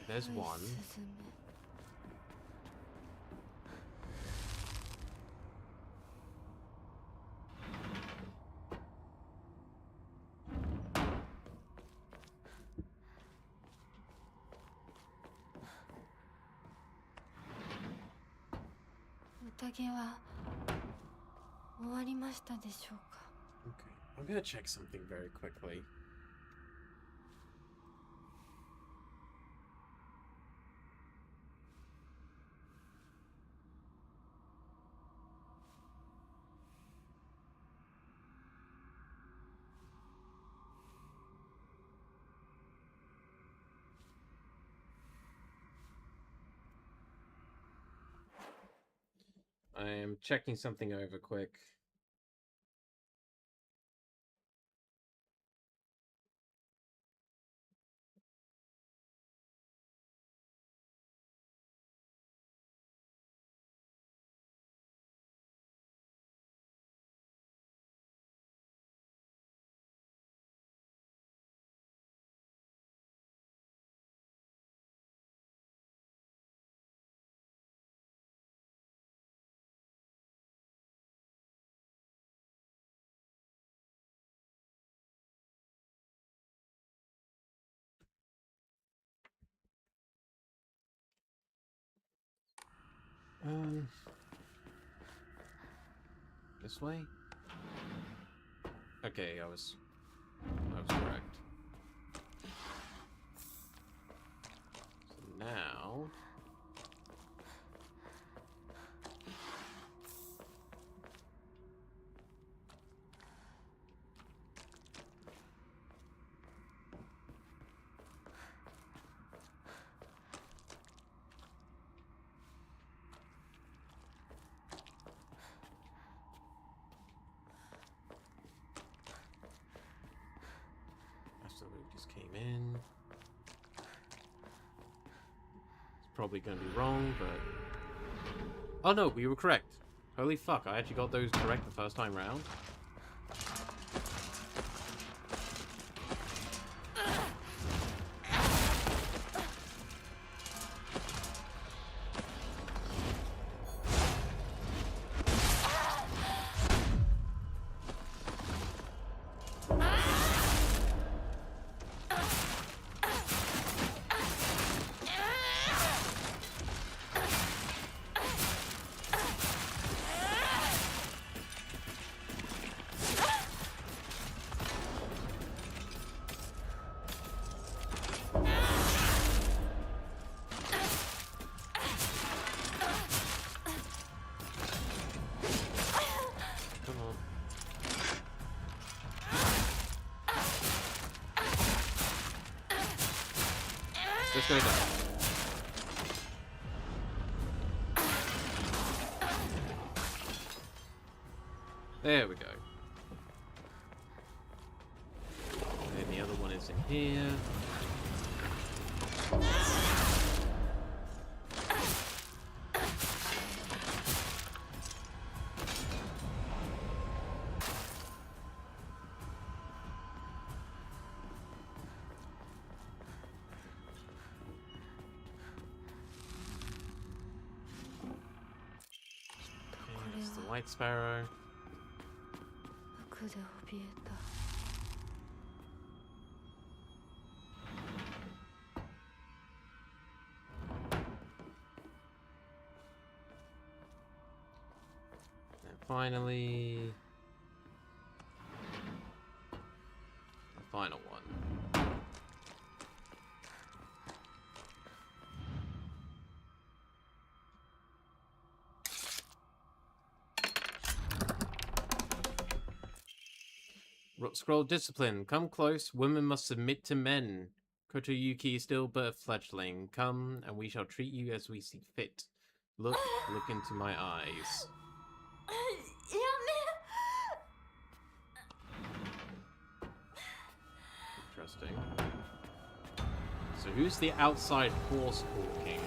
S1: There's one. Okay, I'm gonna check something very quickly. I am checking something over quick. This way? Okay, I was correct. So now... just came in. It's probably going to be wrong, but... Oh no, we were correct. Holy fuck, I actually got those correct the first time round. Let's go down. There we go. And the other one is in here. It's the White Sparrow.
S3: 服で怯えた。
S1: And finally, the final one. Scroll discipline. Come close. Women must submit to men. Kotoyuki is still but a fledgling. Come, and we shall treat you as we see fit. Look into my eyes. Interesting. So who's the outside force talking?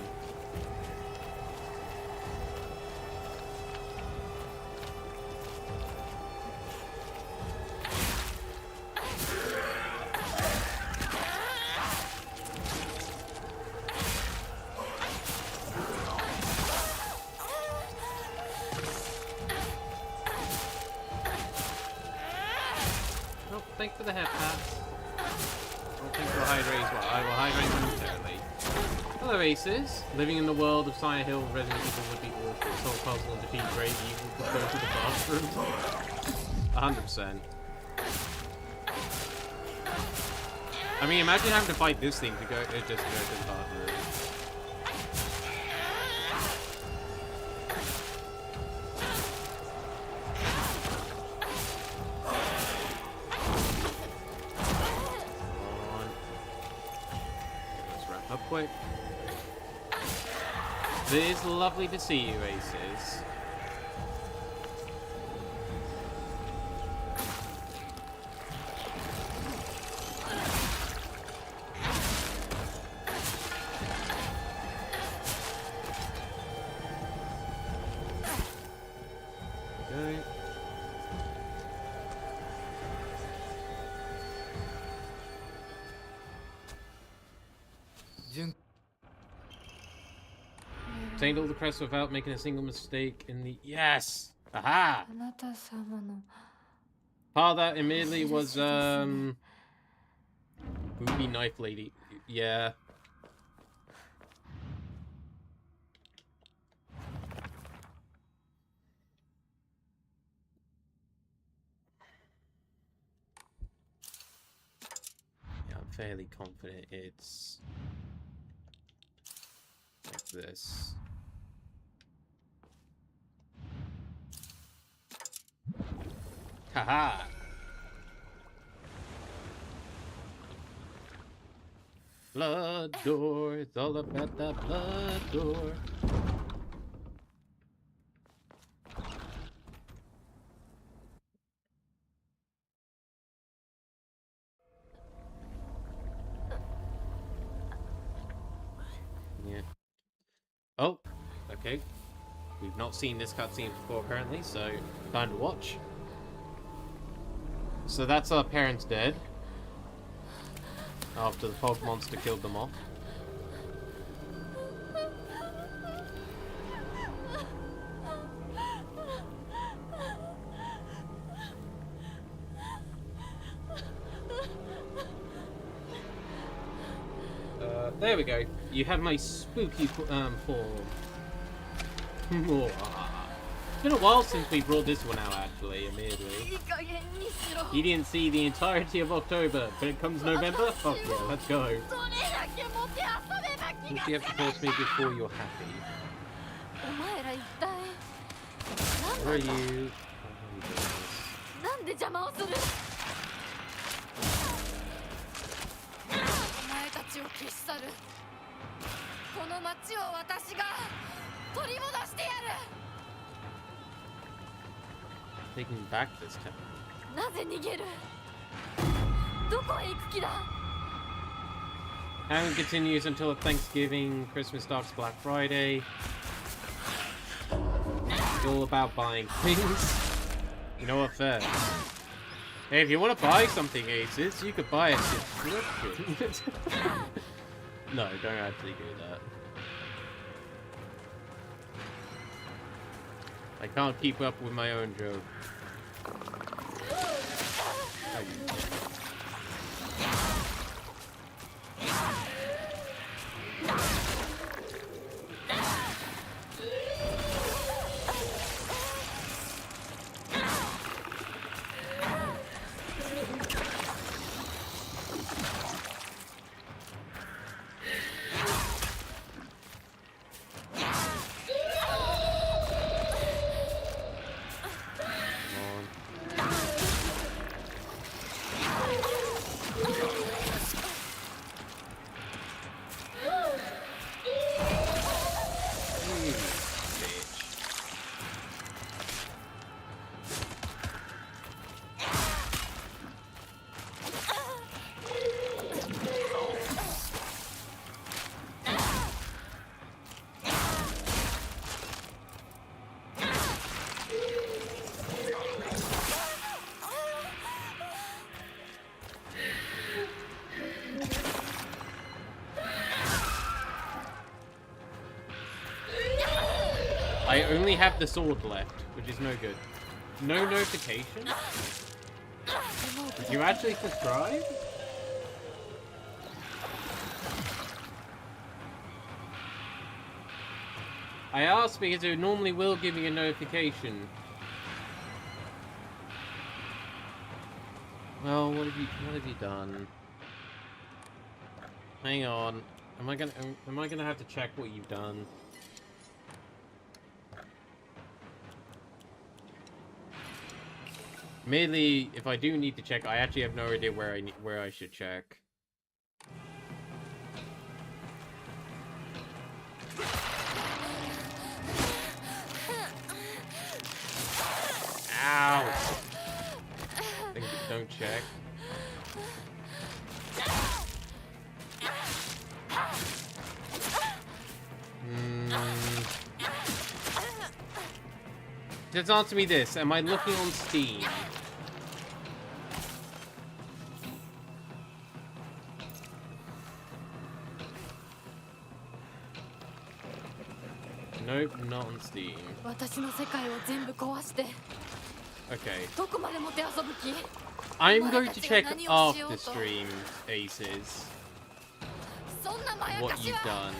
S1: Thanks for the head pat. Well, thanks for the hydrate as well. I will hydrate momentarily. Hello, Aces. Living in the world of Silent Hill, Resident Evil would be awful. Solve puzzle and defeat great evil could go to the bathroom. 100%. I mean, imagine having to fight this thing to go just to go to the bathroom. Up quick. It is lovely to see you, Aces. Okay. Obtained all the crests without making a single mistake in the... Yes! Aha!
S3: あなた様の
S1: Part of that immediately was, Movie Knife Lady. Yeah. Yeah, I'm fairly confident it's... like this. Haha! Blood door, it's all about that blood door. Oh, okay. We've not seen this cutscene before, apparently, so time to watch. So that's our parents dead. After the fog monster killed them off. There we go. You have my spooky form. Oh, it's been a while since we brought this one out, actually, admittedly. You didn't see the entirety of October, but it comes November? Fuck yeah, let's go. Since you have to force me before you're happy. Where are you? Taking back this town. And continues until Thanksgiving, Christmas Dark's Black Friday. It's all about buying things. You know what, fair. Hey, if you want to buy something, Aces, you could buy a subscription. No, don't actually do that. I can't keep up with my own joke. I only have the sword left, which is no good. No notification? Did you actually subscribe? I asked because it normally will give me a notification. Well, what have you done? Hang on. Am I gonna have to check what you've done? Mainly, if I do need to check, I actually have no idea where I should check. Ow! Don't check. Just answer me this. Am I looking on Steam? Nope, not on Steam. Okay. I'm going to check after stream, Aces. What you've done.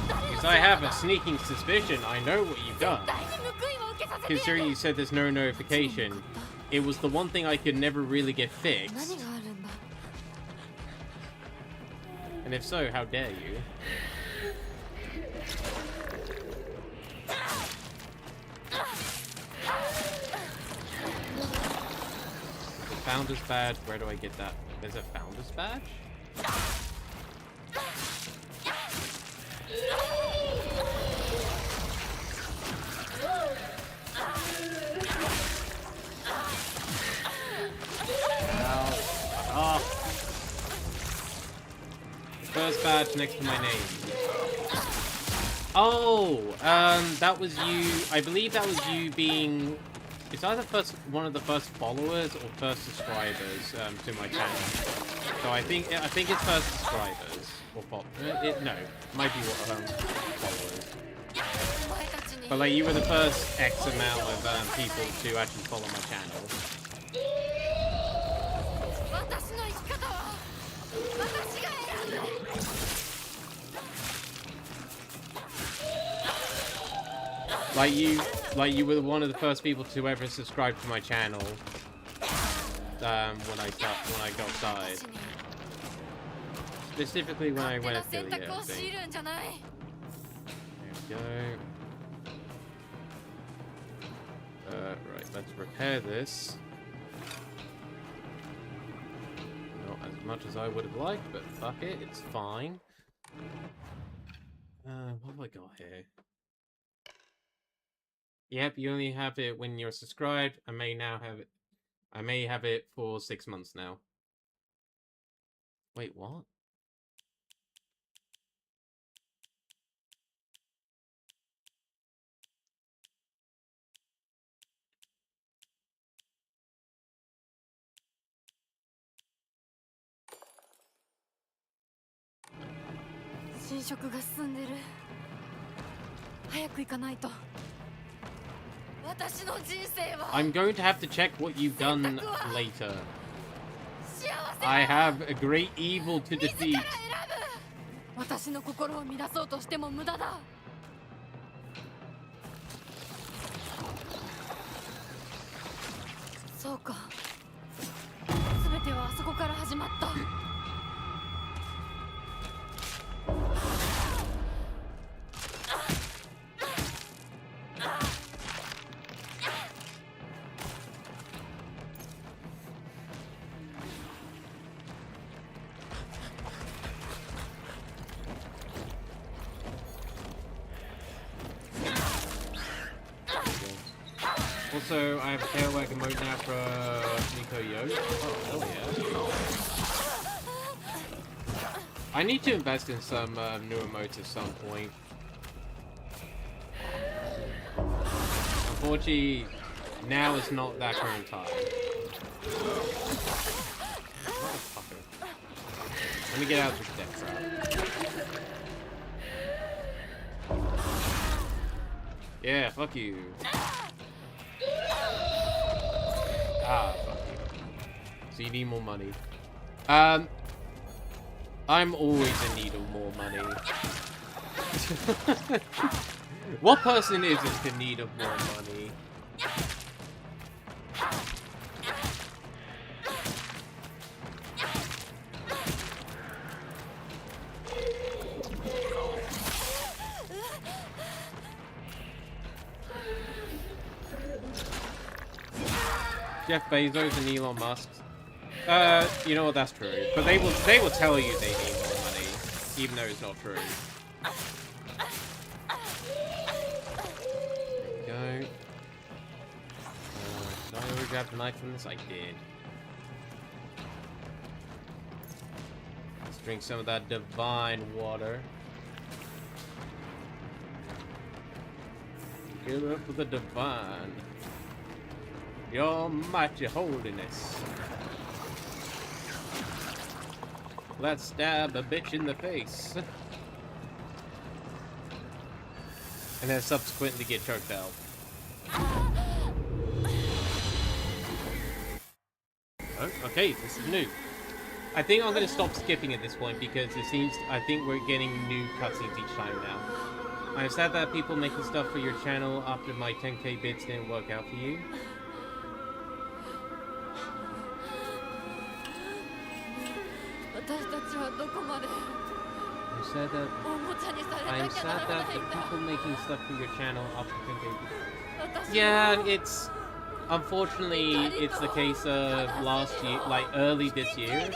S1: Because I have a sneaking suspicion I know what you've done. Considering you said there's no notification, it was the one thing I could never really get fixed. And if so, how dare you? The Founder's Badge, where do I get that? There's a Founder's Badge? Ow. Oh. badge next to my name. Oh, that was you. I believe that was you being. It's either one of the first followers or first subscribers to my channel. So I think it's first subscribers or no, it might be followers. But like you were the first X amount of people to actually follow my channel. Like you were one of the first people to ever subscribe to my channel. When I got started. Specifically when I went affiliate, I think. There we go. Right, let's repair this. Not as much as I would have liked, but fuck it, it's fine. What have I got here? Yep, you only have it when you're subscribed. I may have it for 6 months now. Wait, what? I'm going to have to check what you've done later. I have a great evil to defeat. Also, I have a tail wagon mode now for Nico Yo. Oh, hell yeah. I need to invest in some newer modes at some point. Unfortunately, now is not that current time. Motherfucker. Let me get out of this death trap. Yeah, fuck you. Ah, fuck you. So you need more money. I'm always in need of more money. What person isn't in need of more money? Jeff Bezos and Elon Musk. You know what? That's true. But they will tell you they need more money, even though it's not true. There we go. Did I already grab the knife from this? I did. Let's drink some of that divine water. Give it up for the divine. Your mighty holiness. Let's stab a bitch in the face. And then subsequently get choked out. Oh, okay, this is new. I think I'm going to stop skipping at this point because I think we're getting new cutscenes each time now. I'm sad that people making stuff for your channel after my 10k bids didn't work out for you. I'm sad that the people making stuff for your channel after 10k bids. Yeah, it's... Unfortunately, it's the case of last year, like early this year.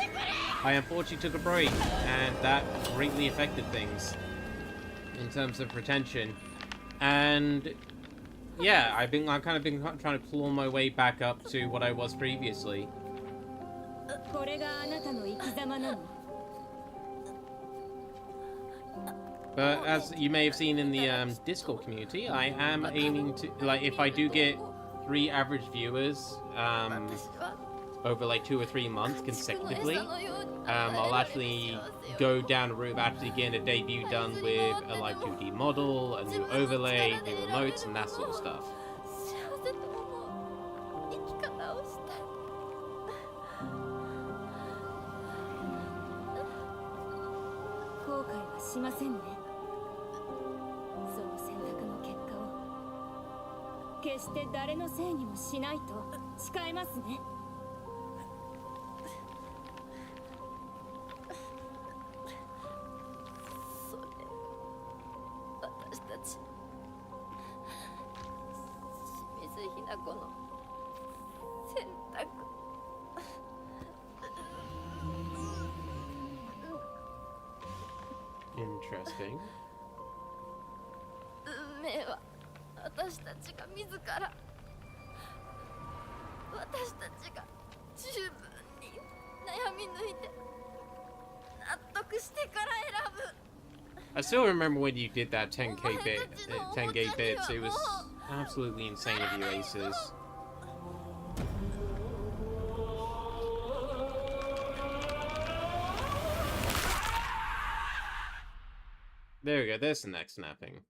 S1: I unfortunately took a break, and that greatly affected things in terms of retention. And yeah, I've kind of been trying to claw my way back up to what I was previously. But as you may have seen in the Discord community, I am aiming to, like, if I do get 3 average viewers over like 2 or 3 months consecutively, I'll actually go down the route of actually getting a debut done with a live 2D model, a new overlay, new emotes, and that sort of stuff.
S9: 後悔はしませんね。その選択の結果を決して誰のせいにもしないと誓いますね。
S3: それ私たち清水ひな子の選択。
S1: Interesting.
S3: 運命は私たちが自ら私たちが十分に悩み抜いて納得してから選ぶ。
S1: I still remember when you did that 10k bits. It was absolutely insane of you, Aces. There we go, there's the next snapping.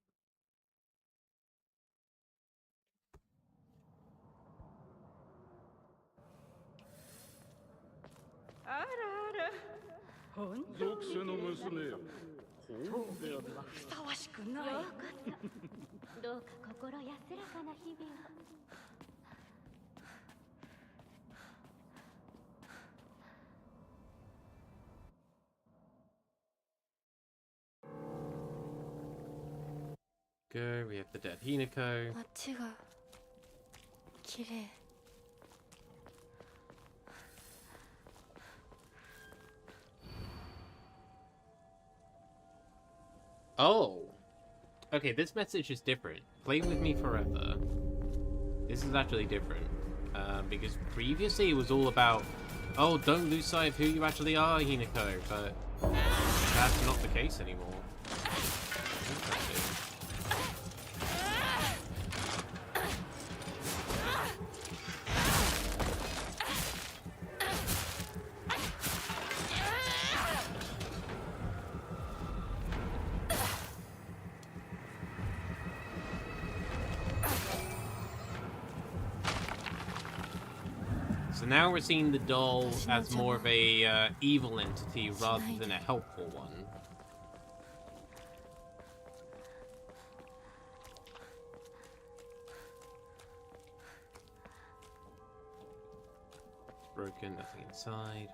S1: Go, we have the dead Hinako.
S3: 街が綺麗。
S1: Oh! Okay, this message is different. Play with me forever. This is actually different. Because previously it was all about, oh, don't lose sight of who you actually are, Hinako, but that's not the case anymore. Interesting. So now we're seeing the doll as more of a evil entity rather than a helpful one. Broken, nothing inside.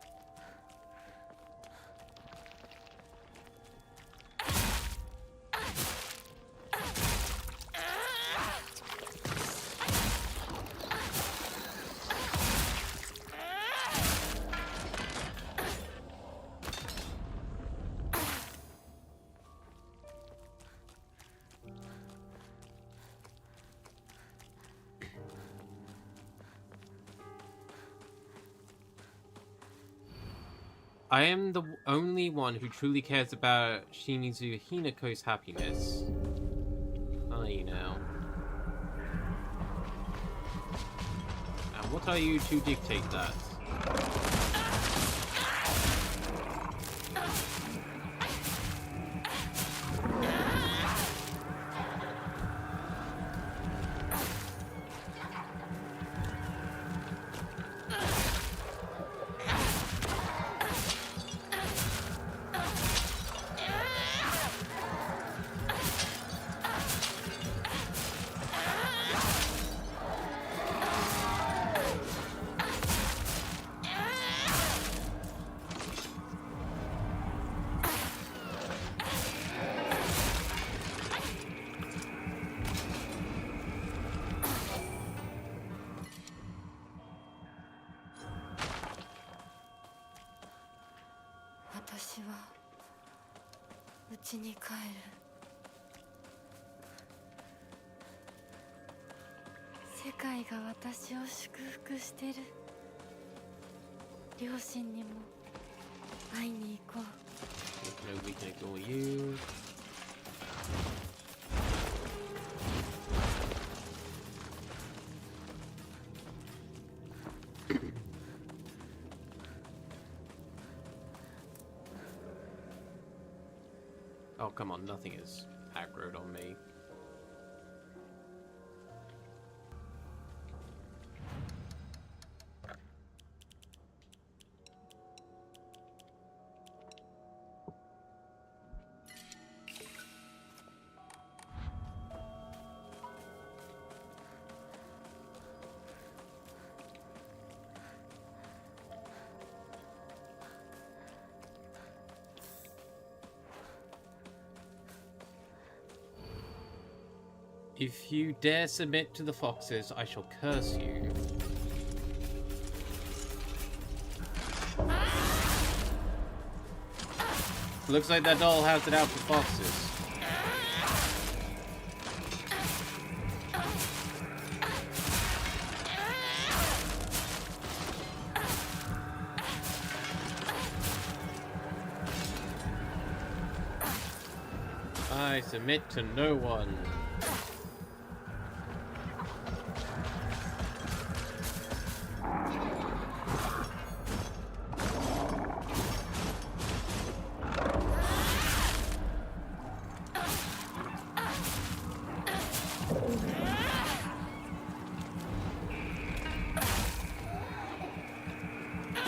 S1: I am the only one who truly cares about Shimizu Hinako's happiness. Are you now? And what are you to dictate that? No, we can ignore you. Oh, come on, nothing is aggroed on me. If you dare submit to the foxes, I shall curse you. Looks like that doll has it out for foxes. I submit to no one.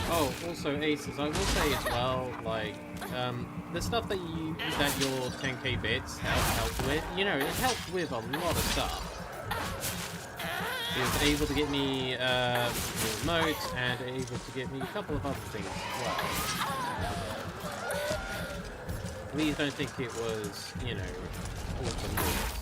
S1: Oh, also aces, I will say as well, like, the stuff that your 10k bits help with, you know, it helped with a lot of stuff. It was able to get me the remote, and able to get me a couple of other things as well. Please don't think it was, you know, all for naught.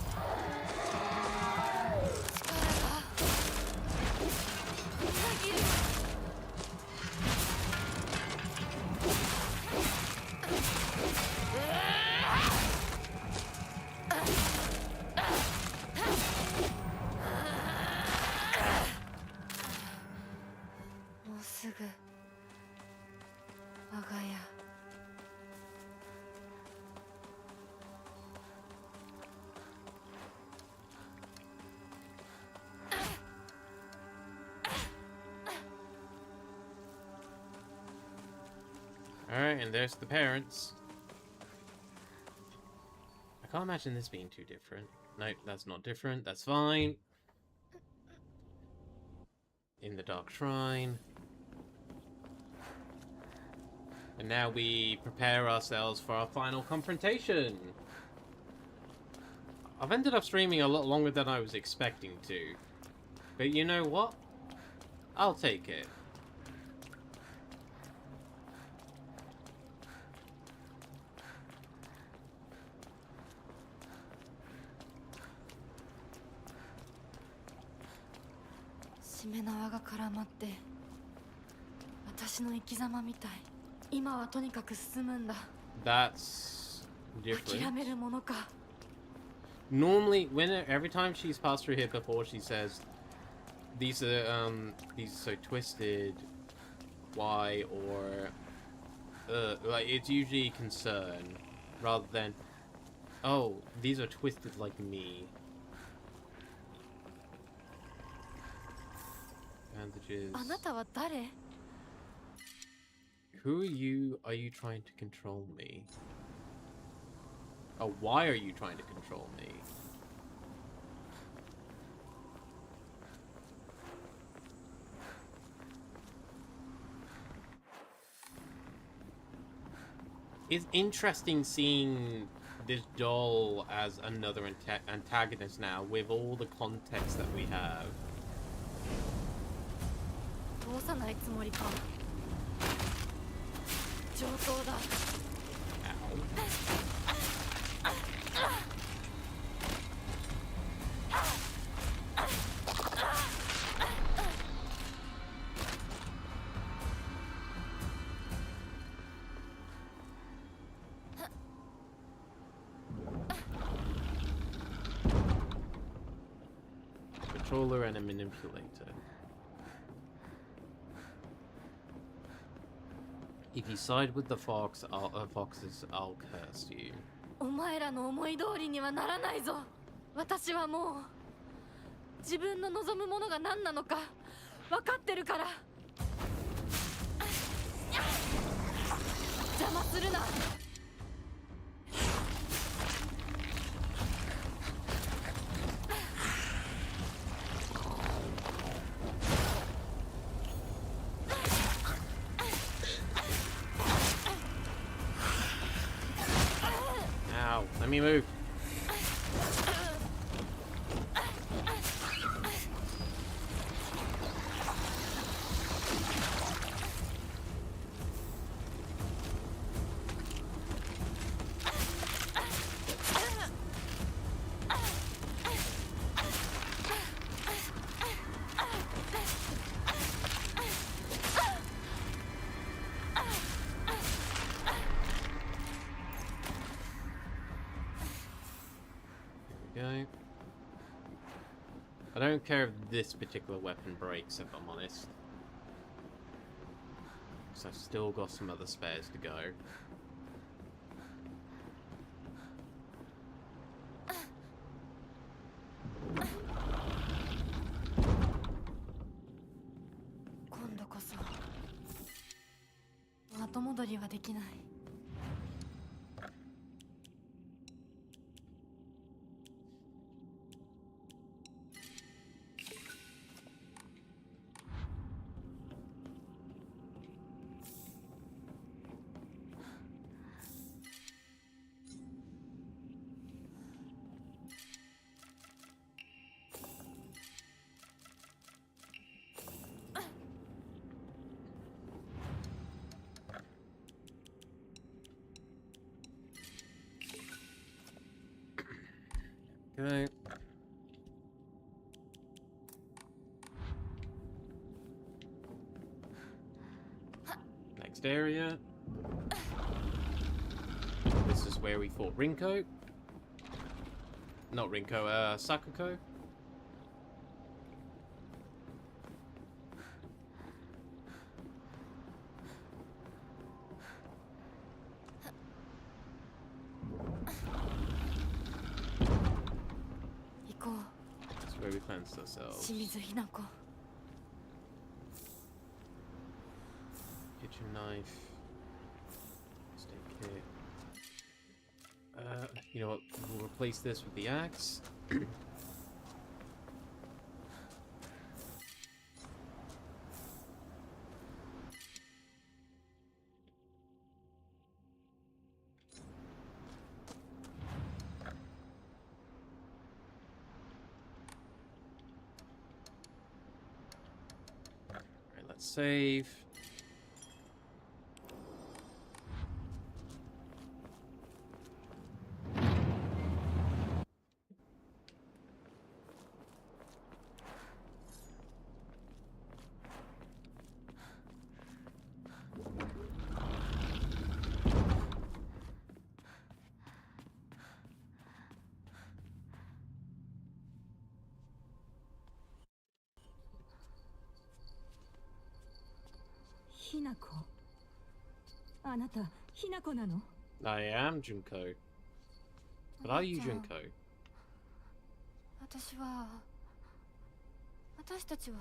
S1: Alright, and there's the parents. I can't imagine this being too different. Nope, that's not different. That's fine. In the Dark Shrine. And now we prepare ourselves for our final confrontation. I've ended up streaming a lot longer than I was expecting to. But you know what? I'll take it. That's different. Normally, every time she's passed through here before, she says, "These are so twisted. Why?" Or like it's usually concern rather than, "Oh, these are twisted like me." Bandages. Who are you? Are you trying to control me? Oh, why are you trying to control me? It's interesting seeing this doll as another antagonist now with all the context that we have. Controller and a manipulator. If you side with the foxes, I'll curse you.
S3: お前らの思い通りにはならないぞ。私はもう自分の望むものが何なのか分かってるから。邪魔するな。
S1: Ow, let me move. Go. I don't care if this particular weapon breaks, if I'm honest. Because I've still got some other spares to go.
S3: 今度こそ後戻りはできない。
S1: Okay. Next area. This is where we fought Rinko. Not Rinko, Sakuko. That's where we cleansed ourselves.
S3: 清水ひな子。
S1: Kitchen knife. Stick kit. You know what? We'll replace this with the axe. Alright, let's save.
S7: Hinako. あなた、Hinako なの?
S1: I am Junko. But are you Junko?
S3: 私たちは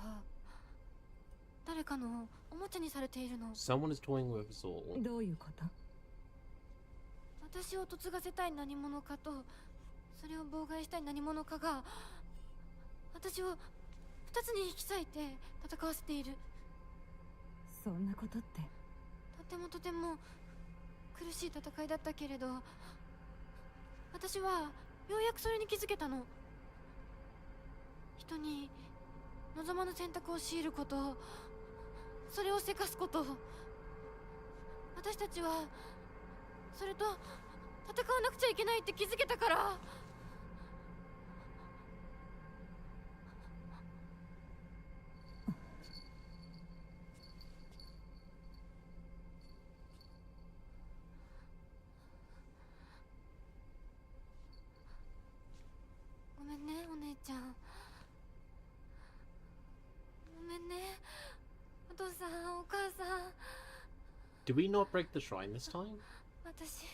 S3: 誰かのおもちゃにされているの。
S1: Someone is toying with us all.
S7: どういうこと？
S3: 私を嫁がせたい何者かと、それを妨害したい何者かが私を二つに引き裂いて戦わせている。
S7: そんなことって。
S3: とても苦しい戦いだったけれど、私はようやくそれに気づけたの。人に望まぬ選択を強いること、それをせかすこと、私たちはそれと戦わなくちゃいけないって気づけたから。ごめんね、お姉ちゃん。ごめんね、お父さん、お母さん。
S1: Did we not break the shrine this time?
S3: 私、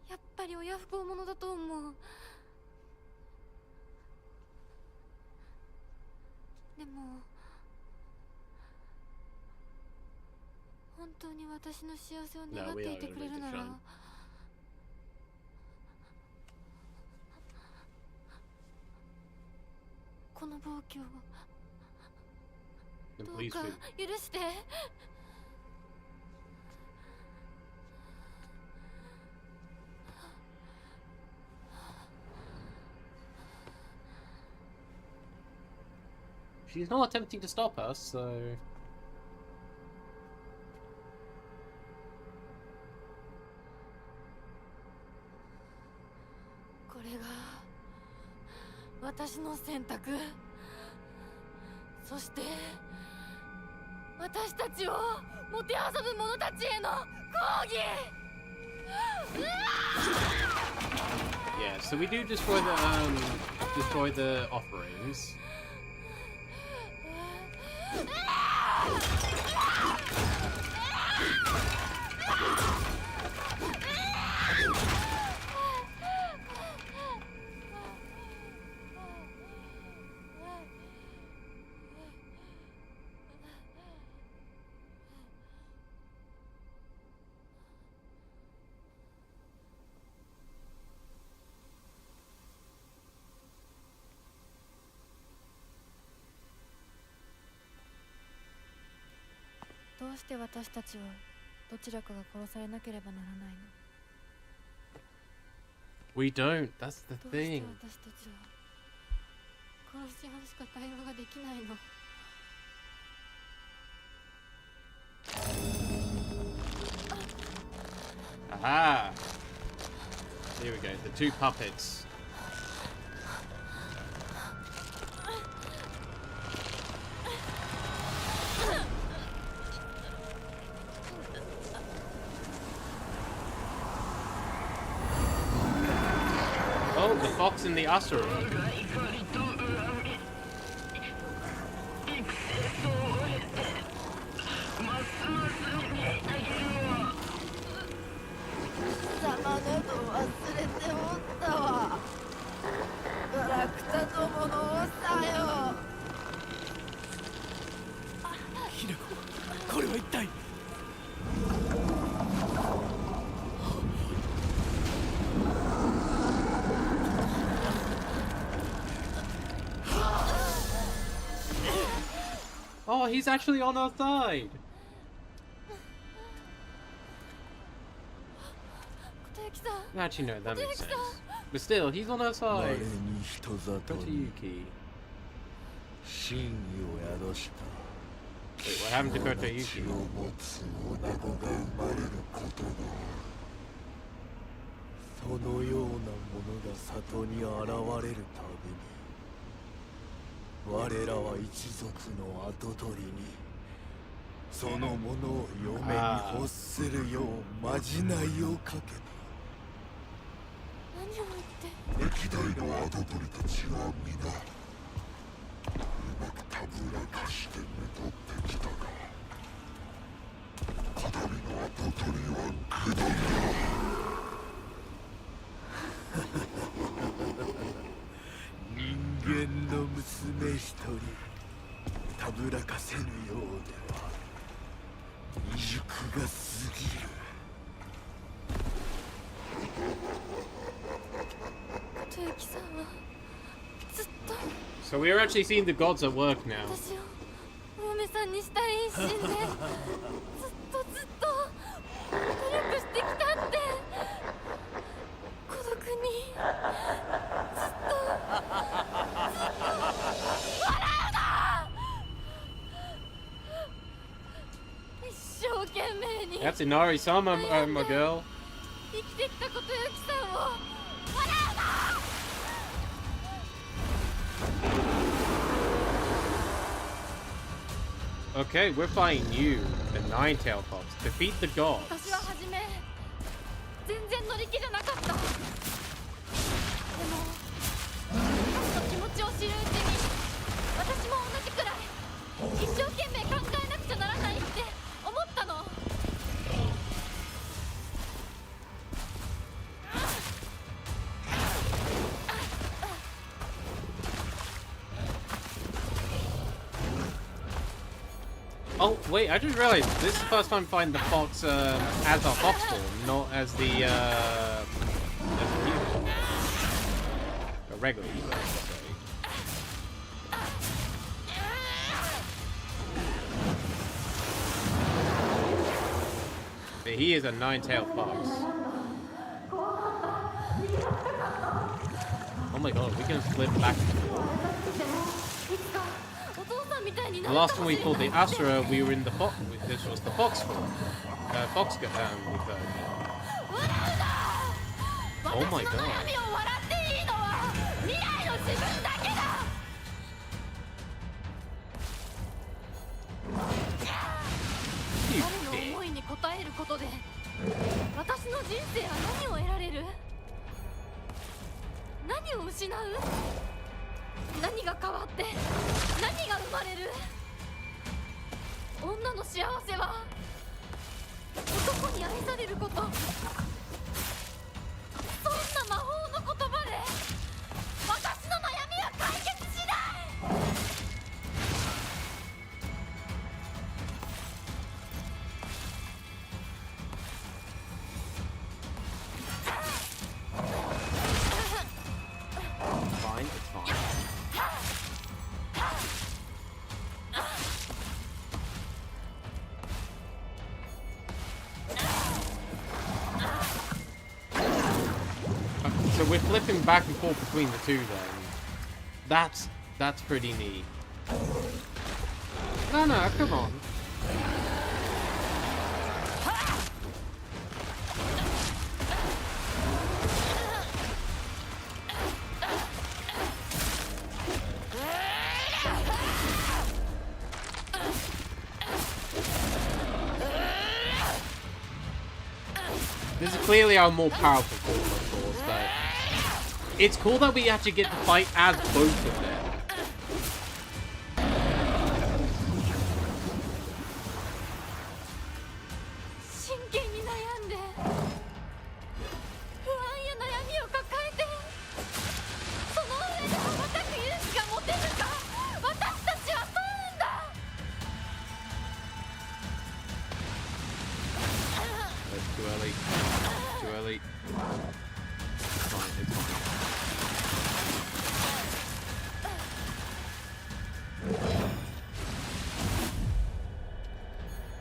S3: やり親不孝者だと思う。でも本当に私の幸せを願っていてくれるなら、この暴挙をどうか許して。
S1: She's not attempting to stop us, so...
S3: これが私の選択、そして私たちをもてあそぶ者たちへの抗議。
S1: Yeah, so we do destroy the offerings.
S3: どうして私たちはどちらかが殺されなければならないの？
S1: We don't. That's the
S3: どうして
S1: thing.
S3: 私たちは殺し合うしか対話ができないの？
S1: Aha! Here we go. The two puppets. Oh, the fox and the usher. Oh, he's actually on our side. Actually, no, that makes sense. But still, he's on our side. Kotayuki. Wait, what happened to Kotayuki?
S2: そのようなものが里に現れるたびに我らは一族の跡取りにそのものを嫁に欲するようまじないをかけた。
S3: 何を言って。
S5: 歴代の跡取りたちは皆うまくたぶらかしてめとってきたが、こだわりの跡取りは愚鈍だ。
S2: 人間の娘一人たぶらかせぬようでは未熟が過ぎる。
S3: とゆきさんはずっと
S1: So we are actually seeing the gods at work now.
S3: 私をお嫁さんにしたい一心でずっと努力してきたって。孤独にずっと笑うな。一生懸命に
S1: That's Inari-sama, my girl.
S3: 生きてきたことゆきさんを笑うな。
S1: Okay, we're fighting you, the Nine-Tailed Fox. Defeat the gods.
S3: 私は初め全然乗り気じゃなかった。でも私の気持ちを知るうちに私も同じくらい一生懸命考えなくちゃならないって思ったの。
S1: Oh, wait, I just realized this is the first time I find the fox as our fox form, not as the human. A regular human, sorry. But he is a nine-tailed fox. Oh my god, we can flip back and forth. The last time we pulled the Asura, we were in the fox. This was the fox form. Fox with her. Oh my god. You fine, it's fine. So we're flipping back and forth between the two then. That's pretty neat. No, come on. This is clearly our more powerful form, of course, but it's cool that we actually get to fight as both of them. Too early. Too early. It's fine, it's fine.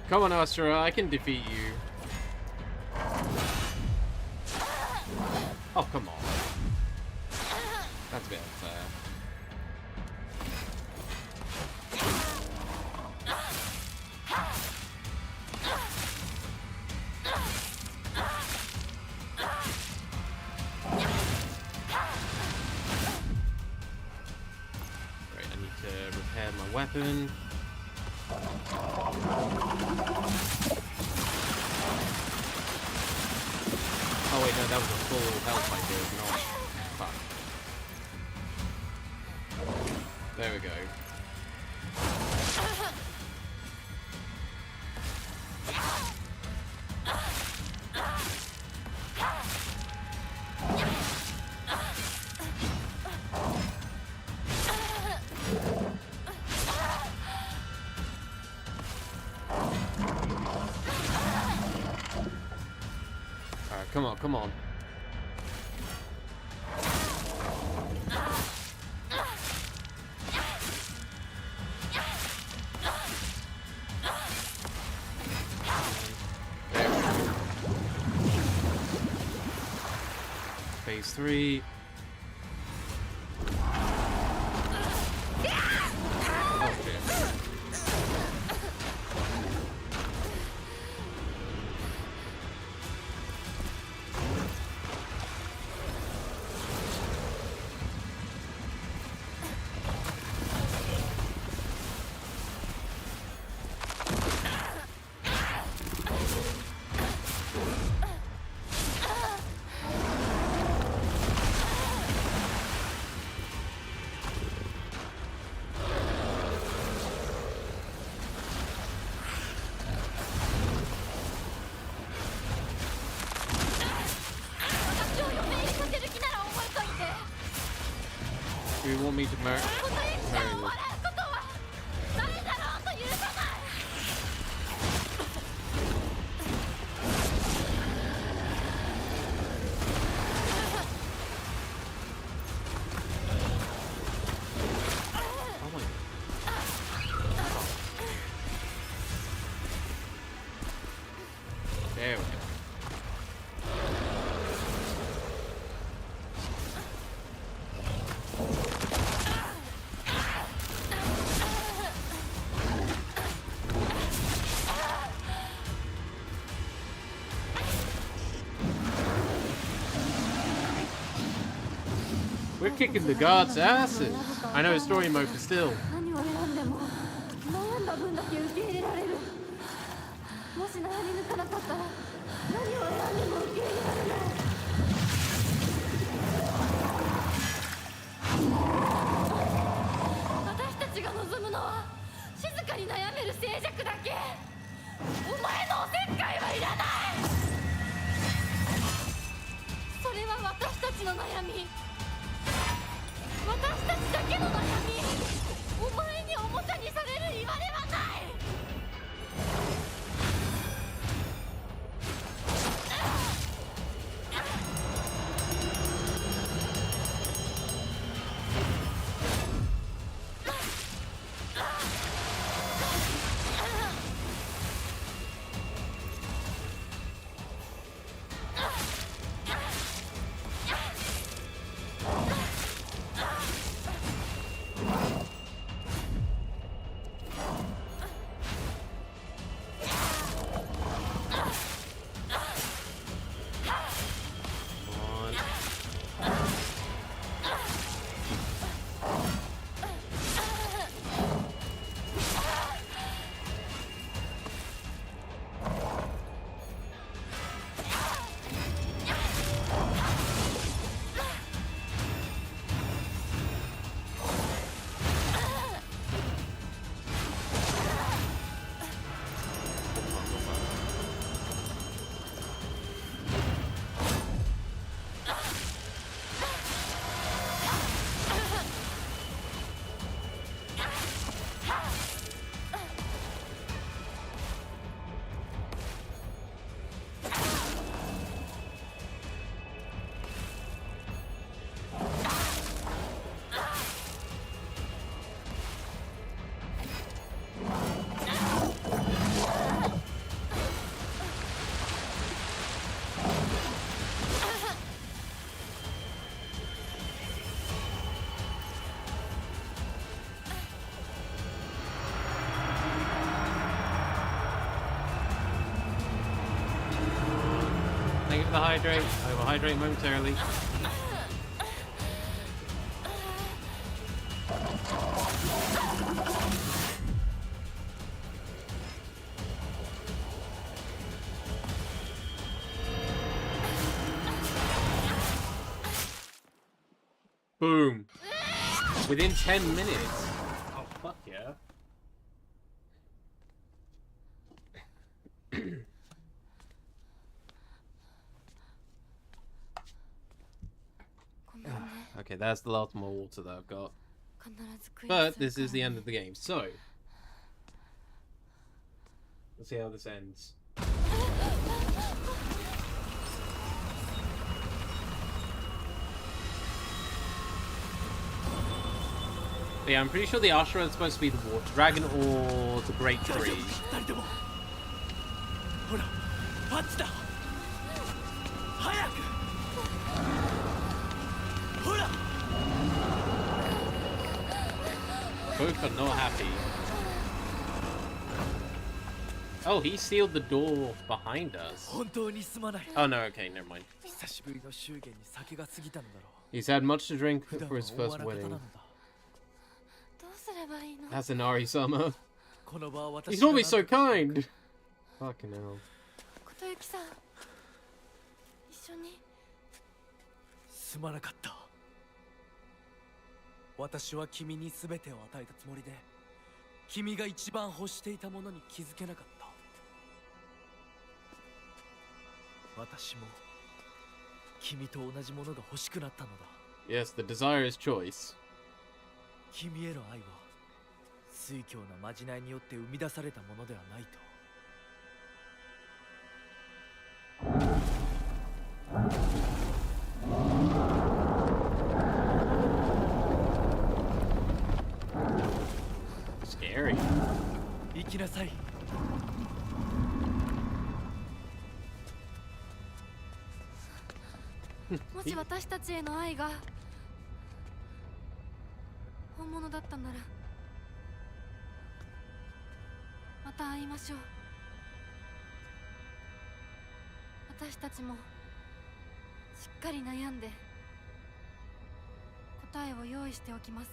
S1: Come on, Asura, I can defeat you. Oh, come on. That's a bit unfair. Weapon. Oh wait, no, that was a full health I did, not. Fuck. There we go. Come on, come on. There we go. Phase 3. Oh, shit. Do you want me to marry this? There we go. We're kicking the guards' asses. I know it's story mode, but still.
S3: 何を選んでも悩んだ分だけ受け入れられる。もし悩み抜かなかったら何を選んでも受け入れられない。私たちが望むのは静かに悩める静寂だけ。お前のおせっかいはいらない。それは私たちの悩み。私たちだけの悩み。お前におもちゃにされる言われはない。
S1: Thank you for the hydrate. I will hydrate momentarily. Boom. Within 10 minutes. Oh, fuck yeah. Okay, that's the last more water that I've got. But this is the end of the game, so let's see how this ends. But yeah, I'm pretty sure the Ashura is supposed to be the water dragon or the great tree. Both are not happy. Oh, he sealed the door behind us. Oh no, okay, never mind. He's had much to drink for his first wedding. That's an Ari-sama. He's always so kind! Fucking hell.
S2: 私は君に全てを与えたつもりで、君が一番欲していたものに気づけなかった。私も君と同じものが欲しくなったのだ。
S1: Yes, the desire is choice.
S2: 君への愛は酔狂なまじないによって生み出されたものではないと。
S1: Scary.
S2: 行きなさい。
S3: もし私たちへの愛が本物だったならまた会いましょう。私たちもしっかり悩んで答えを用意しておきます。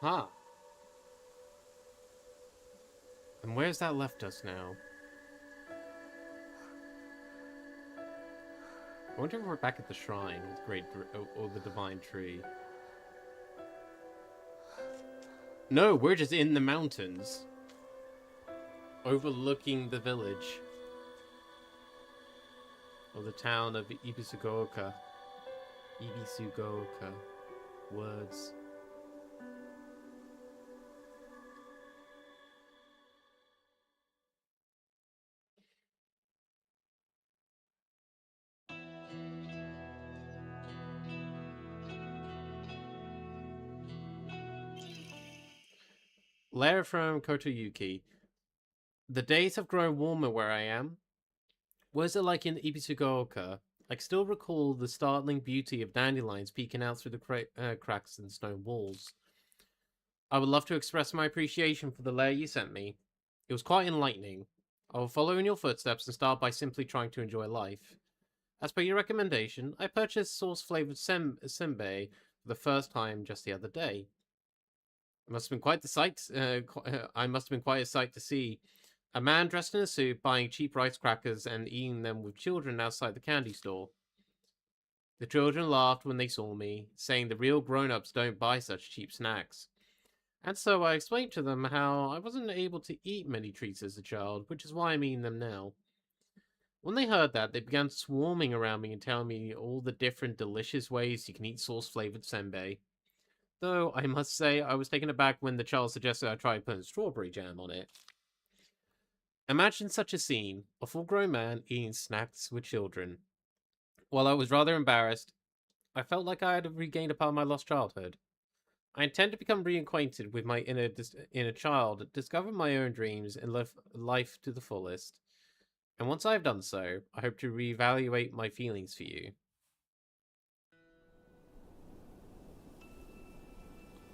S1: Huh. And where's that left us now? I wonder if we're back at the shrine with or the divine tree. No, we're just in the mountains, overlooking the village, or the town of Ibisugaoka. Ibisugaoka. Words. Letter from Kotoyuki. The days have grown warmer where I am. What is it like in Ibisugaoka? I still recall the startling beauty of dandelions peeking out through the cracks in the stone walls. I would love to express my appreciation for the letter you sent me. It was quite enlightening. I will follow in your footsteps and start by simply trying to enjoy life. As per your recommendation, I purchased sauce-flavored senbei for the first time just the other day. It must have been quite the sight. I must have been quite a sight to see. A man dressed in a suit buying cheap rice crackers and eating them with children outside the candy store. The children laughed when they saw me, saying the real grown-ups don't buy such cheap snacks. And so I explained to them how I wasn't able to eat many treats as a child, which is why I'm eating them now. When they heard that, they began swarming around me and telling me all the different delicious ways you can eat sauce-flavored senbei. Though, I must say, I was taken aback when the child suggested I try putting strawberry jam on it. Imagine such a scene, a full-grown man eating snacks with children. While I was rather embarrassed, I felt like I had regained a part of my lost childhood. I intend to become reacquainted with my inner child, discover my own dreams, and live life to the fullest. And once I've done so, I hope to reevaluate my feelings for you.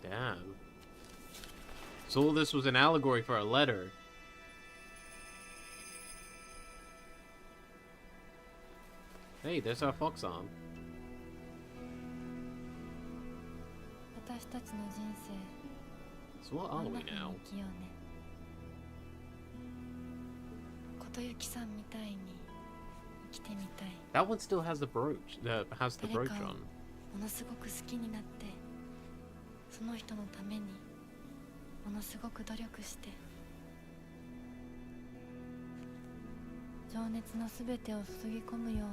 S1: Damn. So all this was an allegory for a letter. Hey, there's our fox arm.
S3: 私たちの人生
S1: So what are we now?
S3: 生きようね。琴雪さんみたいに生きてみたい。
S1: That one still has the brooch. Has the brooch
S3: 誰かを
S1: on.
S3: ものすごく好きになって、その人のためにものすごく努力して、情熱のすべてを注ぎ込むような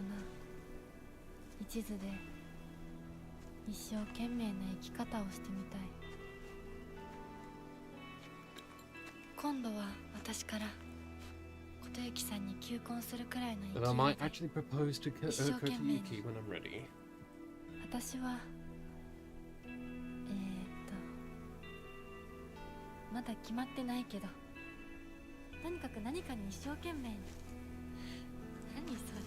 S3: 一途で一生懸命な生き方をしてみたい。今度は私から琴雪さんに求婚するくらいの勢い
S1: But I
S3: で
S1: might actually propose to Kotoyuki when I'm ready.
S3: 私はまだ決まってないけど、とにかく何かに一生懸命に。何それ。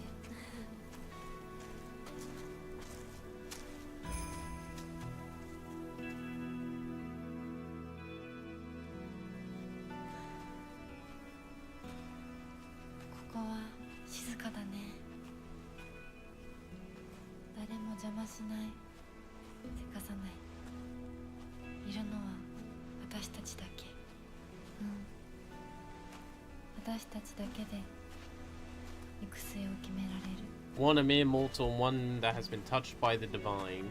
S3: ここは静かだね。誰も邪魔しない、せかさない。いるのは私たちだけ。私たちだけで行く末を決められる。
S1: One a mere mortal, and one that has been touched by the divine.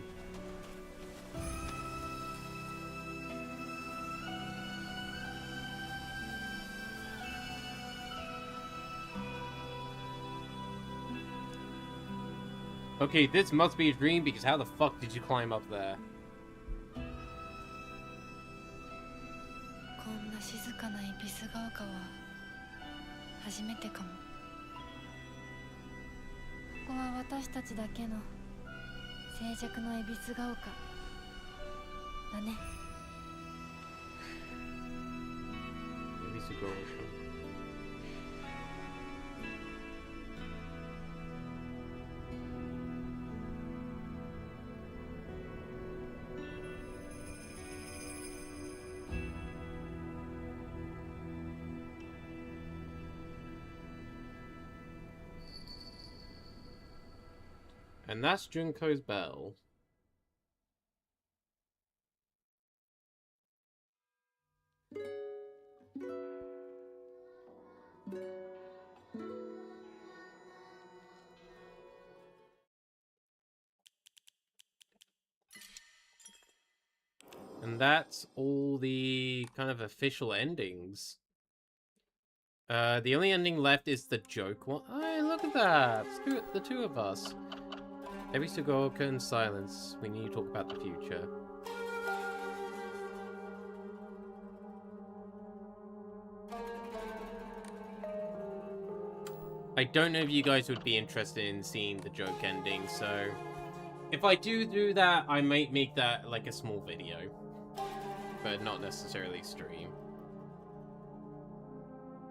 S1: Okay, this must be a dream because how the fuck did you climb up there?
S3: こんな静かな恵比寿ヶ丘は初めてかも。ここは私たちだけの静寂の恵比寿ヶ丘だね。
S1: And that's Junko's bell. And that's all the kind of official endings. The only ending left is the joke one. Hey, look at that! It's the two of us. Every Sugoroka in silence. We need to talk about the future. I don't know if you guys would be interested in seeing the joke ending, so if I do that, I might make that like a small video, but not necessarily stream.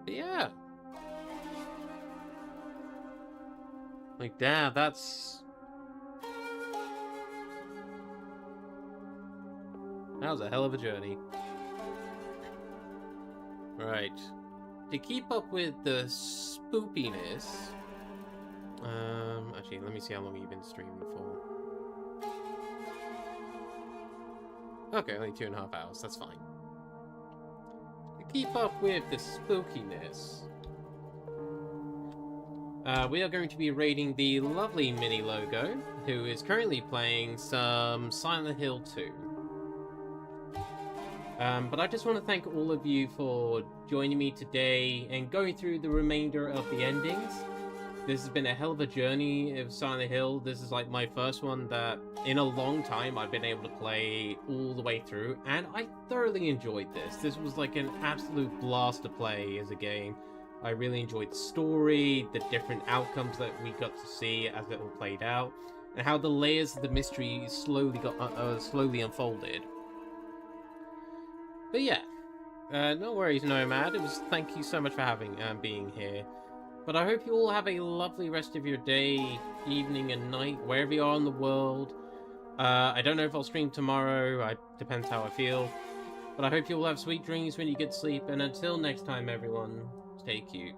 S1: But yeah. Like, damn, that's... That was a hell of a journey. Right. To keep up with the spoopiness... Actually, let me see how long you've been streaming for. Okay, only 2.5 hours, that's fine. To keep up with the spookiness... we are going to be raiding the lovely Mini Logo, who is currently playing some Silent Hill 2. But I just want to thank all of you for joining me today and going through the remainder of the endings. This has been a hell of a journey of Silent Hill. This is like my first one that in a long time I've been able to play all the way through, and I thoroughly enjoyed this. This was like an absolute blast to play as a game. I really enjoyed the story, the different outcomes that we got to see as it all played out, and how the layers of the mystery slowly unfolded. But yeah, no worries, Nomad. Thank you so much for being here. But I hope you all have a lovely rest of your day, evening, and night, wherever you are in the world. I don't know if I'll stream tomorrow. Depends how I feel. But I hope you all have sweet dreams when you get to sleep. And until next time, everyone, stay cute.